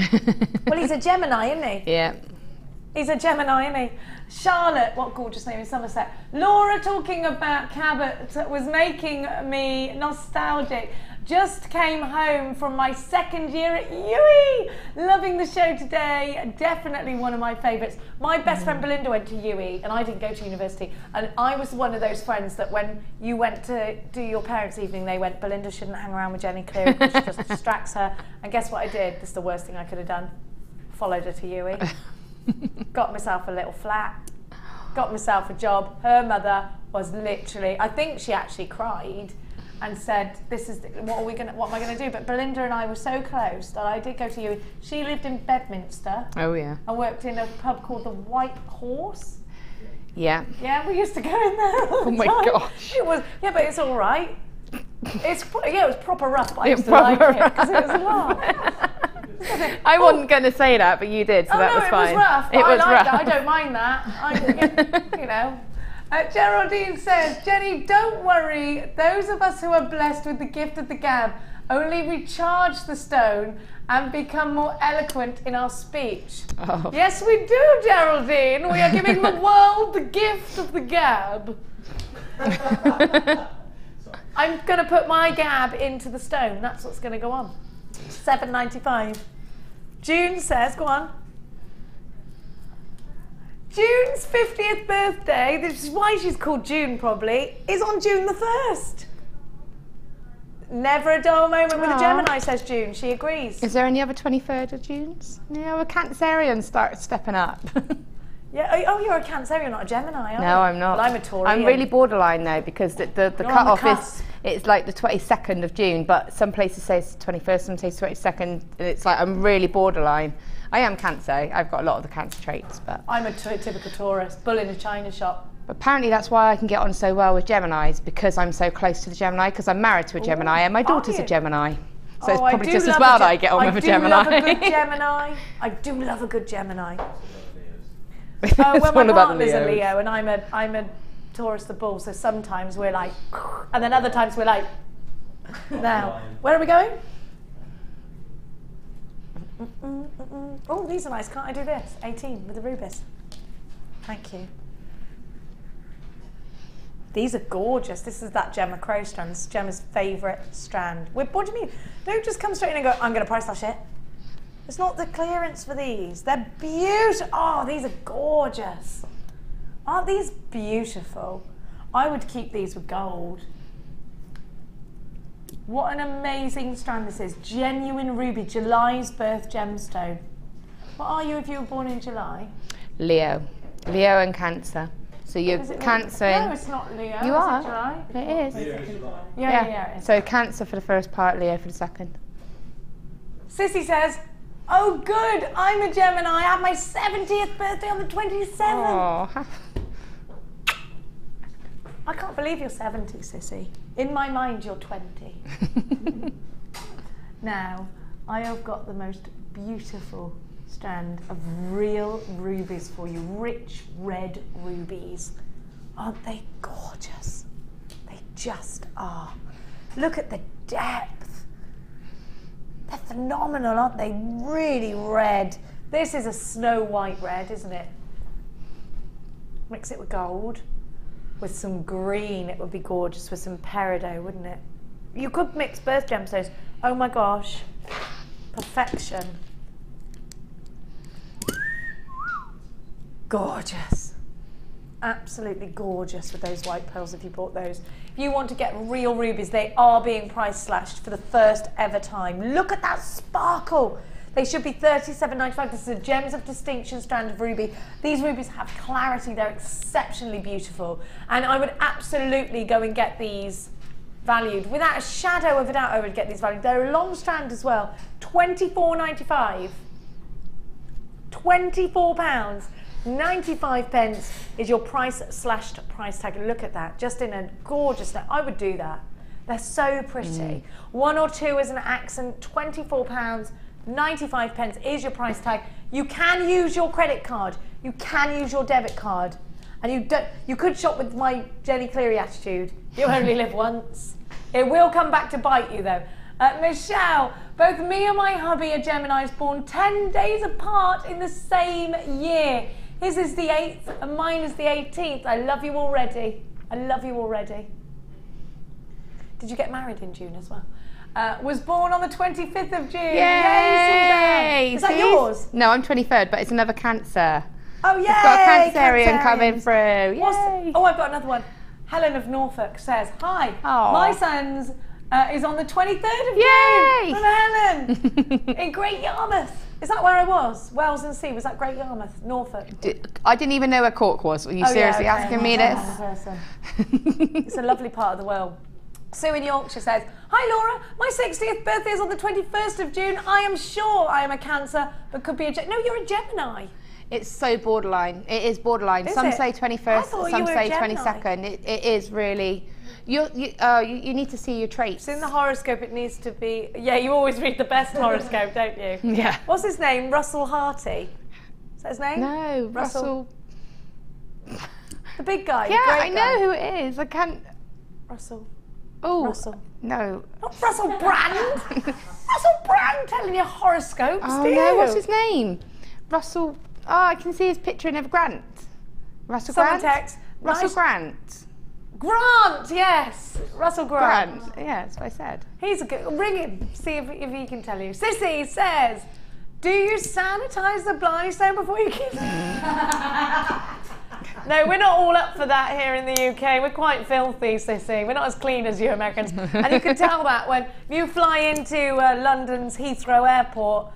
Well, he's a Gemini, isn't he? yeah. He's a Gemini, isn't he? Charlotte, what gorgeous name in Somerset. Laura talking about Cabot was making me nostalgic. Just came home from my 2nd year at UE. Loving the show today. Definitely one of my favourites. My best friend Belinda went to UE and I didn't go to university. And I was one of those friends that when you went to do your parents' evening, they went, Belinda shouldn't hang around with Jenny Cleary because she just distracts her. And guess what I did? This is the worst thing I could have done. Followed her to UE. Got myself a little flat. Got myself a job. Her mother was literally, I think she actually cried and said, "This is what am I going to do?" But Belinda and I were so close that I did go to UE. She lived in Bedminster. Oh yeah. And worked in a pub called the White Horse. Yeah. Yeah, we used to go in there all the Oh my time. gosh. It was, yeah, but it's all right. It was proper rough, but I Yeah, used to like proper it because it was a laugh. I wasn't going to say that, but you did, so that was fine. It was rough. It was I like rough. that. I don't mind that. You know. Geraldine says, Jenny, don't worry. Those of us who are blessed with the gift of the gab only recharge the stone and become more eloquent in our speech. Oh. Yes, we do, Geraldine. We are giving the world the gift of the gab. I'm going to put my gab into the stone. That's what's going to go on. 7.95. June says, go on. June's 50th birthday, this is why she's called June probably, is on June the 1st. Never a dull moment with a Gemini, says June. She agrees. Is there any other 23rd of Junes? Yeah, well, Cancerians start stepping up. Yeah. Oh, you're a Cancer, you're not a Gemini, are you? No, I'm not. Well, I'm a Tauri. I'm really borderline though, because the You're on the cut-off cusp. it's like the 22nd of June, but some places say it's 21st, some say 22nd, and it's like I'm really borderline. I am Cancer. I've got a lot of the Cancer traits, but I'm a typical Taurus, bull in a china shop. apparently that's why I can get on so well with Geminis, because I'm so close to the Gemini, because I'm married to a Gemini and my daughter's a Gemini. So it's probably just as well that I get on with a Gemini. I do love a good Gemini. I do love a good Gemini. Well, my all about the partner's a Leos. Leo and I'm a Taurus the bull, so sometimes we're like, and then other times we're like, now, where are we going? Oh, these are nice. Can't I do this? 18 with the rubies. Thank you. These are gorgeous. This is that Gemma Crow strand. This is Gemma's favourite strand. What do you mean? Don't just come straight in and go, I'm going to price that shit. It's not the clearance for these. They're beautiful. Oh, these are gorgeous. Aren't these beautiful? I would keep these with gold. What an amazing strand this is. Genuine ruby, July's birth gemstone. What are you if you were born in July? Leo. Leo and Cancer. So you're Is it Cancer. Leo? No, it's not Leo. You Is are. it July? It is. Yeah, it is. So Cancer for the first part, Leo for the second. Sissy says, oh good, I'm a Gemini. I have my 70th birthday on the 27th. Oh. I can't believe you're 70, Sissy. In my mind, you're 20. Now, I have got the most beautiful strand of real rubies for you. Rich red rubies. Aren't they gorgeous? They just are. Look at the depth. They're phenomenal, aren't they? Really red. This is a snow white red, isn't it? Mix it with gold. With some green, it would be gorgeous with some peridot, wouldn't it? You could mix both gemstones. Oh my gosh. Perfection. Gorgeous. Absolutely gorgeous with those white pearls if you bought those. If you want to get real rubies, they are being price slashed for the first ever time. Look at that sparkle. They should be $37.95. This is a Gems of Distinction strand of ruby. These rubies have clarity. They're exceptionally beautiful. And I would absolutely go and get these valued. Without a shadow of a doubt, I would get these valued. They're a long strand as well. £24.95. £24. 95 pence is your price slashed price tag. Look at that. Just in a gorgeous net. I would do that. They're so pretty. 1 or 2 is an accent. £24. 95 pence is your price tag. You can use your credit card. You can use your debit card. And you could shop with my Jenny Cleary attitude. You only live once. It will come back to bite you though. Michelle, both me and my hubby are Geminis born 10 days apart in the same year. His is the 8th and mine is the 18th. I love you already. I love you already. Did you get married in June as well? Was born on the 25th of June. Yay! Is that yours? No, I'm 23rd, but it's another Cancer. Oh, yay! It's got a Cancerian coming through. Yay! Oh, I've got another one. Helen of Norfolk says, hi, my son's is on the 23rd of June. From Helen in Great Yarmouth. Is that where I was? Wells and Sea, was that Great Yarmouth, Norfolk? I didn't even know where Cork was. Are you seriously asking me this? It's a lovely part of the world. Sue in Yorkshire says, hi Laura, my 60th birthday is on the 21st of June. I am sure I am a Cancer, but could be a No, you're a Gemini. It's so borderline. It is borderline. Is some it? say 21st, some say 22nd. It is really... You need to see your traits. So in the horoscope it needs to be... Yeah, you always read the best horoscope, don't you? Yeah. What's his name? Russell Harty? Is that his name? No, Russell... The big guy. Yeah, the great I know who it is. I can't... Russell. Oh, Russell. No. Not Russell Brand. Russell Brand telling you horoscopes, Oh do you? no, what's his name? Russell... Oh, I can see his picture in a Grant. Russell Someone Grant? text. Russell Nice. Grant. Grant, yes. Russell Grant. Yeah, that's what I said. He's a good... Ring him, see if he can tell you. Sissy says, do you sanitise the blarney stone before you keep it? No, we're not all up for that here in the UK. We're quite filthy, Sissy. We're not as clean as you Americans. And you can tell that when you fly into London's Heathrow Airport,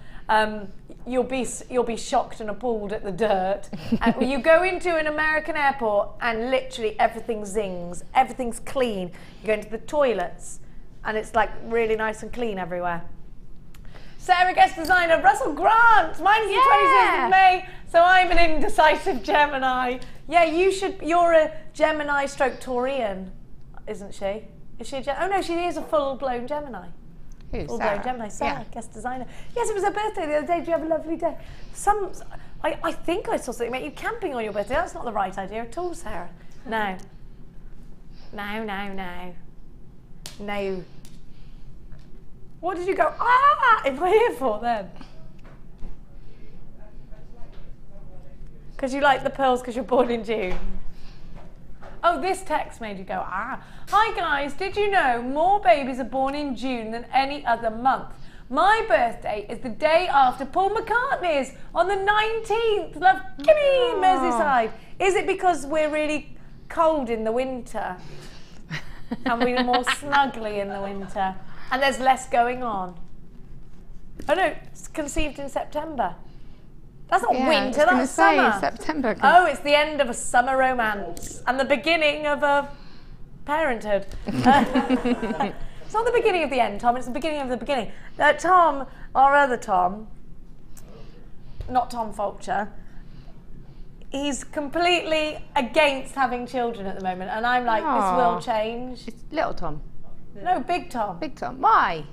you'll be shocked and appalled at the dirt. And when you go into an American airport and literally everything zings, everything's clean. You go into the toilets and it's like really nice and clean everywhere. Sarah, guest designer, Russell Grant. Mine's the 26th of May, so I'm an indecisive Gemini. Yeah, you're a Gemini stroke Taurian, isn't she? Is she a Gemini? Oh no, she is a full-blown Gemini. Who, Full-blown Sarah? Gemini. Sarah, Yeah. guest designer. Yes, it was her birthday the other day. Did you have a lovely day? I think I saw something about you camping on your birthday. That's not the right idea at all, Sarah. No. No. What did you go, in my ear for then? Because you like the pearls because you're born in June. Oh, this text made you go, ah. Hi guys, did you know more babies are born in June than any other month? My birthday is the day after Paul McCartney's on the 19th. Love, gimme, Merseyside. Is it because we're really cold in the winter? And we're more snuggly in the winter? And there's less going on? Oh no, it's conceived in September. That's not winter, that's summer. September. Oh, it's the end of a summer romance and the beginning of a parenthood. It's not the beginning of the end, Tom, it's the beginning of the beginning. Tom, our other Tom, not Tom Fulcher, he's completely against having children at the moment, and I'm like, this will change. It's little Tom. No, Big Tom. Big Tom. Why?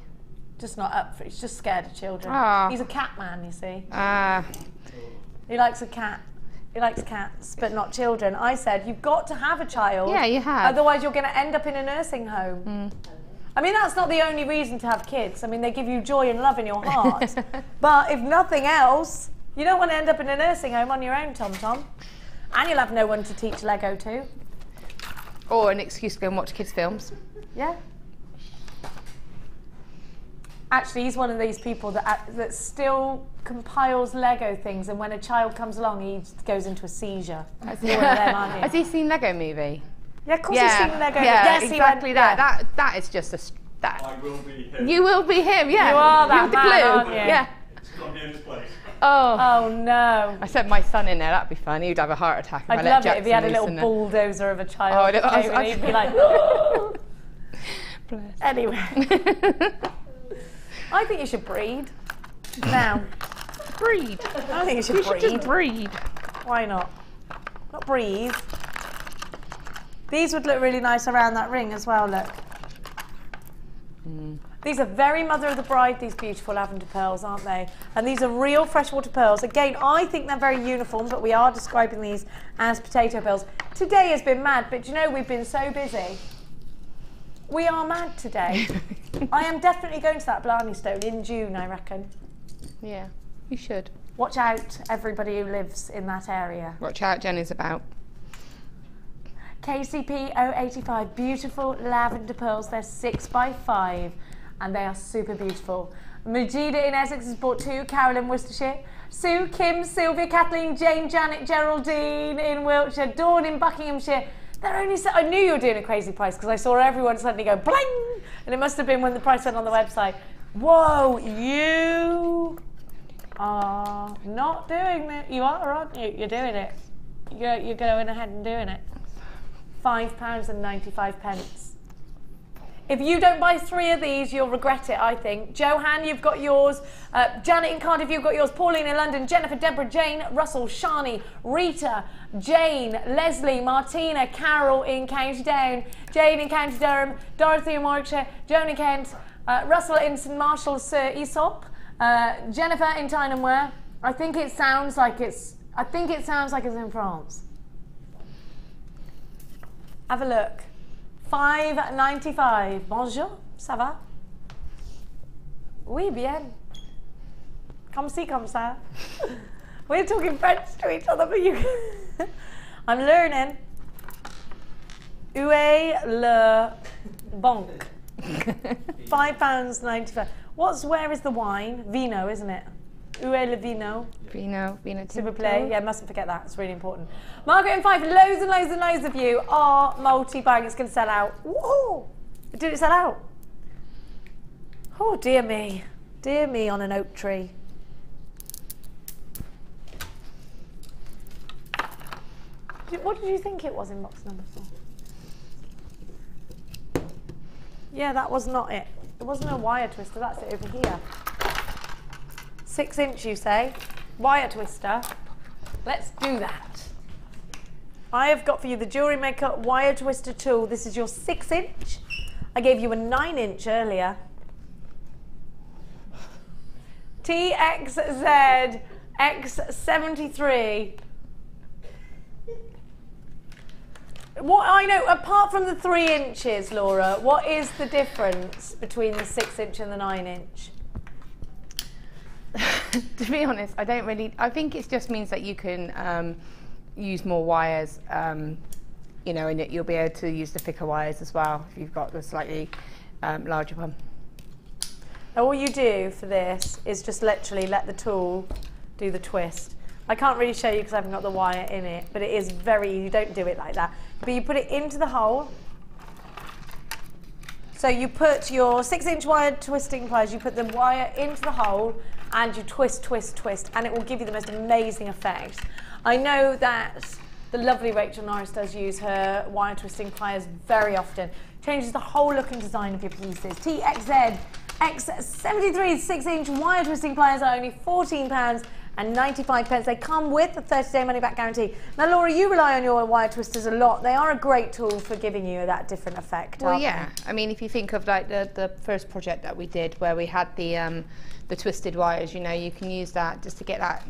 Just not up for it. He's just scared of children. He's a cat man, you see. He likes a cat. He likes cats, but not children. I said, you've got to have a child. Yeah, you have. Otherwise, you're going to end up in a nursing home. I mean, that's not the only reason to have kids. I mean, they give you joy and love in your heart. But if nothing else, you don't want to end up in a nursing home on your own, Tom. And you'll have no one to teach Lego to. Or an excuse to go and watch kids' films. Yeah. Actually, he's one of these people that still compiles Lego things, and when a child comes along, he goes into a seizure. You're one of them, aren't you? Has he seen Lego Movie? Yeah, of course he's seen Lego. Yeah, yes, exactly he went, that. yeah. That is just a... That. I will be him. You will be him, yeah. You are that with the man, glue. aren't you? Yeah. It's got me in this place. Oh no! I sent my son in there. That'd be fun. He'd have a heart attack. If I'd I let love Jackson it if he had a loose little in there. bulldozer of a child. Oh, He'd be like, Bless. Anyway, I think you should breed. Now, breed. I think you should You breed. should just breed. Why not? Not breathe. These would look really nice around that ring as well. Look. These are very mother of the bride, these beautiful lavender pearls, aren't they? And these are real freshwater pearls. Again, I think they're very uniform, but we are describing these as potato pearls. Today has been mad, but you know, we've been so busy. We are mad today. I am definitely going to that Blarney Stone in June, I reckon. Yeah, you should. Watch out, everybody who lives in that area. Watch out, Jenny's about. KCP 085, beautiful lavender pearls. They're 6x5 and they are super beautiful. Majida in Essex has bought 2, Carol in Worcestershire, Sue, Kim, Sylvia, Kathleen, Jane, Janet, Geraldine in Wiltshire, Dawn in Buckinghamshire. They're only I knew you were doing a crazy price because I saw everyone suddenly go bling, and it must have been when the price went on the website. Whoa, you are not doing it. You are, aren't you? You're doing it. You're going ahead and doing it. £5.95. If you don't buy 3 of these, you'll regret it, I think. Johan, you've got yours. Janet in Cardiff, you've got yours. Pauline in London. Jennifer, Deborah, Jane, Russell, Shani, Rita, Jane, Leslie, Martina, Carol in County Down, Jane in County Durham, Dorothy in Warwickshire, Joan in Kent, Russell in St Marshall's, Sir Aesop, Jennifer in Tyneham. I think it sounds like it's in France. Have a look. £5.95. Bonjour, ça va? Oui, bien. Comme ci, comme ça. We're talking French to each other, but you... I'm learning. Où est le banque? £5.95. Where is the wine? Vino, isn't it? Où est le vino? Vino S'il vous plaît. Yeah, mustn't forget that. It's really important. Margaret in Fife, loads and loads and loads of you are multi-buying. It's going to sell out. Whoa! Did it sell out? Oh, dear me. Dear me on an oak tree. What did you think it was in box number 4? Yeah, that was not it. It wasn't a wire twister. That's it over here. 6 inch, you say? Wire twister. Let's do that. I have got for you the JewelleryMaker wire twister tool. This is your 6 inch. I gave you a 9 inch earlier. TXZ X73. What I know, apart from the 3 inches, Laura, what is the difference between the 6 inch and the 9 inch? To be honest, I don't really. I think it just means that you can use more wires, you know, and you'll be able to use the thicker wires as well if you've got the slightly larger one. Now, all you do for this is just literally let the tool do the twist. I can't really show you because I haven't got the wire in it, but it is very easy. You don't do it like that. But you put it into the hole. So you put your 6 inch wire twisting pliers, you put the wire into the hole and you twist, twist, twist, and it will give you the most amazing effect. I know that the lovely Rachel Norris does use her wire twisting pliers very often. Changes the whole look and design of your pieces. TXZ X73 6 inch wire twisting pliers are only £14.95. They come with a 30-day money-back guarantee. Now, Laura, you rely on your wire twisters a lot. They are a great tool for giving you that different effect. Well, yeah. I mean, if you think of like the first project that we did, where we had the twisted wires, you know, you can use that just to get that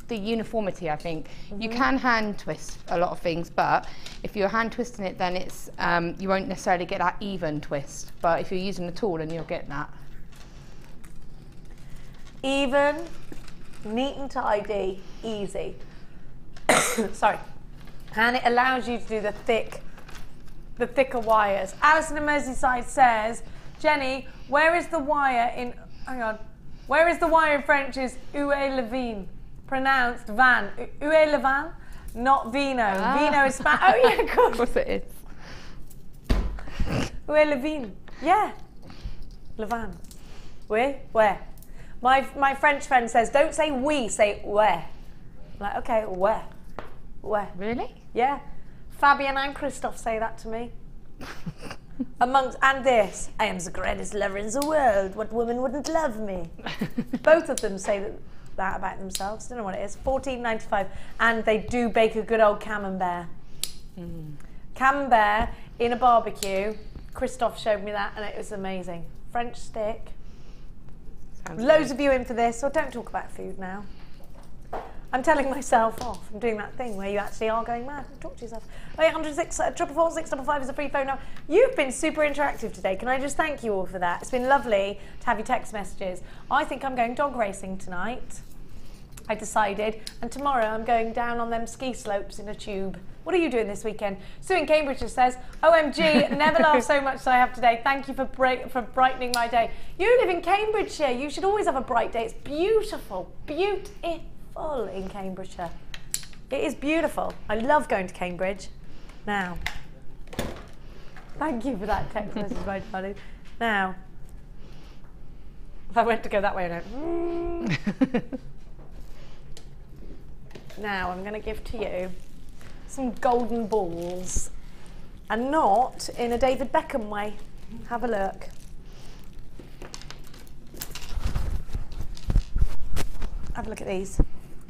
the uniformity. I think you can hand twist a lot of things, but if you're hand twisting it, then it's you won't necessarily get that even twist. But if you're using the tool, then you'll get that even. Neat and tidy, easy. Sorry. And it allows you to do the thicker wires. Alison in Merseyside says, Jenny, where is the wire in, hang on, where is the wire in French is Uwe Levine, pronounced van. Uwe Levin, not Vino. Vino is Spanish. Oh yeah, of course. Of course it is. Uwe Levine, yeah. Levin. Where? My French friend says, don't say we, say where. I'm like, okay, where? Really? Yeah. Fabian and Christophe say that to me. And this, I am the greatest lover in the world. What woman wouldn't love me? Both of them say that about themselves. Don't know what it is. $14.95, and they do bake a good old camembert. Camembert in a barbecue. Christophe showed me that, and it was amazing. French stick. Sounds Loads good. of you in for this, so don't talk about food now. I'm telling myself off. I'm doing that thing where you actually are going mad. Talk to yourself. 806 444 655 is a free phone number. You've been super interactive today. Can I just thank you all for that? It's been lovely to have your text messages. I think I'm going dog racing tonight. I decided. And tomorrow I'm going down on them ski slopes in a tube. What are you doing this weekend? Sue in Cambridge just says, OMG, never laughed so much as I have today. Thank you for brightening my day. You live in Cambridgeshire. You should always have a bright day. It's beautiful. Beautiful in Cambridgeshire. It is beautiful. I love going to Cambridge. Now, thank you for that text message, my darling. Now, if I went to go that way, I don't. Now, I'm going to give to you some golden balls, and not in a David Beckham way. Have a look. Have a look at these.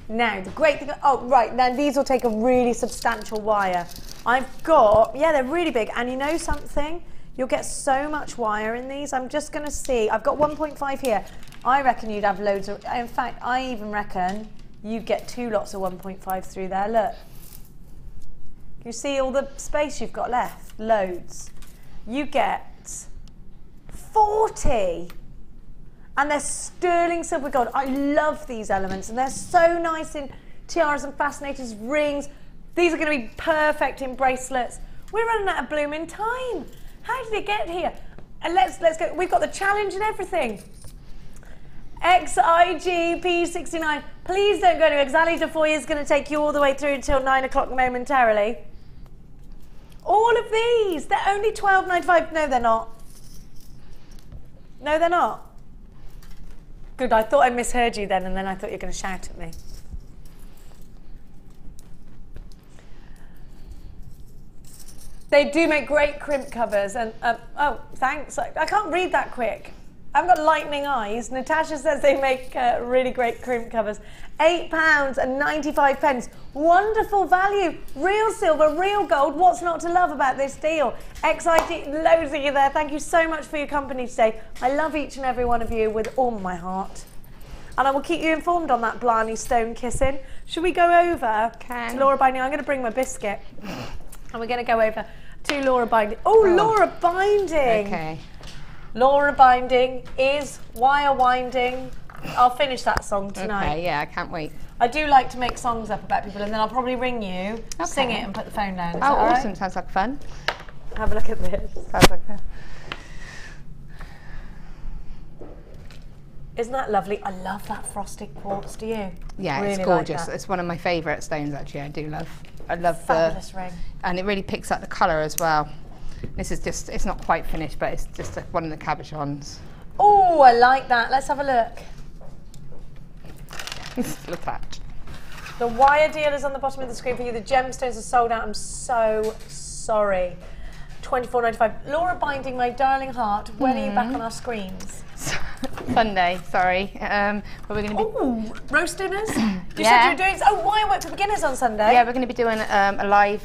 Now, the great thing, oh right, now these will take a really substantial wire. I've got, yeah, they're really big, and you know something? You'll get so much wire in these. I'm just gonna see, I've got 1.5 here. I reckon you'd have loads of, in fact, I even reckon you'd get 2 lots of 1.5 through there, look. You see all the space you've got left? Loads. You get 40. And they're sterling silver gold. I love these elements, and they're so nice in tiaras and fascinators, rings. These are going to be perfect in bracelets. We're running out of blooming time. How did it get here? And let's go. We've got the challenge and everything. XIGP69. Please don't go anywhere, because Ali Defoy is going to take you all the way through until 9 o'clock momentarily. All of these, they're only $12.95. No, they're not. No, they're not. Good, I thought I misheard you then, and then I thought you were going to shout at me. They do make great crimp covers, and oh, thanks. I can't read that quick. I've got lightning eyes. Natasha says they make really great crimp covers. £8.95. Wonderful value. Real silver, real gold. What's not to love about this deal? XIT, loads of you there. Thank you so much for your company today. I love each and every one of you with all my heart. And I will keep you informed on that Blarney Stone kissing. Should we go over to Laura Binding? I'm going to bring my biscuit. And we're going to go over to Laura Binding. Oh, Laura Binding. Okay. Laura Binding is wire winding. I'll finish that song tonight. Okay, yeah, I can't wait. I do like to make songs up about people, and then I'll probably ring you, sing it, and put the phone down. Is that all awesome. right? Sounds like fun. Have a look at this. Sounds like fun. Isn't that lovely? I love that frosted quartz, do you? Yeah, really it's gorgeous. Like It's one of my favourite stones, actually. I do love. I love fabulous ring. And it really picks up the colour as well. This is just, it's not quite finished, but it's just one of the cabochons. Oh, I like that. Let's have a look. It's still attached. The wire deal is on the bottom of the screen for you. The gemstones are sold out. I'm so sorry. $24.95. Laura Binding, my darling heart, when are you back on our screens? Sunday, sorry. But we're going to be... Oh, roast dinners? You said you were doing... Oh, Wirework for Beginners on Sunday? Yeah, we're going to be doing a live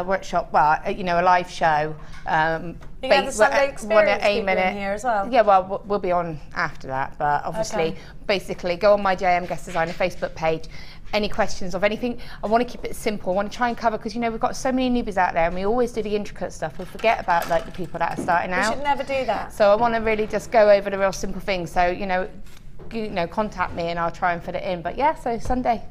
workshop, well, you know, a live show. You can have the Sunday experience people in here as well? Yeah, well, we'll be on after that, but obviously, basically, go on my JM Guest Designer Facebook page. Any questions of anything, I want to keep it simple. I want to try and cover, because you know we've got so many newbies out there, and we always do the intricate stuff. We forget about like the people that are starting out. We should never do that. So I want to really just go over the real simple things. So you know, contact me and I'll try and fit it in. But yeah, so Sunday.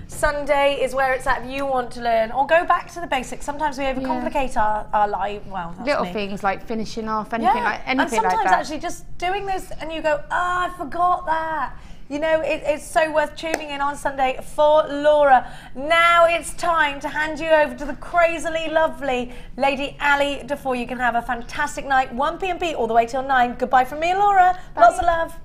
Sunday is where it's at if you want to learn, or go back to the basics. Sometimes we overcomplicate our life. Well, that's little me. things like finishing off, anything like anything and sometimes like that. actually just doing this, and you go, I forgot that. You know, it's so worth tuning in on Sunday for Laura. Now it's time to hand you over to the crazily lovely Lady Ali Defoe. You can have a fantastic night, 1 p.m. all the way till 9. Goodbye from me and Laura. Bye. Lots of love.